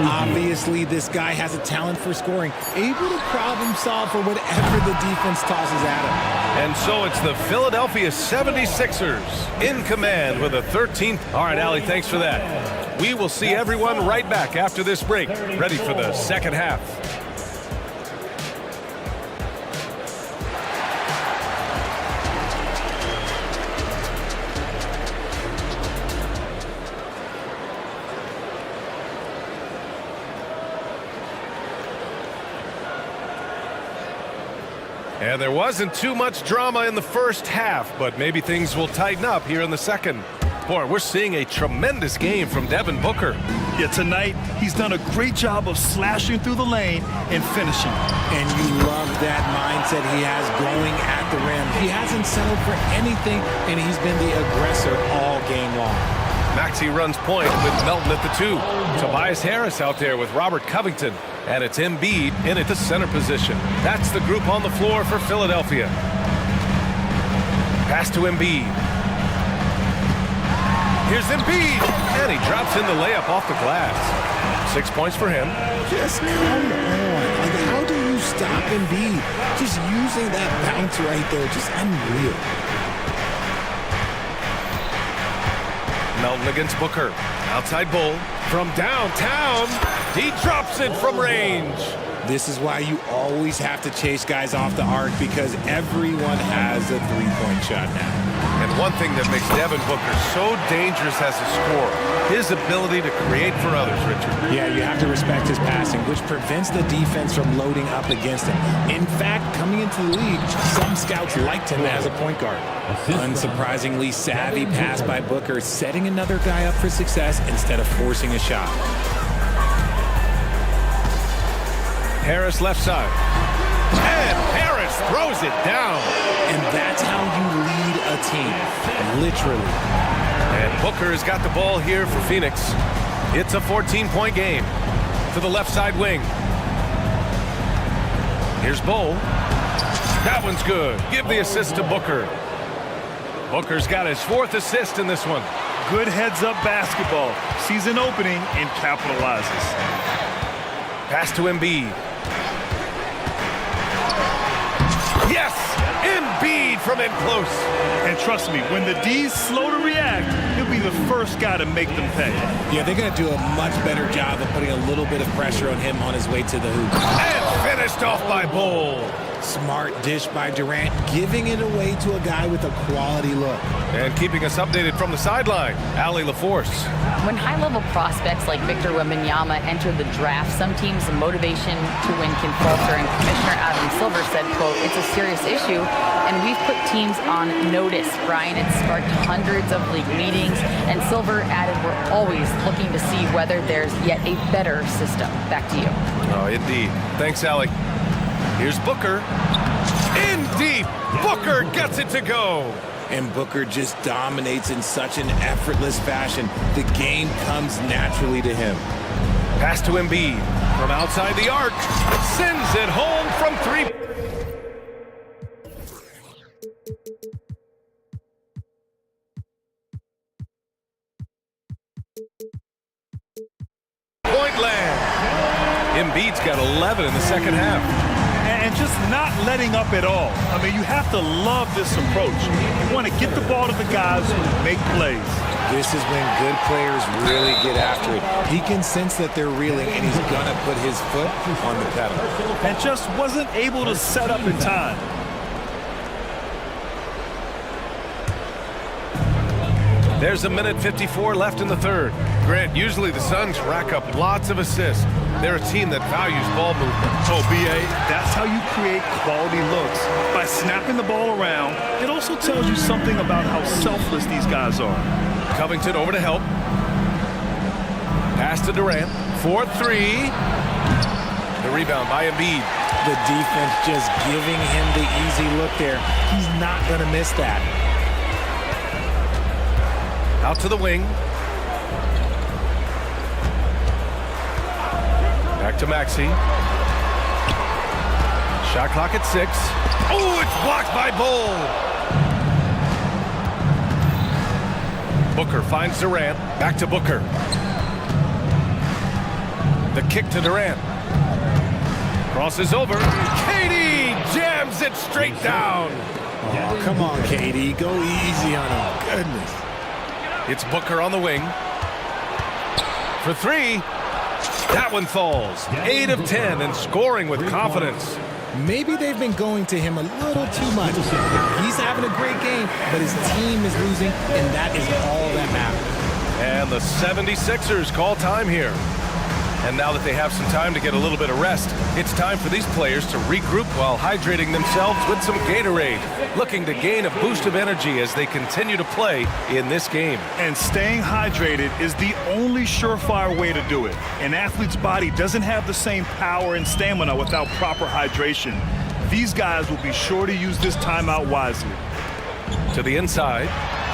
Obviously, this guy has a talent for scoring. Able to problem solve for whatever the defense tosses at him. And so it's the Philadelphia 76ers in command with a 13th. All right, Allie, thanks for that. We will see everyone right back after this break, ready for the second half. And there wasn't too much drama in the first half, but maybe things will tighten up here in the second. Boy, we're seeing a tremendous game from Devin Booker. Yeah, tonight he's done a great job of slashing through the lane and finishing. And you love that mindset he has going at the rim. He hasn't settled for anything, and he's been the aggressor all game long. Maxey runs point with Melton at the 2. Tobias Harris out there with Robert Covington. And it's Embiid in at the center position. That's the group on the floor for Philadelphia. Pass to Embiid. Here's Embiid. And he drops in the layup off the glass. 6 points for him. Just come on. Like, how do you stop Embiid? Just using that bounce right there. Just unreal. Melton against Booker. Outside Bull. From downtown, he drops it from range. This is why you always have to chase guys off the arc, because everyone has a three-point shot now. And one thing that makes Devin Booker so dangerous as a scorer, his ability to create for others, Richard. Yeah, you have to respect his passing, which prevents the defense from loading up against him. In fact, coming into the league, some scouts liked him as a point guard. Unsurprisingly savvy pass by Booker, setting another guy up for success instead of forcing a shot. Harris left side. And Harris throws it down. And that's how you lead a team, literally. And Booker has got the ball here for Phoenix. It's a 14-point game. To the left side wing. Here's Bull. That one's good. Give the assist to Booker. Booker's got his 4th assist in this one. Good heads-up basketball. Sees an opening and capitalizes. Pass to Embiid. Yes! Embiid from in close. And trust me, when the D's slow to react, he'll be the first guy to make them pay. Yeah, they're going to do a much better job of putting a little bit of pressure on him on his way to the hoop. And finished off by Bull. Smart dish by Durant, giving it away to a guy with a quality look. And keeping us updated from the sideline, Allie LaForce. When high-level prospects like Victor Wembanyama enter the draft, some teams' motivation to win can falter, and Commissioner Adam Silver said, quote, "It's a serious issue, and we've put teams on notice." Brian, it's sparked hundreds of league meetings, and Silver added, "We're always looking to see whether there's yet a better system." Back to you. Oh, indeed. Thanks, Allie. Here's Booker. In deep. Booker gets it to go. And Booker just dominates in such an effortless fashion. The game comes naturally to him. Pass to Embiid. From outside the arc. Sends it home from 3. Point land. Embiid's got 11 in the second half. And just not letting up at all. I mean, you have to love this approach. You want to get the ball to the guys who make plays. This is when good players really get after it. He can sense that they're reeling, and he's going to put his foot on the pedal. And just wasn't able to set up in time. There's a minute 54 left in the third. Grant, usually the Suns rack up lots of assists. They're a team that values ball movement. Oh, B.A., that's how you create quality looks. By snapping the ball around, it also tells you something about how selfless these guys are. Covington over to help. Pass to Durant. 4-3. The rebound by Embiid. The defense just giving him the easy look there. He's not going to miss that. Out to the wing. Back to Maxey. Shot clock at 6. Oh, it's blocked by Bull. Booker finds Durant. Back to Booker. The kick to Durant. Crosses over. KD jams it straight down. Oh, come on, KD. Go easy on him. Goodness. It's Booker on the wing. For 3. That one falls. 8 of 10 and scoring with confidence. Maybe they've been going to him a little too much. He's having a great game, but his team is losing, and that is all that matters. And the 76ers call time here. And now that they have some time to get a little bit of rest, it's time for these players to regroup while hydrating themselves with some Gatorade, looking to gain a boost of energy as they continue to play in this game. And staying hydrated is the only surefire way to do it. An athlete's body doesn't have the same power and stamina without proper hydration. These guys will be sure to use this timeout wisely. To the inside.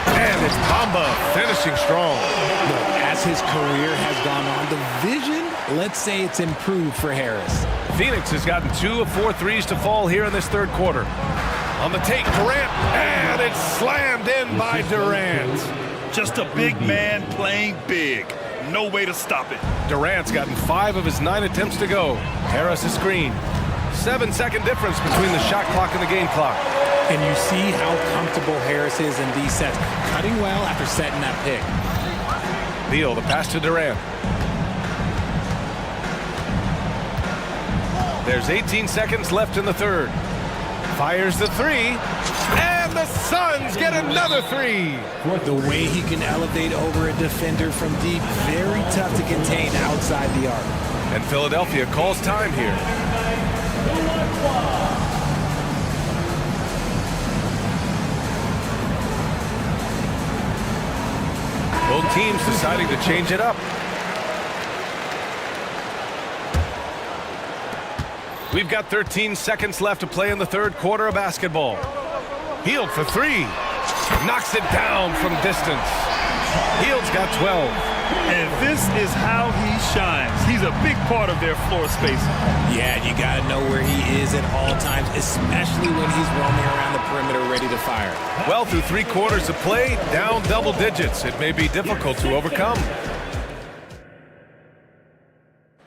And it's Bamba finishing strong. Look, as his career has gone on, the vision, let's say it's improved for Harris. Phoenix has gotten 2 of 4 threes to fall here in this third quarter. On the take, Durant, and it's slammed in by Durant. Just a big man playing big. No way to stop it. Durant's gotten 5 of his 9 attempts to go. Harris a screen. 7-second difference between the shot clock and the game clock. And you see how comfortable Harris is in these sets, cutting well after setting that pick. Beal, the pass to Durant. There's 18 seconds left in the third. Fires the three, and the Suns get another three. The way he can elevate over a defender from deep, very tough to contain outside the arc. And Philadelphia calls time here. Both teams deciding to change it up. We've got 13 seconds left to play in the third quarter of basketball. Hield for three. Knocks it down from distance. Hield's got 12. And this is how he shines. He's a big part of their floor space. Yeah, you got to know where he is at all times, especially when he's roaming around the perimeter ready to fire. Well, through 3 quarters of play, down double digits. It may be difficult to overcome.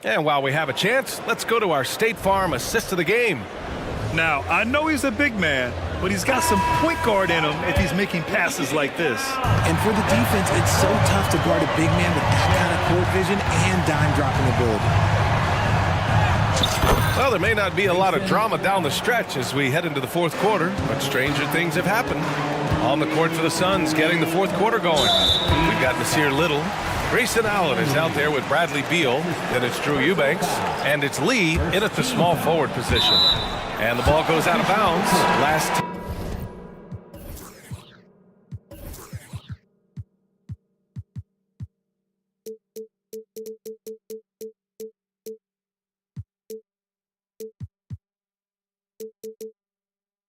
And while we have a chance, let's go to our State Farm assist of the game. Now, I know he's a big man, but he's got some point guard in him if he's making passes like this. And for the defense, it's so tough to guard a big man with that kind of court vision and dime dropping ability. Well, there may not be a lot of drama down the stretch as we head into the fourth quarter, but stranger things have happened. On the court for the Suns, getting the fourth quarter going. We've got Nasir Little. Grayson Allen is out there with Bradley Beal. Then it's Drew Eubanks. And it's Lee in at the small forward position. And the ball goes out of bounds. Last.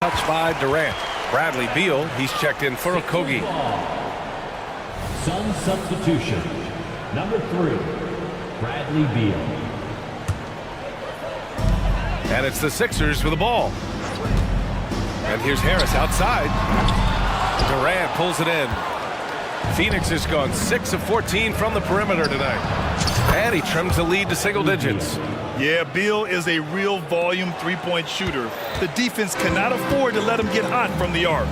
Touch by Durant. Bradley Beal, he's checked in for Okogie. Sun substitution. Number 3, Bradley Beal. And it's the Sixers with the ball. And here's Harris outside. Durant pulls it in. Phoenix has gone 6 of 14 from the perimeter tonight. And he trims the lead to single digits. Yeah, Beal is a real volume three-point shooter. The defense cannot afford to let him get hot from the arc.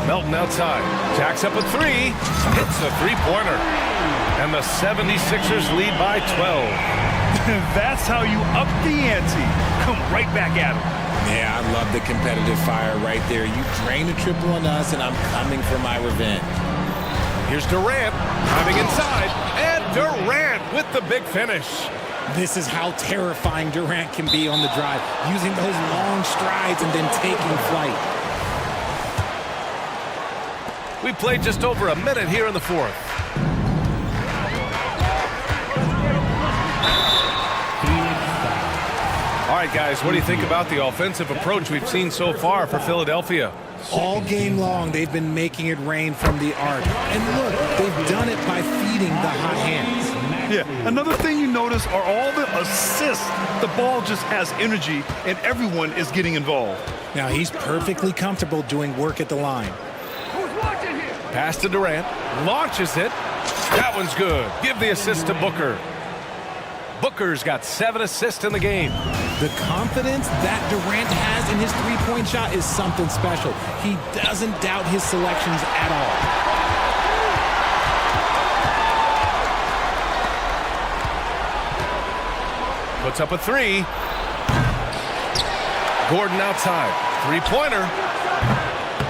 Melton outside. Jacks up a three. Hits a three-pointer. And the 76ers lead by 12. That's how you up the ante. Come right back at him. Yeah, I love the competitive fire right there. You drain a triple on us, and I'm coming for my revenge. Here's Durant driving inside. And Durant with the big finish. This is how terrifying Durant can be on the drive, using those long strides and then taking flight. We played just over a minute here in the fourth. All right, guys, what do you think about the offensive approach we've seen so far for Philadelphia? All game long, they've been making it rain from the arc. And look, they've done it by feeding the hot hands. Yeah, another thing you notice are all the assists. The ball just has energy, and everyone is getting involved. Now, he's perfectly comfortable doing work at the line. Pass to Durant. Launches it. That one's good. Give the assist to Booker. Booker's got 7 assists in the game. The confidence that Durant has in his three-point shot is something special. He doesn't doubt his selections at all. Puts up a three. Gordon outside. Three-pointer.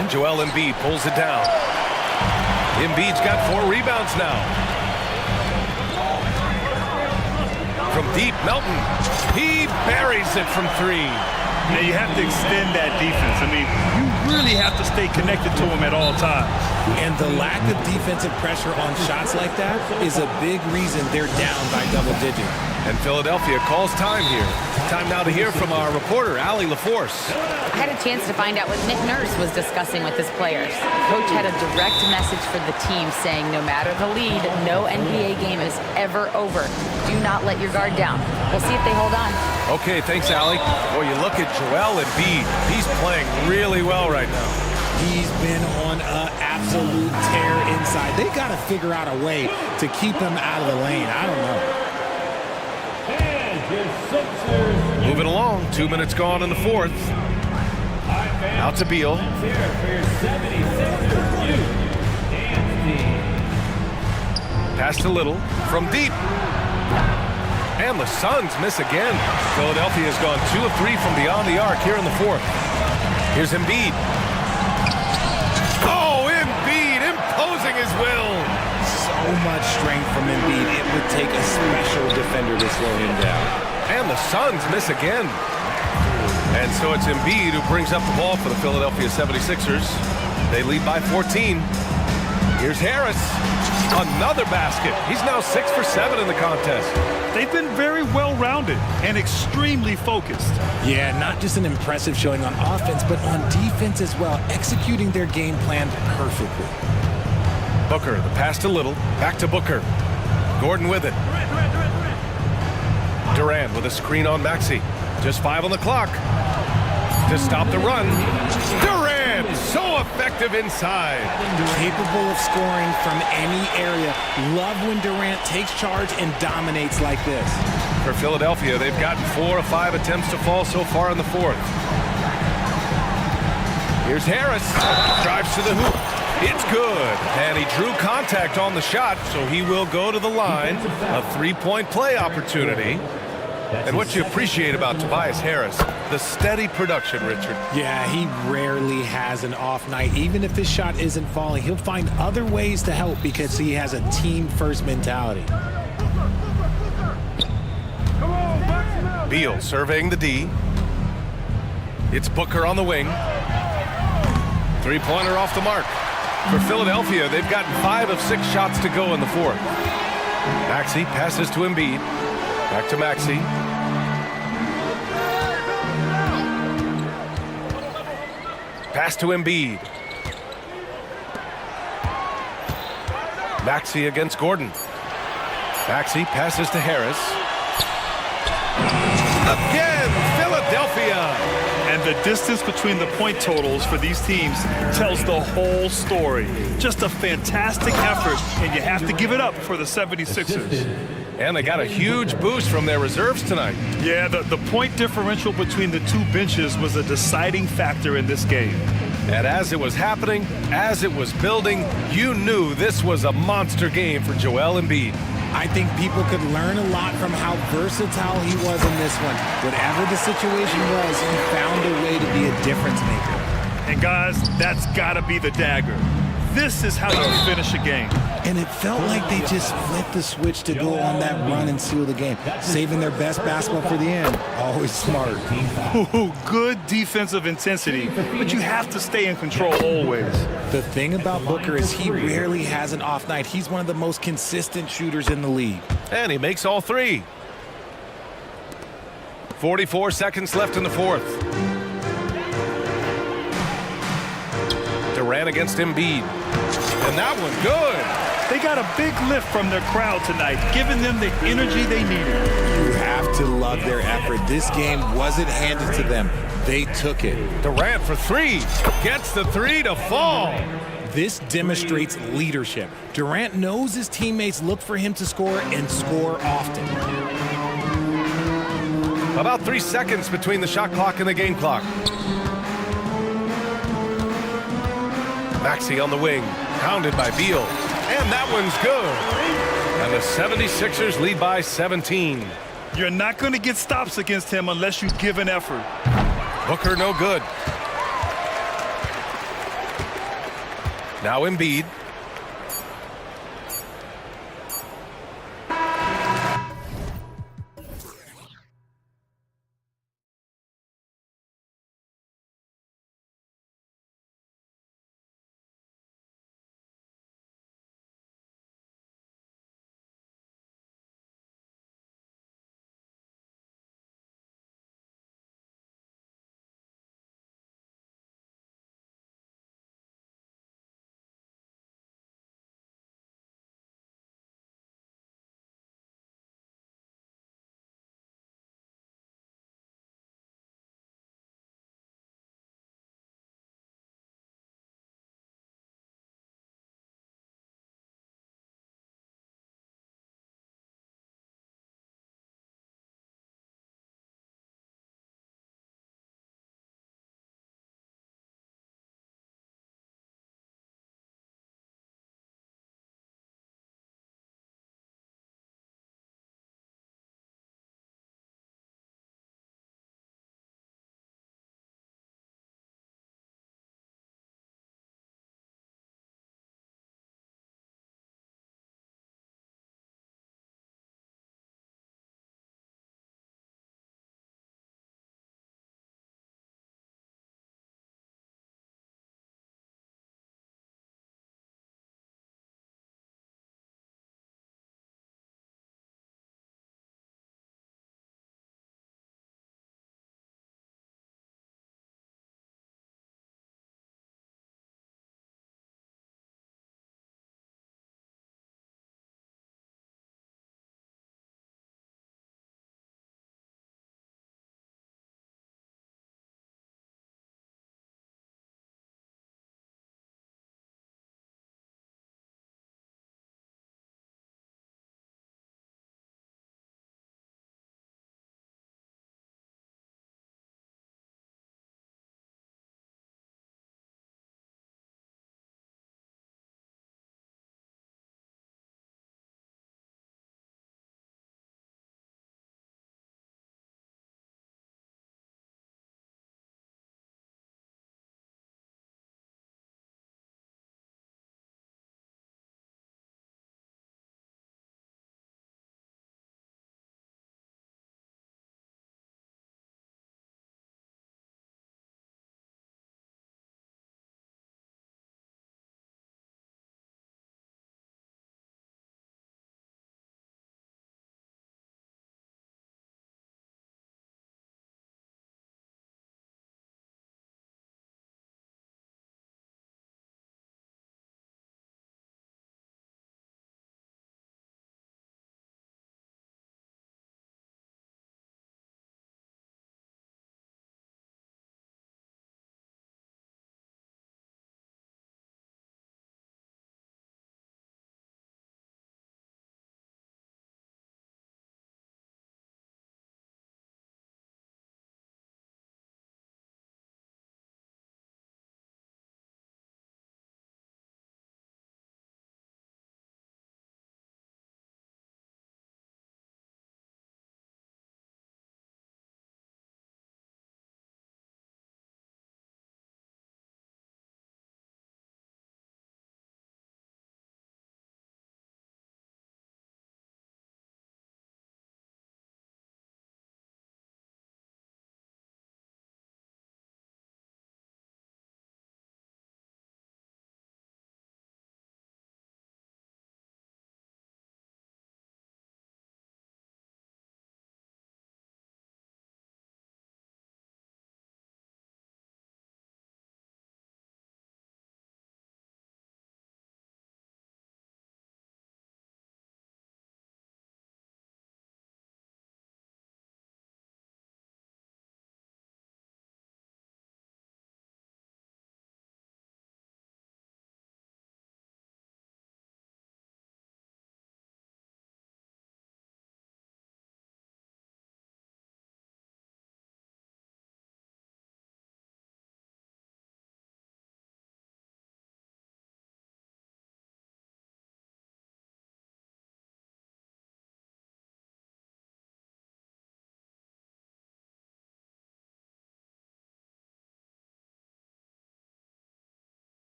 And Joel Embiid pulls it down. Embiid's got 4 rebounds now. From deep, Melton. He buries it from 3. Now you have to extend that defense. I mean, you really have to stay connected to him at all times. And the lack of defensive pressure on shots like that is a big reason they're down by double digits. And Philadelphia calls time here. Time now to hear from our reporter, Allie LaForce. I had a chance to find out what Nick Nurse was discussing with his players. Coach had a direct message for the team saying no matter the lead, no NBA game is ever over. Do not let your guard down. We'll see if they hold on. Okay, thanks, Allie. Boy, you look at Joel Embiid. He's playing really well right now. He's been on an absolute tear inside. They got to figure out a way to keep him out of the lane. I don't know. Moving along, 2 minutes gone in the fourth. Out to Beal. Pass to Little from deep. And the Suns miss again. Philadelphia has gone 2 of 3 from beyond the arc here in the fourth. Here's Embiid. Oh, Embiid imposing his will. So much strength from Embiid. It would take a special defender to slow him down. And the Suns miss again. And so it's Embiid who brings up the ball for the Philadelphia 76ers. They lead by 14. Here's Harris. Another basket. He's now 6 for 7 in the contest. They've been very well-rounded and extremely focused. Yeah, not just an impressive showing on offense, but on defense as well, executing their game plan perfectly. Booker, the pass to Little. Back to Booker. Gordon with it. Durant with a screen on Maxey. Just 5 on the clock. To stop the run. Durant, so effective inside. Capable of scoring from any area. Love when Durant takes charge and dominates like this. For Philadelphia, they've gotten 4 of 5 attempts to fall so far in the fourth. Here's Harris. Drives to the hoop. It's good. And he drew contact on the shot, so he will go to the line. A 3-point play opportunity. And what you appreciate about Tobias Harris, the steady production, Richard. Yeah, he rarely has an off night. Even if his shot isn't falling, he'll find other ways to help because he has a team-first mentality. Beal surveying the D. It's Booker on the wing. 3-pointer off the mark. For Philadelphia, they've gotten 5 of 6 shots to go in the fourth. Maxey passes to Embiid. Back to Maxey. Pass to Embiid. Maxey against Gordon. Maxey passes to Harris. Again, Philadelphia. And the distance between the point totals for these teams tells the whole story. Just a fantastic effort, and you have to give it up for the 76ers. And they got a huge boost from their reserves tonight. Yeah, the point differential between the two benches was a deciding factor in this game. And as it was happening, as it was building, you knew this was a monster game for Joel Embiid. I think people could learn a lot from how versatile he was in this one. Whatever the situation was, he found a way to be a difference maker. And guys, that's got to be the dagger. This is how you finish a game. And it felt like they just flipped the switch to go on that run and seal the game, saving their best basketball for the end. Always smart. Ooh, good defensive intensity, but you have to stay in control always. The thing about Booker is he rarely has an off night. He's one of the most consistent shooters in the league. And he makes all 3. 44 seconds left in the fourth. Durant against Embiid. And that one good. They got a big lift from their crowd tonight, giving them the energy they needed. You have to love their effort. This game wasn't handed to them. They took it. Durant for 3. Gets the 3 to fall. This demonstrates leadership. Durant knows his teammates look for him to score and score often. About 3 seconds between the shot clock and the game clock. Maxey on the wing, pounded by Beal. And that one's good. And the 76ers lead by 17. You're not going to get stops against him unless you give an effort. Booker no good. Now Embiid.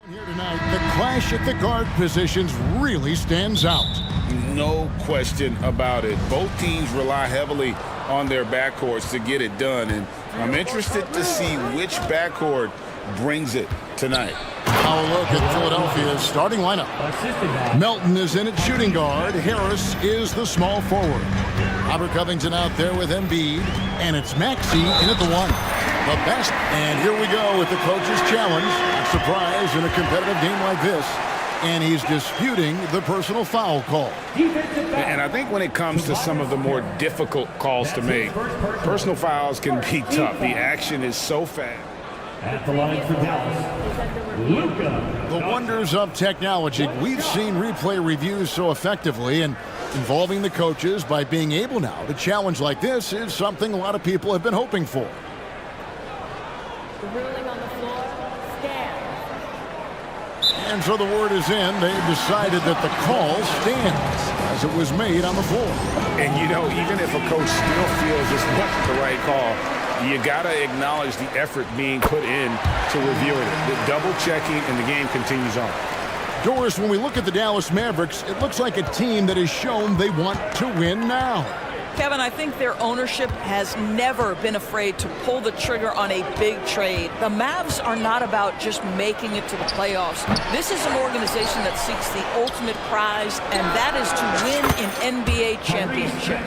Here tonight, the clash at the guard positions really stands out. No question about it. Both teams rely heavily on their backcourts to get it done, and I'm interested to see which backcourt brings it tonight. Now a look at Philadelphia's starting lineup. Melton is in at shooting guard. Harris is the small forward. Robert Covington out there with Embiid, and it's Maxey in at the one. The best, and here we go with the coach's challenge. A surprise in a competitive game like this, and he's disputing the personal foul call. And I think when it comes to some of the more difficult calls to make, personal fouls can be tough. The action is so fast. At the line for Dallas, Luka. The wonders of technology. We've seen replay reviews so effectively, and involving the coaches by being able now to challenge like this is something a lot of people have been hoping for. The ruling on the floor stands. And so the word is in. They've decided that the call stands as it was made on the floor. And you know, even if a coach still feels this wasn't the right call, you gotta acknowledge the effort being put in to reviewing it. The double checking, and the game continues on. Doris, when we look at the Dallas Mavericks, it looks like a team that has shown they want to win now. Kevin, I think their ownership has never been afraid to pull the trigger on a big trade. The Mavs are not about just making it to the playoffs. This is an organization that seeks the ultimate prize, and that is to win an NBA championship.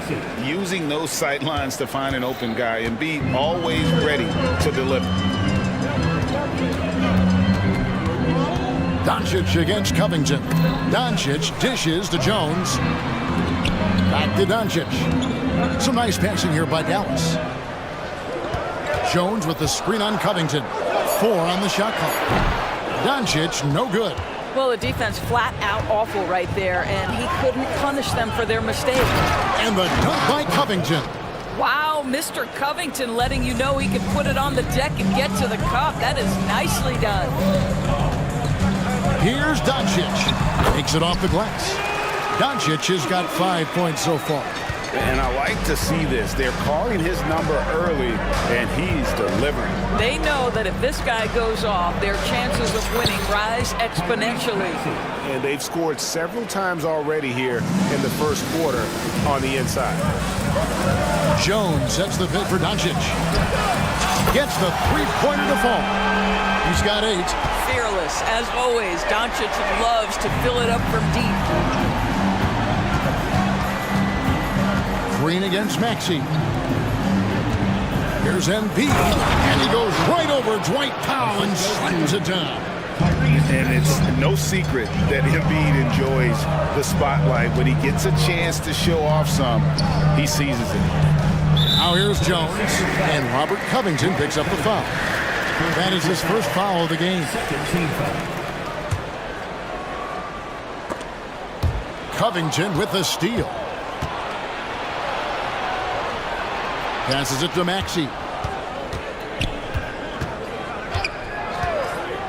Using those sight lines to find an open guy and be always ready to deliver. Doncic against Covington. Doncic dishes to Jones. Back to Doncic. Some nice passing here by Dallas. Jones with the screen on Covington. 4 on the shot clock. Doncic, no good. Well, the defense flat out awful right there, and he couldn't punish them for their mistake. And the dunk by Covington. Wow, Mr. Covington letting you know he can put it on the deck and get to the cup. That is nicely done. Here's Doncic. Takes it off the glass. Doncic has got 5 points so far. And I like to see this. They're calling his number early, and he's delivering. They know that if this guy goes off, their chances of winning rise exponentially. And they've scored several times already here in the first quarter on the inside. Jones sets the pick for Doncic. Gets the three-pointer to fall. He's got 8. Fearless, as always. Doncic loves to fill it up from deep. Green against Maxey. Here's Embiid, and he goes right over Dwight Powell and slams it down. And it's no secret that Embiid enjoys the spotlight. When he gets a chance to show off some, he seizes it. Now here's Jones, and Robert Covington picks up the foul. That is his first foul of the game. Covington with the steal. Passes it to Maxey.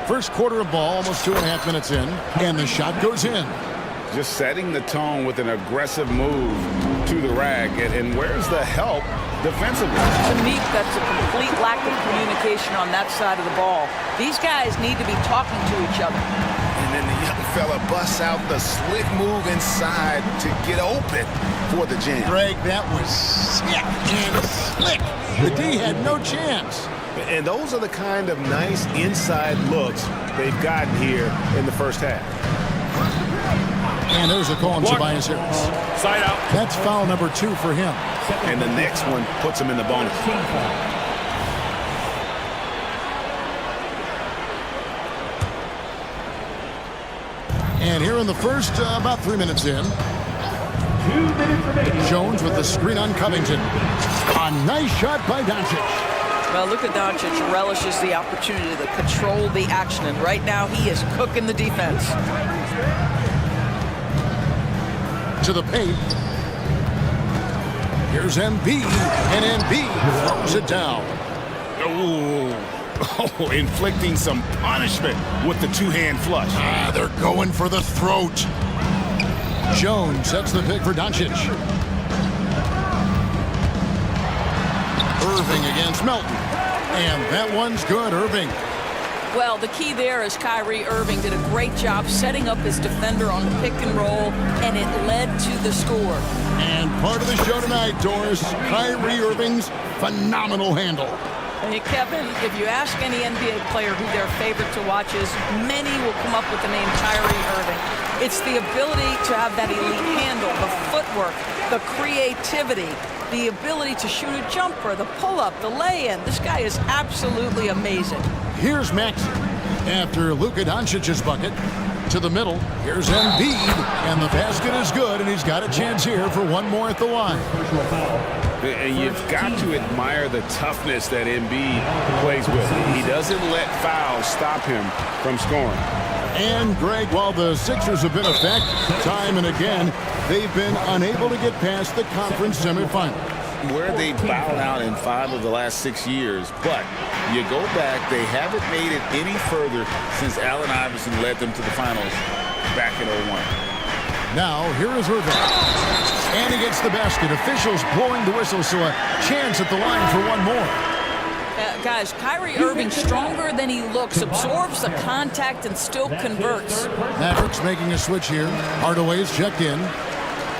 First quarter of ball, almost 2.5 minutes in, and the shot goes in. Just setting the tone with an aggressive move to the rack. And where's the help defensively? To me, that's a complete lack of communication on that side of the ball. These guys need to be talking to each other. And then the young fella busts out the slick move inside to get open for the jam. Greg, that was sick and slick. The D had no chance. And those are the kind of nice inside looks they've gotten here in the first half. And there's a call on Tobias Harris. Side out. That's foul number 2 for him. And the next one puts him in the bonus. And here in the first, about 3 minutes in, Jones with the screen on Covington. A nice shot by Doncic. Well, Luka Doncic relishes the opportunity to control the action, and right now he is cooking the defense. To the paint. Here's Embiid, and Embiid throws it down. Oh, inflicting some punishment with the two-hand flush. They're going for the throat. Jones sets the pick for Doncic. Irving against Melton. And that one's good, Irving. Well, the key there is Kyrie Irving did a great job setting up his defender on the pick and roll, and it led to the score. And part of the show tonight, Doris, Kyrie Irving's phenomenal handle. Hey, Kevin, if you ask any NBA player who their favorite to watch is, many will come up with the name Kyrie Irving. It's the ability to have that elite handle, the footwork, the creativity, the ability to shoot a jumper, the pull-up, the lay-in. This guy is absolutely amazing. Here's Maxey after Luka Doncic's bucket. To the middle, here's Embiid, and the basket is good, and he's got a chance here for one more at the line. And you've got to admire the toughness that Embiid plays with. He doesn't let fouls stop him from scoring. And, Greg, while the Sixers have been a fact time and again, they've been unable to get past the conference semifinal. Where they bowed out in 5 of the last 6 years, but you go back, they haven't made it any further since Allen Iverson led them to the finals back in 01. Now, here is Irving. And he gets the basket. Officials blowing the whistle, so a chance at the line for one more. Guys, Kyrie Irving, stronger than he looks, absorbs the contact and still converts. Mavericks making a switch here. Hardaway's checked in.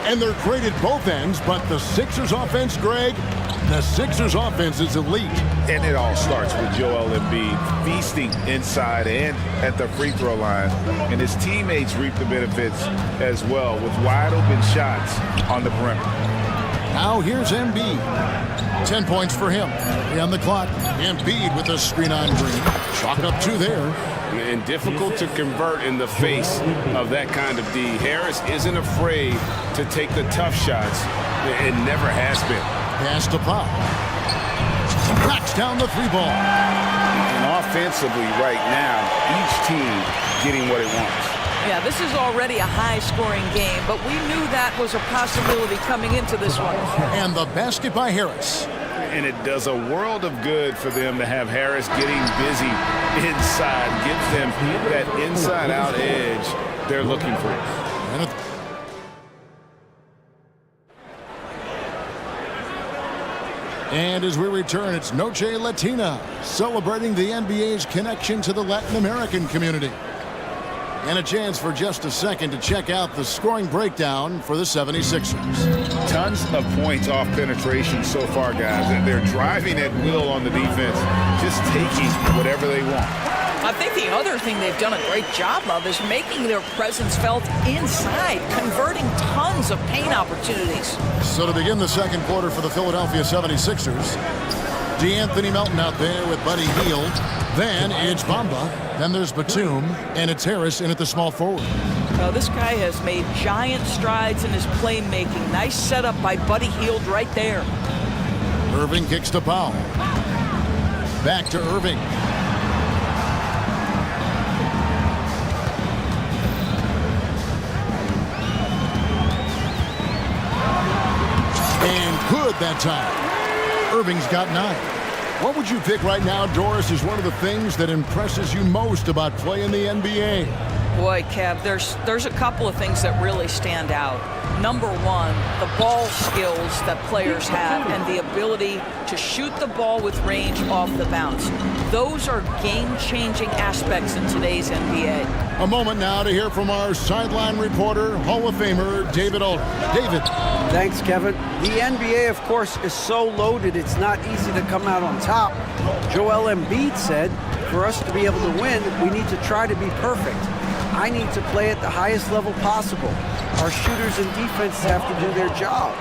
And they're great at both ends, but the Sixers offense, Greg, the Sixers offense is elite. And it all starts with Joel Embiid feasting inside and at the free throw line. And his teammates reap the benefits as well with wide open shots on the perimeter. Now here's Embiid. 10 points for him. 3 on the clock. Embiid with a screen on Green. Chalk up 2 there. And difficult to convert in the face of that kind of D. Harris isn't afraid to take the tough shots. It never has been. Pass to Pop. Knocks down the 3 ball. And offensively right now, each team getting what it wants. Yeah, this is already a high-scoring game, but we knew that was a possibility coming into this one. And the basket by Harris. And it does a world of good for them to have Harris getting busy inside. Gives them that inside-out edge they're looking for. And as we return, it's Noche Latina, celebrating the NBA's connection to the Latin American community. And a chance for just a second to check out the scoring breakdown for the 76ers. Tons of points off penetration so far, guys. And they're driving at will on the defense, just taking whatever they want. I think the other thing they've done a great job of is making their presence felt inside, converting tons of paint opportunities. So to begin the second quarter for the Philadelphia 76ers, DeAnthony Melton out there with Buddy Hield. Then it's Bamba. Then there's Batum. And it's Harris in at the small forward. This guy has made giant strides in his playmaking. Nice setup by Buddy Hield right there. Irving kicks to Powell. Back to Irving. And good that time. Irving's got 9. What would you pick right now, Doris, is one of the things that impresses you most about playing the NBA? Boy, Kev, there's a couple of things that really stand out. Number one, the ball skills that players have and the ability to shoot the ball with range off the bounce. Those are game-changing aspects in today's NBA. A moment now to hear from our sideline reporter, Hall of Famer David Alder. David. Thanks, Kevin. The NBA, of course, is so loaded it's not easy to come out on top. Joel Embiid said, for us to be able to win, we need to try to be perfect. I need to play at the highest level possible. Our shooters and defenses have to do their job.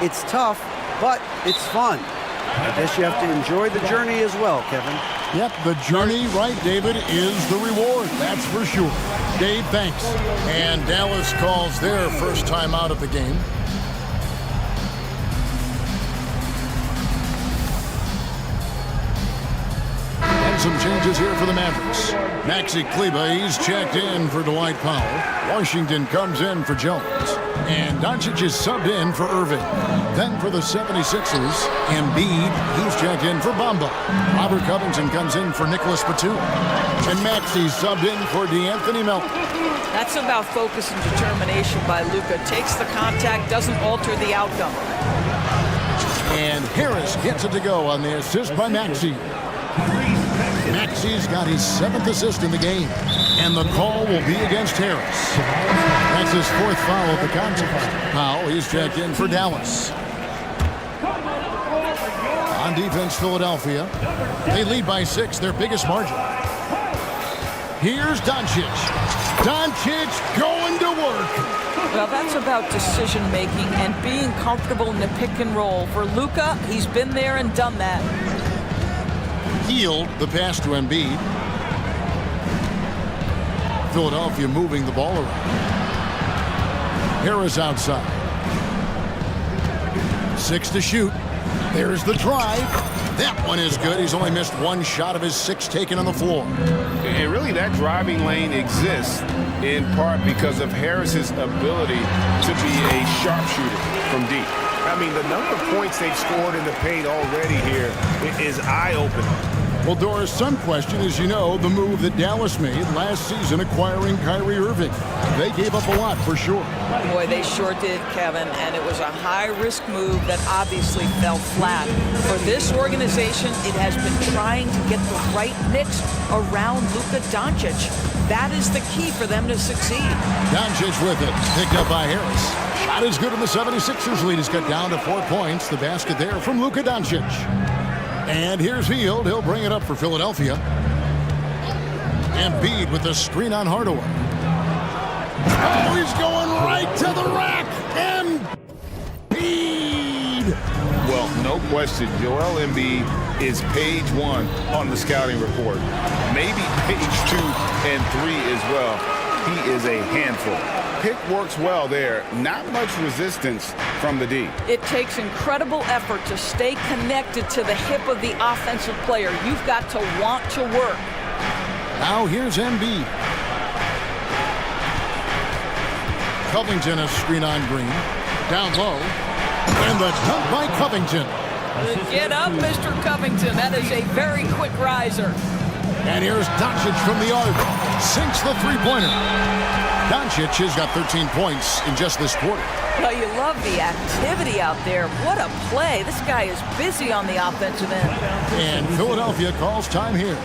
It's tough, but it's fun. I guess you have to enjoy the journey as well, Kevin. Yep, the journey, right, David, is the reward. That's for sure. Dave, thanks. And Dallas calls their first time out of the game. And some changes here for the Mavericks. Maxi Kleber, he's checked in for Dwight Powell. Washington comes in for Jones. And Doncic is subbed in for Irving. Then for the 76ers, Embiid, he's checked in for Bamba. Robert Covington comes in for Nicholas Batum. And Maxey subbed in for DeAnthony Melton. That's about focus and determination by Luka. Takes the contact, doesn't alter the outcome. And Harris gets it to go on the assist by Maxey. Maxi's got his 7th assist in the game, and the call will be against Harris. That's his 4th foul of the contest. Powell, he's checked in for Dallas. On defense, Philadelphia. They lead by 6, their biggest margin. Here's Doncic. Doncic going to work. Well, that's about decision-making and being comfortable in the pick and roll. For Luka, he's been there and done that. Healed the pass to Embiid. Philadelphia moving the ball around. Harris outside. 6 to shoot. There's the drive. That one is good. He's only missed 1 shot of his 6 taken on the floor. And really, that driving lane exists in part because of Harris's ability to be a sharpshooter from deep. I mean, the number of points they've scored in the paint already here is eye-opening. Well, Doris, some question, as you know, the move that Dallas made last season acquiring Kyrie Irving. They gave up a lot for sure. Boy, they sure did, Kevin, and it was a high-risk move that obviously fell flat. For this organization, it has been trying to get the right mix around Luka Doncic. That is the key for them to succeed. Doncic with it, picked up by Harris. Shot is good, and the 76ers lead is cut down to 4 points. The basket there from Luka Doncic. And here's Hield. He'll bring it up for Philadelphia. Embiid with the screen on Hardaway. Oh, he's going right to the rack. Embiid. Well, no question, Joel Embiid is page 1 on the scouting report. Maybe page 2 and 3 as well. He is a handful. Pick works well there. Not much resistance from the D. It takes incredible effort to stay connected to the hip of the offensive player. You've got to want to work. Now here's Embiid. Covington a screen on Green. Down low. And the dunk by Covington. Get up, Mr. Covington. That is a very quick riser. And here's Doncic from the arc. Sinks the three-pointer. Doncic has got 13 points in just this quarter. Well, you love the activity out there. What a play. This guy is busy on the offensive end. And Philadelphia calls time here.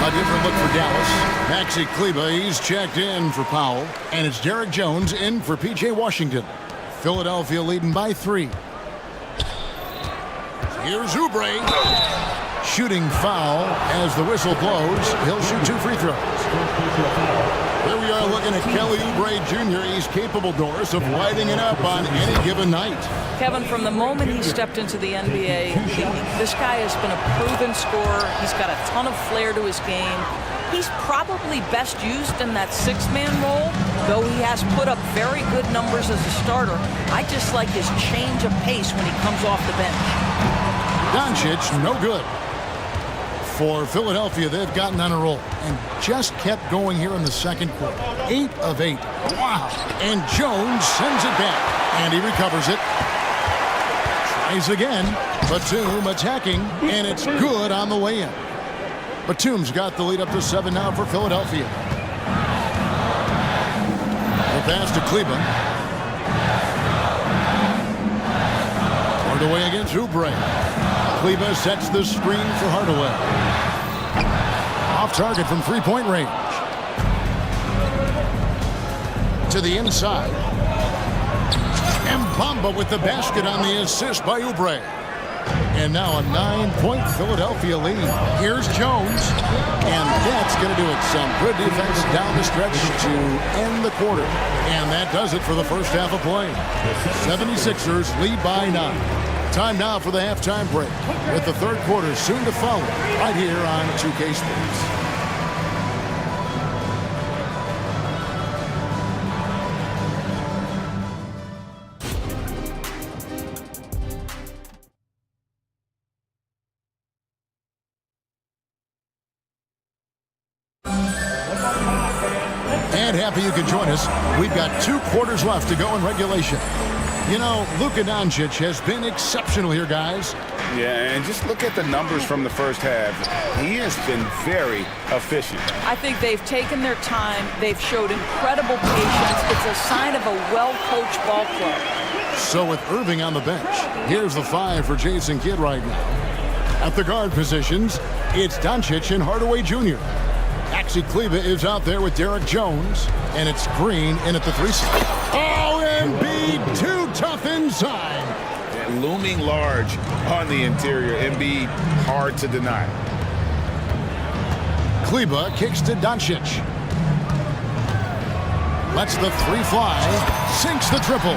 A different look for Dallas. Maxi Kleber, he's checked in for Powell. And it's Derek Jones in for P.J. Washington. Philadelphia leading by 3. Here's Oubre. Shooting foul as the whistle blows. He'll shoot 2 free throws. Here we are looking at Kelly Oubre Jr. He's capable, Doris, of lighting it up on any given night. Kevin, from the moment he stepped into the NBA, this guy has been a proven scorer. He's got a ton of flair to his game. He's probably best used in that 6-man role, though he has put up very good numbers as a starter. I just like his change of pace when he comes off the bench. Doncic, no good. For Philadelphia, they've gotten on a roll and just kept going here in the second quarter. 8 of 8. Wow. And Jones sends it back, and he recovers it. Tries again. Batum attacking, and it's good on the way in. Batum's got the lead up to 7 now for Philadelphia. The pass to Kleber. Hardaway against Oubre. Kleber sets the screen for Hardaway. Off target from 3-point range. To the inside. Mbamba with the basket on the assist by Oubre. And now a 9-point Philadelphia lead. Here's Jones. And that's going to do it. Some good defense down the stretch to end the quarter. And that does it for the first half of play. 76ers lead by 9. Time now for the halftime break, with the third quarter soon to follow, right here on 2K Sports. And happy you can join us. We've got 2 quarters left to go in regulation. You know, Luka Doncic has been exceptional here, guys. Yeah, and just look at the numbers from the first half. He has been very efficient. I think they've taken their time. They've showed incredible patience. It's a sign of a well-coached ball club. So with Irving on the bench, here's the 5 for Jason Kidd right now. At the guard positions, it's Doncic and Hardaway Jr. Maxi Kleber is out there with Derek Jones, and it's Green in at the 3 spot. Oh, Embiid too tough inside. Looming large on the interior. Embiid hard to deny. Kleber kicks to Doncic. Lets the 3 fly. Sinks the triple.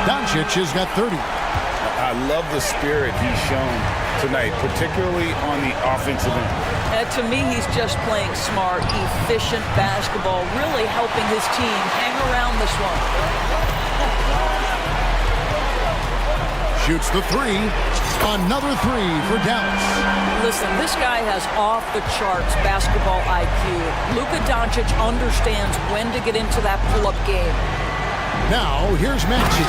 Doncic has got 30. I love the spirit he's shown tonight, particularly on the offensive end. To me, he's just playing smart, efficient basketball, really helping his team hang around this one. Shoots the 3. Another 3 for Dallas. Listen, this guy has off-the-charts basketball IQ. Luka Doncic understands when to get into that pull-up game. Now, here's Maxi.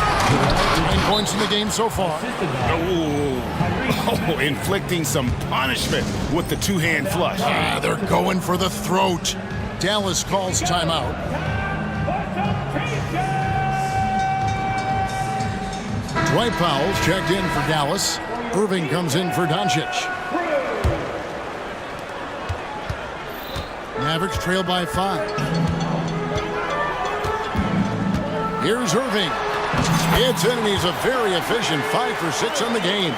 9 points in the game so far. Oh, inflicting some punishment with the 2-hand flush. They're going for the throat. Dallas calls timeout. Dwight Powell's checked in for Dallas. Irving comes in for Doncic. Mavericks trail by 5. Here's Irving. It's in, and he's a very efficient 5 for 6 on the game.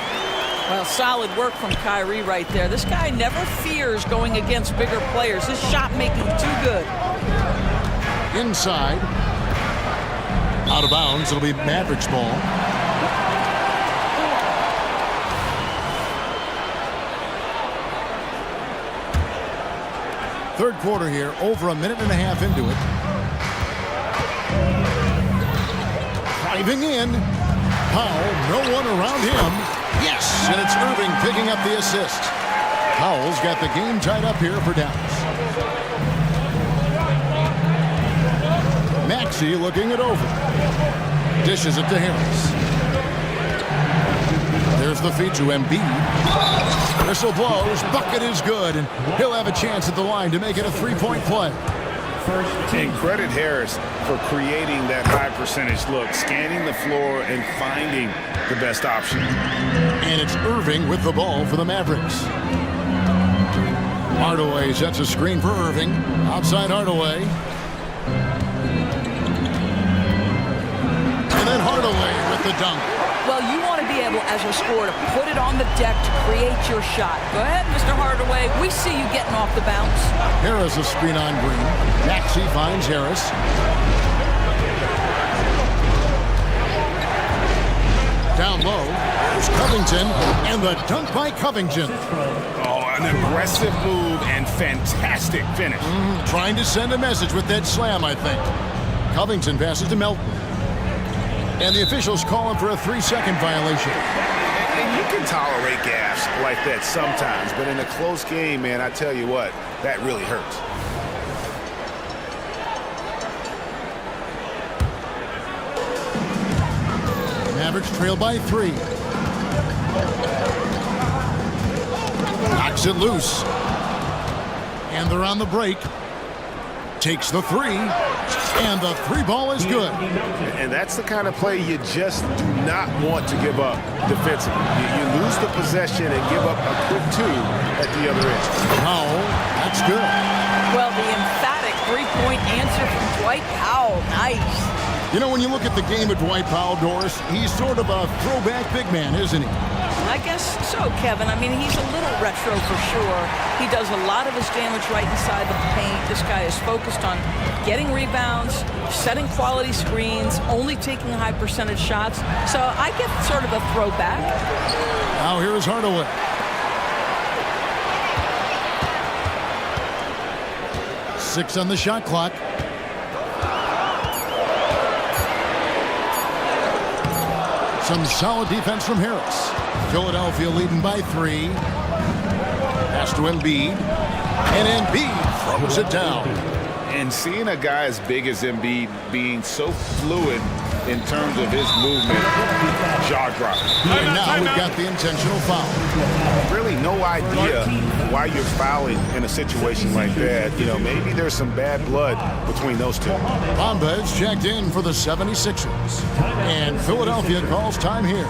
Well, solid work from Kyrie right there. This guy never fears going against bigger players. His shot making too good. Inside. Out of bounds. It'll be Mavericks ball. Third quarter here, over a minute and a half into it. Driving in. Powell, no one around him. Yes, and it's Irving picking up the assist. Powell's got the game tied up here for Dallas. Maxey looking it over. Dishes it to Harris. There's the feed to Embiid. Whistle blows, bucket is good, and he'll have a chance at the line to make it a 3-point play. And credit Harris for creating that high percentage look, scanning the floor and finding the best option. And it's Irving with the ball for the Mavericks. Hardaway sets a screen for Irving. Outside Hardaway. And then Hardaway with the dunk. Well, you want to be able, as a scorer, to put it on the deck to create your shot. Go ahead, Mr. Hardaway. We see you getting off the bounce. Harris a screen on Green. Maxey finds Harris. Down low, there's Covington, and the dunk by Covington. Oh, an aggressive move and fantastic finish. Trying to send a message with that slam, I think. Covington passes to Melton. And the officials call him for a 3-second violation. And you can tolerate gaffes like that sometimes, but in a close game, man, I tell you what, that really hurts. Mavericks trail by 3. Knocks it loose. And they're on the break. Takes the 3. And the 3 ball is good. And that's the kind of play you just do not want to give up defensively. You lose the possession and give up a quick 2 at the other end. Powell, that's good. Well, the emphatic 3-point answer from Dwight Powell. Nice. You know, when you look at the game of Dwight Powell, Doris, he's sort of a throwback big man, isn't he? I guess so, Kevin. I mean, he's a little retro for sure. He does a lot of his damage right inside the paint. This guy is focused on getting rebounds, setting quality screens, only taking high percentage shots. So I get sort of a throwback. Now here is Hardaway. Six on the shot clock. Some solid defense from Harris. Philadelphia leading by 3. Pass to Embiid. And Embiid throws it down. And seeing a guy as big as Embiid being so fluid in terms of his movement, jaw-dropping. And now we've got the intentional foul. Really no idea why you're fouling in a situation like that. You know, maybe there's some bad blood between those two. Bamba is checked in for the 76ers. And Philadelphia calls time here.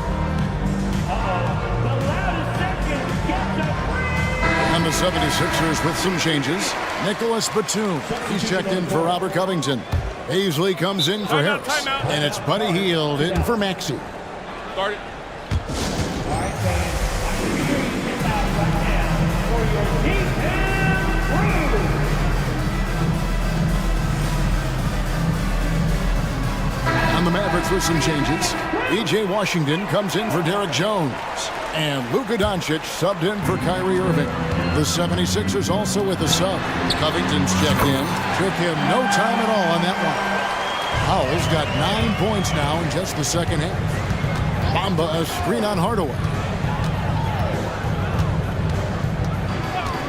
And the 76ers with some changes. Nicholas Batum, he's checked in for Robert Covington. Paisley comes in for Harris. And it's Buddy Hield in for Maxey. Start it. And the Mavericks with some changes. E.J. Washington comes in for Derek Jones. And Luka Doncic subbed in for Kyrie Irving. The 76ers also with a sub. Covington's checked in. Took him no time at all on that one. Howell's got 9 points now in just the second half. Bamba a screen on Hardaway.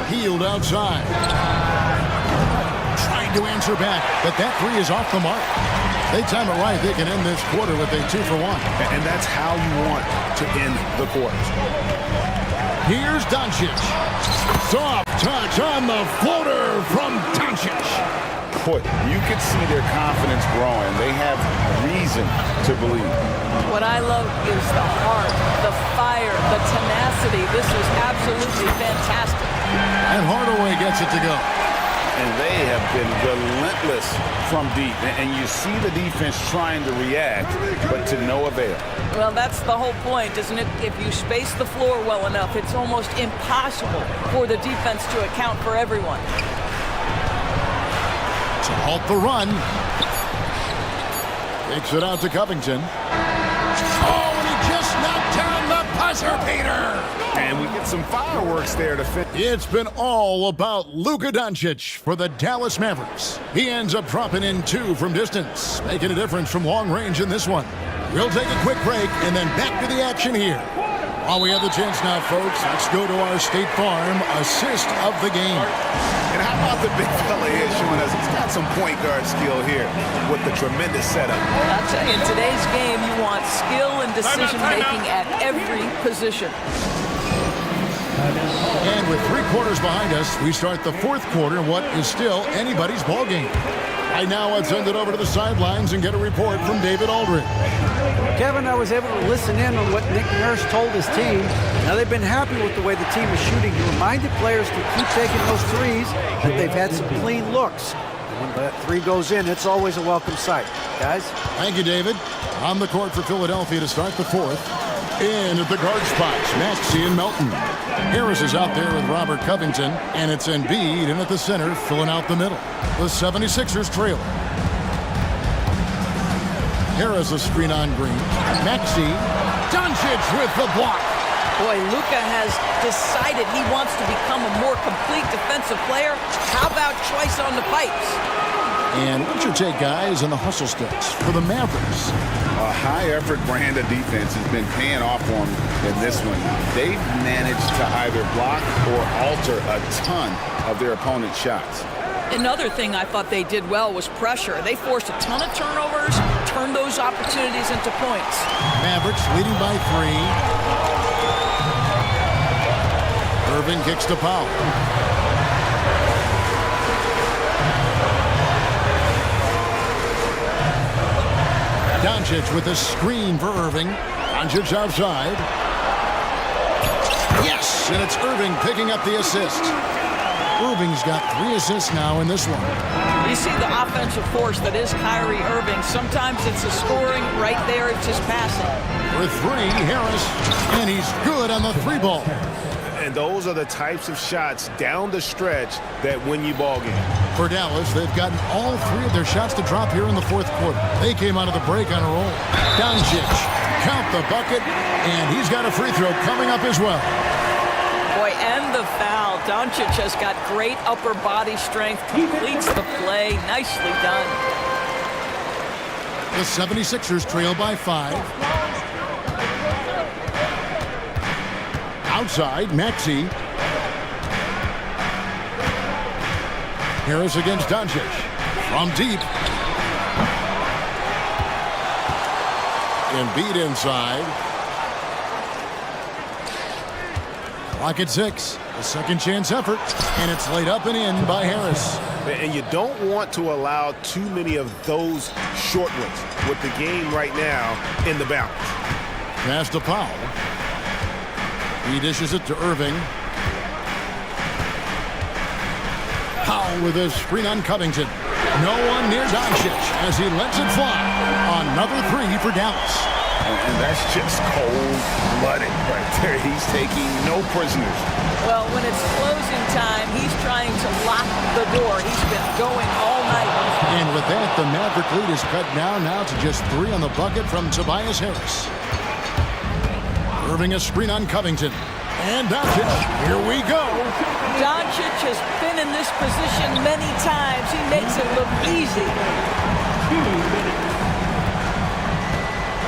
Hield outside. Trying to answer back, but that three is off the mark. They time it right, they can end this quarter with a 2 for 1. And that's how you want to end the quarter. Here's Doncic. Soft touch on the floater from Doncic. Boy, you could see their confidence growing. They have reason to believe. What I love is the heart, the fire, the tenacity. This is absolutely fantastic. And Hardaway gets it to go. And they have been relentless from deep. And you see the defense trying to react, but to no avail. Well, that's the whole point, isn't it? If you space the floor well enough, it's almost impossible for the defense to account for everyone. To halt the run. Takes it out to Covington. Oh, and he just knocked down the buzzer beater. And we get some fireworks there to finish. It's been all about Luka Doncic for the Dallas Mavericks. He ends up dropping in 2 from distance, making a difference from long range in this one. We'll take a quick break and then back to the action here. While we have the chance now, folks, let's go to our State Farm assist of the game. And how about the big fella here showing us he's got some point guard skill here with the tremendous setup. I'll tell you, in today's game, you want skill and decision-making at every position. And with 3 quarters behind us, we start the 4th quarter in what is still anybody's ball game. Right now, I'll send it over to the sidelines and get a report from David Aldridge. Kevin, I was able to listen in on what Nick Nurse told his team. Now, they've been happy with the way the team is shooting. He reminded players to keep taking those threes, that they've had some clean looks. And when that 3 goes in, it's always a welcome sight. Guys? Thank you, David. On the court for Philadelphia to start the 4th. In at the guard spots, Maxey and Melton. Harris is out there with Robert Covington, and it's Embiid in at the center, filling out the middle. The 76ers trail. Harris a screen on Green. Maxey, Doncic with the block. Boy, Luka has decided he wants to become a more complete defensive player. How about choice on the pipes? And what's your take, guys, on the hustle sticks for the Mavericks? A high-effort brand of defense has been paying off for them in this one. They've managed to either block or alter a ton of their opponent's shots. Another thing I thought they did well was pressure. They forced a ton of turnovers, turned those opportunities into points. Mavericks leading by 3. Irving kicks to Powell. Doncic with a screen for Irving. Doncic outside. Yes, and it's Irving picking up the assist. Irving's got 3 assists now in this one. You see the offensive force that is Kyrie Irving. Sometimes it's the scoring, right there it's his passing. For 3, Harris, and he's good on the 3 ball. And those are the types of shots down the stretch that win you ball games. For Dallas, they've gotten all 3 of their shots to drop here in the 4th quarter. They came out of the break on a roll. Doncic, count the bucket, and he's got a free throw coming up as well. Boy, and the foul. Doncic has got great upper body strength, completes the play. Nicely done. The 76ers trail by 5. Outside, Maxey. Harris against Doncic. From deep. Embiid inside. Clock at 6. A second chance effort. And it's laid up and in by Harris. And you don't want to allow too many of those short ones with the game right now in the balance. Pass to Powell. He dishes it to Irving. Powell with a screen on Covington. No one near Doncic as he lets it fly. Another three for Dallas. And that's just cold-blooded right there. He's taking no prisoners. Well, when it's closing time, he's trying to lock the door. He's been going all night. And with that, the Maverick lead is cut down now to just 3 on the bucket from Tobias Harris. Irving a screen on Covington. And Doncic, here we go. Doncic has been in this position many times. He makes it look easy.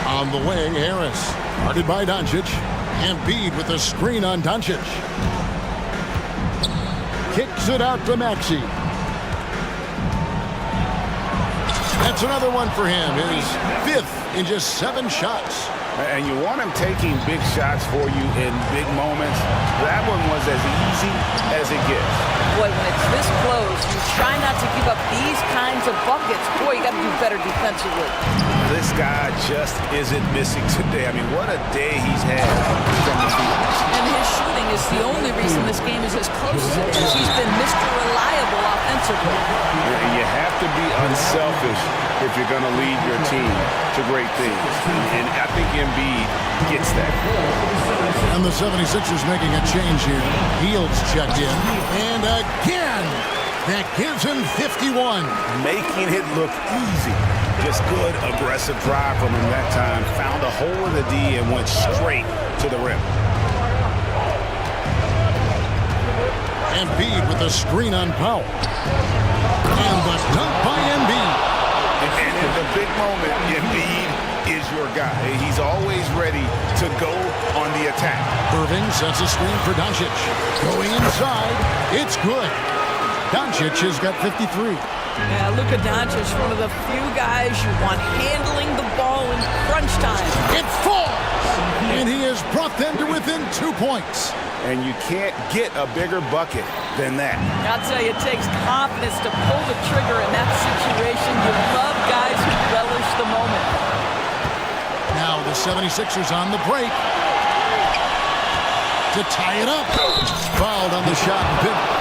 On the way, Harris. Guarded by Doncic. Embiid with a screen on Doncic. Kicks it out to Maxey. That's another one for him. His 5th in just 7 shots. And you want him taking big shots for you in big moments. That one was as easy as it gets. Boy, when it's this close, you try not to give up these kinds of buckets. Boy, you got to do better defensively. This guy just isn't missing today. I mean, what a day he's had from the field. And his shooting is the only reason this game is as close as it is. He's been Mr. Reliable offensively. And you have to be unselfish if you're going to lead your team to great things. And I think Embiid gets that. And the 76ers making a change here. Hields checked in. And again, that gives him 51. Making it look easy. Just good, aggressive drive from him that time. Found a hole in the D and went straight to the rim. Embiid with a screen on Powell. And the dunk by Embiid. And in the big moment, Embiid is your guy. He's always ready to go on the attack. Irving sets a screen for Doncic. Going inside. It's good. Doncic has got 53. Yeah, Luka Doncic, one of the few guys you want handling the ball in crunch time. It falls! And he has brought them to within 2 points. And you can't get a bigger bucket than that. I'll tell you, it takes confidence to pull the trigger in that situation. You love guys who relish the moment. Now the 76ers on the break. To tie it up. Fouled on the shot.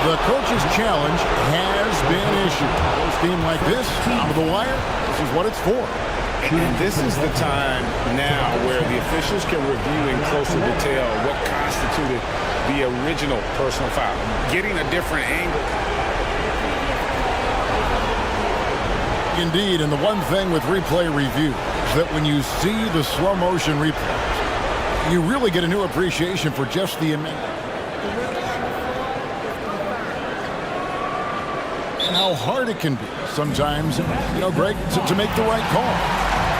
The coach's challenge has been issued. This game like this, out of the wire, this is what it's for. And this is the time now where the officials can review in closer detail what constituted the original personal foul. Getting a different angle. Indeed, and the one thing with replay review is that when you see the slow motion replays, you really get a new appreciation for just the immense. And how hard it can be sometimes, Greg, to make the right call.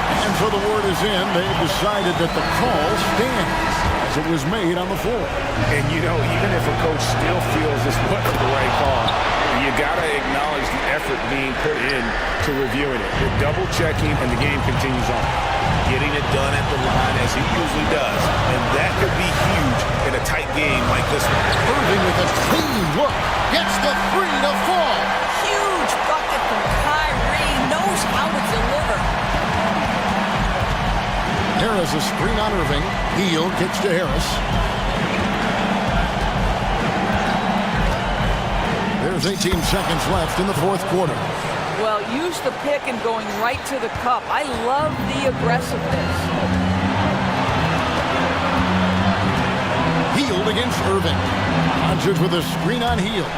And so the word is in. They've decided that the call stands as it was made on the floor. And, even if a coach still feels this wasn't the right call, you got to acknowledge the effort being put in to reviewing it. They're double-checking, and the game continues on. Getting it done at the line as he usually does. And that could be huge in a tight game like this one. Irving with a clean look. Gets the 3 to fall. Huge bucket from Kyrie. Knows how to deliver. Harris a screen on Irving. Hield kicks to Harris. There's 18 seconds left in the 4th quarter. Well, use the pick and going right to the cup. I love the aggressiveness. Hield against Irving. Doncic with a screen on Hield.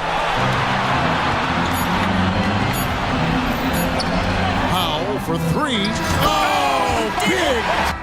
Powell for 3. Oh, big!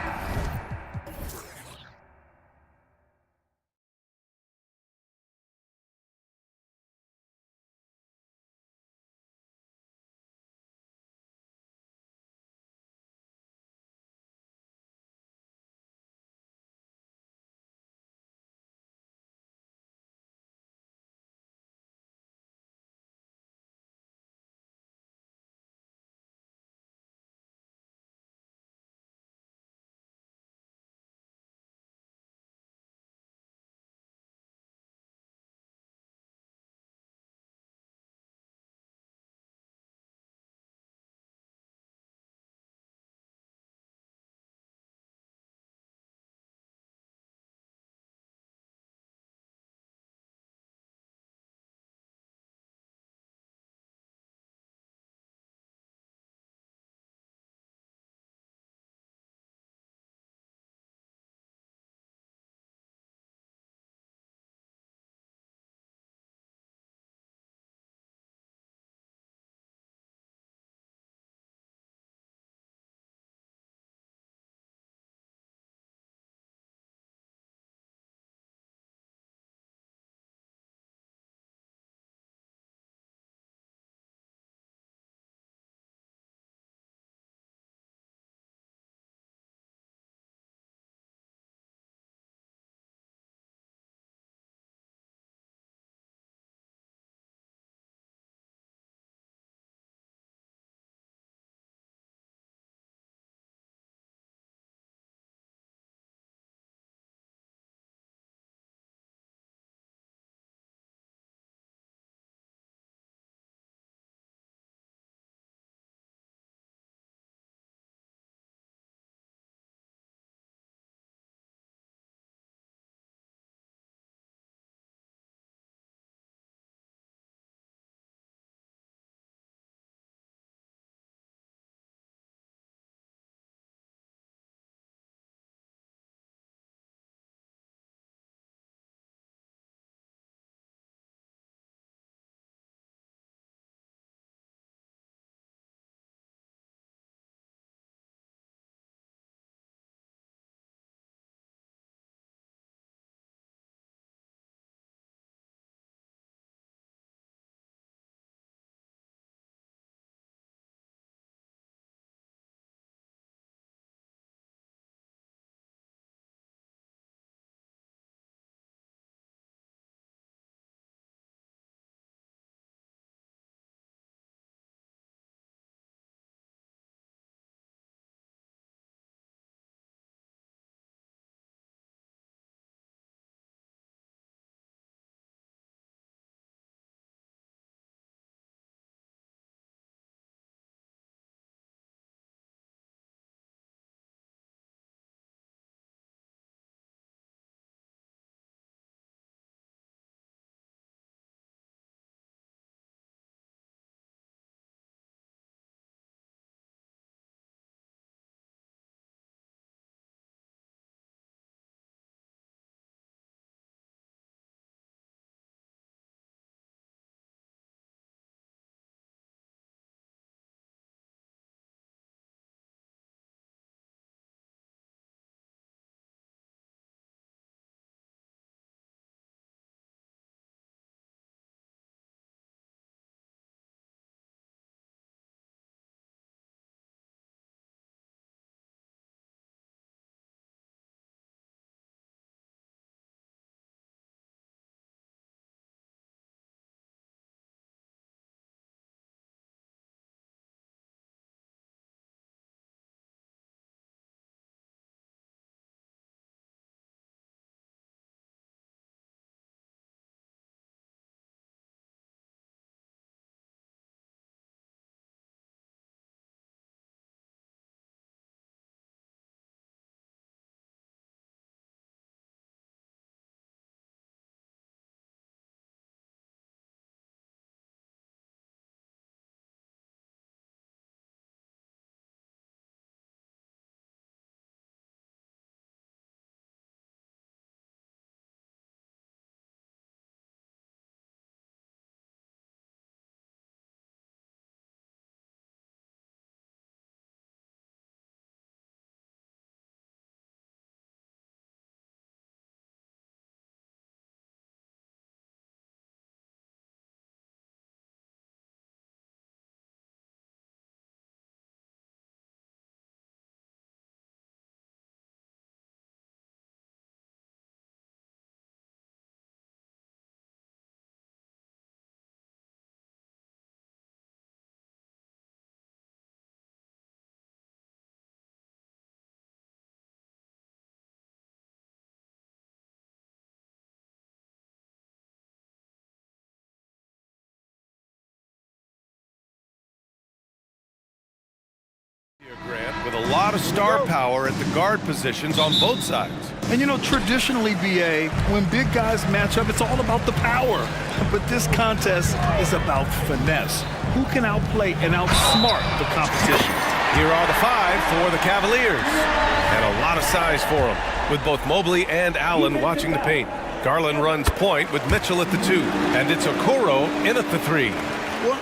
with a lot of star power at the guard positions on both sides. And you know, traditionally, BA, when big guys match up, it's all about the power. But this contest is about finesse. Who can outplay and outsmart the competition? Here are the 5 for the Cavaliers. And a lot of size for them, with both Mobley and Allen watching the paint. Garland runs point with Mitchell at the 2. And it's Okoro in at the 3.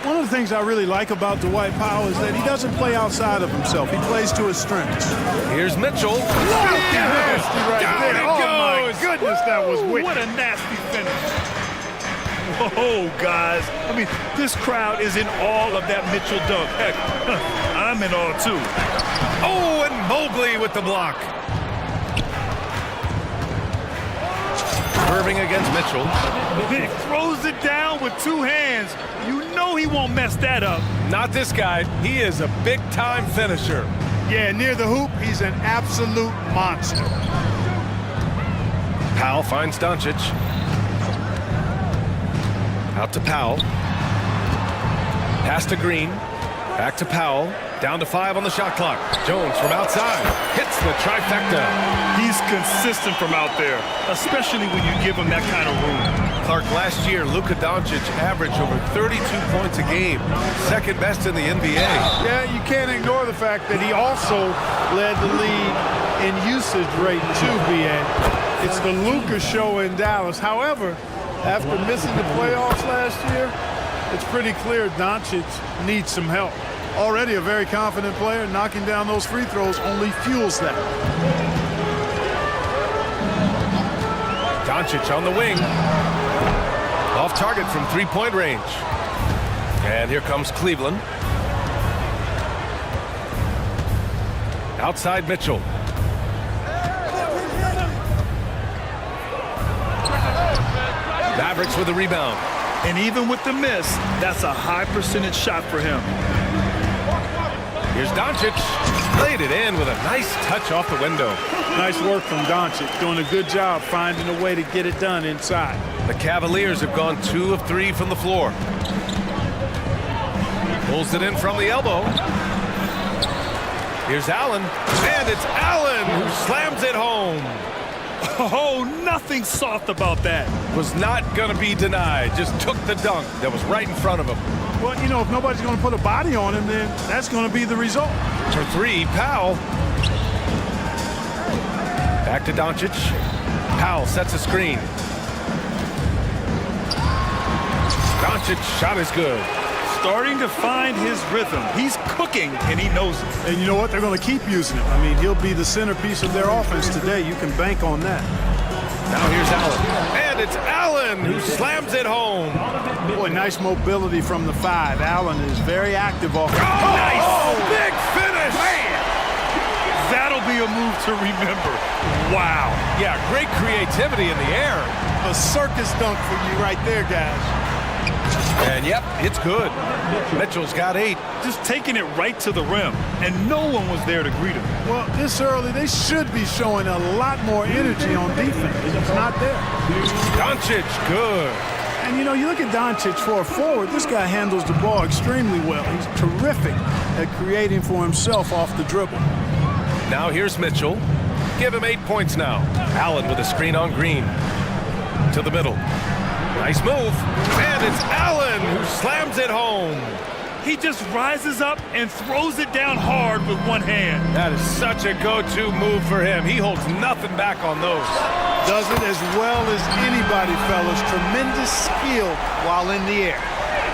One of the things I really like about Dwight Powell is that he doesn't play outside of himself. He plays to his strengths. Here's Mitchell. Nasty right Down there. it Oh, goes. my goodness, that was wicked. What a nasty finish. Oh, guys. I mean, this crowd is in awe of that Mitchell dunk. Heck, I'm in awe, too. Oh, and Mobley with the block. Serving against Mitchell. He throws it down with 2 hands. You know he won't mess that up. Not this guy. He is a big-time finisher. Yeah, near the hoop, he's an absolute monster. Powell finds Doncic. Out to Powell. Pass to Green. Back to Powell. Down to 5 on the shot clock. Jones from outside. Hits the trifecta. He's consistent from out there, especially when you give him that kind of room. Clark, last year, Luka Doncic averaged over 32 points a game. Second best in the NBA. Yeah, you can't ignore the fact that he also led the league in usage rate too, BA. It's the Luka show in Dallas. However, after missing the playoffs last year, it's pretty clear Doncic needs some help. Already a very confident player, knocking down those free throws only fuels that. Doncic on the wing. Off target from 3-point range. And here comes Cleveland. Outside Mitchell. Mavericks with the rebound. And even with the miss, that's a high percentage shot for him. Here's Doncic. Played it in with a nice touch off the window. Nice work from Doncic, doing a good job finding a way to get it done inside. The Cavaliers have gone 2 of 3 from the floor. Pulls it in from the elbow. Here's Allen. And it's Allen who slams it home. Oh, nothing soft about that. Was not going to be denied. Just took the dunk that was right in front of him. Well, you know, if nobody's going to put a body on him, then that's going to be the result. For 3, Powell. Back to Doncic. Powell sets a screen. Doncic shot is good. Starting to find his rhythm. He's cooking, and he knows it. And you know what? They're going to keep using him. I mean, he'll be the centerpiece of their offense today. You can bank on that. Now here's Allen. And it's Allen who slams it home. Boy, nice mobility from the 5. Allen is very active off. Nice! Big finish! Man! That'll be a move to remember. Wow. Yeah, great creativity in the air. A circus dunk for you right there, guys. And yep, it's good. Mitchell's got 8. Just taking it right to the rim, and no one was there to greet him. Well, this early, they should be showing a lot more energy on defense. It's not there. Doncic, good. And, you know, you look at Doncic for a forward, this guy handles the ball extremely well. He's terrific at creating for himself off the dribble. Now here's Mitchell. Give him 8 points now. Allen with a screen on Green. To the middle. Nice move. And it's Allen who slams it home. He just rises up and throws it down hard with one hand. That is such a go-to move for him. He holds nothing back on those. Does it as well as anybody, fellas. Tremendous skill while in the air.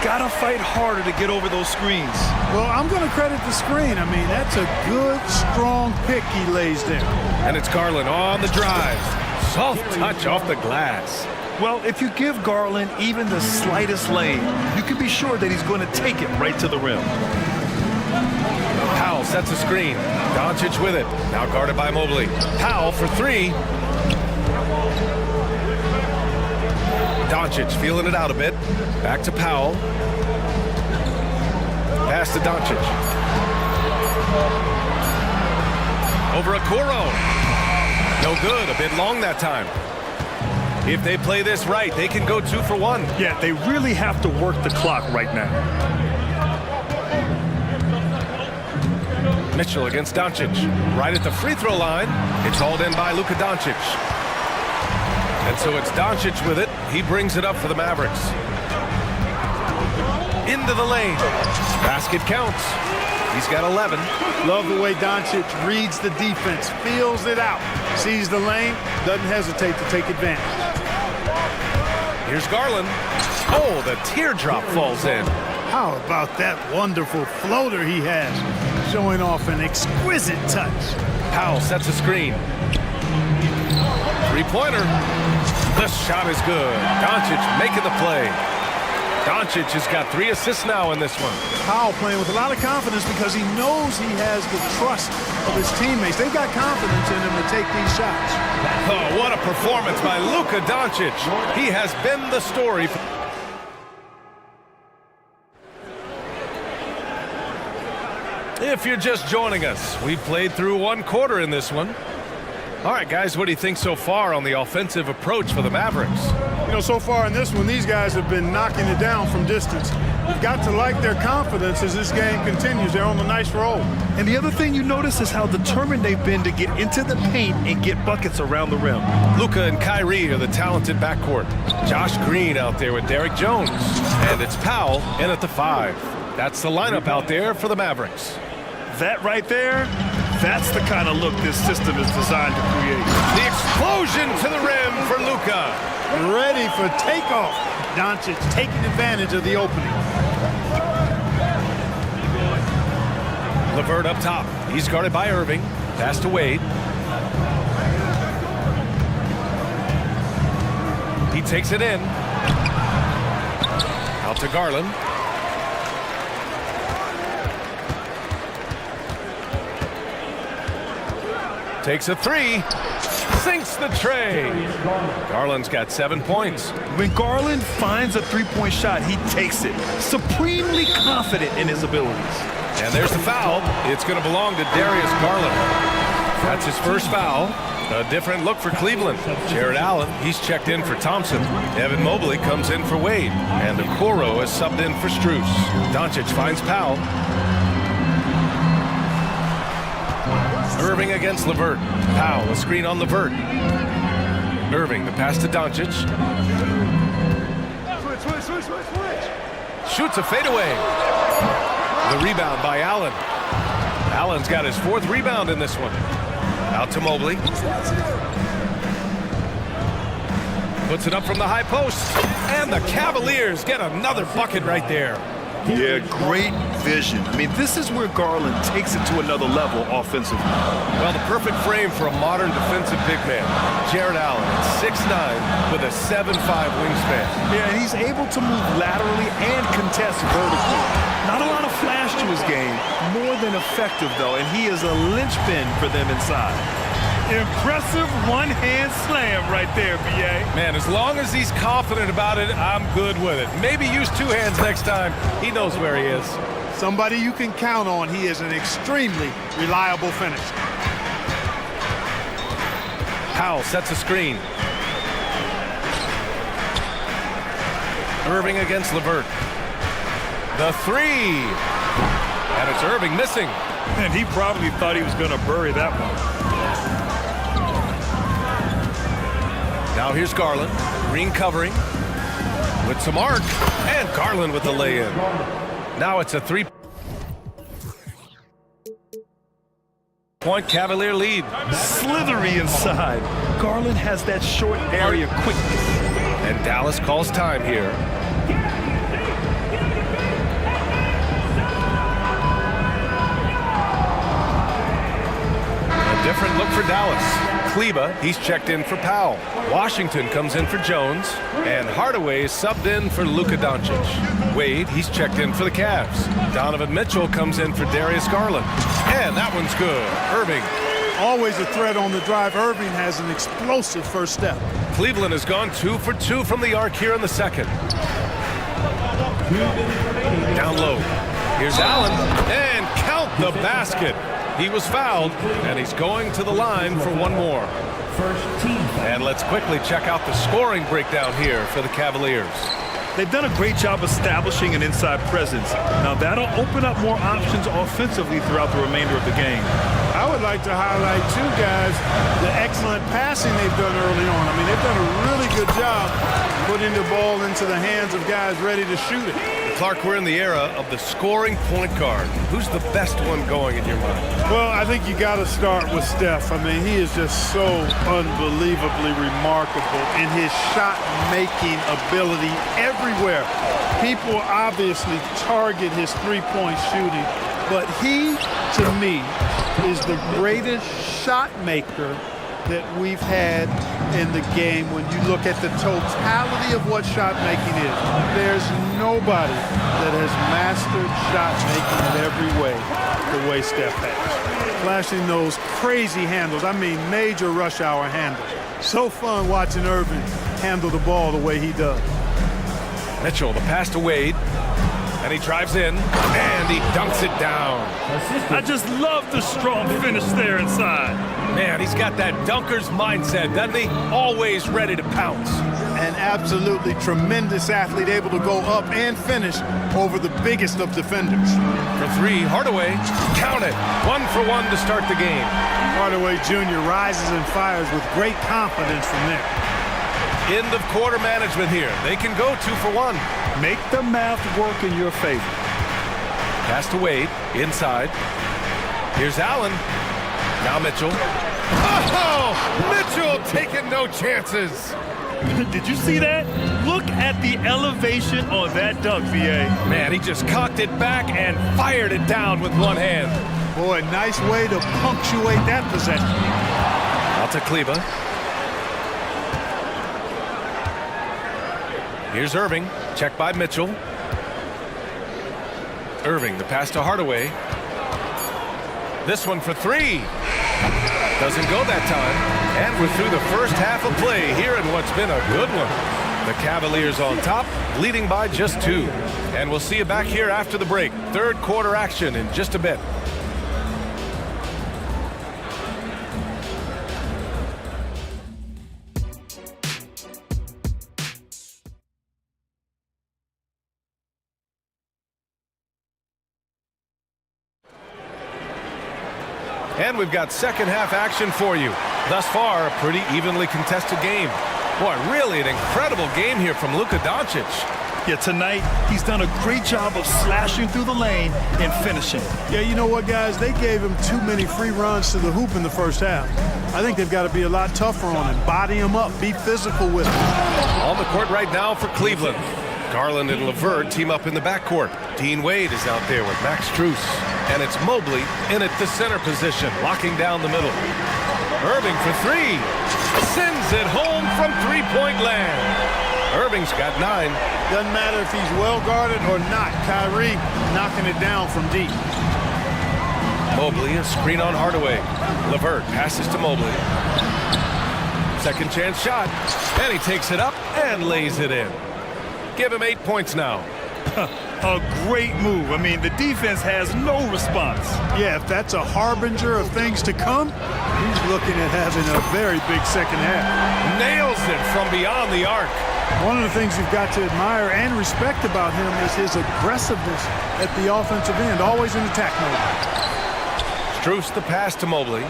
Gotta fight harder to get over those screens. Well, I'm going to credit the screen. I mean, that's a good, strong pick he lays there. And it's Garland on the drive. Soft touch off the glass. Well, if you give Garland even the slightest lane, you can be sure that he's going to take it right to the rim. Powell sets a screen. Doncic with it. Now guarded by Mobley. Powell for 3. Doncic feeling it out a bit. Back to Powell. Pass to Doncic. Over Okoro. No good. A bit long that time. If they play this right, they can go 2 for 1. Yeah, they really have to work the clock right now. Mitchell against Doncic. Right at the free throw line. It's hauled in by Luka Doncic. And so it's Doncic with it. He brings it up for the Mavericks. Into the lane. Basket counts. He's got 11. Love the way Doncic reads the defense, feels it out, sees the lane, doesn't hesitate to take advantage. Here's Garland. Oh, the teardrop falls in. How about that wonderful floater he has, showing off an exquisite touch. Powell sets a screen. Three-pointer. The shot is good. Doncic making the play. Doncic has got 3 assists now in this one. Powell playing with a lot of confidence because he knows he has the trust of his teammates. They've got confidence in him to take these shots. Oh, what a performance by Luka Doncic. He has been the story. If you're just joining us, we've played through 1 quarter in this one. All right, guys, what do you think so far on the offensive approach for the Mavericks? You know, so far in this one, these guys have been knocking it down from distance. You've got to like their confidence as this game continues. They're on a nice roll. And the other thing you notice is how determined they've been to get into the paint and get buckets around the rim. Luka and Kyrie are the talented backcourt. Josh Green out there with Derek Jones. And it's Powell in at the 5. That's the lineup out there for the Mavericks. That right there, that's the kind of look this system is designed to create. The explosion to the rim for Luka. Ready for takeoff. Doncic taking advantage of the opening. LeVert up top. He's guarded by Irving. Pass to Wade. He takes it in. Out to Garland. Takes a 3. Sinks the tray. Garland's got 7 points. When Garland finds a three-point shot, he takes it. Supremely confident in his abilities. And there's the foul. It's going to belong to Darius Garland. That's his first foul. A different look for Cleveland. Jared Allen, he's checked in for Thompson. Evan Mobley comes in for Wade. And Okoro is subbed in for Strus. Doncic finds Powell. Irving against LeVert. Powell, a screen on LeVert. Irving, the pass to Doncic. Shoots a fadeaway. The rebound by Allen. Allen's got his 4th rebound in this one. Out to Mobley. Puts it up from the high post. And the Cavaliers get another bucket right there. Yeah, great vision. I mean, this is where Garland takes it to another level offensively. Well, the perfect frame for a modern defensive big man. Jared Allen, 6'9", with a 7'5" wingspan. Yeah, and he's able to move laterally and contest vertically. Not a lot of flash to his game, more than effective, though, and he is a linchpin for them inside. Impressive one-hand slam right there, B.A. Man, as long as he's confident about it, I'm good with it. Maybe use 2 hands next time. He knows where he is. Somebody you can count on. He is an extremely reliable finisher. Powell sets a screen. Irving against LeVert. The 3. And it's Irving missing. And he probably thought he was going to bury that one. Now here's Garland. Green covering. With some arc. And Garland with the lay-in. Now it's a 3-point Cavalier lead. Slithery inside. Garland has that short area quickness. And Dallas calls time here. A different look for Dallas. Kleba, he's checked in for Powell. Washington comes in for Jones. And Hardaway is subbed in for Luka Doncic. Wade, he's checked in for the Cavs. Donovan Mitchell comes in for Darius Garland. And that one's good. Irving. Always a threat on the drive. Irving has an explosive first step. Cleveland has gone 2 for 2 from the arc here in the second. Down low. Here's Allen. And count the basket. He was fouled, and he's going to the line for one more. And let's quickly check out the scoring breakdown here for the Cavaliers. They've done a great job establishing an inside presence. Now that'll open up more options offensively throughout the remainder of the game. I would like to highlight, too, guys, the excellent passing they've done early on. I mean, they've done a really good job putting the ball into the hands of guys ready to shoot it. Clark, we're in the era of the scoring point guard. Who's the best one going in your mind? Well, I think you got to start with Steph. I mean, he is just so unbelievably remarkable in his shot-making ability everywhere. People obviously target his three-point shooting, but he, to me, is the greatest shot maker that we've had in the game when you look at the totality of what shot making is. There's nobody that has mastered shot making in every way the way Steph has. Flashing those crazy handles, I mean major rush hour handles. So fun watching Irving handle the ball the way he does. Mitchell, the pass to Wade. And he drives in, and he dunks it down. I just love the strong finish there inside. Man, he's got that dunker's mindset, doesn't he? Always ready to pounce. An absolutely tremendous athlete, able to go up and finish over the biggest of defenders. For three, Hardaway, count it. 1 for 1 to start the game. Hardaway Jr. rises and fires with great confidence from there. End of quarter management here. They can go 2 for 1. Make the math work in your favor. Pass to Wade, inside. Here's Allen. Now Mitchell. Oh! Mitchell taking no chances. Did you see that? Look at the elevation on that dunk, VA. Man, he just cocked it back and fired it down with one hand. Boy, nice way to punctuate that possession. Out to Kleba. Here's Irving, checked by Mitchell. Irving, the pass to Hardaway. This one for three. Doesn't go that time. And we're through the first half of play here in what's been a good one. The Cavaliers on top, leading by just 2. And we'll see you back here after the break. Third quarter action in just a bit. And we've got second half action for you. Thus far, a pretty evenly contested game. Boy, really an incredible game here from Luka Doncic. Yeah, tonight, he's done a great job of slashing through the lane and finishing. Yeah, you know what, guys? They gave him too many free runs to the hoop in the first half. I think they've got to be a lot tougher on him. Body him up. Be physical with him. On the court right now for Cleveland. Garland and LeVert team up in the backcourt. Dean Wade is out there with Max Strus. And it's Mobley in at the center position, locking down the middle. Irving for three. Sends it home from three-point land. Irving's got 9. Doesn't matter if he's well guarded or not. Kyrie knocking it down from deep. Mobley, a screen on Hardaway. LeVert passes to Mobley. Second chance shot. And he takes it up and lays it in. Give him 8 points now. A great move. I mean, the defense has no response. Yeah, if that's a harbinger of things to come, he's looking at having a very big second half. Nails it from beyond the arc. One of the things you've got to admire and respect about him is his aggressiveness at the offensive end, always in attack mode. Strus the pass to Mobley.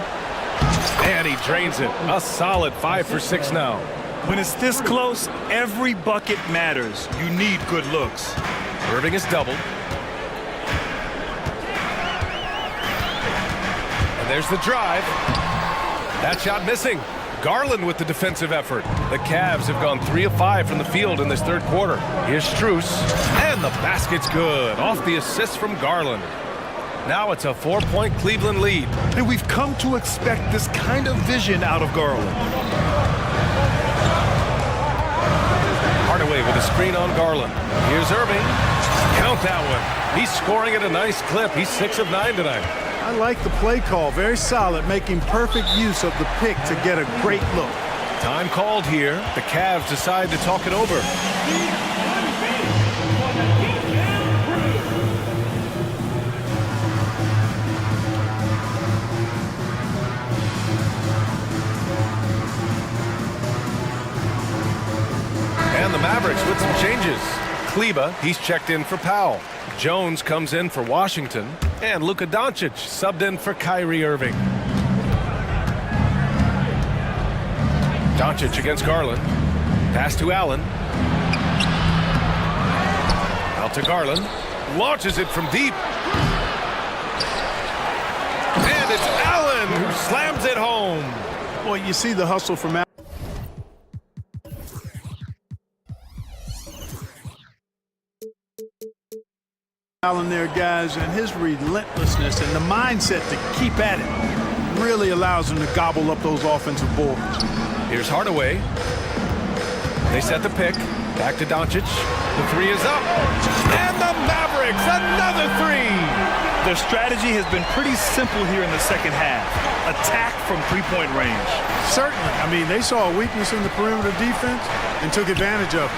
And he drains it. A solid 5 for 6 now. When it's this close, every bucket matters. You need good looks. Irving is doubled. And there's the drive. That shot missing. Garland with the defensive effort. The Cavs have gone 3 of 5 from the field in this third quarter. Here's Strus. And the basket's good. Off the assist from Garland. Now it's a 4-point Cleveland lead. And we've come to expect this kind of vision out of Garland. Hardaway with a screen on Garland. Here's Irving. Count that one. He's scoring at a nice clip. He's 6 of 9 tonight. I like the play call. Very solid, making perfect use of the pick to get a great look. Time called here. The Cavs decide to talk it over. And the Mavericks with some changes. Kleba, he's checked in for Powell. Jones comes in for Washington. And Luka Doncic subbed in for Kyrie Irving. Doncic against Garland. Pass to Allen. Out to Garland. Launches it from deep. And it's Allen who slams it home. Well, you see the hustle from Allen there, guys, and his relentlessness and the mindset to keep at it really allows him to gobble up those offensive boards. Here's Hardaway. They set the pick. Back to Doncic. The three is up. And the Mavericks, another three. Their strategy has been pretty simple here in the second half. Attack from three-point range. Certainly. I mean, they saw a weakness in the perimeter defense and took advantage of it.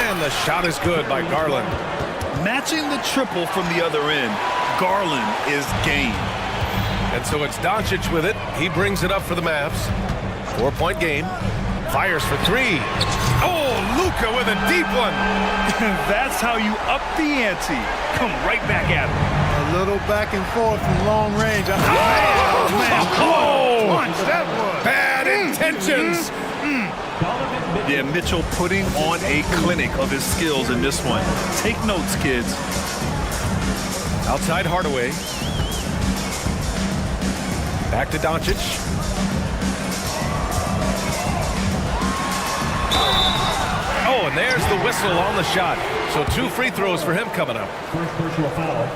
And the shot is good by Garland. Matching the triple from the other end, Garland is game. And so it's Doncic with it. He brings it up for the Mavs. 4-point game. Fires for three. Oh, Luka with a deep one. That's how you up the ante. Come right back at him. A little back and forth from long range. Oh, man. Oh, Punch, that was. bad intentions. Yeah, Mitchell putting on a clinic of his skills in this one. Take notes, kids. Outside Hardaway. Back to Doncic. Oh, and there's the whistle on the shot. So 2 free throws for him coming up.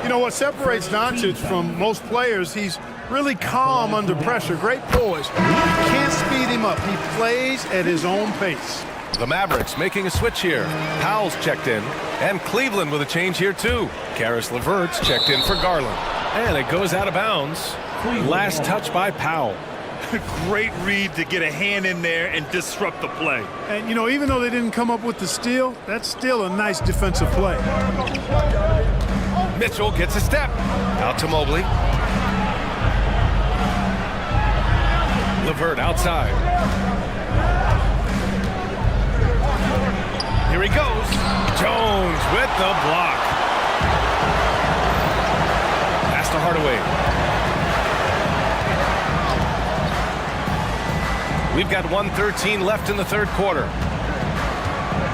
You know what separates Doncic from most players, he's really calm under pressure. Great poise. You can't speed him up. He plays at his own pace. The Mavericks making a switch here. Powell's checked in. And Cleveland with a change here too. Karis LeVert's checked in for Garland. And it goes out of bounds. Last touch by Powell. Great read to get a hand in there and disrupt the play. And, you know, even though they didn't come up with the steal, that's still a nice defensive play. Mitchell gets a step. Out to Mobley. LeVert outside. Here he goes. Jones with the block. Pass to Hardaway. We've got 1:13 left in the third quarter.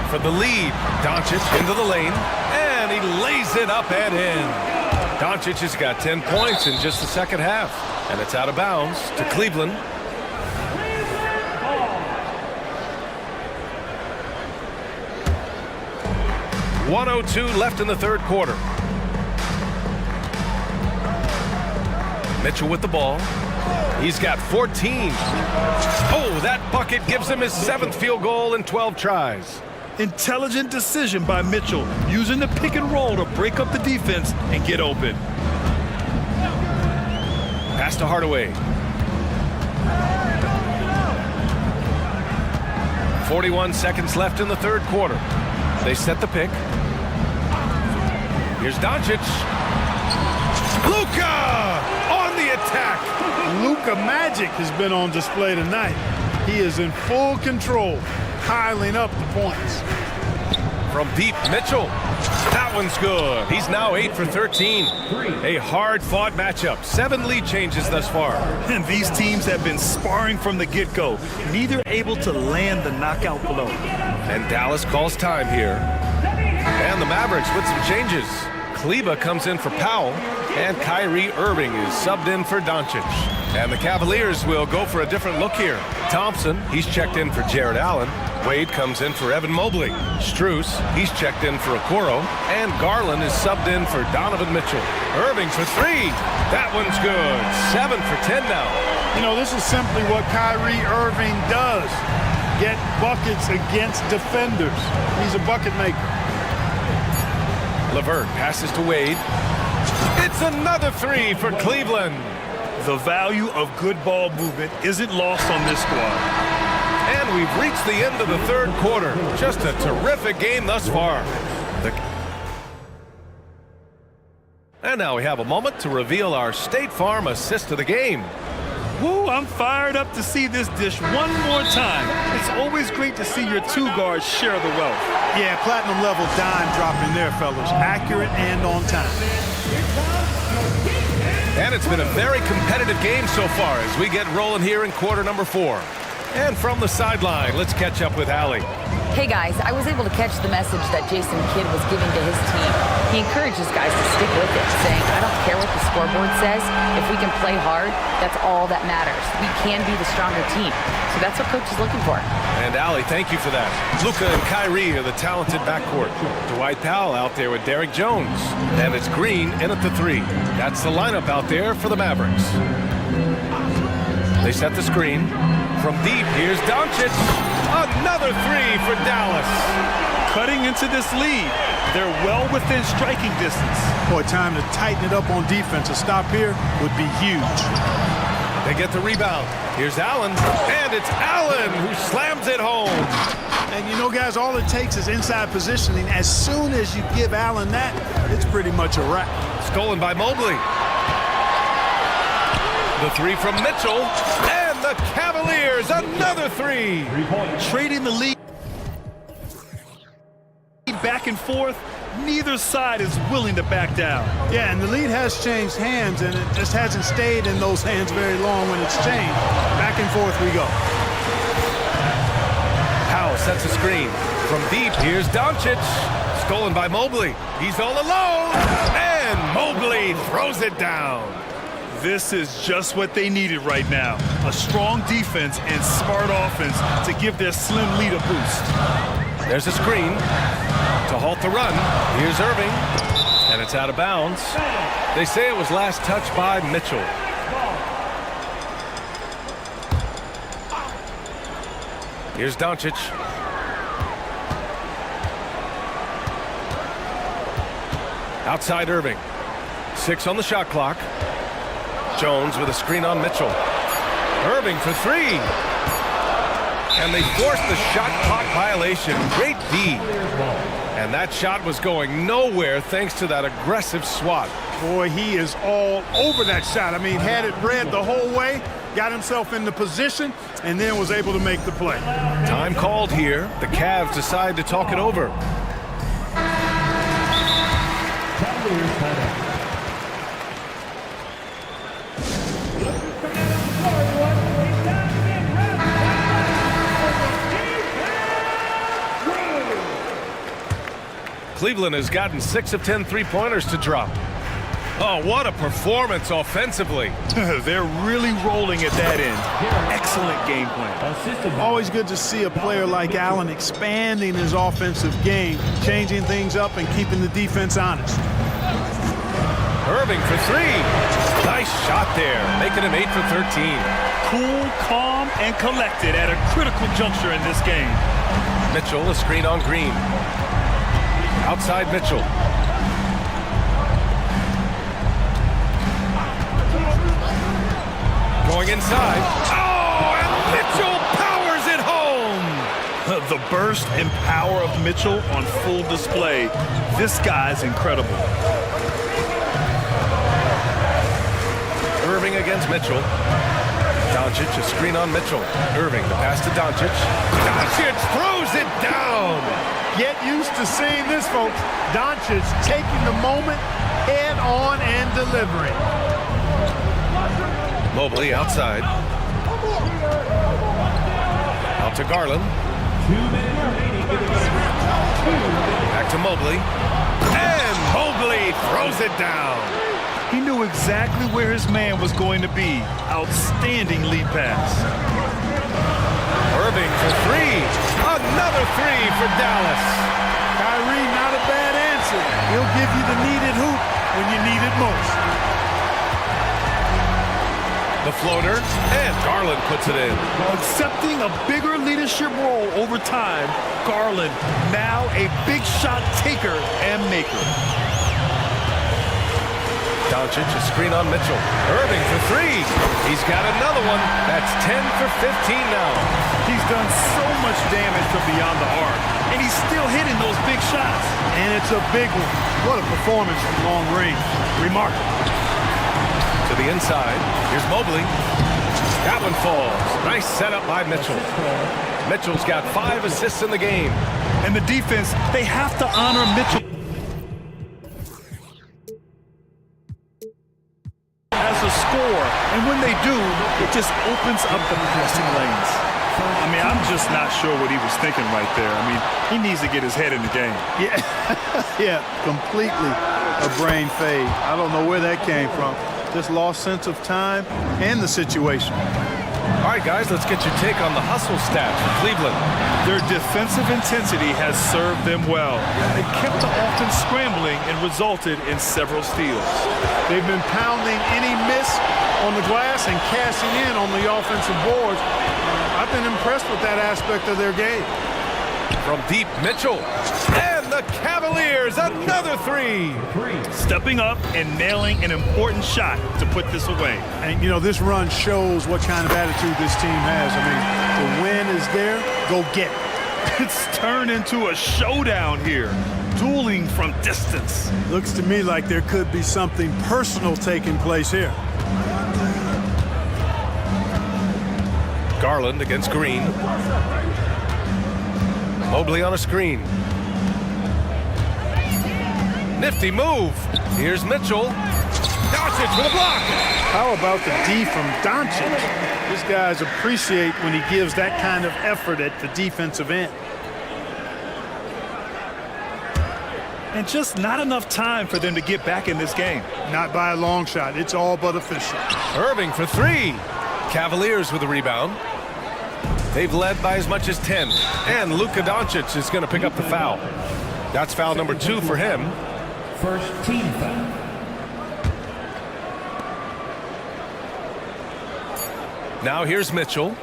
For the lead, Doncic into the lane, and he lays it up and in. Doncic has got 10 points in just the second half, and it's out of bounds to Cleveland. .102 left in the third quarter. Mitchell with the ball. He's got 14. Oh, that bucket gives him his 7th field goal in 12 tries. Intelligent decision by Mitchell, using the pick and roll to break up the defense and get open. Pass to Hardaway. 41 seconds left in the third quarter. They set the pick. Here's Doncic. Luka on the attack. Luka magic has been on display tonight. He is in full control, piling up the points. From deep, Mitchell. That one's good. He's now 8 for 13. A hard-fought matchup. 7 lead changes thus far. And these teams have been sparring from the get-go, neither able to land the knockout blow. And Dallas calls time here. And the Mavericks with some changes. Kleba comes in for Powell, and Kyrie Irving is subbed in for Doncic. And the Cavaliers will go for a different look here. Thompson, he's checked in for Jared Allen. Wade comes in for Evan Mobley. Strus, he's checked in for Okoro. And Garland is subbed in for Donovan Mitchell. Irving for 3. That one's good. 7 for 10 now. You know, this is simply what Kyrie Irving does. Get buckets against defenders. He's a bucket maker. LeVert passes to Wade. It's another 3 for Cleveland. The value of good ball movement isn't lost on this squad. And we've reached the end of the third quarter. Just a terrific game thus far. And now we have a moment to reveal our State Farm assist of the game. Woo, I'm fired up to see this dish one more time. It's always great to see your two guards share the wealth. Yeah, platinum level dime dropping there, fellas. Accurate and on time. And it's been a very competitive game so far as we get rolling here in quarter number 4. And from the sideline, let's catch up with Allie. Hey guys, I was able to catch the message that Jason Kidd was giving to his team. He encourages guys to stick with it, saying, I don't care what the scoreboard says. If we can play hard, that's all that matters. We can be the stronger team. So that's what coach is looking for. And Allie, thank you for that. Luka and Kyrie are the talented backcourt. Dwight Powell out there with Derek Jones. And it's Green in at the 3. That's the lineup out there for the Mavericks. They set the screen. From deep, here's Doncic. Another 3 for Dallas. Cutting into this lead. They're well within striking distance. Boy, time to tighten it up on defense. A stop here would be huge. They get the rebound. Here's Allen. And it's Allen who slams it home. And you know, guys, all it takes is inside positioning. As soon as you give Allen that, it's pretty much a wrap. Stolen by Mobley. The 3 from Mitchell. And the Cavaliers, another 3. Trading the lead back and forth. Neither side is willing to back down. Yeah, and the lead has changed hands, and it just hasn't stayed in those hands very long when it's changed. Back and forth we go. Powell sets a screen. From deep, here's Doncic. Stolen by Mobley. He's all alone. And Mobley throws it down. This is just what they needed right now. A strong defense and smart offense to give their slim lead a boost. There's a screen to halt the run. Here's Irving. And it's out of bounds. They say it was last touched by Mitchell. Here's Doncic. Outside Irving. 6 on the shot clock. Jones with a screen on Mitchell. Irving for 3. And they forced the shot clock violation. Great D. And that shot was going nowhere thanks to that aggressive swat. Boy, he is all over that shot. I mean, had it read the whole way, got himself in the position, and then was able to make the play. Time called here. The Cavs decide to talk it over. Cleveland has gotten 6 of 10 three-pointers to drop. Oh, what a performance offensively. They're really rolling at that end. Excellent game plan. Always good to see a player like Allen expanding his offensive game, changing things up and keeping the defense honest. Irving for 3. Nice shot there, making him 8 for 13. Cool, calm, and collected at a critical juncture in this game. Mitchell, a screen on Green. Outside Mitchell. Going inside. Oh, and Mitchell powers it home. The burst and power of Mitchell on full display. This guy's incredible. Irving against Mitchell. Doncic, a screen on Mitchell. Irving, the pass to Doncic. Doncic throws it down. Get used to seeing this, folks. Doncic taking the moment head on and delivering. Mobley outside. Out to Garland. Back to Mobley. And Mobley throws it down. He knew exactly where his man was going to be. Outstanding lead pass. Irving for 3. Another 3 for Dallas. Kyrie, not a bad answer. He'll give you the needed hoop when you need it most. The floater, and Garland puts it in. Accepting a bigger leadership role over time, Garland now a big shot taker and maker. Doncic, a screen on Mitchell. Irving for 3. He's got another one. That's 10 for 15 now. He's done so much damage from beyond the arc, and he's still hitting those big shots. And it's a big one. What a performance from long range. Remarkable. To the inside. Here's Mobley. That one falls. Nice setup by Mitchell. Mitchell's got 5 assists in the game. And the defense, they have to honor Mitchell as a scorer. And when they do, it just opens up the passing lanes. I mean, I'm just not sure what he was thinking right there. I mean, he needs to get his head in the game. Yeah, yeah, completely a brain fade. I don't know where that came from. Just lost sense of time and the situation. All right, guys, let's get your take on the hustle stats for Cleveland. Their defensive intensity has served them well. They kept the offense scrambling and resulted in several steals. They've been pounding any miss on the glass and cashing in on the offensive boards. I've been impressed with that aspect of their game. From deep, Mitchell. And the Cavaliers, another 3. Stepping up and nailing an important shot to put this away. And, you know, this run shows what kind of attitude this team has. I mean, the win is there, go get it. It's turned into a showdown here, dueling from distance. Looks to me like there could be something personal taking place here. Garland against Green. Mobley on a screen. Nifty move. Here's Mitchell. Doncic with a block. How about the D from Doncic? These guys appreciate when he gives that kind of effort at the defensive end. And just not enough time for them to get back in this game. Not by a long shot. It's all but official. Irving for 3. Cavaliers with a rebound. They've led by as much as 10. And Luka Doncic is going to pick up the foul. That's foul number 2 for him. First team foul. Now here's Mitchell.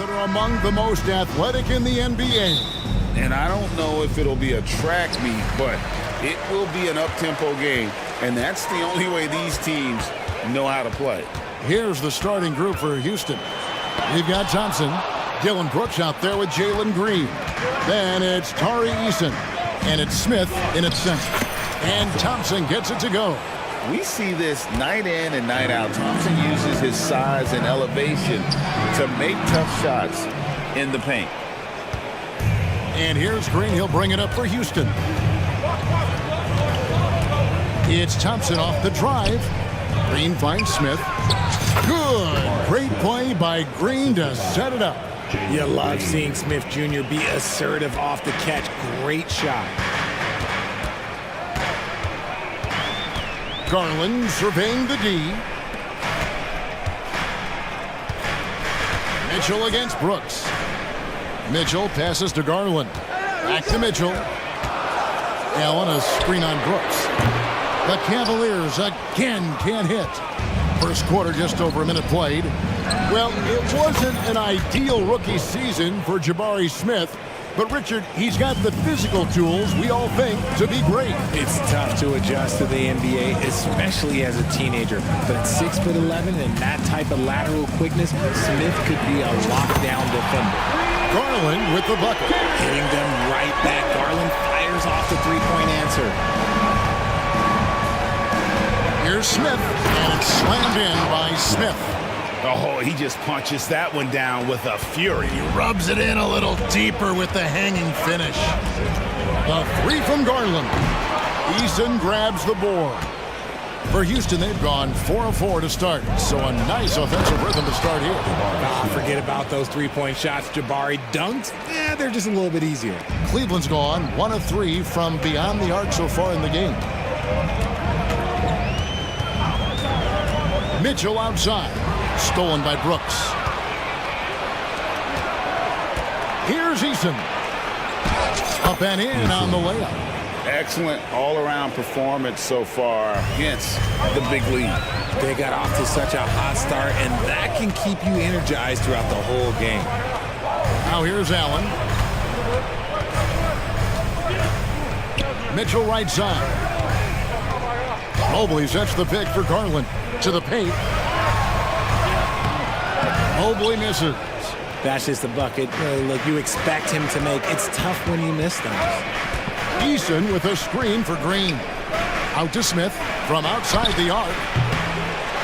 that are among the most athletic in the NBA. And I don't know if it'll be a track meet, but it will be an up-tempo game. And that's the only way these teams know how to play. Here's the starting group for Houston. You've got Thompson, Dylan Brooks out there with Jalen Green. Then it's Tari Eason, and it's Smith in its center. And Thompson gets it to go. We see this night in and night out. Thompson uses his size and elevation to make tough shots in the paint. And here's Green. He'll bring it up for Houston. It's Thompson off the drive. Green finds Smith. Good. Great play by Green to set it up. You love seeing Smith Jr. be assertive off the catch. Great shot. Garland surveying the D. Mitchell against Brooks. Mitchell passes to Garland. Back to Mitchell. Allen, a screen on Brooks. The Cavaliers again can't hit. First quarter, just over a minute played. Well, it wasn't an ideal rookie season for Jabari Smith, but Richard, he's got the physical tools we all think to be great. It's tough to adjust to the NBA, especially as a teenager. But at 6'11" and that type of lateral quickness, Smith could be a lockdown defender. Garland with the bucket. Hitting them right back. Garland fires off the three-point answer. Here's Smith, and it's slammed in by Smith. Oh, he just punches that one down with a fury. He rubs it in a little deeper with the hanging finish. The three from Garland. Eason grabs the board. For Houston, they've gone 4 of 4 to start, so a nice offensive rhythm to start here. Forget about those three-point shots. Jabari dunks, they're just a little bit easier. Cleveland's gone 1 of 3 from beyond the arc so far in the game. Mitchell outside. Stolen by Brooks. Here's Eason. Up and in on the layup. Excellent all-around performance so far against the big lead. They got off to such a hot start, and that can keep you energized throughout the whole game. Now here's Allen. Mitchell right side. Mobley sets the pick for Garland. To the paint. Mobley misses. That's just the bucket. Look, you expect him to make. It's tough when you miss those. Eason with a screen for Green. Out to Smith from outside the arc.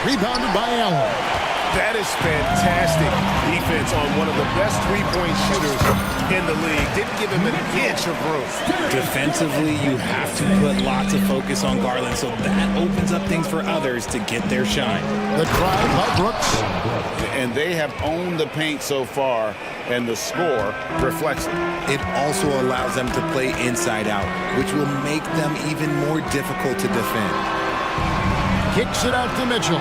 Rebounded by Allen. That is fantastic defense on one of the best three-point shooters in the league. Didn't give him an inch of room. Defensively, you have to put lots of focus on Garland, so that opens up things for others to get their shine. The drive by Brooks. And they have owned the paint so far, and the score reflects it. It also allows them to play inside out, which will make them even more difficult to defend. Kicks it out to Mitchell.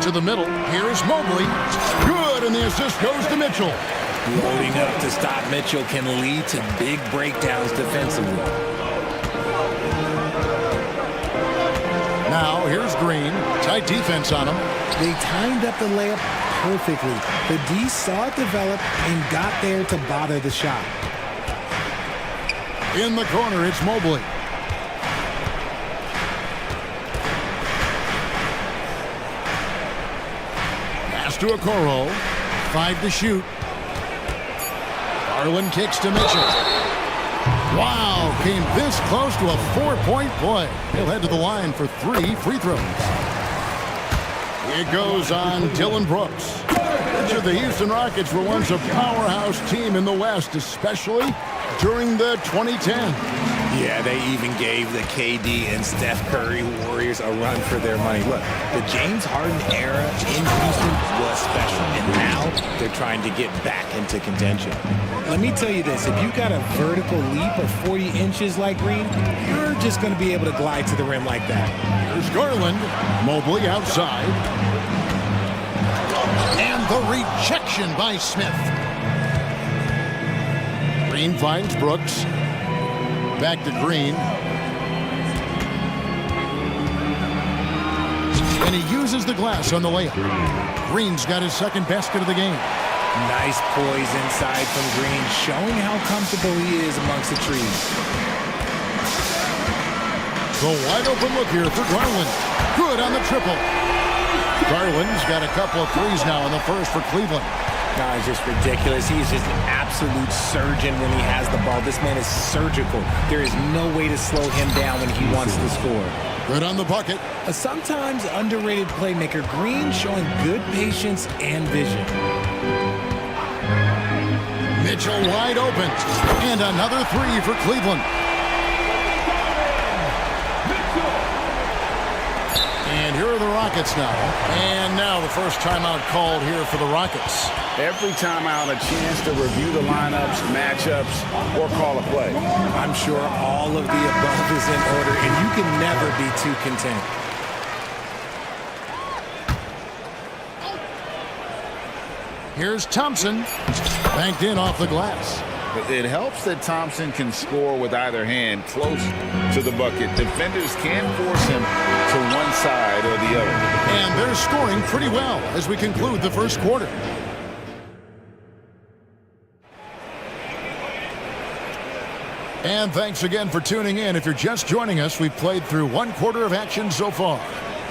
To the middle. Here's Mobley. Good, and the assist goes to Mitchell. Loading up to stop Mitchell can lead to big breakdowns defensively. Now, here's Green. Tight defense on him. They timed up the layup perfectly. The D saw it develop and got there to bother the shot. In the corner, it's Mobley. To Okoro. 5 to shoot. Garland kicks to Mitchell. Wow, came this close to a 4-point play. He'll head to the line for 3 free throws. It goes on Dylan Brooks. The Houston Rockets were once a powerhouse team in the West, especially during the 2010s. Yeah, they even gave the KD and Steph Curry Warriors a run for their money. Look, the James Harden era in Houston was special, and now they're trying to get back into contention. Let me tell you this, if you got a vertical leap of 40 inches like Green, you're just going to be able to glide to the rim like that. Here's Garland. Mobley outside. And the rejection by Smith. Green finds Brooks. Back to Green. And he uses the glass on the layup. Green's got his second basket of the game. Nice poise inside from Green, showing how comfortable he is amongst the trees. The wide open look here for Garland. Good on the triple. Garland's got a couple of threes now in the first for Cleveland. No, it's just ridiculous. He's just an absolute surgeon when he has the ball. This man is surgical. There is no way to slow him down when he wants to score. Good on the bucket. A sometimes underrated playmaker, Green showing good patience and vision. Mitchell wide open. And another three for Cleveland. And here are the Rockets now. And now the first timeout called here for the Rockets. Every timeout, a chance to review the lineups, matchups, or call a play. I'm sure all of the above is in order, and you can never be too content. Here's Thompson. Banked in off the glass. It helps that Thompson can score with either hand close to the bucket. Defenders can force him to one side or the other. And they're scoring pretty well as we conclude the first quarter. And thanks again for tuning in. If you're just joining us, we've played through one quarter of action so far.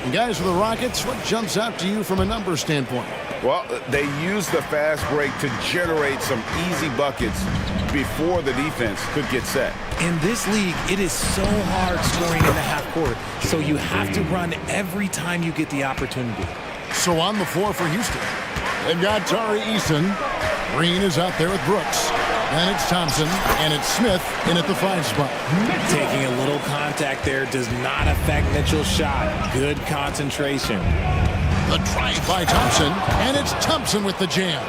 And guys, for the Rockets, what jumps out to you from a numbers standpoint? Well, they used the fast break to generate some easy buckets before the defense could get set. In this league, it is so hard scoring in the half court, so you have to run every time you get the opportunity. So on the floor for Houston, they've got Tari Eason. Green is out there with Brooks. Then it's Thompson, and it's Smith in at the 5 spot. Taking a little contact there does not affect Mitchell's shot. Good concentration. The drive by Thompson, and it's Thompson with the jam.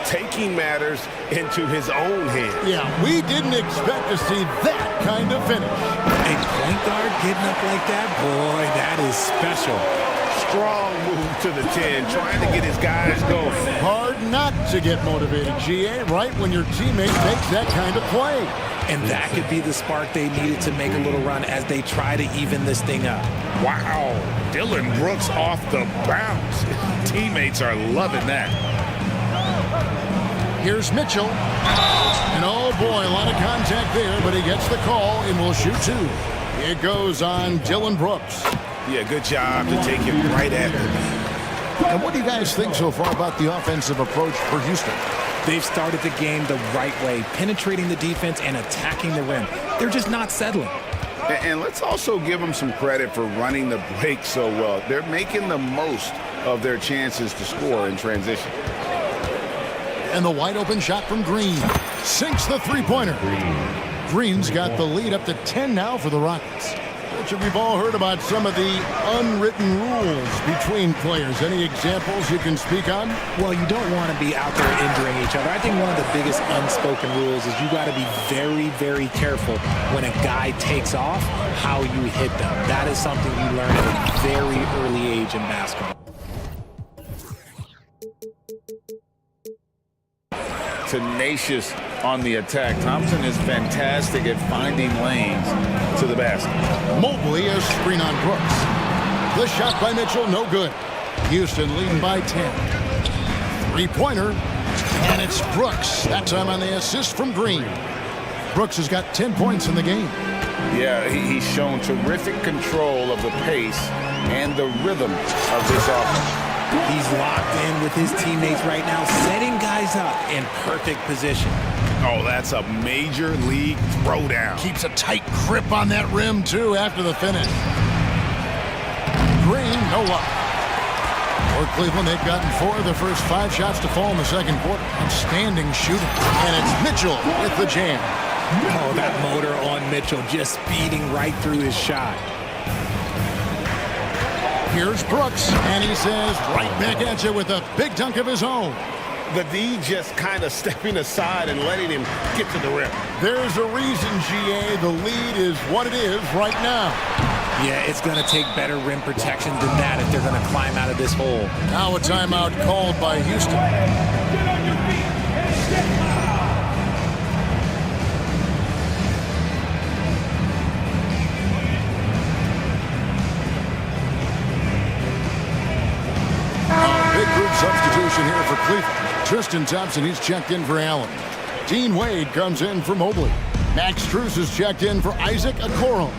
Taking matters into his own hands. Yeah, we didn't expect to see that kind of finish. A point guard getting up like that, boy, that is special. Strong move to the 10, trying to get his guys going. Hard not to get motivated, GA, right when your teammate makes that kind of play. And that could be the spark they needed to make a little run as they try to even this thing up. Wow, Dylan Brooks off the bounce. Teammates are loving that. Here's Mitchell. And oh boy, a lot of contact there, but he gets the call and will shoot 2. It goes on Dylan Brooks. Yeah, good job to take him right at him. And what do you guys think so far about the offensive approach for Houston? They've started the game the right way, penetrating the defense and attacking the rim. They're just not settling. And let's also give them some credit for running the break so well. They're making the most of their chances to score in transition. And the wide open shot from Green. Sinks the three-pointer. Green's got the lead up to 10 now for the Rockets. Richard, we've all heard about some of the unwritten rules between players. Any examples you can speak on? Well, you don't want to be out there injuring each other. I think one of the biggest unspoken rules is you got to be very, very careful when a guy takes off, how you hit them. That is something you learn at a very early age in basketball. Tenacious on the attack. Thompson is fantastic at finding lanes to the basket. Mobley a screen on Brooks. The shot by Mitchell, no good. Houston leading by 10. Three-pointer, and it's Brooks. That time on the assist from Green. Brooks has got 10 points in the game. Yeah, he's shown terrific control of the pace and the rhythm of this offense. He's locked in with his teammates right now, setting guys up in perfect position. Oh, that's a major league throwdown. Keeps a tight grip on that rim, too, after the finish. Green, no luck. For Cleveland, they've gotten 4 of their first 5 shots to fall in the second quarter. Outstanding shooting. And it's Mitchell with the jam. Oh, that motor on Mitchell just speeding right through his shot. Here's Brooks, and he says right back at you with a big dunk of his own. The D just kind of stepping aside and letting him get to the rim. There's a reason, GA, the lead is what it is right now. Yeah, it's going to take better rim protection than that if they're going to climb out of this hole. Now a timeout called by Houston. Tristan Thompson, he's checked in for Allen. Dean Wade comes in for Mobley. Max Strus is checked in for Isaac Okoro.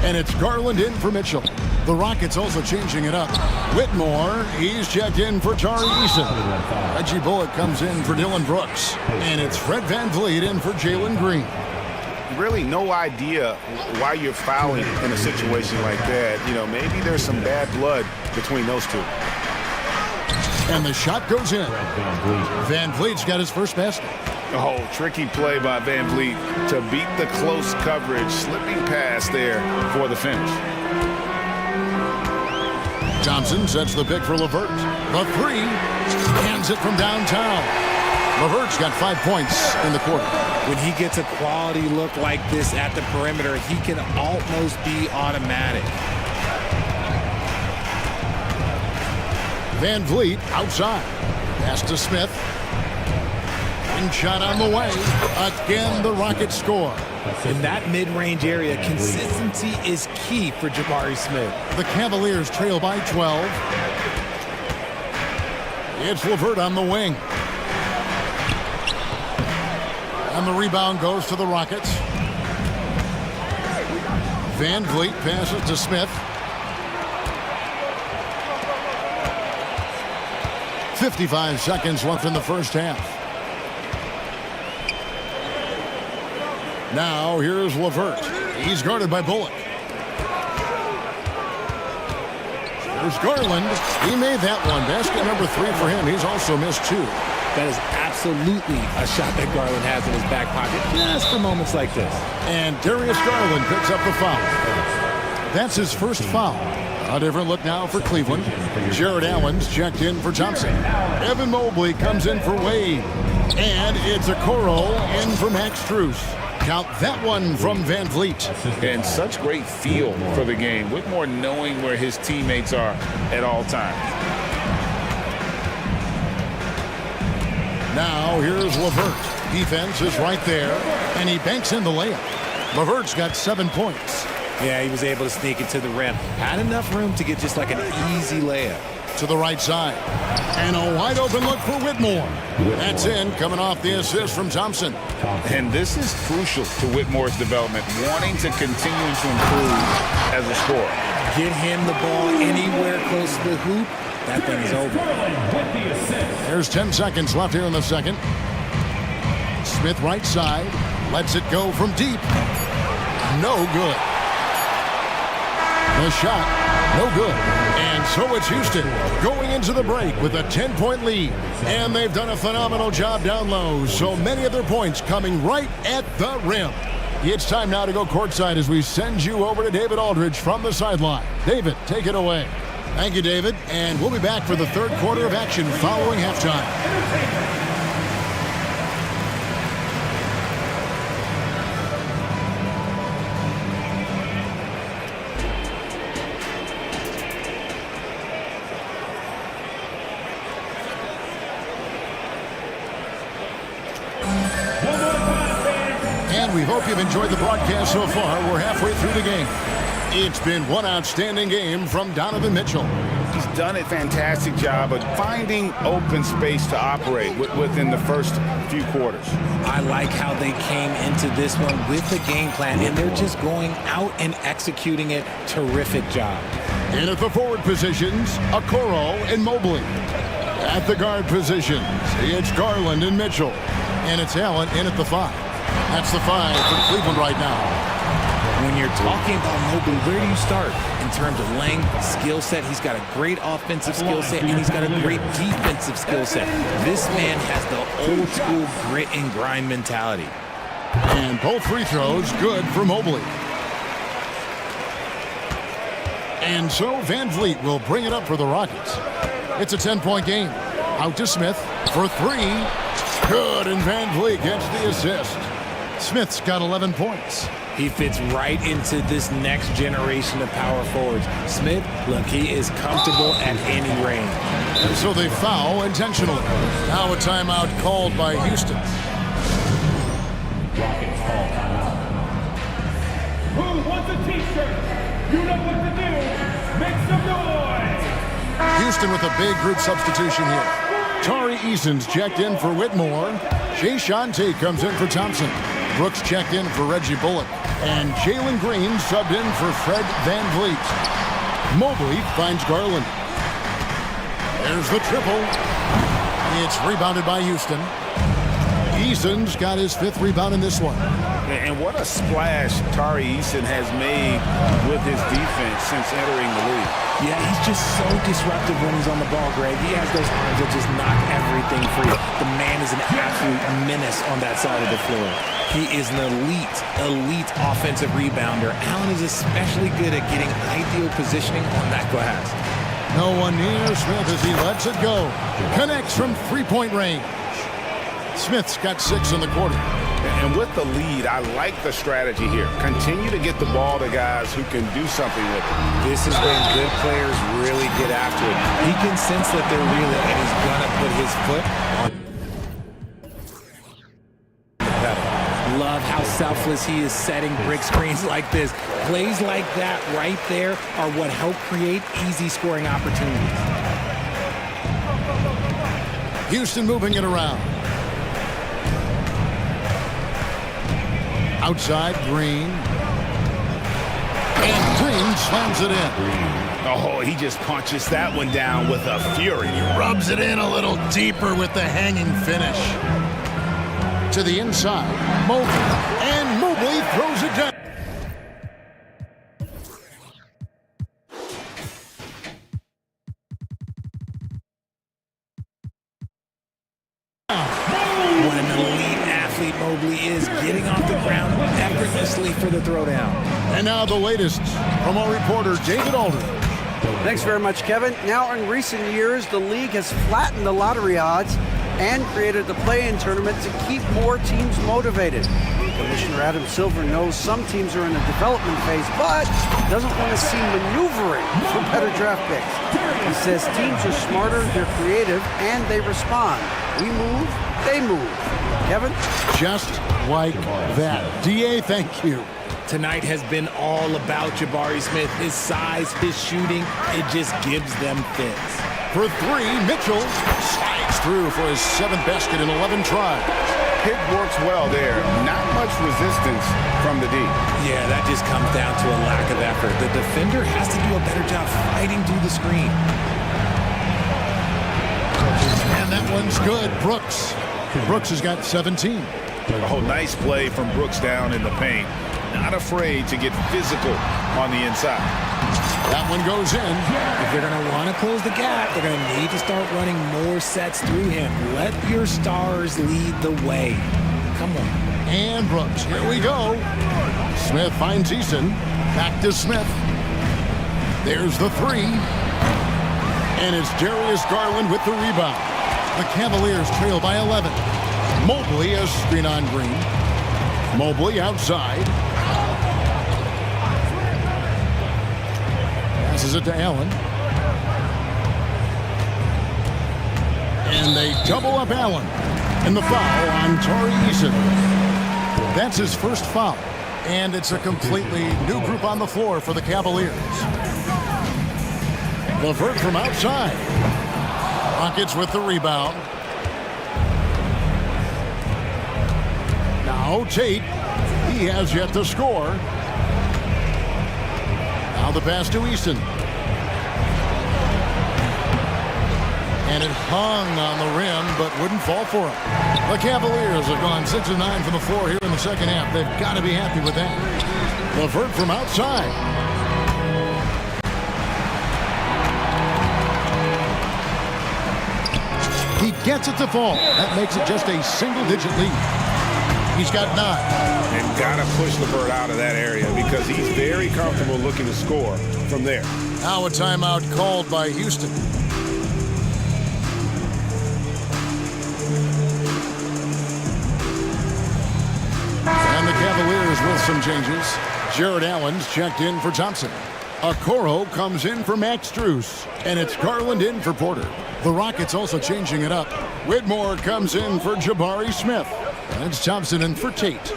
And it's Garland in for Mitchell. The Rockets also changing it up. Whitmore, he's checked in for Tari Eason. Reggie Bullock comes in for Dylan Brooks. And it's Fred VanVleet in for Jalen Green. Really no idea why you're fouling in a situation like that. You know, maybe there's some bad blood between those two. And the shot goes in. VanVleet's got his first basket. Oh, tricky play by VanVleet to beat the close coverage. Slipping pass there for the finish. Thompson sets the pick for LeVert. The three, hands it from downtown. LeVert's got 5 points in the quarter. When he gets a quality look like this at the perimeter, he can almost be automatic. VanVleet outside. Pass to Smith. Wing shot on the way. Again, the Rockets score. In that mid-range area, consistency is key for Jabari Smith. The Cavaliers trail by 12. It's LeVert on the wing. And the rebound goes to the Rockets. VanVleet passes to Smith. 55 seconds left in the first half. Now here's LeVert. He's guarded by Bullock. There's Garland. He made that one. Basket number 3 for him. He's also missed 2. That is absolutely a shot that Garland has in his back pocket just for moments like this. And Darius Garland picks up the foul. That's his first foul. A different look now for Cleveland. Jared Allen's checked in for Thompson. Evan Mobley comes in for Wade. And it's Okoro in for Max Strus. Count that one from VanVleet. And such great feel for the game. Whitmore knowing where his teammates are at all times. Now here's LeVert. Defense is right there. And he banks in the layup. LeVert's got 7 points. Yeah, he was able to sneak it to the rim. Had enough room to get just like an easy layup. To the right side. And a wide open look for Whitmore. That's in, coming off the assist from Thompson. And this is crucial to Whitmore's development, wanting to continue to improve as a scorer. Get him the ball anywhere close to the hoop, that thing is over. There's 10 seconds left here in the second. Smith right side. Lets it go from deep. No good. The shot, no good. And so it's Houston going into the break with a 10-point lead. And they've done a phenomenal job down low. So many of their points coming right at the rim. It's time now to go courtside as we send you over to David Aldridge from the sideline. David, take it away. Thank you, David. And we'll be back for the third quarter of action following halftime. We hope you've enjoyed the broadcast so far. We're halfway through the game. It's been one outstanding game from Donovan Mitchell. He's done a fantastic job of finding open space to operate within the first few quarters. I like how they came into this one with the game plan, and they're just going out and executing it. Terrific job. And at the forward positions, Okoro and Mobley. At the guard positions, it's Garland and Mitchell. And it's Allen in at the 5. That's the 5 for Cleveland right now. When you're talking about Mobley, where do you start? In terms of length, skill set, he's got a great offensive skill set, and he's got a great defensive skill set. This man has the old school grit and grind mentality. And both free throws good for Mobley. And so VanVleet will bring it up for the Rockets. It's a 10-point game. Out to Smith for 3. Good, and VanVleet gets the assist. Smith's got 11 points. He fits right into this next generation of power forwards. Smith, look, he is comfortable at any range. And so they foul intentionally. Now a timeout called by Houston. Rockets call timeout. Who wants a t-shirt? You know what to do. Make some noise. Houston with a big group substitution here. Tari Eason's checked in for Whitmore. Jay Shante comes in for Thompson. Brooks checked in for Reggie Bullock. And Jalen Green subbed in for Fred Van Vliet. Mobley finds Garland. There's the triple. It's rebounded by Houston. Eason's got his 5th rebound in this one. And what a splash Tari Eason has made with his defense since entering the league. Yeah, he's just so disruptive when he's on the ball, Greg. He has those arms that just knock everything free. The man is an absolute menace on that side of the floor. He is an elite offensive rebounder. Allen is especially good at getting ideal positioning on that glass. No one near Smith as he lets it go. Connects from three-point range. Smith's got 6 in the quarter. And with the lead, I like the strategy here. Continue to get the ball to guys who can do something with it. This is when good players really get after it. He can sense that they're reeling, and he's going to put his foot on the pedal. Love how selfless he is setting brick screens like this. Plays like that right there are what help create easy scoring opportunities. Houston moving it around. Outside, Green. And Green slams it in. Oh, he just punches that one down with a fury. He rubs it in a little deeper with the hanging finish. To the inside, Mobley. And Mobley throws it down. What an elite athlete Mobley is, getting off the ground effortlessly for the throwdown. And now the latest from our reporter, David Alder. Thanks very much, Kevin. Now, in recent years, the league has flattened the lottery odds and created the play-in tournament to keep more teams motivated. Commissioner Adam Silver knows some teams are in a development phase, but doesn't want to see maneuvering for better draft picks. He says teams are smarter, they're creative, and they respond. We move, they move. Kevin? Just like that. DA, thank you. Tonight has been all about Jabari Smith. His size, his shooting, it just gives them fits. For 3, Mitchell slides through for his 7th basket in 11 tries. Pick works well there. Not much resistance from the D. Yeah, that just comes down to a lack of effort. The defender has to do a better job fighting through the screen. And that one's good. Brooks has got 17. Oh, nice play from Brooks down in the paint. Not afraid to get physical on the inside. That one goes in. If they're going to want to close the gap, they're going to need to start running more sets through him. Let your stars lead the way. Come on. And Brooks, here we go. Smith finds Eason. Back to Smith. There's the 3. And it's Darius Garland with the rebound. The Cavaliers trail by 11. Mobley a screen on Green. Mobley outside. Passes it to Allen. And they double up Allen. And the foul on Tari Eason. That's his first foul. And it's a completely new group on the floor for the Cavaliers. LeVert from outside. Rockets with the rebound. Now Tate. He has yet to score. Now the pass to Easton. And it hung on the rim, but wouldn't fall for him. The Cavaliers have gone 6 of 9 from the floor here in the second half. They've got to be happy with that. LeVert from outside. He gets it to fall. That makes it just a single-digit lead. He's got 9. And got to push LeVert out of that area because he's very comfortable looking to score from there. Now a timeout called by Houston. And the Cavaliers with some changes. Jared Allen's checked in for Thompson. Okoro comes in for Max Strus. And it's Garland in for Porter. The Rockets also changing it up. Whitmore comes in for Jabari Smith. And it's Thompson in for Tate.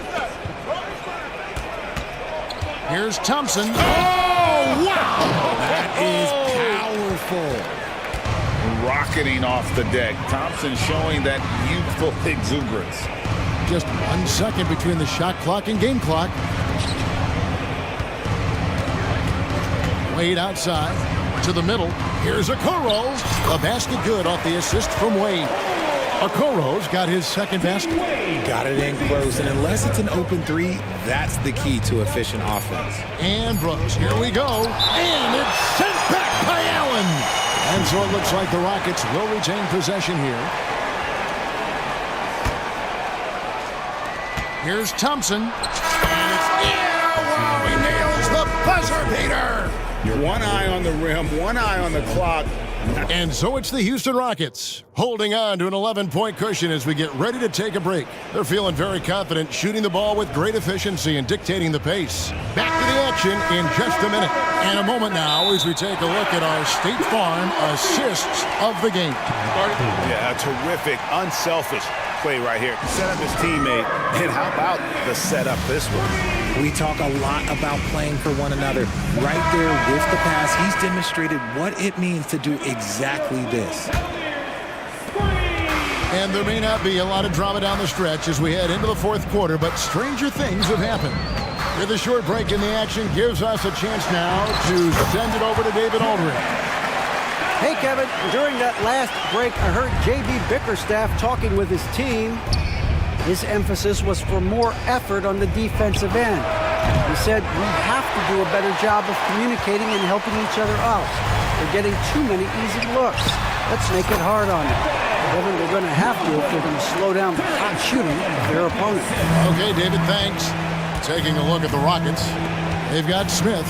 Here's Thompson. Oh, wow! That is powerful. rocketing off the deck. Thompson showing that youthful exuberance. Just 1 second between the shot clock and game clock. Wade outside to the middle. Here's Okoro. A basket good off the assist from Wade. Okoro's got his second basket. Got it in close, and unless it's an open three, that's the key to efficient offense. And Brooks, here we go. And it's sent back by Allen. And so it looks like the Rockets will retain possession here. Here's Thompson. And it's wow, he nails the buzzer beater. One eye on the rim, one eye on the clock. And so it's the Houston Rockets holding on to an 11-point cushion as we get ready to take a break. They're feeling very confident, shooting the ball with great efficiency and dictating the pace. Back to the action in just a minute. And a moment now as we take a look at our State Farm assists of the game. Yeah, a terrific, unselfish play right here. Set up his teammate, and how about the setup this one? We talk a lot about playing for one another. Right there with the pass, he's demonstrated what it means to do exactly this. And there may not be a lot of drama down the stretch as we head into the fourth quarter, but stranger things have happened. With a short break in the action gives us a chance now to send it over to David Aldridge. Hey, Kevin, during that last break, I heard J.B. Bickerstaff talking with his team. His emphasis was for more effort on the defensive end. He said, we have to do a better job of communicating and helping each other out. They're getting too many easy looks. Let's make it hard on them. Kevin, they're going to have to if they're going to slow down the hot shooting of their opponent. Okay, David, thanks. Taking a look at the Rockets. They've got Smith.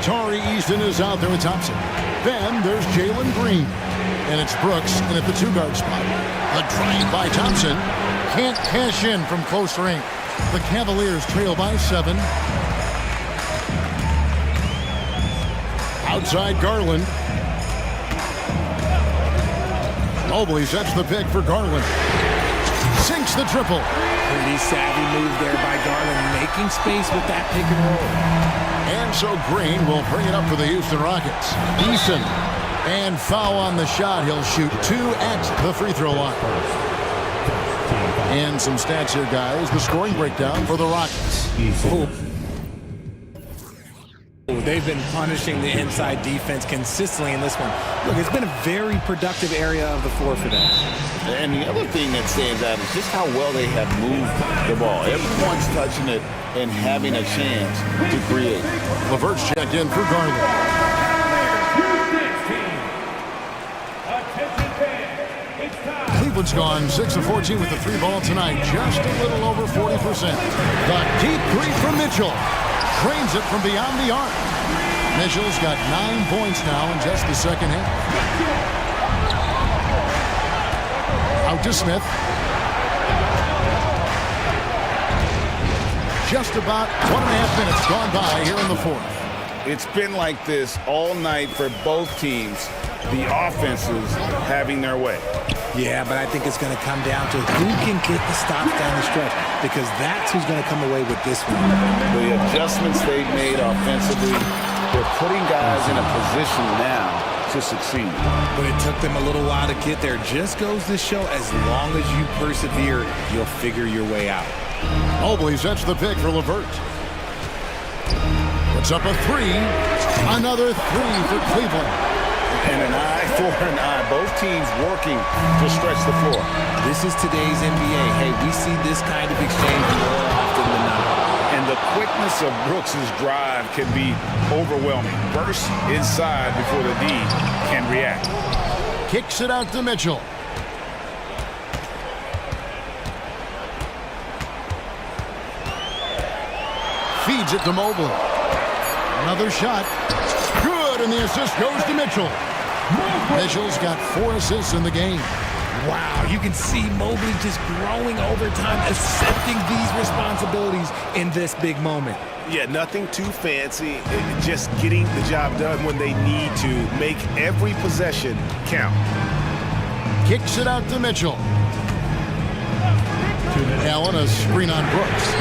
Tari Easton is out there with Thompson. Then there's Jalen Green. And it's Brooks in at the two-guard spot. A drive by Thompson. Can't cash in from close range. The Cavaliers trail by 7. Outside Garland. Mobley sets the pick for Garland. Sinks the triple. Pretty savvy move there by Garland, making space with that pick and roll. And so Green will bring it up for the Houston Rockets. Eason. And foul on the shot. He'll shoot 2 at the free throw line. And some stats here, guys. The scoring breakdown for the Rockets. They've been punishing the inside defense consistently in this one. Look, it's been a very productive area of the floor for them. And the other thing that stands out is just how well they have moved the ball. Everyone's touching it and having a chance to create. LeVert's checked in for Garland. Cleveland's gone 6 of 14 with the 3 ball tonight, just a little over 40%. The deep three from Mitchell. Trains it from beyond the arc. Mitchell's got 9 points now in just the second half. Out to Smith. Just about 1.5 minutes gone by here in the fourth. It's been like this all night for both teams. The offenses having their way. Yeah, but I think it's going to come down to who can get the stops down the stretch, because that's who's going to come away with this one. The adjustments they've made offensively, they're putting guys in a position now to succeed. But it took them a little while to get there. Just goes to show, as long as you persevere, you'll figure your way out. Mobley sets the pick for LeVert. Puts up a 3. Another 3 for Cleveland. And an eye for an eye. Both teams working to stretch the floor. This is today's NBA. Hey, we see this kind of exchange more often than not. And the quickness of Brooks' drive can be overwhelming. Bursts inside before the D can react. Kicks it out to Mitchell. Feeds it to Mobley. Another shot. Good, and the assist goes to Mitchell. Mitchell's got 4 assists in the game. Wow, you can see Mobley just growing over time, accepting these responsibilities in this big moment. Yeah, nothing too fancy, just getting the job done when they need to. Make every possession count. Kicks it out to Mitchell. Allen, a screen on Brooks.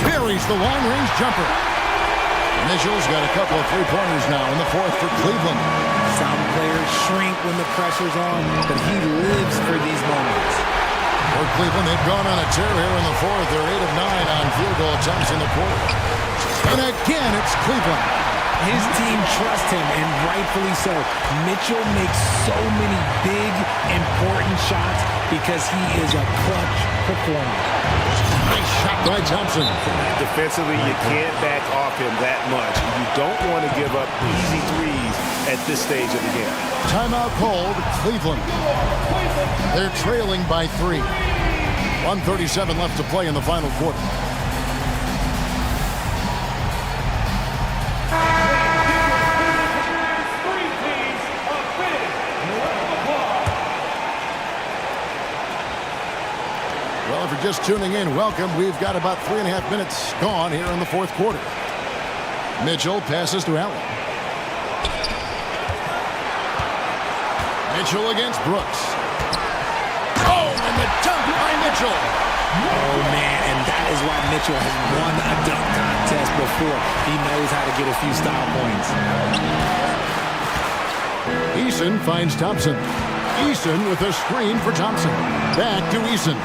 Buries the long-range jumper. Mitchell's got a couple of three-pointers now in the fourth for Cleveland. Some players shrink when the pressure's on, but he lives for these moments. For Cleveland, they've gone on a tear here in the fourth. They're 8 of 9 on field goal attempts in the quarter. And again, it's Cleveland. His team trusts him, and rightfully so. Mitchell makes so many big, important shots because he is a clutch performer. Nice shot by Thompson. Defensively, you can't back off him that much. You don't want to give up easy threes at this stage of the game. Timeout called, Cleveland. They're trailing by 3. 1:37 left to play in the final quarter. Well, if you're just tuning in, welcome. We've got about 3.5 minutes gone here in the fourth quarter. Mitchell passes to Allen. Mitchell against Brooks. Oh, and the dunk by Mitchell. Oh, man, and that is why Mitchell has won a dunk contest before. He knows how to get a few style points. Eason finds Thompson. Eason with a screen for Thompson. Back to Eason.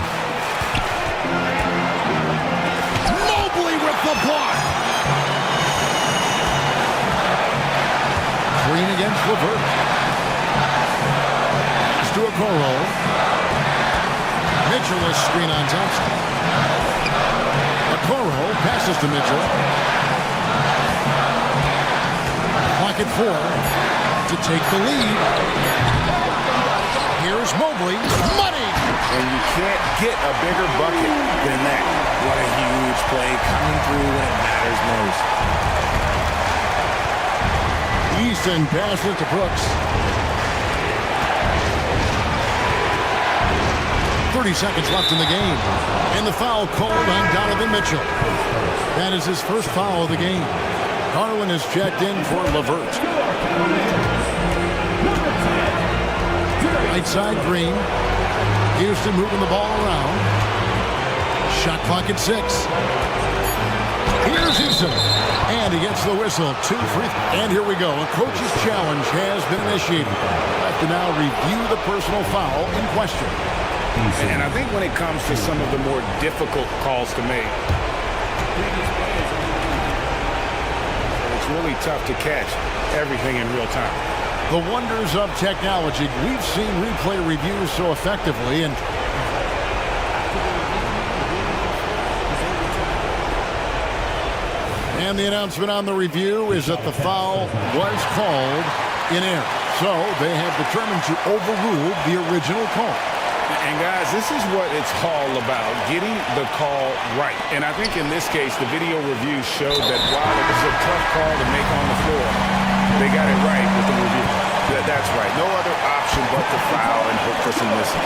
Mobley with the block. Green against LeVert. To Okoro. Mitchell is screen on Thompson. Okoro passes to Mitchell. Clock at 4 to take the lead. Here's Mobley. Money! And you can't get a bigger bucket than that. What a huge play coming through when it matters most. Easton passes to Brooks. 30 seconds left in the game. And the foul called on Donovan Mitchell. That is his first foul of the game. Garland is checked in for LeVert. Right side, Green. Houston moving the ball around. Shot clock at 6. Here's Houston. And he gets the whistle. 2 free. And here we go. A coach's challenge has been initiated. We'll have to now review the personal foul in question. And I think when it comes to some of the more difficult calls to make, it's really tough to catch everything in real time. The wonders of technology. We've seen replay reviews so effectively, and the announcement on the review is that the foul was called in error. So they have determined to overrule the original call. And guys, this is what it's all about, getting the call right. And I think in this case, the video review showed that while it was a tough call to make on the floor, they got it right with the review. That's right. No other option but to foul and hope for some missing.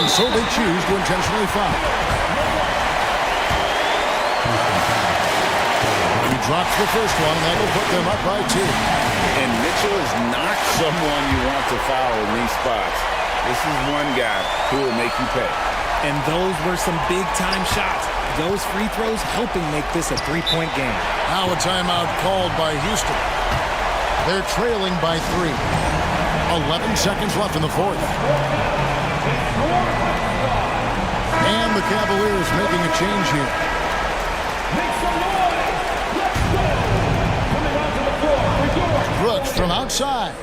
And so they choose to intentionally foul. He drops the first one, and that'll put them up by 2. And Mitchell is not someone you want to foul in these spots. This is one guy who will make you pay. And those were some big-time shots. Those free throws helping make this a 3-point game. Now a timeout called by Houston. They're trailing by 3. 11 seconds left in the fourth. And the Cavaliers making a change here. Brooks from outside.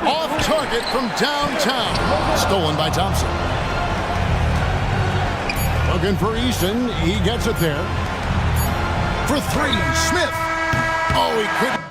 Off target from downtown. Stolen by Thompson. Looking for Easton. He gets it there. For 3, Smith. Oh, he couldn't.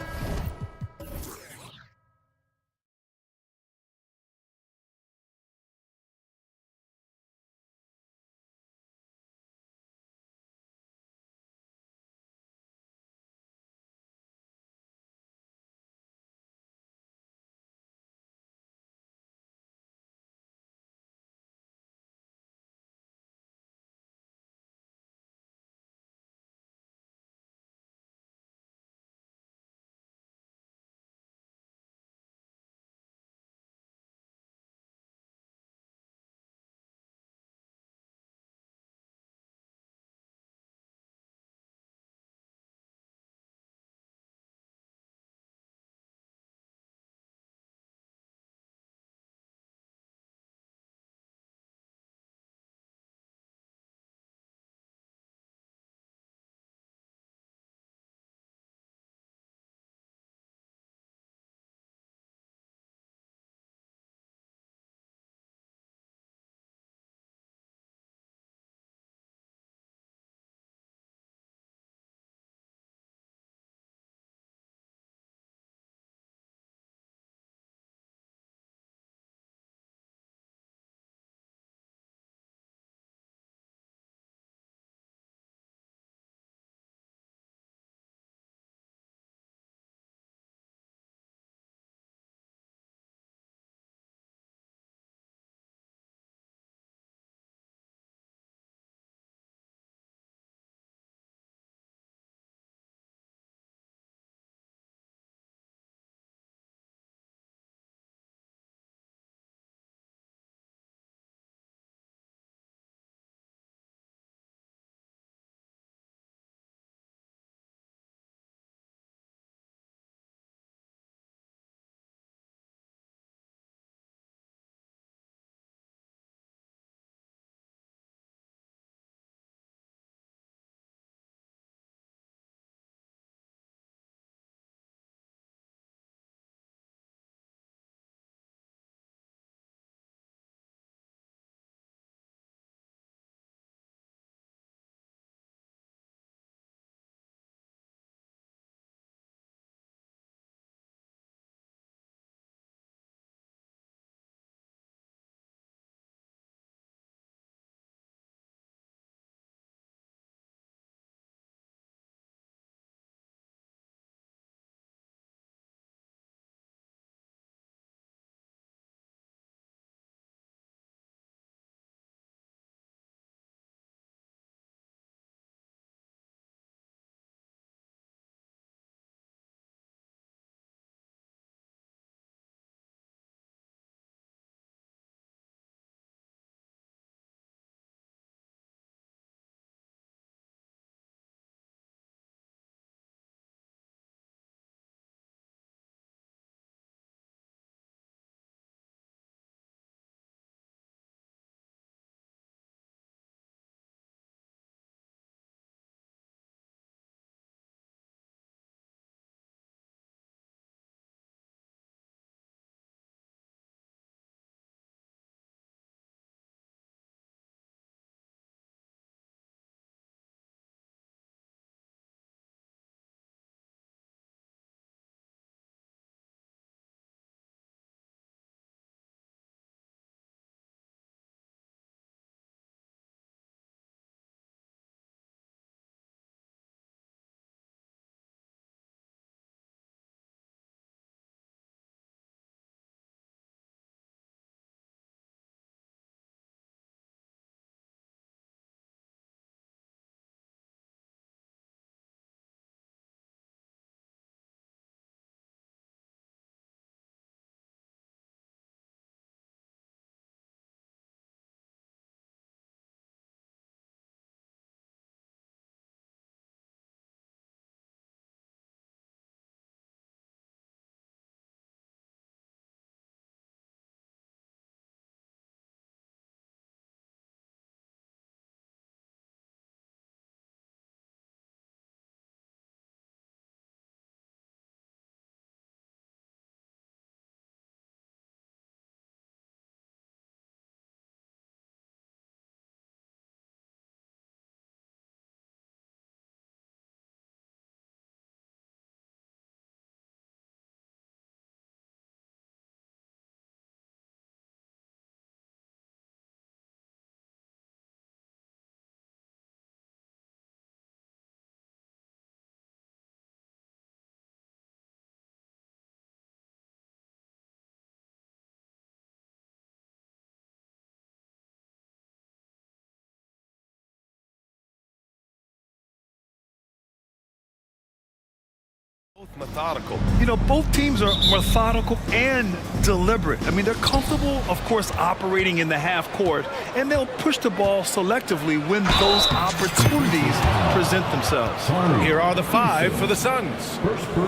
Methodical. You know, both teams are methodical and deliberate. I mean, they're comfortable, of course, operating in the half court, and they'll push the ball selectively when those opportunities present themselves. Here are the 5 for the Suns.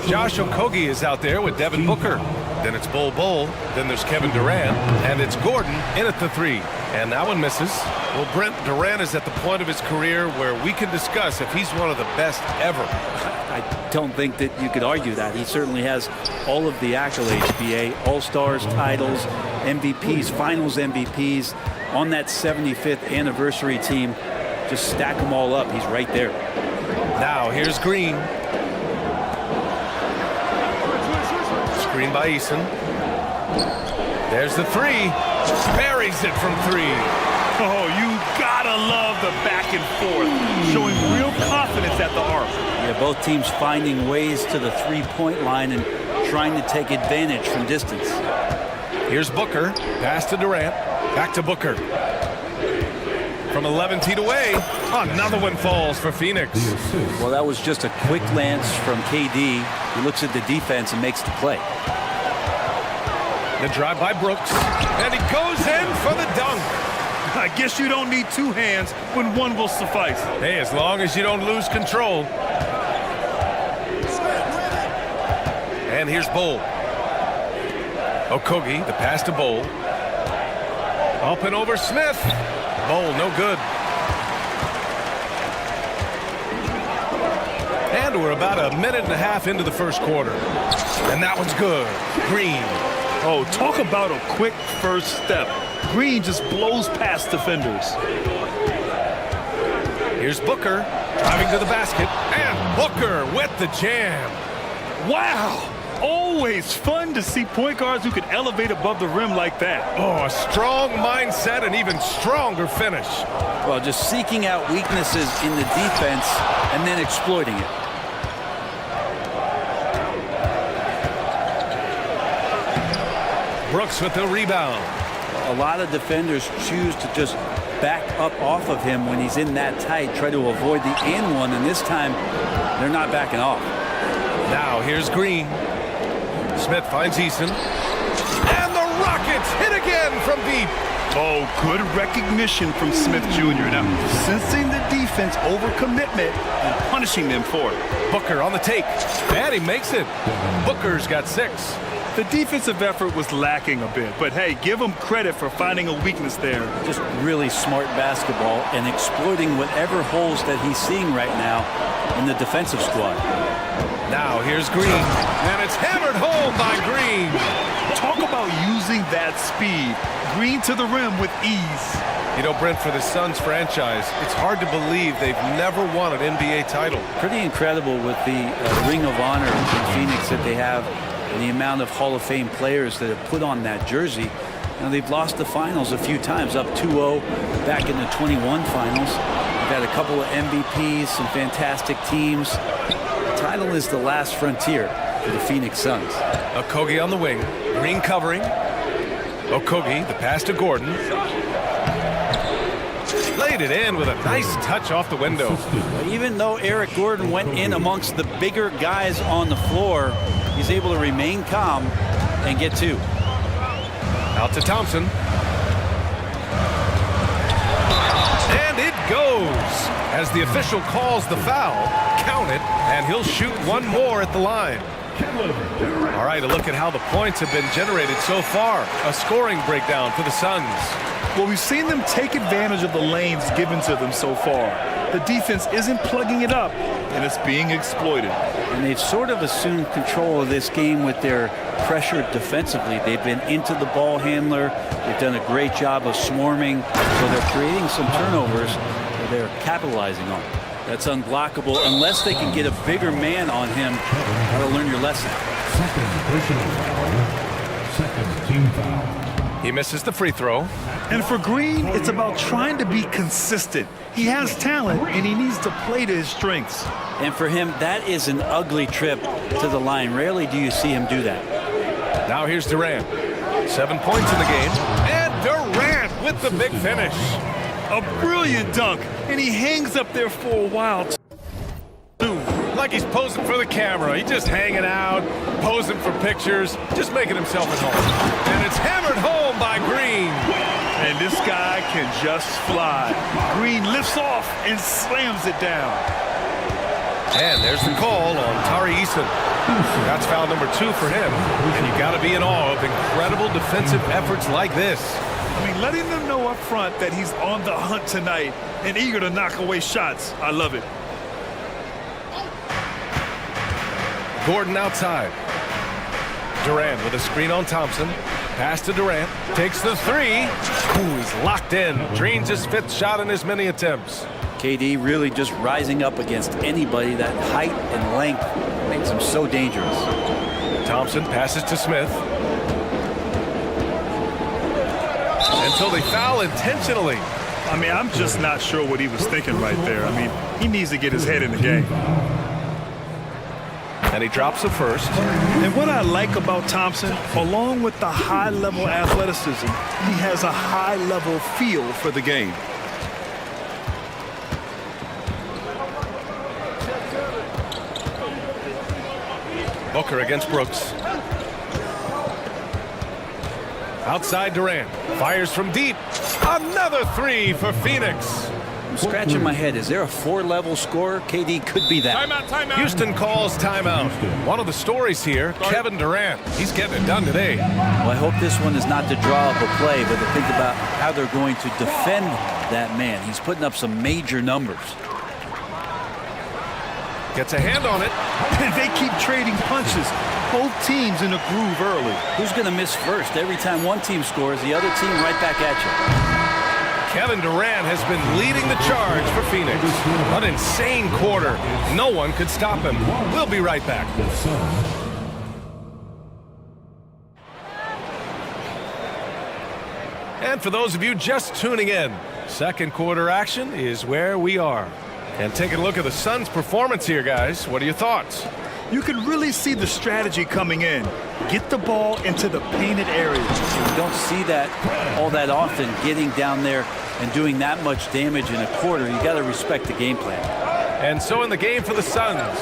Josh Okogie is out there with Devin Booker. Then it's Bol Bol. Then there's Kevin Durant. And it's Gordon in at the 3. And that one misses. Well, Brent, Durant is at the point of his career where we can discuss if he's one of the best ever. I don't think that you could argue that. He certainly has all of the accolades, BA. All-Stars, titles, MVPs, Finals MVPs. On that 75th anniversary team, just stack them all up. He's right there. Now, here's Green. Screen by Eason. There's the 3. Buries it from 3. Oh, you gotta love the back and forth, showing real confidence at the arc. Yeah, both teams finding ways to the three-point line and trying to take advantage from distance. Here's Booker. Pass to Durant. Back to Booker. From 11 feet away, another one falls for Phoenix. Well, that was just a quick lance from KD. He looks at the defense and makes the play. The drive by Brooks, and he goes in for the dunk. I guess you don't need 2 hands when one will suffice. Hey, as long as you don't lose control. And here's Bol. Okogie, the pass to Bol. Up and over Smith. Bol, no good. And we're about a minute and a half into the first quarter. And that one's good. Green. Oh, talk about a quick first step. Green just blows past defenders. Here's Booker driving to the basket. And Booker with the jam. Wow. Always fun to see point guards who can elevate above the rim like that. Oh, a strong mindset and even stronger finish. Well, just seeking out weaknesses in the defense and then exploiting it. Brooks with the rebound. A lot of defenders choose to just back up off of him when he's in that tight, try to avoid the and one, and this time they're not backing off. Now here's Green. Smith finds Eason. And the Rockets hit again from deep. Oh, good recognition from Smith Jr. Now, sensing the defense overcommitment and punishing them for it. Booker on the take. And he makes it. Booker's got 6. The defensive effort was lacking a bit, but hey, give him credit for finding a weakness there. Just really smart basketball and exploiting whatever holes that he's seeing right now in the defensive squad. Now here's Green, and it's hammered home by Green. Talk about using that speed. Green to the rim with ease. You know, Brent, for the Suns franchise, it's hard to believe they've never won an NBA title. Pretty incredible with the Ring of Honor in Phoenix that they have and the amount of Hall of Fame players that have put on that jersey. Now, they've lost the finals a few times, up 2-0 back in the 21 finals. They've had a couple of MVPs, some fantastic teams. The title is the last frontier for the Phoenix Suns. Okogie on the wing, Green covering. Okogie, the pass to Gordon. Laid it in with a nice touch off the window. Even though Eric Gordon went in amongst the bigger guys on the floor, he's able to remain calm and get 2. Out to Thompson. And it goes. As the official calls the foul, count it, and he'll shoot one more at the line. All right, a look at how the points have been generated so far. A scoring breakdown for the Suns. Well, we've seen them take advantage of the lanes given to them so far. The defense isn't plugging it up, and it's being exploited. And they've sort of assumed control of this game with their pressure defensively. They've been into the ball handler. They've done a great job of swarming, so they're creating some turnovers that they're capitalizing on. That's unblockable unless they can get a bigger man on him. Got to learn your lesson. Second team foul. He misses the free throw. And for Green, it's about trying to be consistent. He has talent, and he needs to play to his strengths. And for him, that is an ugly trip to the line. Rarely do you see him do that. Now here's Durant. 7 points in the game. And Durant with the big finish. A brilliant dunk, and he hangs up there for a while, too. like he's posing for the camera. He's just hanging out, posing for pictures, just making himself at home. And it's hammered home by Green. And this guy can just fly. Green lifts off and slams it down. And there's the call on Tari Eason. That's foul number 2 for him. And you got to be in awe of incredible defensive efforts like this. I mean, letting them know up front that he's on the hunt tonight and eager to knock away shots. I love it. Gordon outside. Durant with a screen on Thompson. Pass to Durant. Takes the 3. Ooh, he's locked in. Drains his 5th shot in as many attempts. KD really just rising up against anybody. That height and length makes him so dangerous. Thompson passes to Smith. Until they foul intentionally. I mean, I'm just not sure what he was thinking right there. I mean, he needs to get his head in the game. And he drops the first. And what I like about Thompson, along with the high-level athleticism, he has a high-level feel for the game. Booker against Brooks. Outside Durant. Fires from deep. Another 3 for Phoenix. I'm scratching my head. Is there a 4-level scorer? KD could be that. Timeout. Houston calls timeout. One of the stories here, Kevin Durant. He's getting it done today. Well, I hope this one is not to draw up a play, but to think about how they're going to defend that man. He's putting up some major numbers. Gets a hand on it. And they keep trading punches. Both teams in a groove early. Who's going to miss first? Every time one team scores, the other team right back at you. Kevin Durant has been leading the charge for Phoenix. An insane quarter. No one could stop him. We'll be right back. And for those of you just tuning in, second quarter action is where we are. And taking a look at the Suns' performance here, guys. What are your thoughts? You can really see the strategy coming in. Get the ball into the painted areas. You don't see that all that often, getting down there and doing that much damage in a quarter. You got to respect the game plan. And so in the game for the Suns,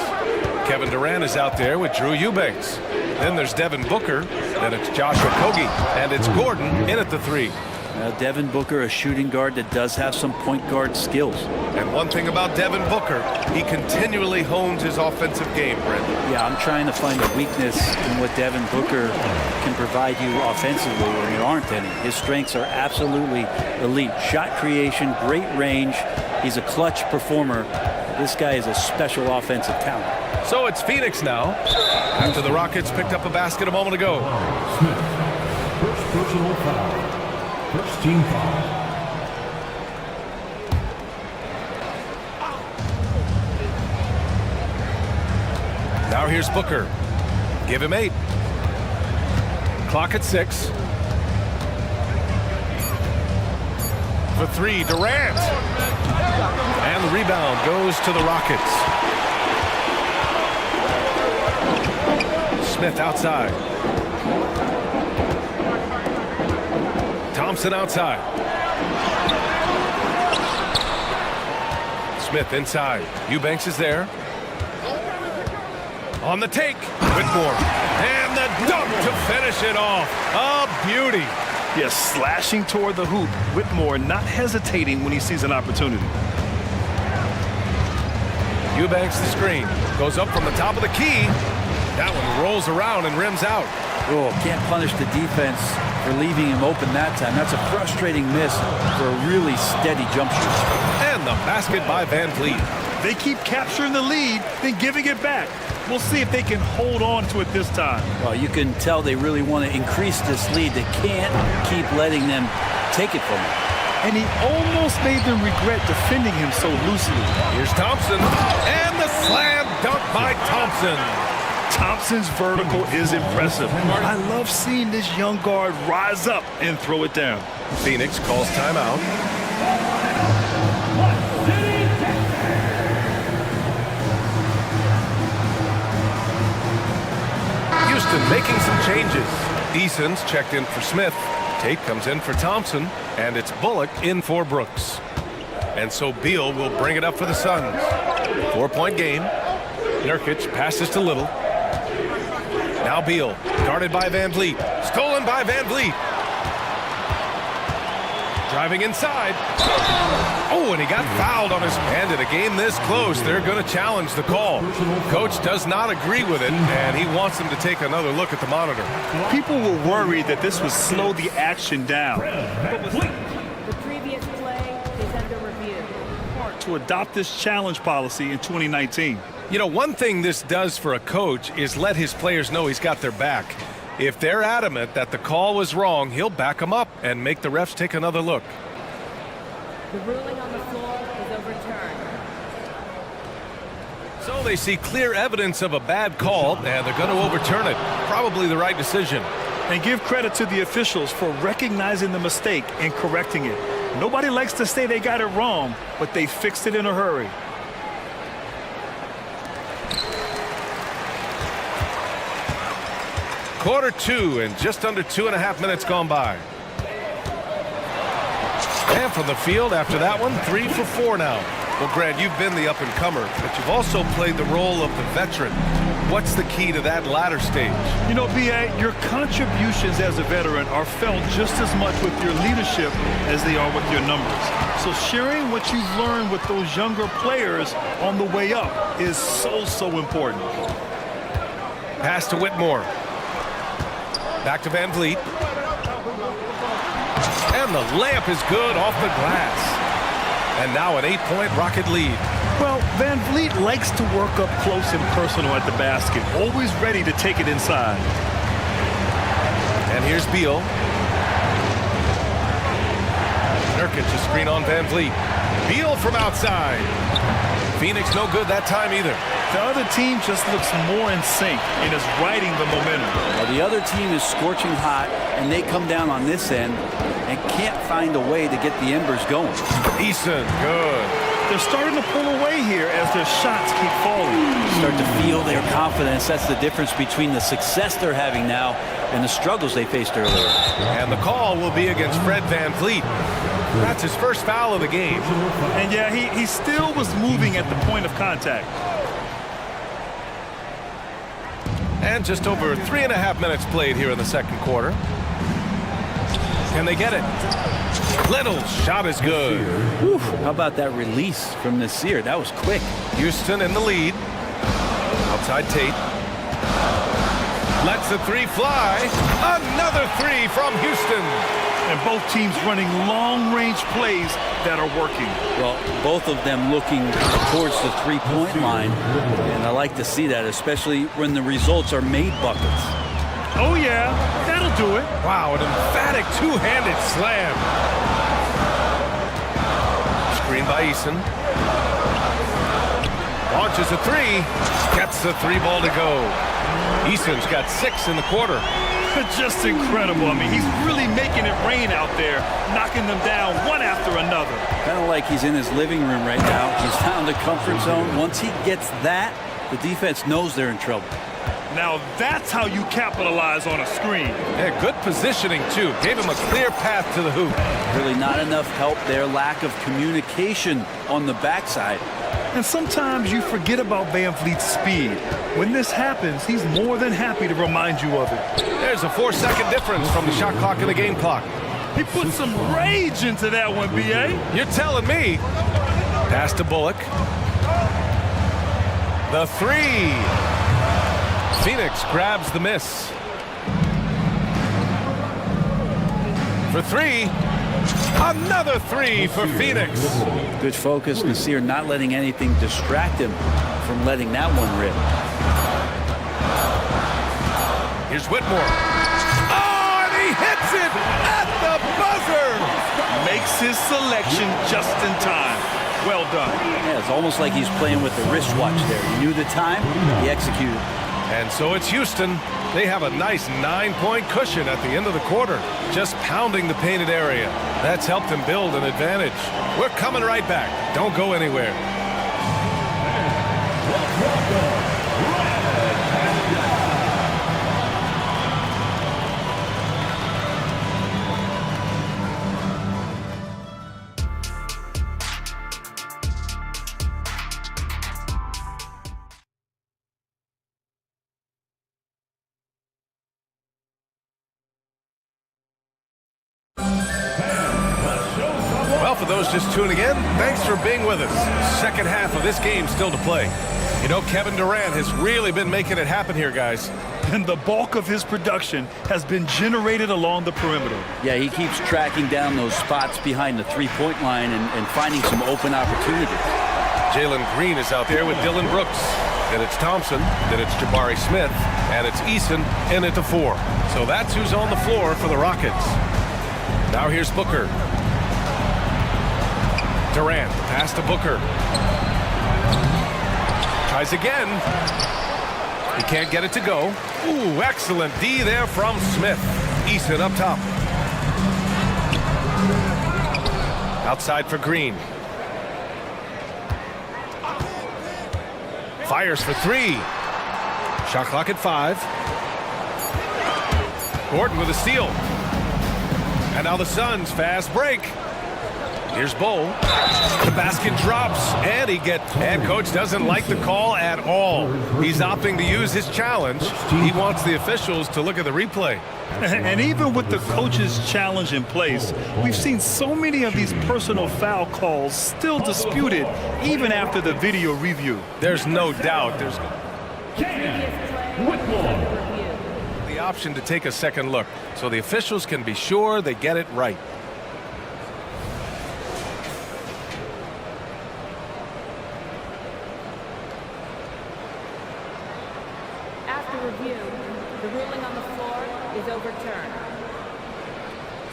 Kevin Durant is out there with Drew Eubanks. Then there's Devin Booker. Then it's Joshua Okogie. And it's Gordon in at the 3. Devin Booker, a shooting guard that does have some point guard skills. And one thing about Devin Booker, he continually hones his offensive game, Brent. Yeah, I'm trying to find a weakness in what Devin Booker can provide you offensively, and there aren't any. His strengths are absolutely elite. Shot creation, great range. He's a clutch performer. This guy is a special offensive talent. So it's Phoenix now, after the Rockets picked up a basket a moment ago. Smith, first personal foul. First team foul. Now here's Booker. Give him 8. Clock at 6. For 3, Durant. And the rebound goes to the Rockets. Smith outside. Thompson outside. Smith inside. Eubanks is there. On the take. Whitmore. And the dunk to finish it off. A beauty. Yes, slashing toward the hoop. Whitmore not hesitating when he sees an opportunity. Eubanks the screen. Goes up from the top of the key. That one rolls around and rims out. Oh, can't punish the defense for leaving him open that time. That's a frustrating miss for a really steady jump shot. And the basket by Van Vliet. They keep capturing the lead, then giving it back. We'll see if they can hold on to it this time. Well, you can tell they really want to increase this lead. They can't keep letting them take it from him. And he almost made them regret defending him so loosely. Here's Thompson. And the slam dunk by Thompson. Thompson's vertical is impressive. I love seeing this young guard rise up and throw it down. Phoenix calls timeout. Houston making some changes. Eason's checked in for Smith. Tate comes in for Thompson. And it's Bullock in for Brooks. And so Beal will bring it up for the Suns. 4-point game. Nurkic passes to Little. Now Beal, guarded by Van Vliet. Stolen by Van Vliet. Driving inside. Oh, and he got fouled on his hand. In a game this close, they're going to challenge the call. Coach does not agree with it, and he wants them to take another look at the monitor. People were worried that this would slow the action down. The previous play is under review. To adopt this challenge policy in 2019. You know, one thing this does for a coach is let his players know he's got their back. If they're adamant that the call was wrong, he'll back them up and make the refs take another look. The ruling on the floor is overturned. So they see clear evidence of a bad call, and they're going to overturn it. Probably the right decision. And give credit to the officials for recognizing the mistake and correcting it. Nobody likes to say they got it wrong, but they fixed it in a hurry. Quarter two, and just under 2.5 minutes gone by. And from the field after that one, 3 for 4 now. Well, Grant, you've been the up-and-comer, but you've also played the role of the veteran. What's the key to that latter stage? You know, B.A., your contributions as a veteran are felt just as much with your leadership as they are with your numbers. So sharing what you've learned with those younger players on the way up is so important. Pass to Whitmore. Back to Van Vliet. And the layup is good off the glass. And now an 8-point Rocket lead. Well, Van Vliet likes to work up close and personal at the basket, always ready to take it inside. And here's Beal. Nurkic a screen on Van Vliet. Beal from outside. Phoenix no good that time either. The other team just looks more in sync and is riding the momentum. Well, the other team is scorching hot, and they come down on this end and can't find a way to get the embers going. Eason, good. They're starting to pull away here as their shots keep falling. Start to feel their confidence. That's the difference between the success they're having now and the struggles they faced earlier. And the call will be against Fred Van Vliet. That's his first foul of the game. And yeah, he still was moving at the point of contact. And just over 3.5 minutes played here in the second quarter. Can they get it? Little's shot is good. Whew, how about that release from Nasir? That was quick. Houston in the lead. Outside Tate. Lets the three fly. Another three from Houston. And both teams running long-range plays that are working. Well, both of them looking towards the three-point line. And I like to see that, especially when the results are made buckets. Oh, yeah. That'll do it. Wow, an emphatic two-handed slam. Screen by Eason. Launches a three. Gets the three ball to go. Eason's got 6 in the quarter. Just incredible. I mean, he's really making it rain out there, knocking them down one after another. Kind of like he's in his living room right now. He's found the comfort zone. Once he gets that, the defense knows they're in trouble. Now that's how you capitalize on a screen. Yeah, good positioning, too. Gave him a clear path to the hoop. Really not enough help there. Lack of communication on the backside. And sometimes you forget about Van Vliet's speed. When this happens, he's more than happy to remind you of it. There's a 4-second difference from the shot clock and the game clock. He put some rage into that one, B.A. You're telling me. Pass to Bullock. The three. Phoenix grabs the miss. For three. Another three for Phoenix. Good focus. Nasir not letting anything distract him from letting that one rip. Here's Whitmore. Oh, and he hits it at the buzzer. Makes his selection just in time. Well done. Yeah, it's almost like he's playing with the wristwatch there. He knew the time, he executed. And so it's Houston. They have a nice 9-point cushion at the end of the quarter, just pounding the painted area. That's helped them build an advantage. We're coming right back. Don't go anywhere. for those just tuning in, thanks for being with us. Second half of this game still to play. You know, Kevin Durant has really been making it happen here, guys. And the bulk of his production has been generated along the perimeter. Yeah, he keeps tracking down those spots behind the three-point line and finding some open opportunities. Jalen Green is out there with Dylan Brooks. Then it's Thompson, then it's Jabari Smith, and it's Eason in at the 4. So that's who's on the floor for the Rockets. Now here's Booker. Durant, pass to Booker. Tries again. He can't get it to go. Ooh, excellent D there from Smith. Eason up top. Outside for Green. Fires for 3. Shot clock at 5. Gordon with a steal. And now the Suns fast break. Here's Bowl. The basket drops, and and coach doesn't like the call at all. He's opting to use his challenge. He wants the officials to look at the replay. And even with the coach's challenge in place, we've seen so many of these personal foul calls still disputed even after the video review. There's no doubt there's the option to take a second look, so the officials can be sure they get it right.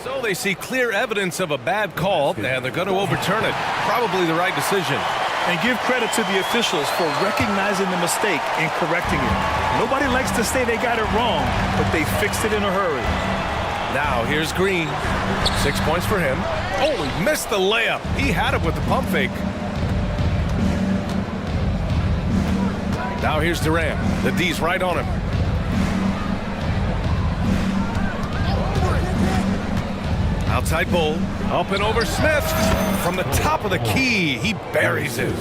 So they see clear evidence of a bad call, and they're going to overturn it. Probably the right decision. And give credit to the officials for recognizing the mistake and correcting it. Nobody likes to say they got it wrong, but they fixed it in a hurry. Now here's Green. 6 points for him. Oh, he missed the layup. He had it with the pump fake. Now here's Durant. The D's right on him. Outside Bull, up and over Smith. From the top of the key, he buries it.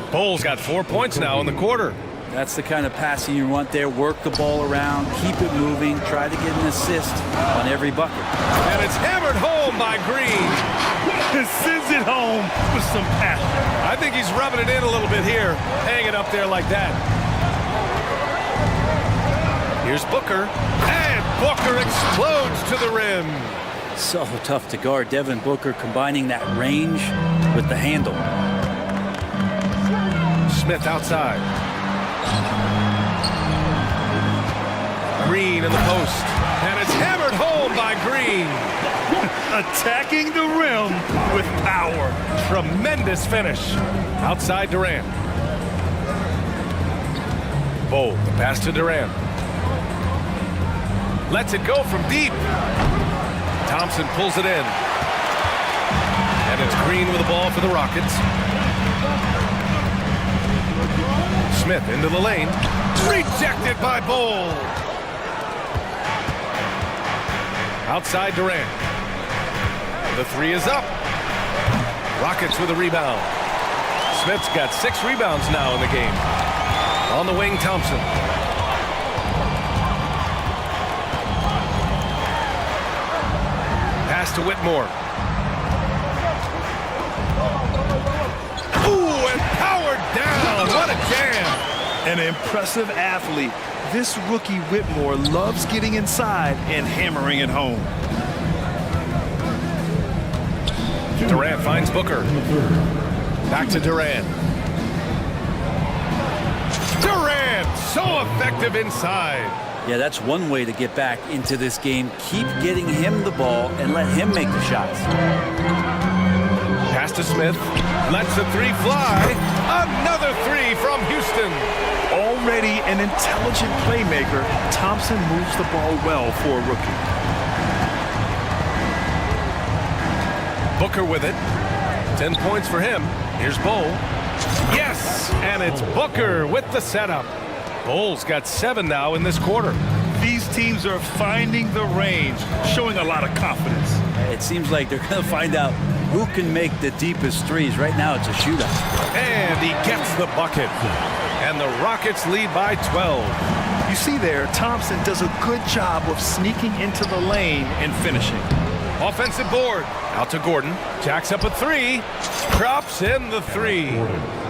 Bull's got 4 points now in the quarter. That's the kind of passing you want there. Work the ball around, keep it moving, try to get an assist on every bucket. And it's hammered home by Green. It sends it home with some passion. I think he's rubbing it in a little bit here. Hang it up there like that. Here's Booker. And Booker explodes to the rim. So tough to guard. Devin Booker combining that range with the handle. Smith outside. Green in the post. And it's hammered home by Green. Attacking the rim with power. Tremendous finish. Outside Durant. Bold. The pass to Durant. Lets it go from deep. Thompson pulls it in. And it's Green with the ball for the Rockets. Smith into the lane. Rejected by Bull. Outside Durant. The 3 is up. Rockets with a rebound. Smith's got 6 rebounds now in the game. On the wing, Thompson. Pass to Whitmore. Ooh, and powered down. What a jam. An impressive athlete. This rookie Whitmore loves getting inside and hammering it home. Durant finds Booker. Back to Durant. Durant, so effective inside. Yeah, that's one way to get back into this game. Keep getting him the ball and let him make the shots. Pass to Smith. Lets the 3 fly. Another 3 from Houston. Already an intelligent playmaker, Thompson moves the ball well for a rookie. Booker with it. 10 points for him. Here's Bull. Yes! And it's Booker with the setup. Bull's got 7 now in this quarter. These teams are finding the range, showing a lot of confidence. It seems like they're going to find out who can make the deepest threes. Right now, it's a shootout. And he gets the bucket. And the Rockets lead by 12. You see there, Thompson does a good job of sneaking into the lane and finishing. Offensive board. Out to Gordon. Jacks up a three. Drops in the three.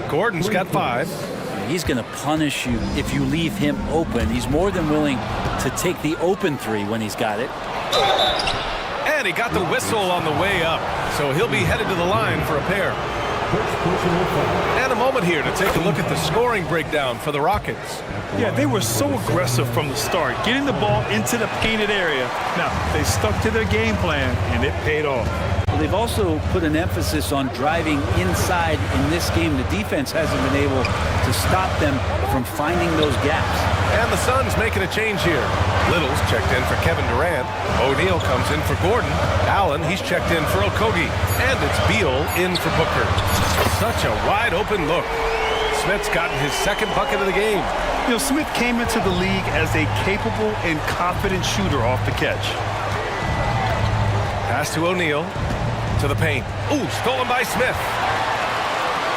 Gordon's got 5. He's going to punish you if you leave him open. He's more than willing to take the open three when he's got it. And he got the whistle on the way up, so he'll be headed to the line for a pair. And a moment here to take a look at the scoring breakdown for the Rockets. Yeah, they were so aggressive from the start, getting the ball into the painted area. Now, they stuck to their game plan, and it paid off. Well, they've also put an emphasis on driving inside. In this game, the defense hasn't been able to stop them from finding those gaps. And the Suns making a change here. Little's checked in for Kevin Durant. O'Neal comes in for Gordon. Allen, he's checked in for Okogie. And it's Beal in for Booker. Such a wide open look. Smith's gotten his second bucket of the game. You know, Smith came into the league as a capable and confident shooter off the catch. Pass to O'Neal. To the paint. Ooh, stolen by Smith.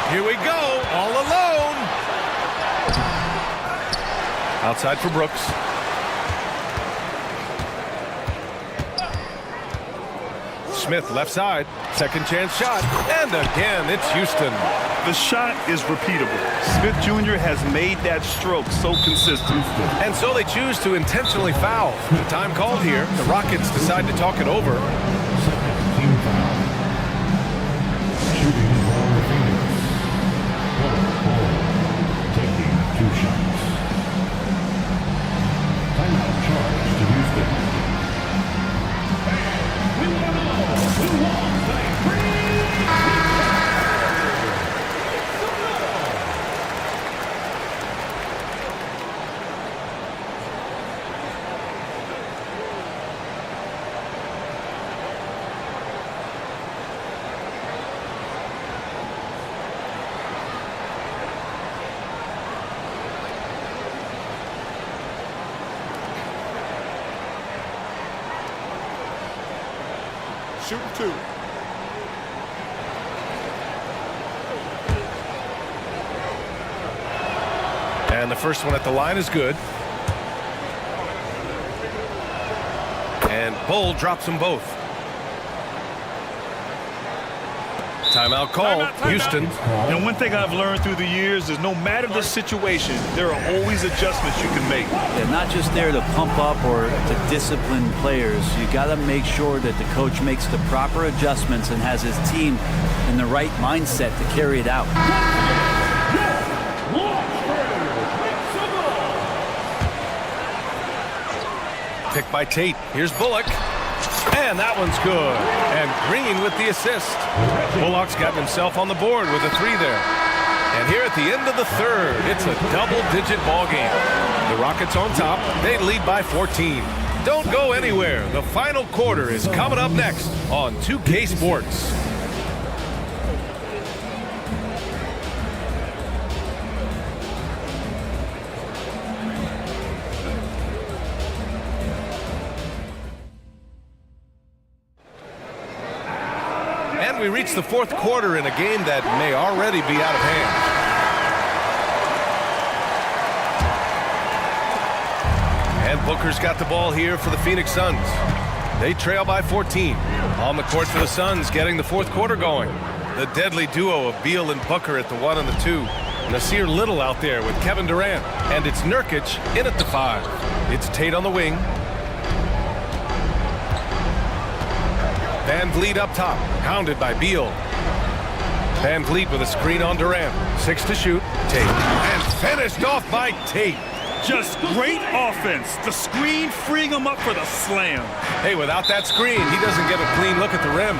Here we go, all alone. Outside for Brooks. Smith left side. Second chance shot. And again, it's Houston. The shot is repeatable. Smith Jr. has made that stroke so consistent. And so they choose to intentionally foul. The time called here. The Rockets decide to talk it over. Shooting 2. And the first one at the line is good. And Bull drops them both. Timeout called. Houston. And one thing I've learned through the years is no matter the situation, there are always adjustments you can make. They're not just there to pump up or to discipline players. You got to make sure that the coach makes the proper adjustments and has his team in the right mindset to carry it out. Picked by Tate. Here's Bullock. And that one's good. And Green with the assist. Bullock's gotten himself on the board with a 3 there. And here at the end of the third, it's a double-digit ball game. The Rockets on top. They lead by 14. Don't go anywhere. The final quarter is coming up next on 2K Sports. We reach the fourth quarter in a game that may already be out of hand. And Booker's got the ball here for the Phoenix Suns. They trail by 14. On the court for the Suns, getting the fourth quarter going. The deadly duo of Beal and Booker at the 1 and the 2. Nasir Little out there with Kevin Durant. And it's Nurkic in at the 5. It's Tate on the wing. Van Vliet up top, hounded by Beal. Van Vliet with a screen on Durant. 6 to shoot. Tate. And finished off by Tate. Just great offense. The screen freeing him up for the slam. Hey, without that screen, he doesn't get a clean look at the rim.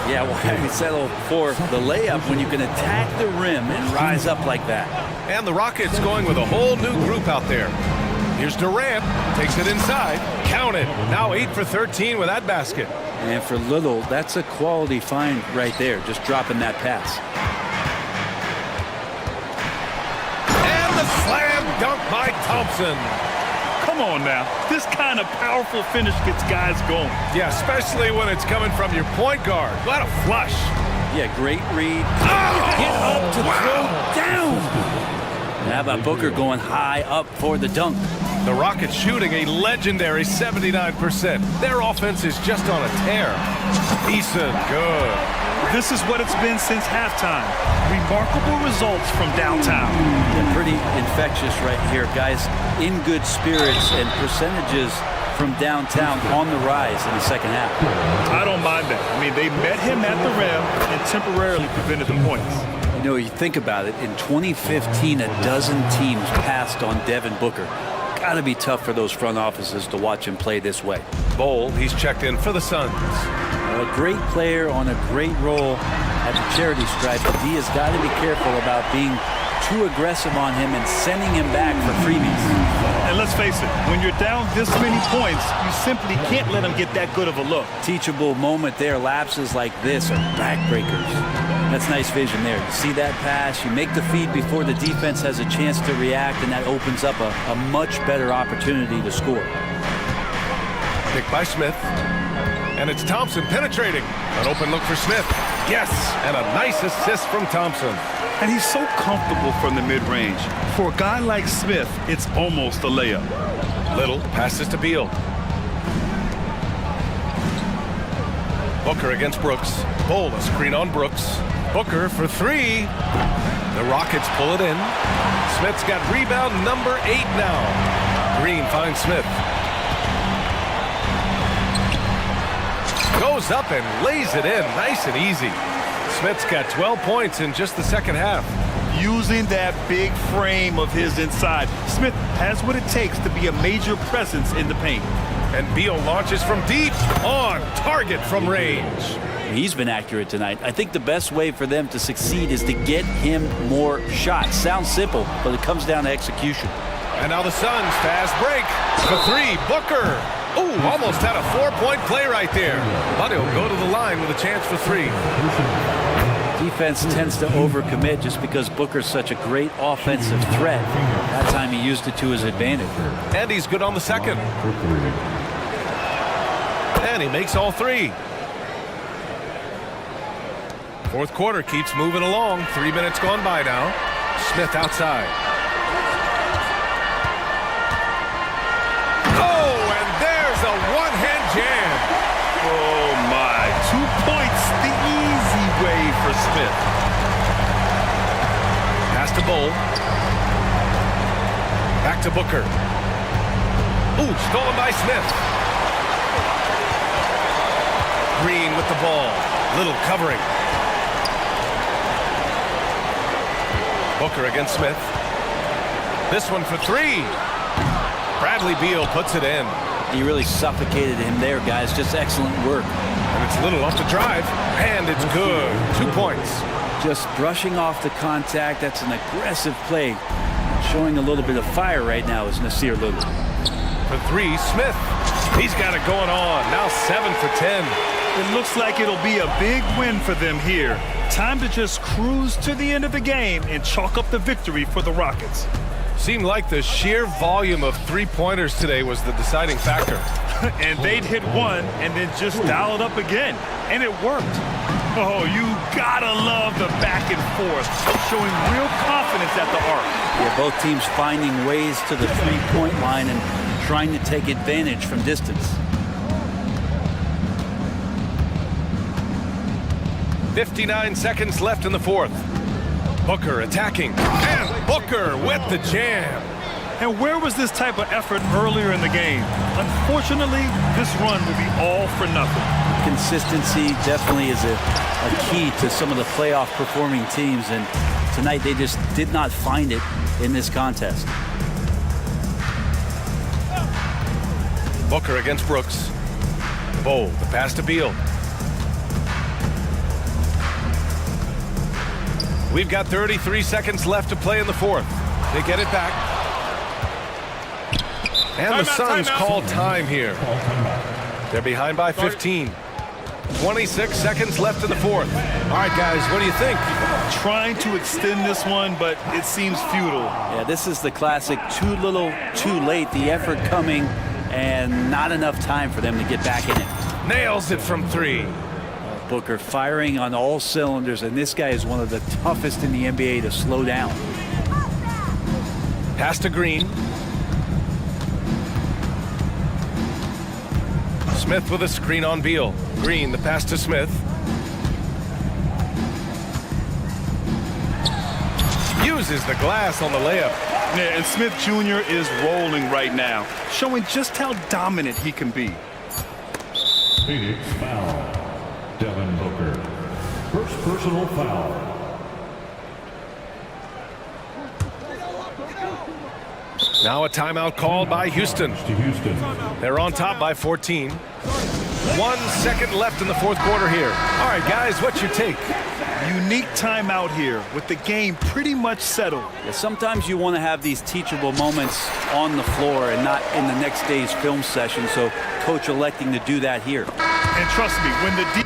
Yeah, why we settle for the layup when you can attack the rim and rise up like that? And the Rockets going with a whole new group out there. Here's Durant. Takes it inside. Count it. Now 8 for 13 with that basket. And for Little, that's a quality find right there, just dropping that pass. And the slam dunk by Thompson. Come on now. This kind of powerful finish gets guys going. Yeah, especially when it's coming from your point guard. What a flush. Yeah, great read. Oh, Get up to throw down. And how about Booker going high up for the dunk? The Rockets shooting a legendary 79%. Their offense is just on a tear. Eason, good. This is what it's been since halftime. Remarkable results from downtown. Yeah, pretty infectious right here, guys. In good spirits and percentages from downtown on the rise in the second half. I don't mind that. I mean, they met him at the rim and temporarily prevented the points. You know, you think about it, in 2015, a dozen teams passed on Devin Booker. Got to be tough for those front offices to watch him play this way. Bowl, he's checked in for the Suns. A great player on a great role at the charity stripe, but he has got to be careful about being too aggressive on him and sending him back for freebies. And let's face it, when you're down this many points, you simply can't let him get that good of a look. Teachable moment there. Lapses like this are backbreakers. That's nice vision there. You see that pass, you make the feed before the defense has a chance to react, and that opens up a much better opportunity to score. Pick by Smith. And it's Thompson penetrating. An open look for Smith. Yes, and a nice assist from Thompson. And he's so comfortable from the mid-range. For a guy like Smith, it's almost a layup. Little passes to Beal. Booker against Brooks. Bowl, a screen on Brooks. Booker for three. The Rockets pull it in. Smith's got rebound number 8 now. Green finds Smith. Goes up and lays it in, nice and easy. Smith's got 12 points in just the second half. Using that big frame of his inside, Smith has what it takes to be a major presence in the paint. And Beal launches from deep, on target from range. He's been accurate tonight. I think the best way for them to succeed is to get him more shots. Sounds simple, but it comes down to execution. And now the Suns fast break. For three, Booker. Ooh, almost had a 4-point play right there. But he'll go to the line with a chance for three. Defense tends to overcommit just because Booker's such a great offensive threat. That time he used it to his advantage. And he's good on the second. And he makes all three. Fourth quarter keeps moving along. 3 minutes gone by now. Smith outside. A one-hand jam. Oh, my. 2 points the easy way for Smith. Pass to Bowl. Back to Booker. Ooh, stolen by Smith. Green with the ball. Little covering. Booker against Smith. This one for three. Bradley Beal puts it in. He really suffocated him there, guys. Just excellent work. And it's Little off the drive, and it's good. 2 points. Just brushing off the contact. That's an aggressive play. Showing a little bit of fire right now is Nasir Little. For three, Smith. He's got it going on. Now 7 for 10. It looks like it'll be a big win for them here. Time to just cruise to the end of the game and chalk up the victory for the Rockets. Seemed like the sheer volume of three-pointers today was the deciding factor. And they'd hit one and then just dial it up again. And it worked. Oh, you gotta love the back and forth, showing real confidence at the arc. Yeah, both teams finding ways to the three-point line and trying to take advantage from distance. 59 seconds left in the fourth. Booker attacking, and Booker with the jam. And where was this type of effort earlier in the game? Unfortunately, this run will be all for nothing. Consistency definitely is a key to some of the playoff performing teams, and tonight they just did not find it in this contest. Booker against Brooks. Bowl, the pass to Beal. We've got 33 seconds left to play in the fourth. They get it back. And the Suns call time here. They're behind by 15. 26 seconds left in the fourth. All right, guys, what do you think? Trying to extend this one, but it seems futile. Yeah, this is the classic too little, too late. The effort coming and not enough time for them to get back in it. Nails it from three. Booker firing on all cylinders, and this guy is one of the toughest in the NBA to slow down. Pass to Green. Smith with a screen on Beal. Green, the pass to Smith. Uses the glass on the layup. Yeah, and Smith Jr. is rolling right now, showing just how dominant he can be. Phoenix foul. Devin Booker. First personal foul. Now a timeout called by Houston. They're on top by 14. 1 second left in the fourth quarter here. All right, guys, what's your take? Unique timeout here with the game pretty much settled. Yeah, sometimes you want to have these teachable moments on the floor and not in the next day's film session, so coach electing to do that here. And trust me, when the